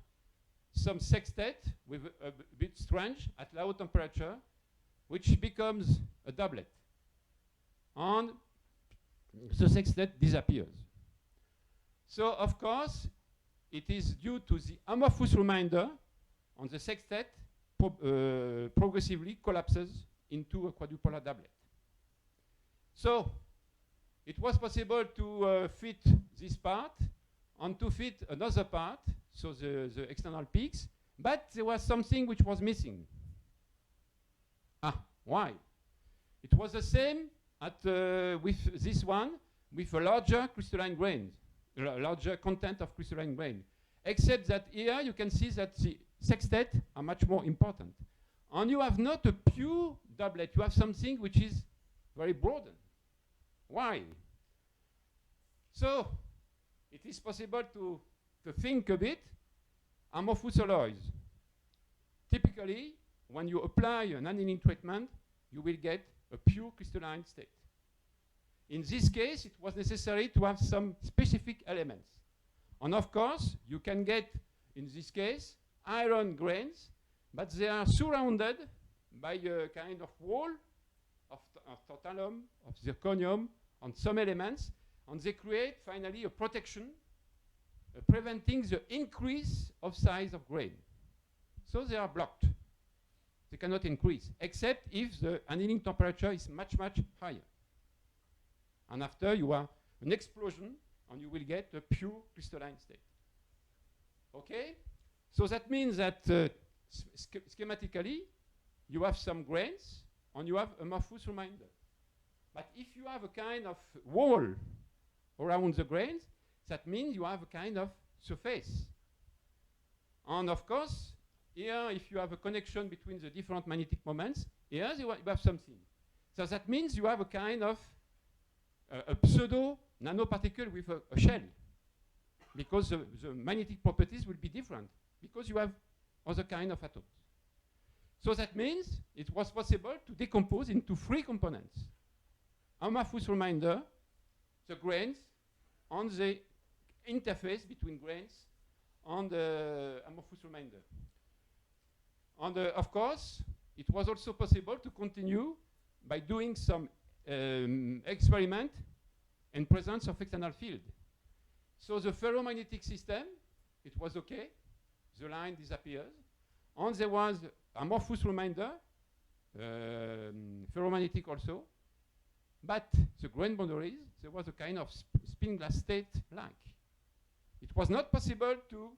some sextet with a bit strange at low temperature, which becomes a doublet. And the sextet disappears. So, of course, it is due to the amorphous remainder on the sextet progressively collapses into a quadrupolar doublet. So, it was possible to fit this part and to fit another part, so the external peaks, but there was something which was missing. Why? It was the same with this one, with a larger crystalline grain, larger content of crystalline grain. Except that here you can see that the sextet are much more important. And you have not a pure doublet, you have something which is very broadened. Why? So, it is possible to think a bit amorphous alloys. Typically, when you apply an annealing treatment, you will get a pure crystalline state. In this case, it was necessary to have some specific elements. And of course, you can get, in this case, iron grains, but they are surrounded by a kind of wall of tantalum, of zirconium, and some elements, and they create finally a protection preventing the increase of size of grain. So they are blocked. They cannot increase, except if the annealing temperature is much, much higher. And after you have an explosion, and you will get a pure crystalline state. Okay? So that means that schematically, you have some grains, and you have amorphous remainder. But if you have a kind of wall around the grains, that means you have a kind of surface. And of course, here, if you have a connection between the different magnetic moments, here you have something. So that means you have a kind of a pseudo nanoparticle with a shell, because the magnetic properties will be different, because you have other kind of atoms. So that means it was possible to decompose into 3 components: amorphous remainder, the grains, and the interface between grains and the amorphous remainder. And of course, it was also possible to continue by doing some experiment in presence of external field. So the ferromagnetic system, it was okay. The line disappears. And there was amorphous remainder, ferromagnetic also. But the grain boundaries, there was a kind of spin glass state-like. It was not possible to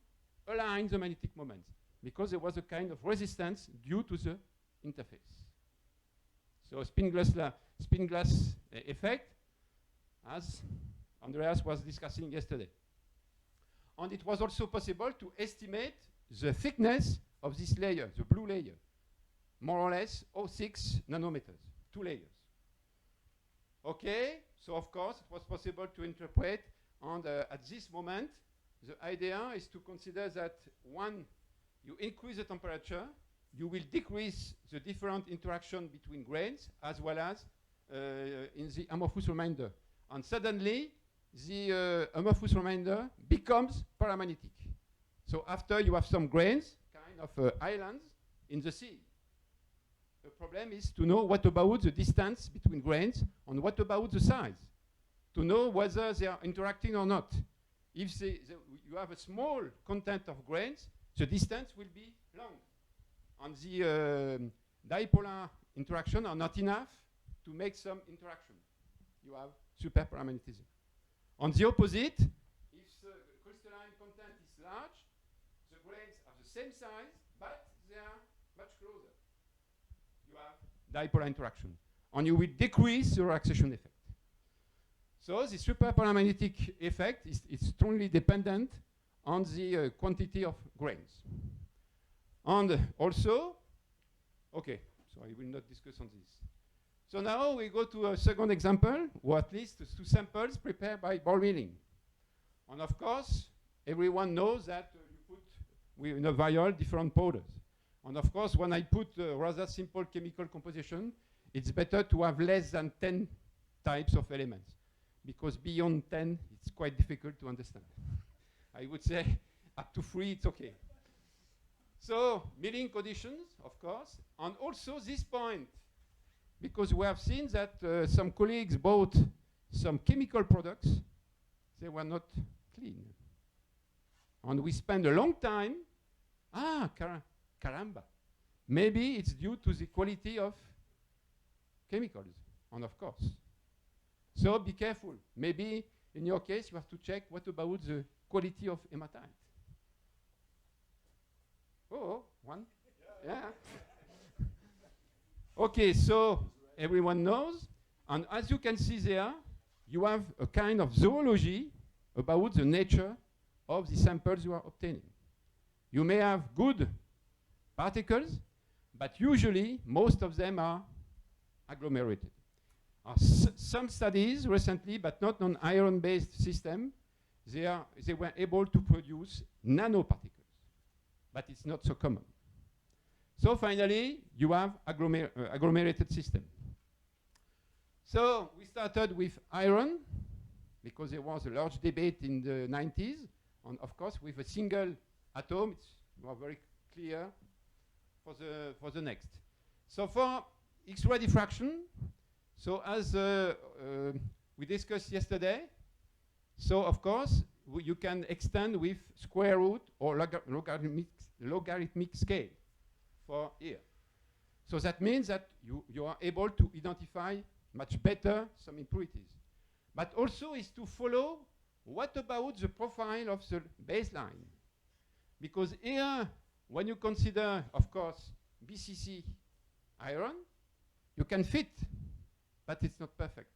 align the magnetic moments, because there was a kind of resistance due to the interface. So spin glass effect, as Andreas was discussing yesterday. And it was also possible to estimate the thickness of this layer, the blue layer, more or less 0.6 nanometers, 2 layers. Okay, so of course it was possible to interpret, and at this moment, the idea is to consider that when you increase the temperature, you will decrease the different interaction between grains as well as in the amorphous remainder. And suddenly, the amorphous remainder becomes paramagnetic. So after you have some grains, kind of islands in the sea. The problem is to know what about the distance between grains and what about the size, to know whether they are interacting or not. If you have a small content of grains, the distance will be long. And the dipolar interaction are not enough to make some interaction. You have superparamagnetism. On the opposite, if the crystalline content is large, the grains are the same size, but they are much closer. You have dipolar interaction. And you will decrease the relaxation effect. So the superparamagnetic effect is strongly dependent on the quantity of grains. And also, okay, So I will not discuss on this. So now we go to a second example, or at least 2 samples prepared by ball milling. And of course, everyone knows that you put in a vial different powders. And of course, when I put rather simple chemical composition, it's better to have less than 10 types of elements, because beyond 10, it's quite difficult to understand. I would say up to 3, it's okay. So milling conditions, of course, and also this point, because we have seen that some colleagues bought some chemical products, they were not clean. And we spend a long time, caramba. Maybe it's due to the quality of chemicals, and of course. So be careful. Maybe in your case, you have to check what about the quality of hematite. Oh, one? Yeah. Okay, so everyone knows. And as you can see there, you have a kind of zoology about the nature of the samples you are obtaining. You may have good particles, but usually most of them are agglomerated. Some studies recently, but not on iron-based system, they were able to produce nanoparticles, but it's not so common. So finally, you have agglomerated system. So we started with iron, because there was a large debate in the 90s, and of course with a single atom, it's more very clear for the next. So for X-ray diffraction, so as we discussed yesterday, so of course you can extend with square root or logarithmic scale for here. So that means that you are able to identify much better some impurities. But also is to follow what about the profile of the baseline. Because here, when you consider, of course, BCC iron, you can fit, but it's not perfect.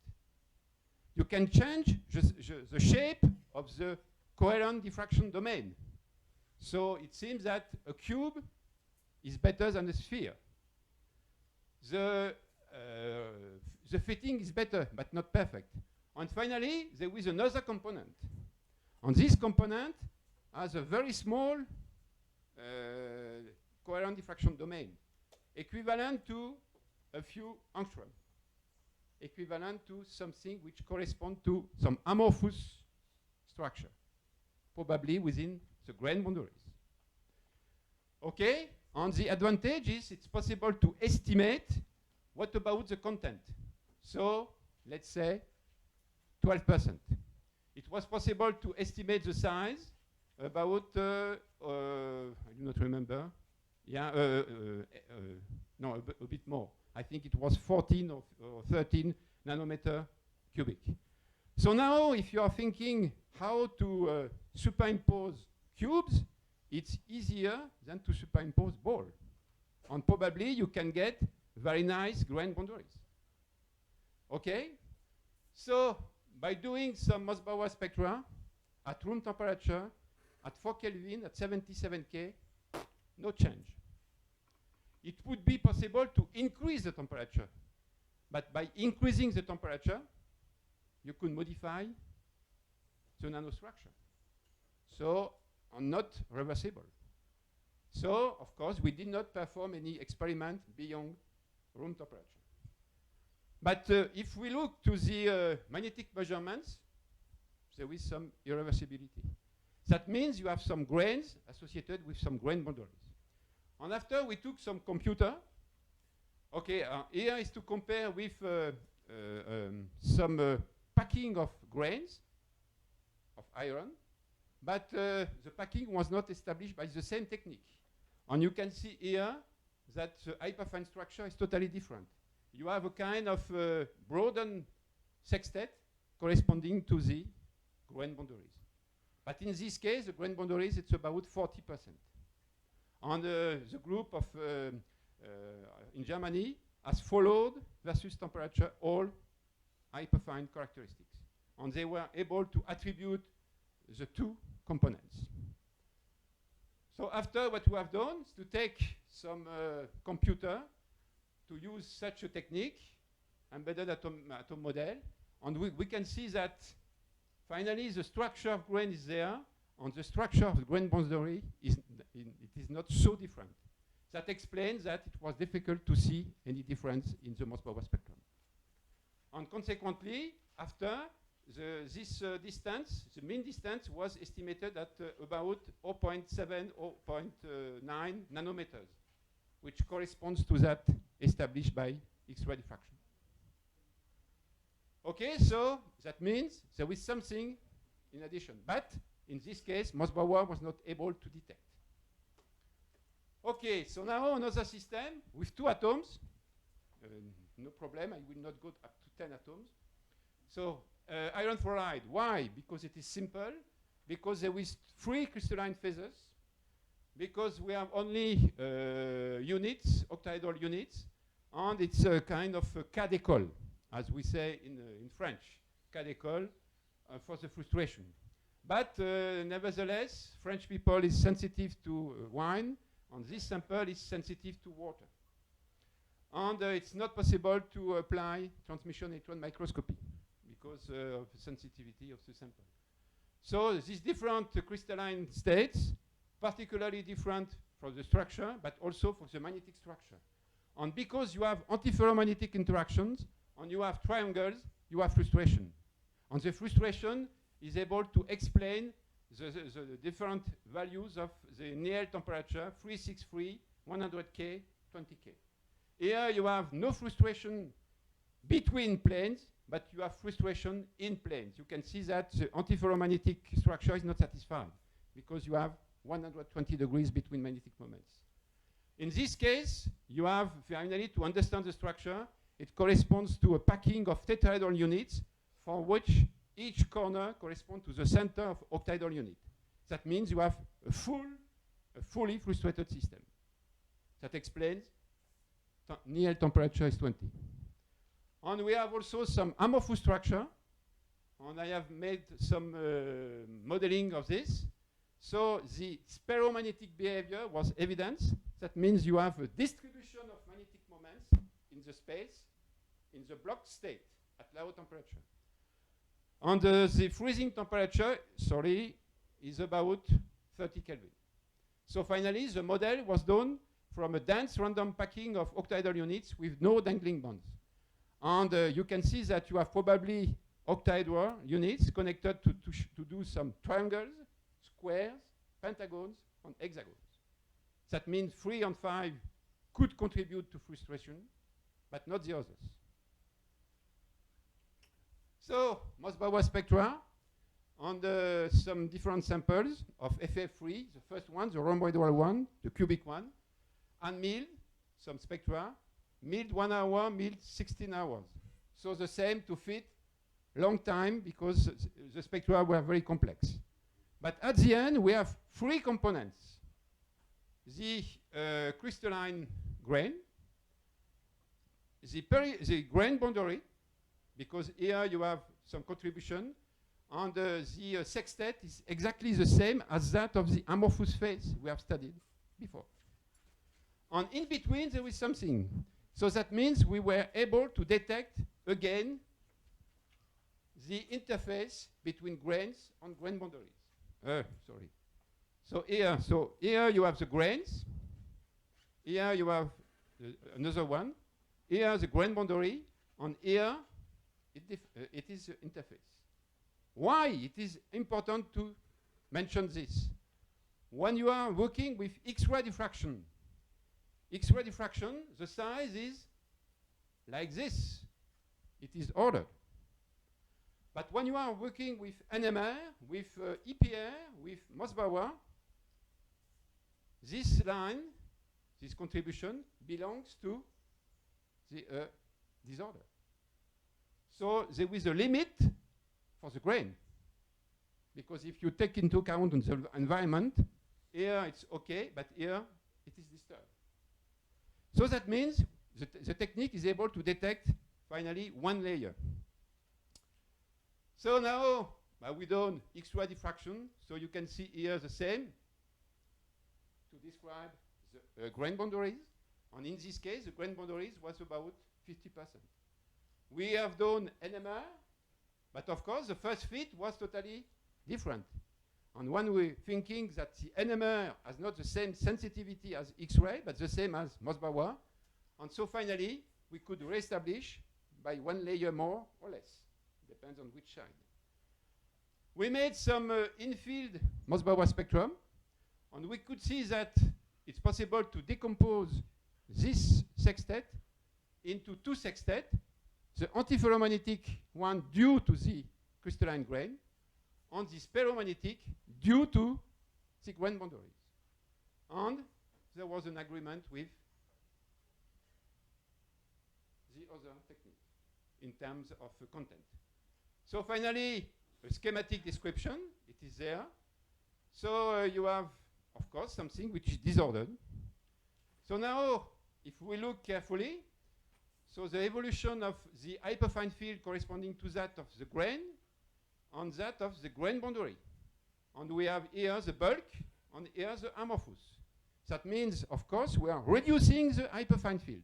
You can change the shape of the coherent diffraction domain. So it seems that a cube is better than a sphere. The fitting is better, but not perfect. And finally, there is another component. And this component has a very small coherent diffraction domain, equivalent to a few angstrom, equivalent to something which corresponds to some amorphous structure, probably within the grain boundaries. Okay, and the advantage is it's possible to estimate what about the content. So let's say 12%. It was possible to estimate the size about, I do not remember, yeah, no, a bit more. I think it was 14 or 13 nanometer cubic. So now if you are thinking how to superimpose cubes, it's easier than to superimpose ball. And probably you can get very nice grain boundaries. Okay? So by doing some Mossbauer spectra at room temperature, at 4 Kelvin, at 77 K, no change. It would be possible to increase the temperature. But by increasing the temperature, you could modify the nanostructure. So, not reversible. So, of course, we did not perform any experiment beyond room temperature. But if we look to the magnetic measurements, there is some irreversibility. That means you have some grains associated with some grain boundaries. And after we took some computer, okay, here is to compare with some packing of grains of iron, but the packing was not established by the same technique. And you can see here that the hyperfine structure is totally different. You have a kind of broadened sextet corresponding to the grain boundaries. But in this case, the grain boundaries, it's about 40%. And the group of in Germany has followed versus temperature all hyperfine characteristics. And they were able to attribute the two components. So after what we have done is to take some computer to use such a technique, embedded atom model, and we can see that finally the structure of grain is there, and the structure of the grain boundary it is not so different. That explains that it was difficult to see any difference in the Moss-Bauer spectrum. And consequently, after this distance, the mean distance was estimated at about 0.7, 0.9 nanometers, which corresponds to that established by X-ray diffraction. Okay, so that means there is something in addition. But in this case, Moss-Bauer was not able to detect. Okay, so now another system with 2 atoms. No problem, I will not go up to 10 atoms. So iron fluoride, why? Because it is simple, because there is 3 crystalline phases, because we have only units, octahedral units, and it's a kind of a cas d'école, as we say in French, cas d'école for the frustration. But nevertheless, French people is sensitive to wine, and this sample is sensitive to water. And it's not possible to apply transmission electron microscopy because of the sensitivity of the sample. So these different crystalline states, particularly different from the structure, but also for the magnetic structure. And because you have antiferromagnetic interactions, and you have triangles, you have frustration. And the frustration is able to explain the different values of the near temperature, 363, 100K, 20K. Here you have no frustration between planes, but you have frustration in planes. You can see that the antiferromagnetic structure is not satisfied because you have 120 degrees between magnetic moments. In this case, you have, finally, to understand the structure, it corresponds to a packing of tetrahedral units for which each corner corresponds to the center of octahedral unit. That means you have a fully frustrated system. That explains near temperature is 20. And we have also some amorphous structure, and I have made some modeling of this. So the ferromagnetic behavior was evidence. That means you have a distribution of magnetic moments in the space, in the blocked state at low temperature. And the freezing temperature, is about 30 Kelvin. So finally, the model was done from a dense random packing of octahedral units with no dangling bonds. And you can see that you have probably octahedral units connected to do some triangles, squares, pentagons, and hexagons. That means 3 and 5 could contribute to frustration, but not the others. So, Moss-Bauer spectra on some different samples of FF3, the first one, the rhomboidal one, the cubic one, and milled, some spectra, milled 1 hour, milled 16 hours. So the same to fit long time because the spectra were very complex. But at the end, we have 3 components. The crystalline grain, the grain boundary, because here you have some contribution, and the sextet is exactly the same as that of the amorphous phase we have studied before. And in between, there is something. So that means we were able to detect, again, the interface between grains and grain boundaries. So here you have the grains. Here you have another one. Here the grain boundary, and here it is the interface. Why it is important to mention this? When you are working with X-ray diffraction, the size is like this. It is ordered. But when you are working with NMR, with EPR, with Moss-Bauer, this line, this contribution, belongs to the disorder. So there is a limit for the grain. Because if you take into account the environment, here it's okay, but here it is disturbed. So that means the technique is able to detect, finally, 1 layer. So now we done X-ray diffraction, so you can see here the same to describe the grain boundaries. And in this case, the grain boundaries was about 50%. We have done NMR, but of course, the first fit was totally different. And when we're thinking that the NMR has not the same sensitivity as X-ray, but the same as Mossbauer, and so finally, we could reestablish by one layer more or less. Depends on which side. We made some in-field Mossbauer spectrum, and we could see that it's possible to decompose this sextet into two sextets, the antiferromagnetic one due to the crystalline grain, and the ferromagnetic due to the grain boundaries. And there was an agreement with the other technique in terms of content. So finally, a schematic description, it is there. So you have, of course, something which is disordered. So now, if we look carefully, so the evolution of the hyperfine field corresponding to that of the grain and that of the grain boundary. And we have here the bulk and here the amorphous. That means, of course, we are reducing the hyperfine field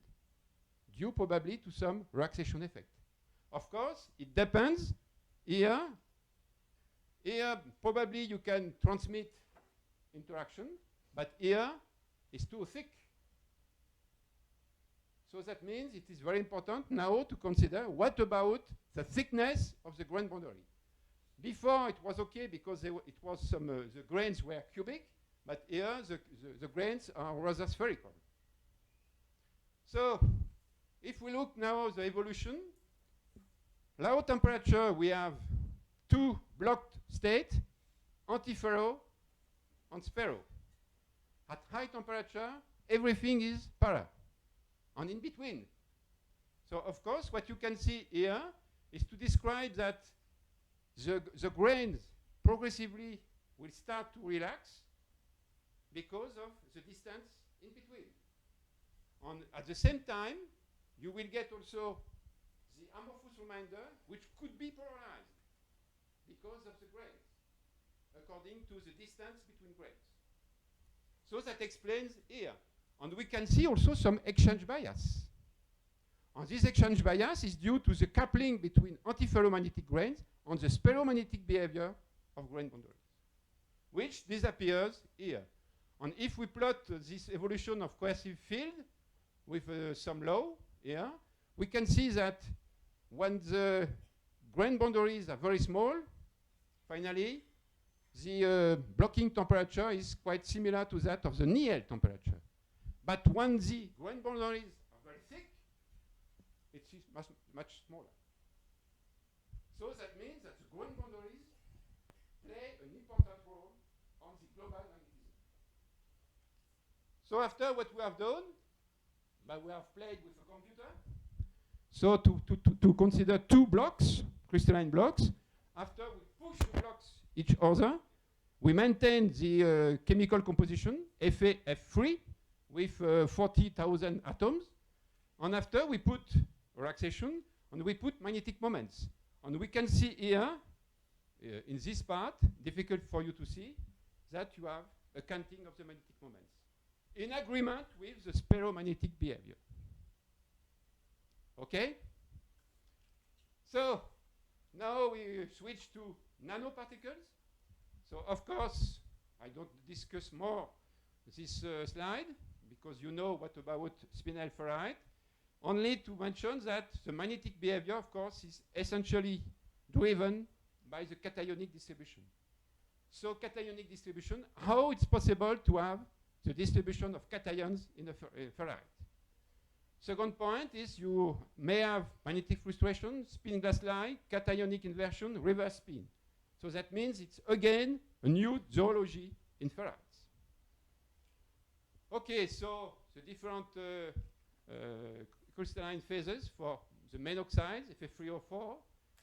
due probably to some relaxation effect. Of course, it depends. Here, probably you can transmit interaction, but here it's too thick. So that means it is very important now to consider what about the thickness of the grain boundary. Before it was okay because it was some the grains were cubic, but here the grains are rather spherical. So if we look now at the evolution, low temperature we have two blocked states, antiferro and sphero. At high temperature, everything is para. And in between. So of course, what you can see here is to describe that the grains progressively will start to relax because of the distance in between. And at the same time, you will get also the amorphous remainder, which could be polarized because of the grains, according to the distance between grains. So that explains here. And we can see also some exchange bias. And this exchange bias is due to the coupling between antiferromagnetic grains and the sphero-magnetic behavior of grain boundaries, which disappears here. And if we plot this evolution of coercive field with some law here, we can see that when the grain boundaries are very small, finally, the blocking temperature is quite similar to that of the Niel temperature. But when the grain boundaries are very thick, it is much smaller. So that means that the grain boundaries play an important role on the global magnetism. So after what we have done, we have played with a computer. So to consider two blocks, crystalline blocks, after we push the blocks each other, we maintain the chemical composition, F3, with 40,000 atoms. And after we put relaxation and we put magnetic moments. And we can see here, in this part, difficult for you to see, that you have a counting of the magnetic moments in agreement with the sphero-magnetic behavior. Okay? So now we switch to nanoparticles. So of course, I don't discuss more this slide, because you know what about spinel ferrite. Only to mention that the magnetic behavior, of course, is essentially driven by the cationic distribution. So cationic distribution, how it's possible to have the distribution of cations in a ferrite. Second point is you may have magnetic frustration, spin glass lie, cationic inversion, reverse spin. So that means it's again a new zoology in ferrites. Okay, so the different crystalline phases for the main oxides, Fe3O4.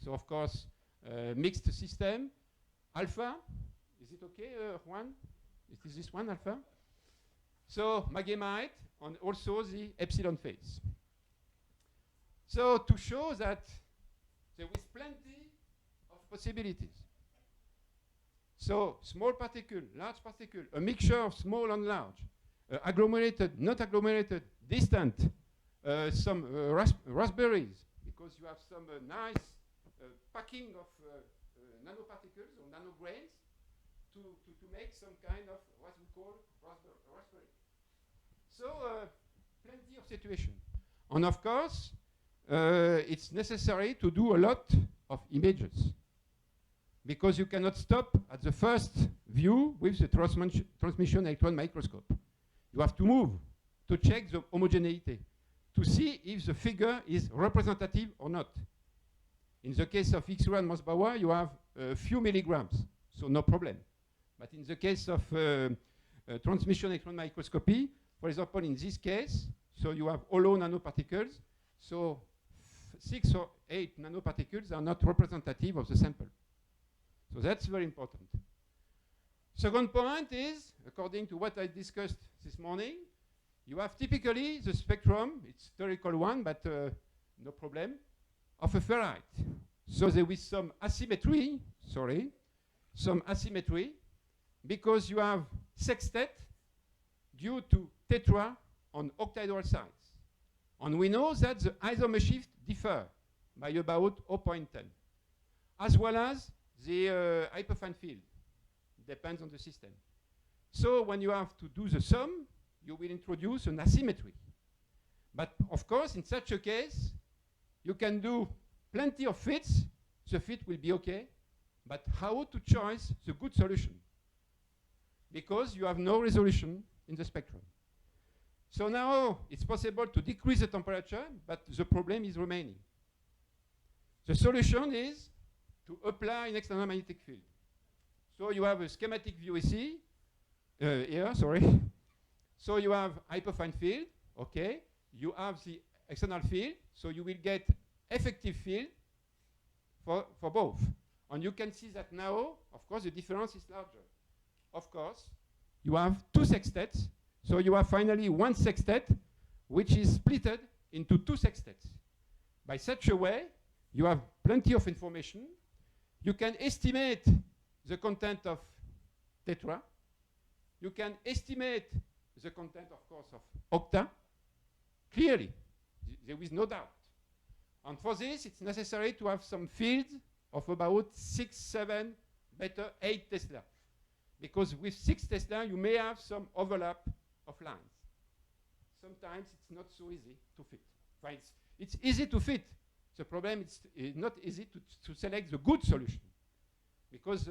So of course, mixed system. Alpha, is it okay, Juan? Is this one alpha? So maghemite, and also the epsilon phase. So to show that there is plenty of possibilities. So small particle, large particle, a mixture of small and large, agglomerated, not agglomerated, distant, some raspberries, because you have some nice packing of nanoparticles or nanograins to make some kind of what we call raspberry. So plenty of situation. And of course, it's necessary to do a lot of images, because you cannot stop at the first view with the transmission electron microscope. You have to move to check the homogeneity, to see if the figure is representative or not. In the case of X-ray and Mossbauer, you have a few milligrams, so no problem. But in the case of transmission electron microscopy, for example, in this case, so you have hollow nanoparticles, so 6 or 8 nanoparticles are not representative of the sample. So that's very important. Second point is, according to what I discussed this morning, you have typically the spectrum, it's theoretical one, but no problem, of a ferrite. So there is some asymmetry, because you have sextet due to tetra on octahedral sites. And we know that the isomer shift differ by about 0.10, as well as the hyperfine field. Depends on the system. So when you have to do the sum, you will introduce an asymmetry. But of course, in such a case, you can do plenty of fits. The fit will be okay. But how to choose the good solution? Because you have no resolution in the spectrum. So now it's possible to decrease the temperature, but the problem is remaining. The solution is to apply an external magnetic field. So you have a schematic view here, sorry. So you have hyperfine field, okay. You have the external field, so you will get effective field for both. And you can see that now, of course, the difference is larger. Of course, you have two sextets, so you have finally one sextet, which is splitted into two sextets. By such a way, you have plenty of information. You can estimate the content of tetra. You can estimate the content, of course, of octa. Clearly, there is no doubt. And for this, it's necessary to have some fields of about 6, 7, better 8 Tesla. Because with 6 Tesla, you may have some overlap of lines. Sometimes it's not so easy to fit. Right? It's easy to fit. The problem is not easy to select the good solution. Because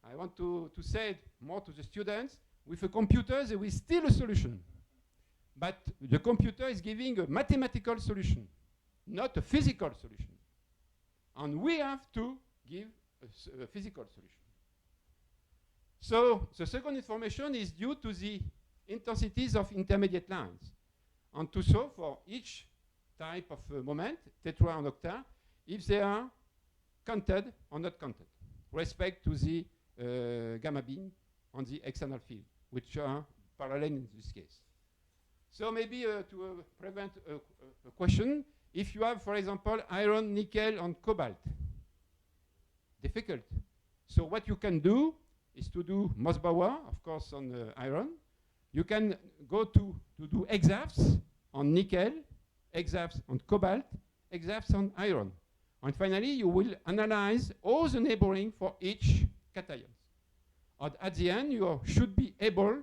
I want to say more to the students, with a computer, there is still a solution. But the computer is giving a mathematical solution, not a physical solution. And we have to give a physical solution. So the second information is due to the intensities of intermediate lines. And to show for each type of moment, tetra and octa, if they are counted or not counted, respect to the gamma beam on the external field, which are parallel in this case. So maybe to prevent a question, if you have, for example, iron, nickel, and cobalt, difficult. So what you can do is to do Mossbauer, of course, on iron. You can go to do exafs on nickel, exafs on cobalt, exafs on iron. And finally, you will analyze all the neighboring for each cation. And at the end, you should be able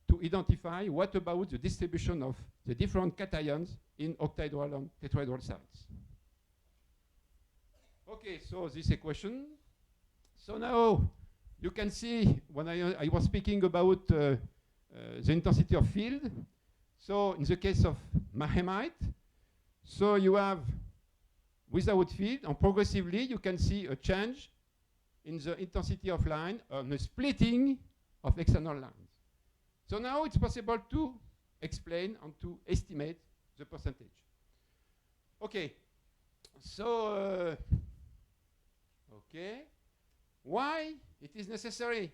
to identify what about the distribution of the different cations in octahedral and tetrahedral sites. Okay, so this equation. So now you can see when I was speaking about the intensity of field. So in the case of mahemite, so you have without field, and progressively you can see a change in the intensity of line and a splitting of external lines. So now it's possible to explain and to estimate the percentage. Okay, so why it is necessary?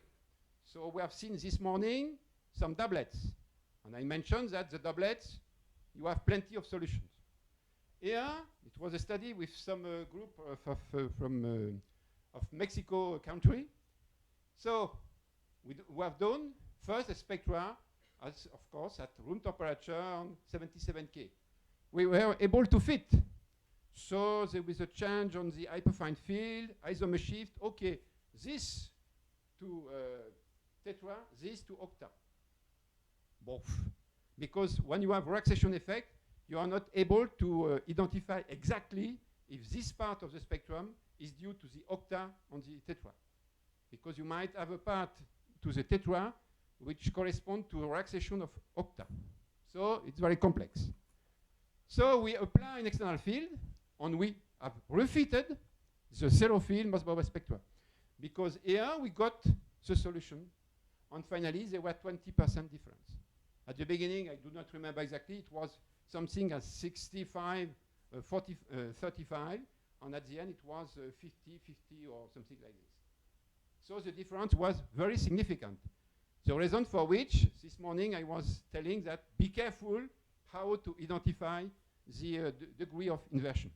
So we have seen this morning some doublets, and I mentioned that the doublets, you have plenty of solutions. Here, it was a study with some group of Mexico country. So we have done first a spectra as of course at room temperature on 77K. We were able to fit. So there was a change on the hyperfine field, isomer shift. Okay, this to tetra, this to octa. Both. Because when you have relaxation effect, you are not able to identify exactly if this part of the spectrum is due to the octa on the tetra. Because you might have a part to the tetra which correspond to a relaxation of octa. So it's very complex. So we apply an external field, and we have refitted the zero field Mossbauer spectra. Because here we got the solution, and finally there were 20% difference. At the beginning, I do not remember exactly, it was something as 65, 40, 35, and at the end it was 50, 50 or something like this. So the difference was very significant. The reason for which this morning I was telling that be careful how to identify the degree of inversion.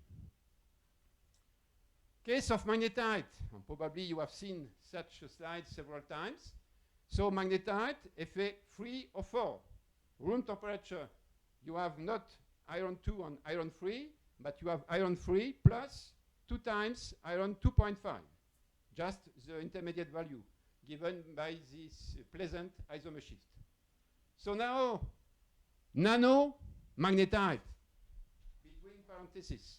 Case of magnetite, and probably you have seen such a slide several times. So magnetite, Fe3 or 4. Room temperature, you have not iron 2 and iron 3, but you have iron 3 plus 2 times iron 2.5, just the intermediate value given by this pleasant isomer shift. So now, nano magnetite, between parentheses.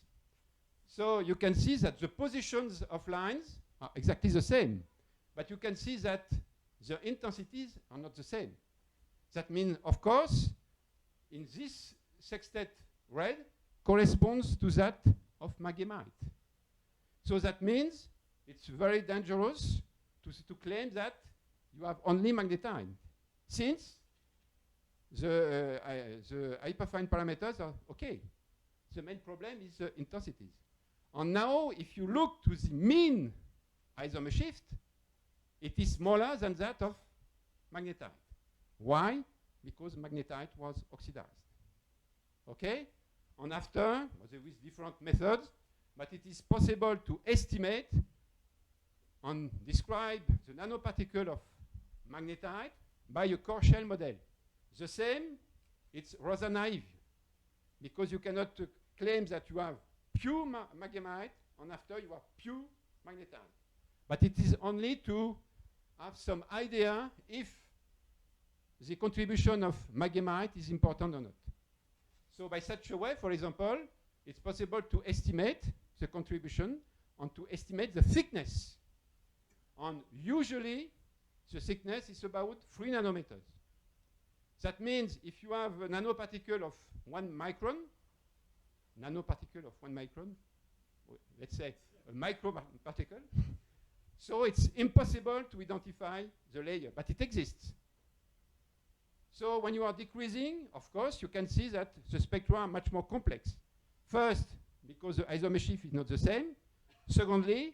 So you can see that the positions of lines are exactly the same, but you can see that the intensities are not the same. That means, of course, in this sextet red corresponds to that of magemite. So that means it's very dangerous to claim that you have only magnetite, since the hyperfine parameters are okay. The main problem is the intensities. And now, if you look to the mean isomer shift, it is smaller than that of magnetite. Why? Because magnetite was oxidized. Okay? And after, there is different methods, but it is possible to estimate and describe the nanoparticle of magnetite by a core shell model. The same, it's rather naive, because you cannot claim that you have pure magemite, and after you have pure magnetite. But it is only to have some idea if the contribution of magemite is important or not. So by such a way, for example, it's possible to estimate the contribution and to estimate the thickness. And usually, the thickness is about 3 nanometers. That means if you have a nanoparticle of 1 micron, let's say a microparticle, so it's impossible to identify the layer, but it exists. So when you are decreasing, of course, you can see that the spectra are much more complex. First, because the isomer shift is not the same. Secondly,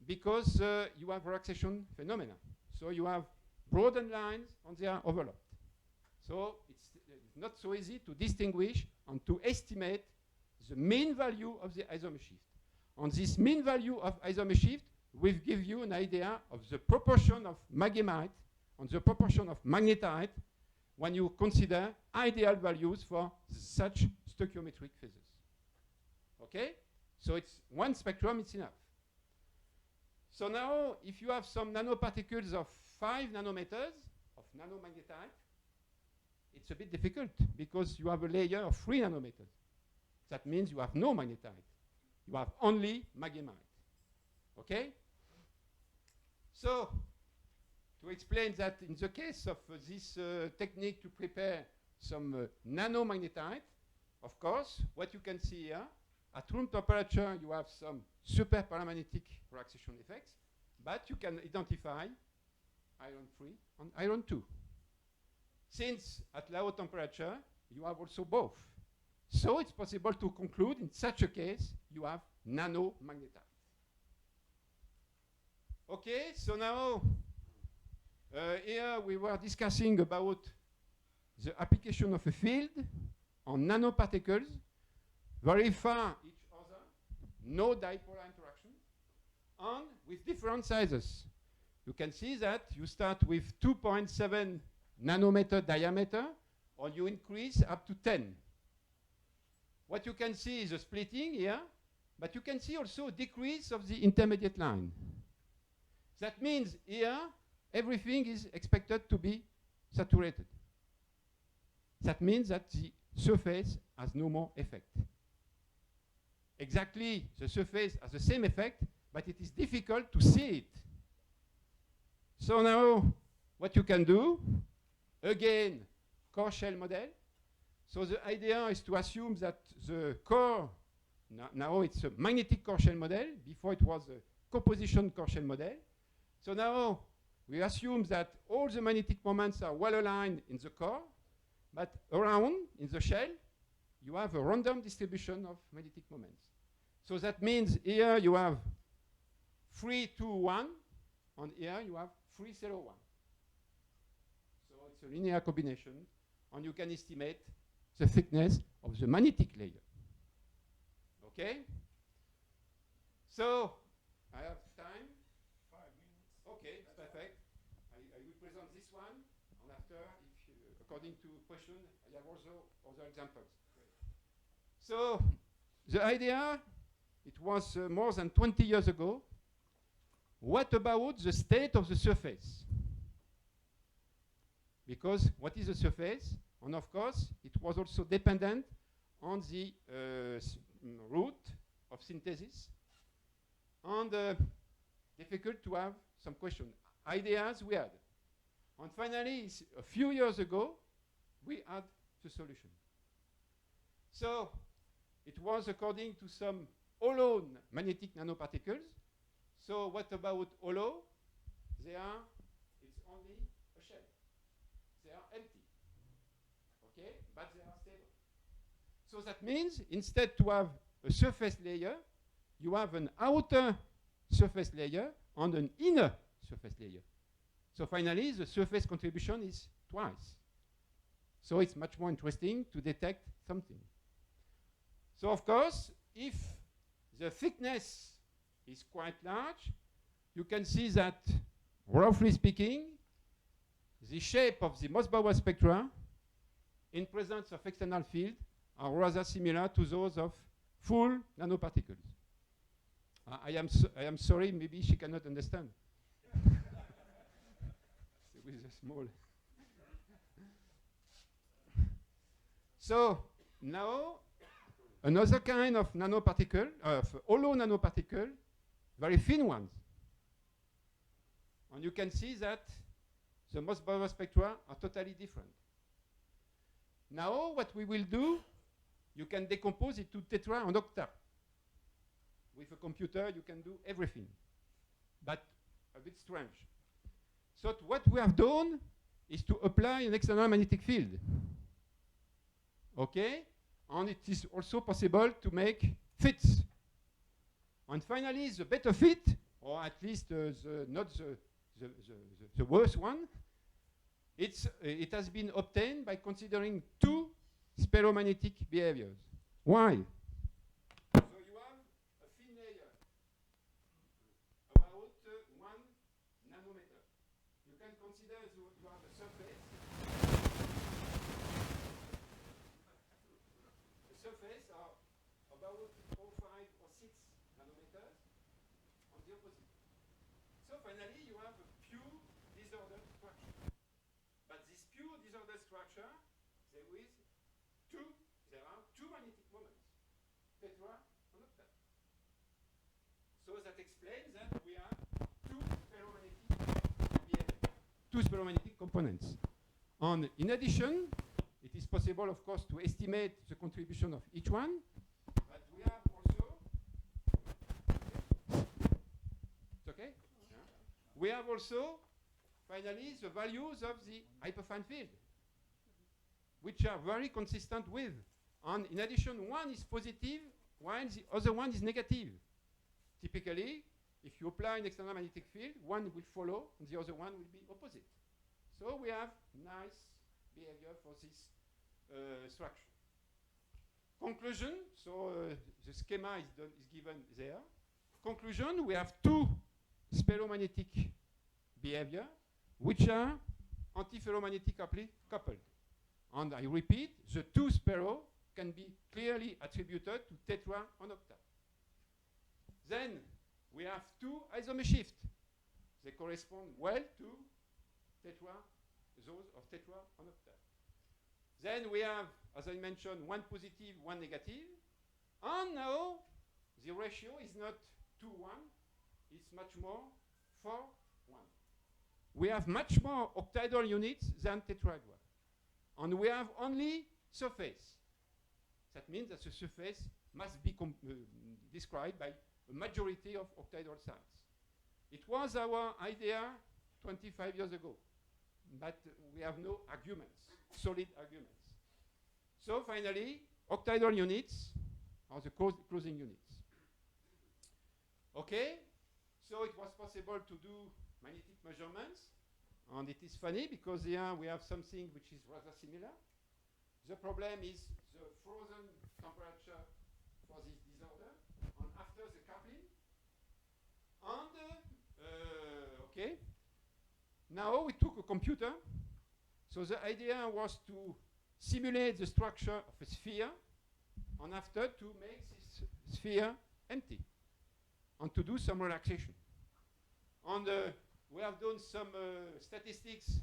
because you have relaxation phenomena. So you have broadened lines and they are overlapped. So it's not so easy to distinguish and to estimate the mean value of the isomer shift. On this mean value of isomer shift will give you an idea of the proportion of magemite and the proportion of magnetite when you consider ideal values for such stoichiometric phases. Okay? So it's one spectrum, it's enough. So now, if you have some nanoparticles of 5 nanometers of nanomagnetite, it's a bit difficult because you have a layer of 3 nanometers. That means you have no magnetite. You have only magemite. Okay? So, to explain that in the case of this technique to prepare some nanomagnetite, of course, what you can see here, at room temperature, you have some superparamagnetic relaxation effects, but you can identify iron 3 and iron 2. Since at low temperature, you have also both. So it's possible to conclude in such a case, you have nanomagnetite. Okay, so now, here we were discussing about the application of a field on nanoparticles, very far each other, no dipolar interaction, and with different sizes. You can see that you start with 2.7 nanometer diameter, or you increase up to 10. What you can see is a splitting here, but you can see also a decrease of the intermediate line. That means here, everything is expected to be saturated. That means that the surface has no more effect. Exactly, the surface has the same effect, but it is difficult to see it. So now, what you can do, again, core shell model. So the idea is to assume that the core, now it's a magnetic core shell model. Before it was a composition core shell model. So now we assume that all the magnetic moments are well aligned in the core, but around, in the shell, you have a random distribution of magnetic moments. So that means here you have 3, 2, 1, and here you have 3, 0, 1. So it's a linear combination, and you can estimate the thickness of the magnetic layer. Okay? So, I have time. 5 minutes. Okay, perfect. I will present this one, and after, if you, according to question, I have also other examples. So, the idea, it was more than 20 years ago. What about the state of the surface? Because what is the surface? And of course, it was also dependent on the route of synthesis. And difficult to have some question. Ideas we had. And finally, a few years ago, we had the solution. So, it was according to some hollow magnetic nanoparticles. So what about hollow? It's only a shell. They are empty. Okay, but they are stable. So that means instead to have a surface layer, you have an outer surface layer and an inner surface layer. So finally, the surface contribution is twice. So it's much more interesting to detect something. So of course, if the thickness is quite large, you can see that, roughly speaking, the shape of the Mossbauer spectra in presence of external field are rather similar to those of full nanoparticles. I am sorry, maybe she cannot understand. With a small. So now another kind of nanoparticle, hollow nanoparticle, very thin ones. And you can see that the Mossbauer spectra are totally different. Now what we will do, you can decompose it to tetra and octa. With a computer, you can do everything, but a bit strange. So what we have done is to apply an external magnetic field. Okay? And it is also possible to make fits. And finally, the better fit, or at least not the worst one, it has been obtained by considering two ferromagnetic behaviors. Why? So you have a thin layer, about 1 nanometer. You can consider you have a surface. The surface are about 4, 5, or 6 nanometers on the opposite. So finally, you have a pure disordered structure. But this pure disordered structure, there are two magnetic moments, tetra and octa. So that explains that we have two ferromagnetic components. And in addition, it is possible, of course, to estimate the contribution of each one, but we have also, it's okay? Yeah. We have also, finally, the values of the hyperfine field, which are very consistent with. And in addition, one is positive, while the other one is negative. Typically, if you apply an external magnetic field, one will follow, and the other one will be opposite. So we have nice behavior for this structure. Conclusion, so the schema is given there. Conclusion, we have two ferromagnetic behavior, which are antiferromagnetically coupled. And I repeat, the two sparrow can be clearly attributed to tetra and octa. Then we have two isomer shifts. They correspond well to tetra, those of tetra and octa. Then we have, as I mentioned, one positive, one negative. And now the ratio is not 2:1, it's much more 4:1. We have much more octahedral units than tetrahedral. And we have only surface. That means that the surface must be described by a majority of octahedral sites. It was our idea 25 years ago, but we have no arguments, solid arguments. So finally, octahedral units are the closing units. Okay, so it was possible to do magnetic measurements, and it is funny because here we have something which is rather similar. The problem is the frozen temperature for this disorder, and after the coupling. And okay, now we took a computer. So the idea was to simulate the structure of a sphere, and after to make this sphere empty, and to do some relaxation. And we have done some statistics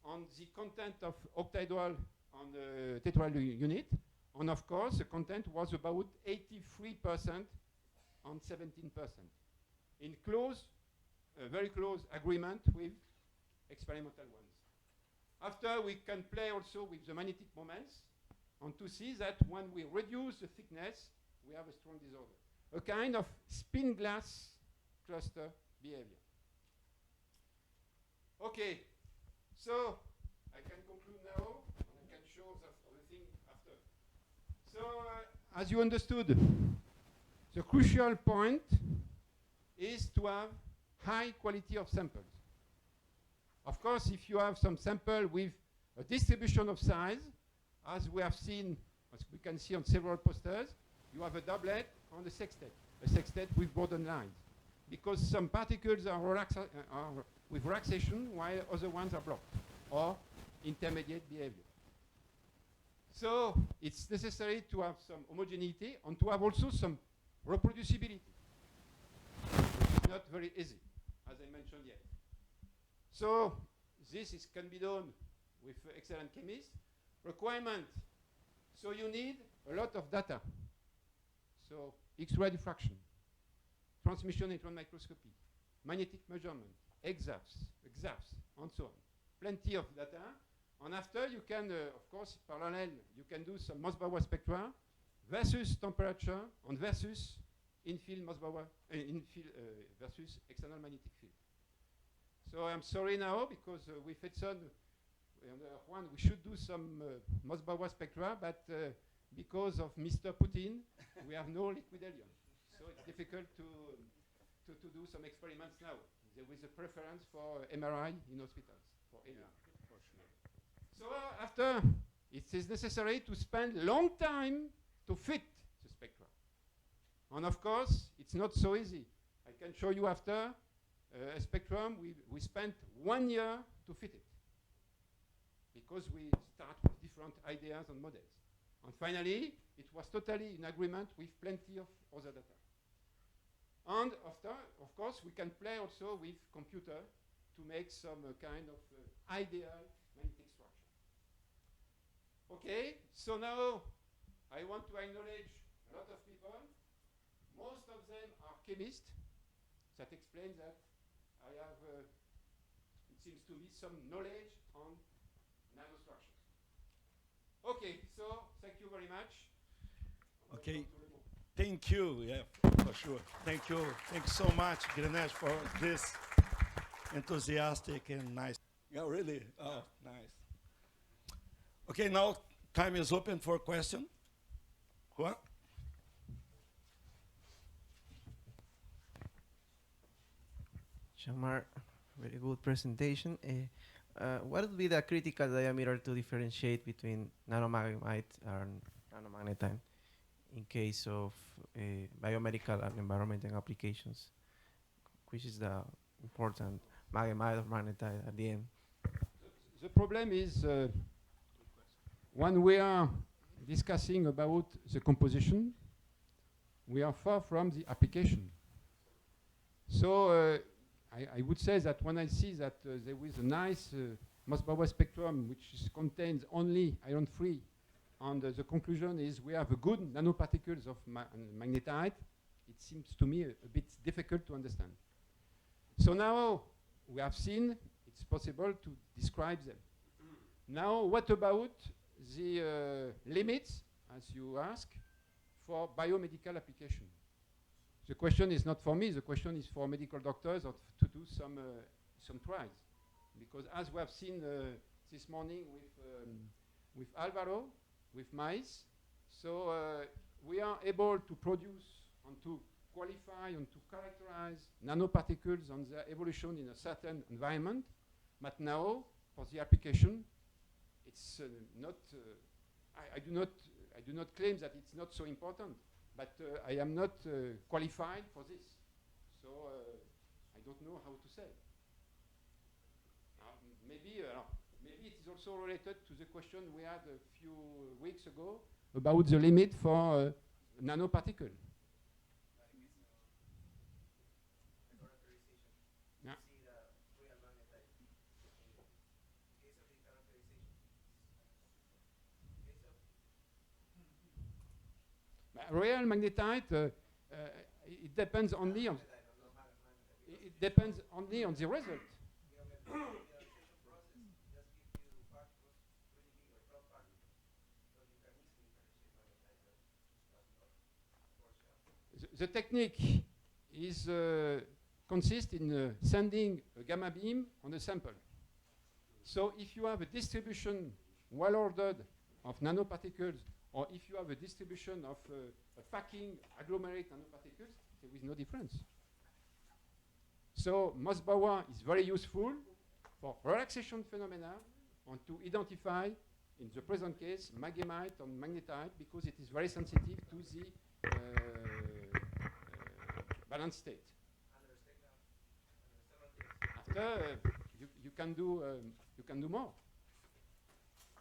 on the content of octahedral and tetrahedral unit. And of course, the content was about 83% and 17%. In close, very close agreement with experimental ones. After, we can play also with the magnetic moments and to see that when we reduce the thickness, we have a strong disorder. A kind of spin glass cluster behavior. Okay, so I can conclude now and I can show the thing after. So, as you understood, the crucial point is to have high quality of samples. Of course, if you have some sample with a distribution of size, as we have seen, as we can see on several posters, you have a doublet and a sextet with broadened lines, because some particles are with relaxation while other ones are blocked, or intermediate behavior. So it's necessary to have some homogeneity and to have also some reproducibility, which is not very easy, as I mentioned yet. So this can be done with excellent chemists. Requirement, so you need a lot of data. So X-ray diffraction, transmission electron microscopy, magnetic measurement, exafs, and so on. Plenty of data. And after you can, of course, parallel, you can do some Mossbauer spectra versus temperature and versus in-field Mossbauer, versus external magnetic field. So I'm sorry now because with Edson and Juan, we should do some Mossbauer spectra, but because of Mr. Putin, we have no liquid helium. So it's difficult to do some experiments now. There is a preference for MRI in hospitals for helium. Yeah, for sure. So after, it is necessary to spend long time to fit the spectra. And of course, it's not so easy. I can show you after a spectrum, we spent 1 year to fit it, because we start with different ideas and models. And finally, it was totally in agreement with plenty of other data. And after, of course, we can play also with computer to make some kind of ideal magnetic structure. Okay, so now I want to acknowledge a lot of people. Most of them are chemists. That explains that I have, it seems to me, some knowledge on nanostructures. Okay, so thank you very much. Okay, thank you, yeah, for sure. Thank you so much, Greneche, for this enthusiastic and nice. Yeah, really, oh, nice. Okay, now time is open for question. Juan? Jean-Marc, very good presentation. What would be the critical diameter to differentiate between nanomagnemite and nanomagnetite in case of biomedical and environmental applications? Which is the important magnemite or magnetite at the end? The problem is, when we are discussing about the composition, we are far from the application. So I would say that when I see that there is a nice Mossbauer spectrum which contains only iron-free, and the conclusion is we have a good nanoparticles of magnetite, it seems to me a bit difficult to understand. So now we have seen it's possible to describe them. Now what about the limits, as you ask, for biomedical application? The question is not for me, the question is for medical doctors or to do some trials. Because as we have seen this morning with Álvaro, with mice, so we are able to produce and to qualify and to characterize nanoparticles and their evolution in a certain environment. But now, for the application, it's not. I do not claim that it's not so important, but I am not qualified for this. So I don't know how to say. Maybe it is also related to the question we had a few weeks ago about the limit for nanoparticle. Yeah. Real magnetite, it depends only on the result. The technique is consists in sending a gamma beam on a sample. So if you have a distribution well ordered of nanoparticles, or if you have a distribution of a packing agglomerate nanoparticles, there is no difference. So Mossbauer is very useful for relaxation phenomena and to identify, in the present case, maghemite and magnetite, because it is very sensitive to the balance state. After, you can do more.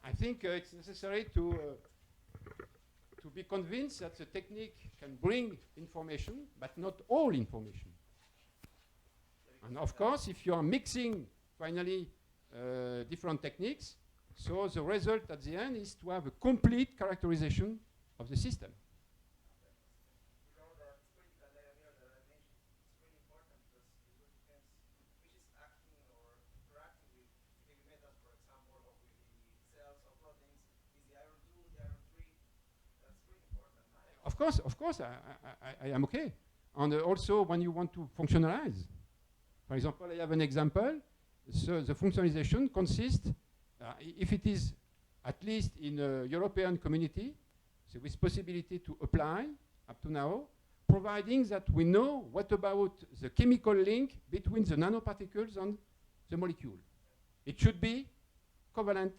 I think it's necessary to be convinced that the technique can bring information, but not all information. And of course, if you are mixing finally different techniques, so the result at the end is to have a complete characterization of the system. Of course, I am okay. And also, when you want to functionalize, for example, I have an example. So the functionalization consists, if it is at least in a European community, so with possibility to apply up to now, providing that we know what about the chemical link between the nanoparticles and the molecule. It should be covalent,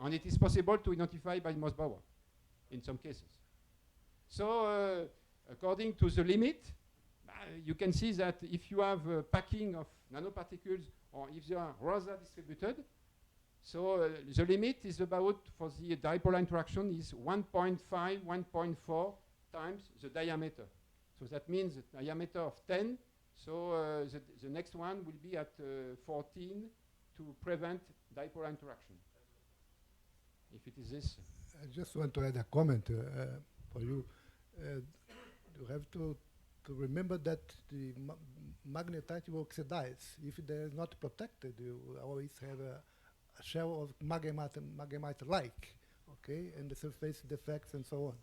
and it is possible to identify by Mossbauer in some cases. So according to the limit, you can see that if you have a packing of nanoparticles or if they are rather distributed, so the limit is about, for the dipolar interaction, is 1.5, 1.4 times the diameter. So that means a diameter of 10, so the next one will be at 14 to prevent dipolar interaction. If it is this. I just want to add a comment for you. You have to remember that the magnetite will oxidize. If they are not protected, you always have a shell of maghemite-like, okay, and the surface defects and so on.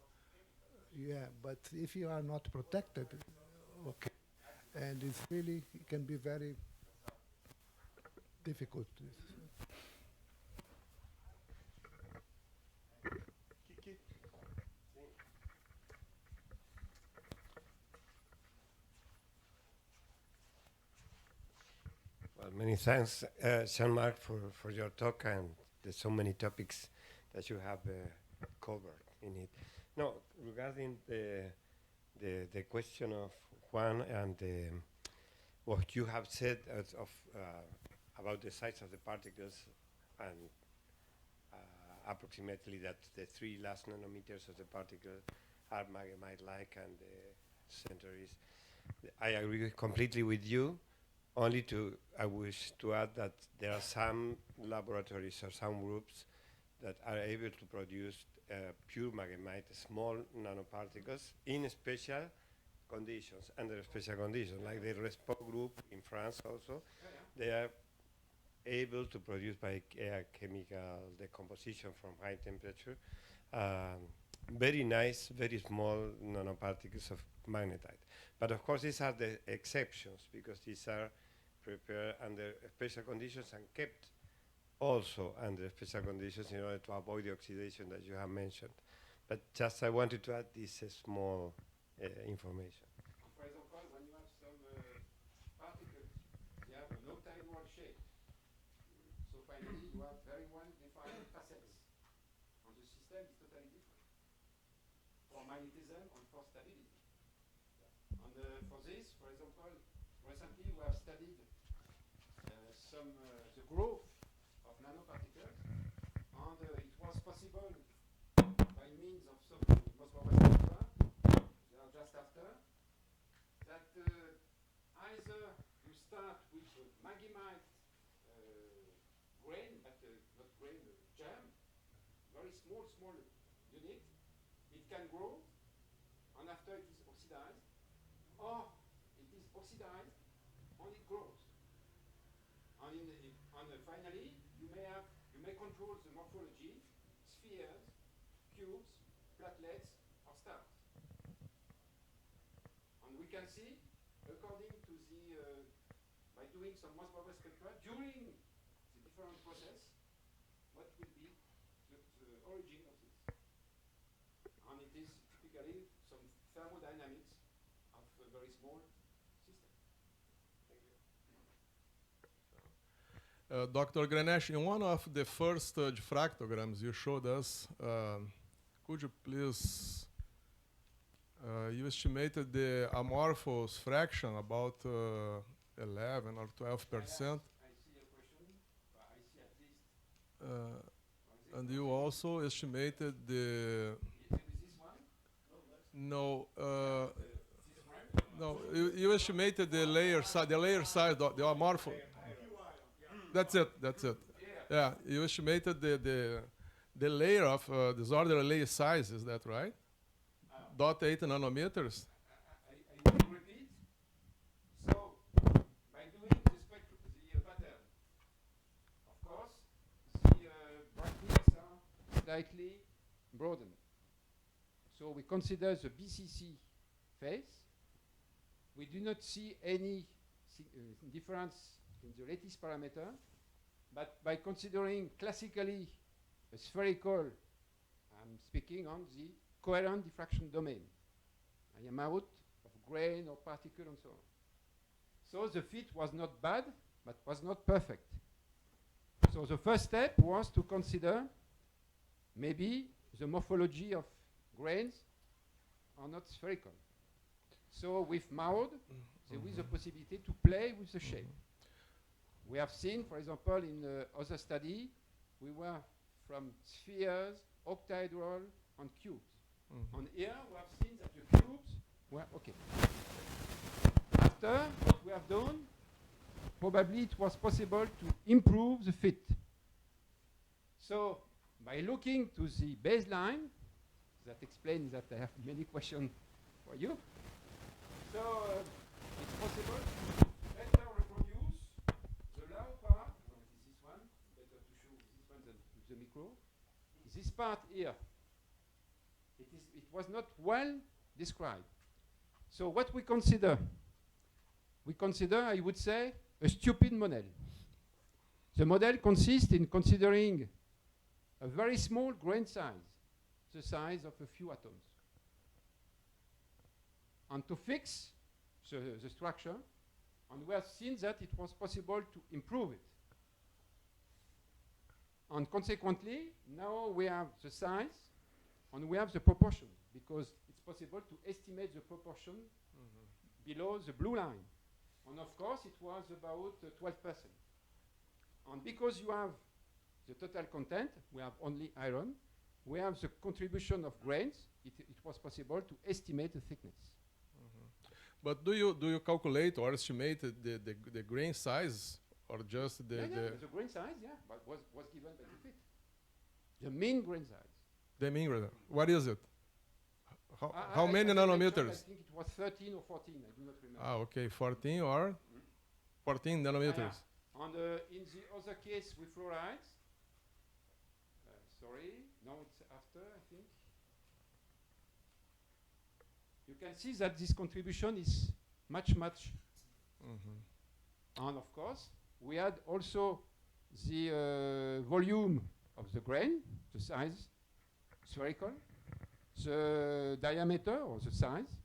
Yeah, but if you are not protected, okay, and it's really, it can be very difficult. Well, many thanks, Jean-Marc, for your talk, and there's so many topics that you have covered in it. No, regarding the question of Juan and what you have said about the size of the particles and approximately that the 3 last nanometers of the particle are magnemite-like, and the center is. I agree completely with you. I wish to add that there are some laboratories or some groups that are able to produce pure magnemite, small nanoparticles, in special conditions, under special conditions, like the RESPO group in France also. They are able to produce by chemical decomposition from high temperature very nice, very small nanoparticles of magnetite. But of course, these are the exceptions, because these are prepared under special conditions and kept also under special conditions in order to avoid the oxidation that you have mentioned. But just I wanted to add this small information. For example, when you have some particles, they have an octahedral shape. So finally, you have very well-defined facets. And the system is totally different for magnetism and for stability. And for this, for example, recently we have studied the growth of nanoparticles, and it was possible by means of some Mosbauer spectra, they are just after, that either you start with a magnemite grain, but not grain, gem, very small unit, it can grow, and after it is oxidized, or it is oxidized and it grows. And finally, you may control the morphology, spheres, cubes, platelets, or stars. And we can see, according to by doing some Mosbauer spectra, during the different process, what will be the origin of this. And it is typically some thermodynamics of a very small system. Thank you. Dr. Greneche, in one of the first diffractograms you showed us, could you please, you estimated the amorphous fraction about 11 or 12%. I see a question, but I see at least. And you also estimated the. Is this one? No. No, you estimated the layer size, the amorphous. That's it. Yeah, you estimated the layer of disordered layer size. Is that right? 0.8 nanometers. I will repeat. So, by doing the pattern, of course, the brackets are slightly broadened. So we consider the BCC phase. We do not see any difference in the lattice parameter, but by considering classically a spherical, I'm speaking on the coherent diffraction domain. I am out of grain or particle and so on. So the fit was not bad, but was not perfect. So the first step was to consider maybe the morphology of grains are not spherical. So with MAUD, there is a possibility to play with the shape. We have seen, for example, in other study, we were from spheres, octahedral, and cubes. And here we have seen that the cubes were okay. After what we have done, probably it was possible to improve the fit. So by looking to the baseline, that explains that I have many questions for you. So it's possible to better reproduce the low part. This one, better to show this one than the micro. This part here, it was not well described. So what we consider? We consider, I would say, a stupid model. The model consists in considering a very small grain size, the size of a few atoms. And to fix the structure, and we have seen that it was possible to improve it. And consequently, now we have the size, and we have the proportion, because it's possible to estimate the proportion below the blue line. And of course, it was about 12%. And because you have the total content, we have only iron. We have the contribution of grains. It was possible to estimate the thickness. But do you calculate or estimate the grain size, or just the The grain size, yeah, but was given by the fit. The mean grain size. the mean grain? What is it? How I many mentioned, nanometers? I think it was 13 or 14. I do not remember. Ah, okay, 14 or 14 nanometers. And in the other case with fluorides, sorry, no, it's after, I think. You can see that this contribution is much. And of course, we had also the volume of the grain, the size, spherical, the diameter or the size.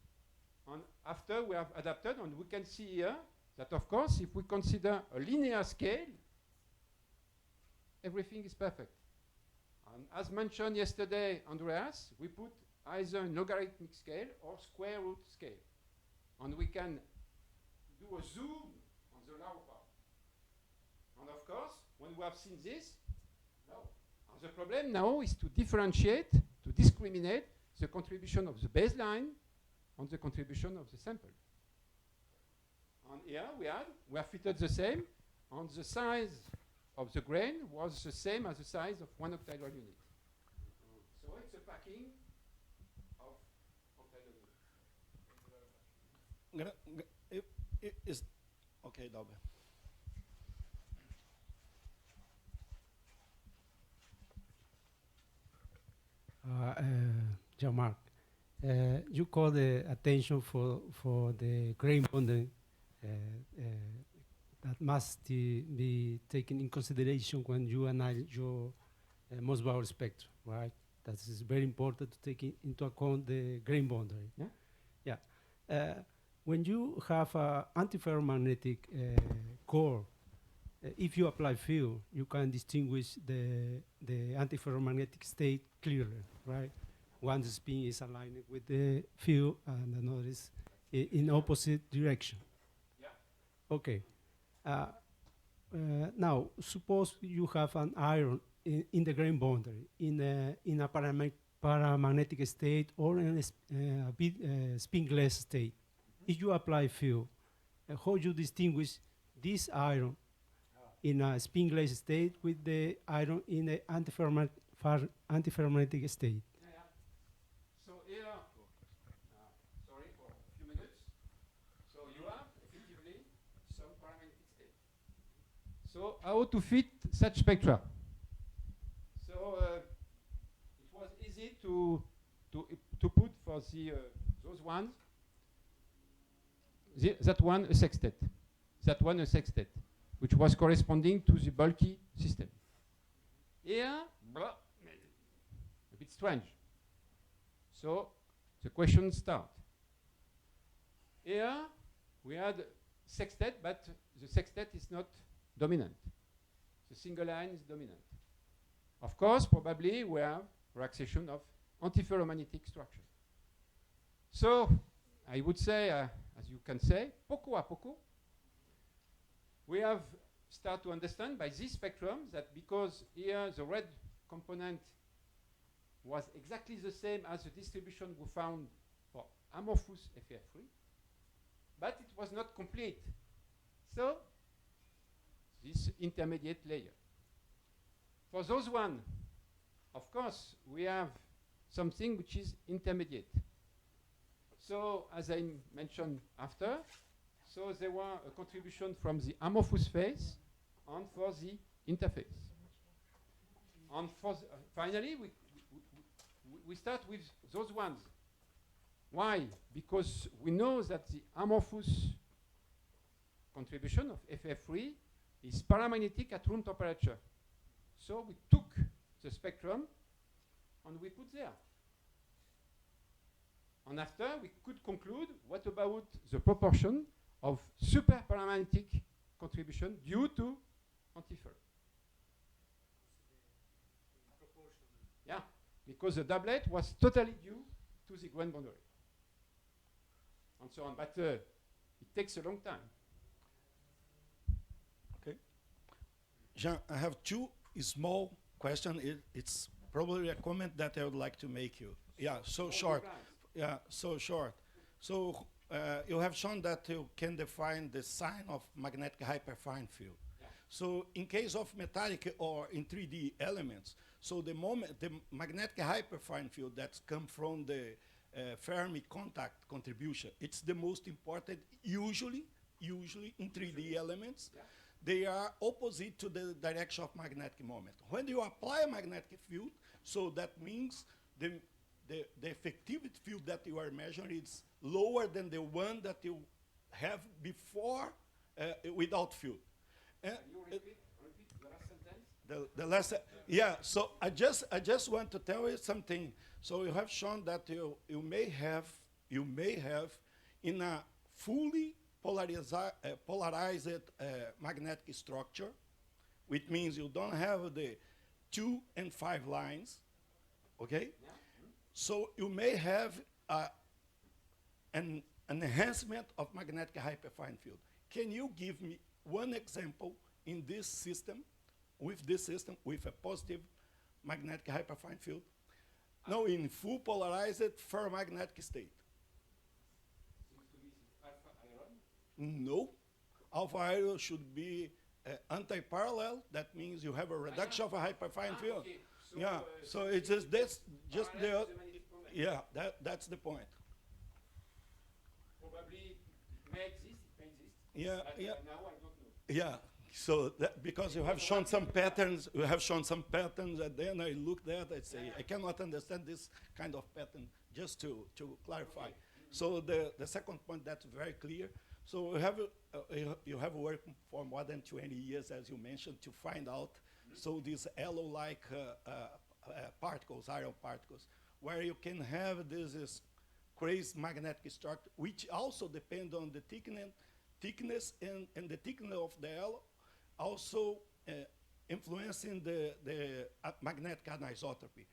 And after we have adapted, and we can see here that, of course, if we consider a linear scale, everything is perfect. And as mentioned yesterday, Andreas, we put either a logarithmic scale or square root scale. And we can do a zoom on the lower part. And of course, when we have seen this, the problem now is to differentiate, to discriminate the contribution of the baseline on the contribution of the sample. And here we have fitted the same, and the size of the grain was the same as the size of one octahedral unit. So it's a packing of octahedral units. Okay, Dalber. Jean-Marc, you call the attention for the grain bonding that must be taken in consideration when you analyze your most power spectrum, right? That is very important to take into account the grain boundary. Yeah. When you have an antiferromagnetic core, if you apply field, you can distinguish the antiferromagnetic state clearly, right? One spin is aligned with the field and another is in opposite direction. Yeah. Okay. Now, suppose you have an iron in the grain boundary, in a paramagnetic state or in a spingless state. If you apply field, how you distinguish this iron in a spingless state with the iron in the antiferromagnetic state? So here, sorry for a few minutes. So you have effectively some paramagnetic state. So how to fit such spectra? So it was easy to put for the those ones. That one a sextet. That one a sextet, which was corresponding to the bulky system. Here, a bit strange. So the question starts. Here we had sextet, but the sextet is not dominant. The single line is dominant. Of course, probably we have relaxation of antiferromagnetic structure. So I would say, as you can say, poco a poco, we have started to understand by this spectrum that because here the red component was exactly the same as the distribution we found for amorphous FF3, but it was not complete. So this intermediate layer. For those one, of course, we have something which is intermediate. So as I mentioned after, so there were a contribution from the amorphous phase and for the interface. And for finally, we start with those ones. Why? Because we know that the amorphous contribution of FF3 is paramagnetic at room temperature. So we took the spectrum and we put there. And after, we could conclude what about the proportion of super paramagnetic contribution due to antiferro. Yeah, because the doublet was totally due to the grain boundary. And so on, but it takes a long time. Okay. Jean, I have two small question. It's probably a comment that I would like to make you. Yeah, so short. Yeah, so short. So you have shown that you can define the sign of magnetic hyperfine field. Yeah. So in case of metallic or in 3D elements, so the magnetic hyperfine field that comes from the Fermi contact contribution, it's the most important usually in 3D elements. Yeah. They are opposite to the direction of magnetic moment. When you apply a magnetic field, so that means the effective field that you are measuring is lower than the one that you have before without field. Can you repeat the last sentence? The last, yeah. So I just want to tell you something. So you have shown that you may have in a fully polarized magnetic structure, which means you don't have the 2 and 5 lines, okay? Yeah. So you may have an enhancement of magnetic hyperfine field. Can you give me one example in this system, with a positive magnetic hyperfine field? No, in full polarized ferromagnetic state. No, alpha iron should be anti-parallel. That means you have a reduction of a hyperfine field. Okay. So yeah, so it's just this, just the, yeah, that's the point. Probably may exist, it may exist. Yeah, but yeah. Now I don't know. Yeah, so that, because you have shown some patterns, and then I looked at it, I say, I cannot understand this kind of pattern, just to clarify. Okay. So the second point, that's very clear. So you have worked for more than 20 years, as you mentioned, to find out, so these allo-like particles, iron particles, where you can have this crazy magnetic structure, which also depend on the thickness and the thickness of the allo, also influencing the magnetic anisotropy.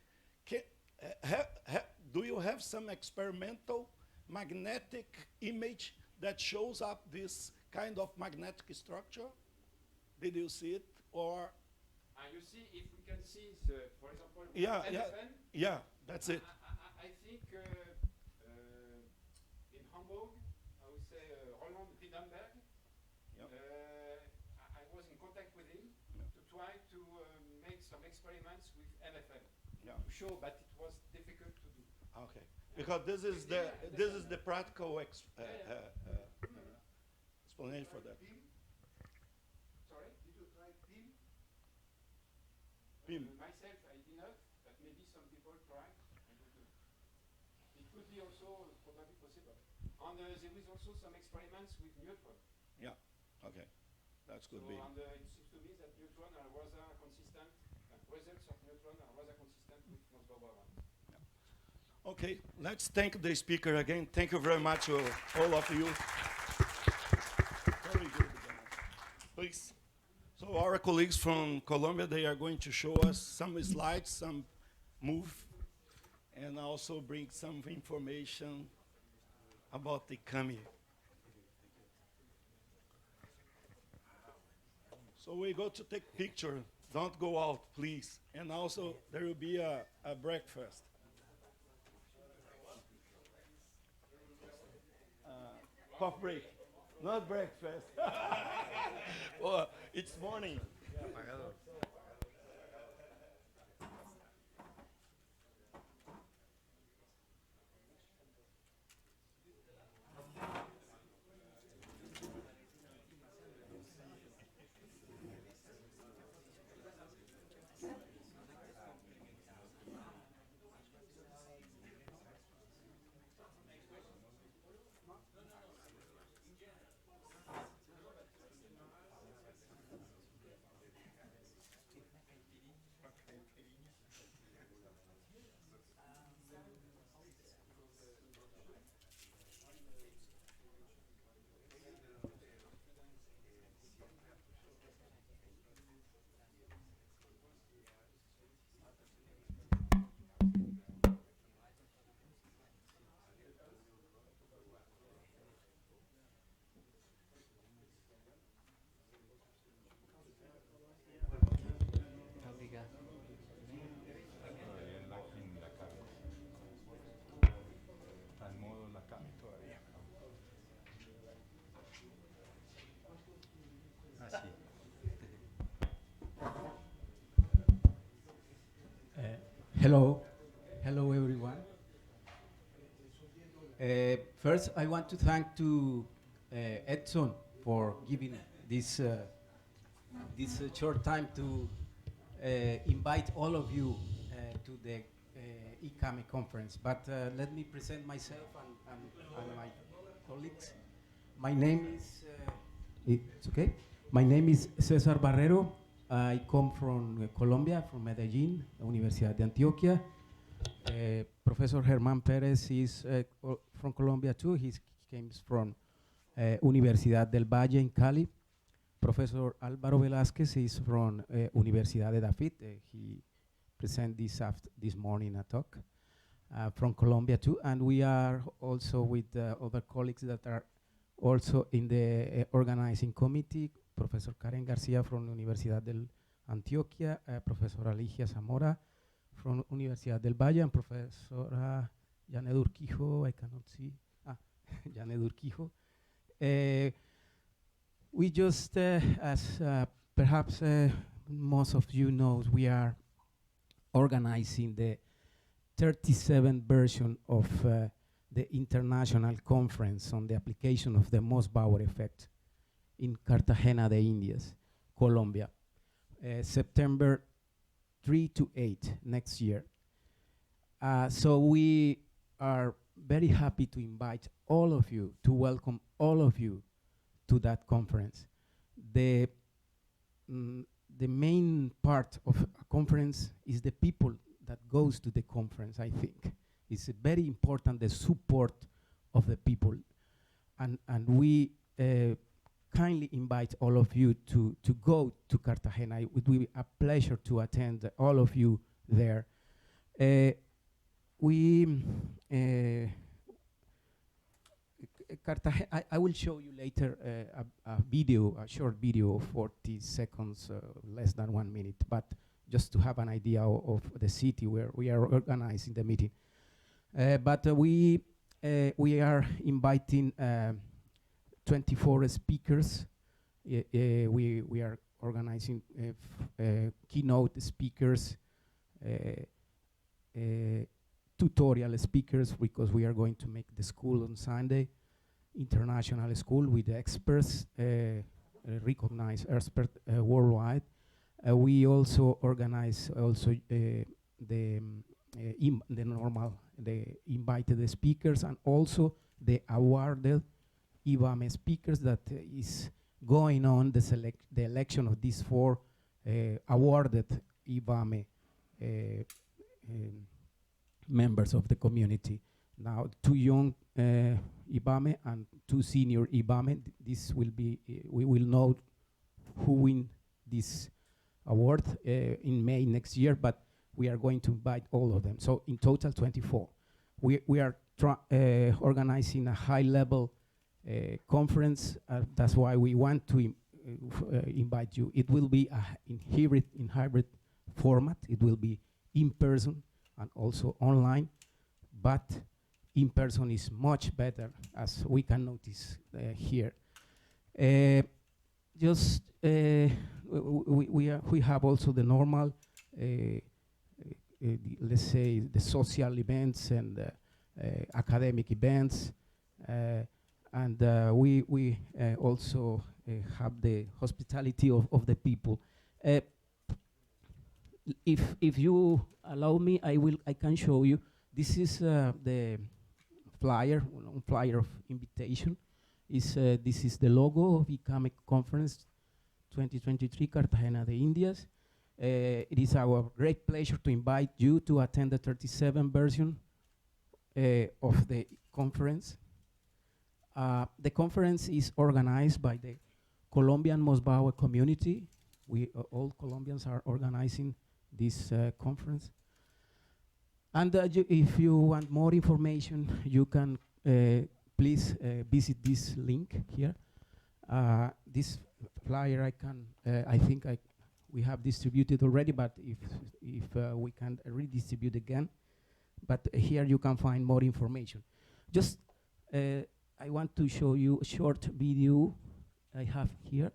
Do you have some experimental magnetic image that shows up this kind of magnetic structure? Did you see it, or? You see, if we can see, for example, yeah, that's it. I think in Hamburg, I would say Roland Wiedenberg. Yep. I was in contact with him to try to make some experiments with MFM to show, but it was difficult to do. Okay. Because this is the practical explanation for that. Sorry? Did you try PIM? PIM. Myself, I did not, but maybe some people try. I don't know. It could be also probably possible. And there is also some experiments with neutron. Yeah. Okay. That could be. And it seems to me that neutron are rather consistent. Results of neutron are rather consistent with most global ones. Okay, let's thank the speaker again. Thank you very much, all of you. Very good. Please. So our colleagues from Colombia, they are going to show us some slides, some move, and also bring some information about the ICAME. So we go to take picture. Don't go out, please. And also, there will be a breakfast. Coffee break, not breakfast. Well, it's morning. Hello, hello everyone. First, I want to thank to Edson for giving this short time to invite all of you to the ICAME conference. But let me present myself and my colleagues. My name is, it's okay? My name is Cesar Barrero. I come from Colombia, from Medellín, Universidad de Antioquia. Professor Germán Pérez is from Colombia too. He came from Universidad del Valle in Cali. Professor Álvaro Velásquez is from Universidad de David. He presented this morning a talk from Colombia too. And we are also with other colleagues that are also in the organizing committee. Professor Karen Garcia from Universidad del Antioquia, Professor Alicia Zamora from Universidad del Valle, and Professor Janet Urquijo, I cannot see, Janet Urquijo. We just, as perhaps most of you know, we are organizing the 37th version of the International Conference on the Application of the Moss-Bauer Effect in Cartagena de Indias, Colombia, September 3 to 8 next year. So we are very happy to invite all of you, to welcome all of you to that conference. The main part of a conference is the people that goes to the conference, I think. It's very important, the support of the people. And we kindly invite all of you to go to Cartagena. It would be a pleasure to attend all of you there. I will show you later a video, a short video of 40 seconds, less than 1 minute, but just to have an idea of the city where we are organizing the meeting. But we are inviting 24 speakers. We are organizing keynote speakers, tutorial speakers, because we are going to make the school on Sunday, international school with experts, recognized experts worldwide. We also organize the invited speakers and also the awarded ICAME speakers that is going on the election of these 4 awarded ICAME members of the community. Now 2 young ICAME and 2 senior ICAME. This will be, we will know who win this award in May next year, but we are going to invite all of them. So in total 24. We are organizing a high-level conference. That's why we want to invite you. It will be in hybrid format. It will be in person and also online, but in person is much better, as we can notice here. We have also the normal, let's say, the social events and academic events. And we also have the hospitality of the people. If you allow me, I can show you. This is the flyer of invitation. This is the logo of ICAME Conference 2023 Cartagena de Indias. It is our great pleasure to invite you to attend the 37th version of the conference. The conference is organized by the Colombian Moss-Bauer community. We all Colombians are organizing this conference. And if you want more information, you can please visit this link here. This flyer I think we have distributed already, but if we can redistribute again. But here you can find more information. Just I want to show you a short video I have here.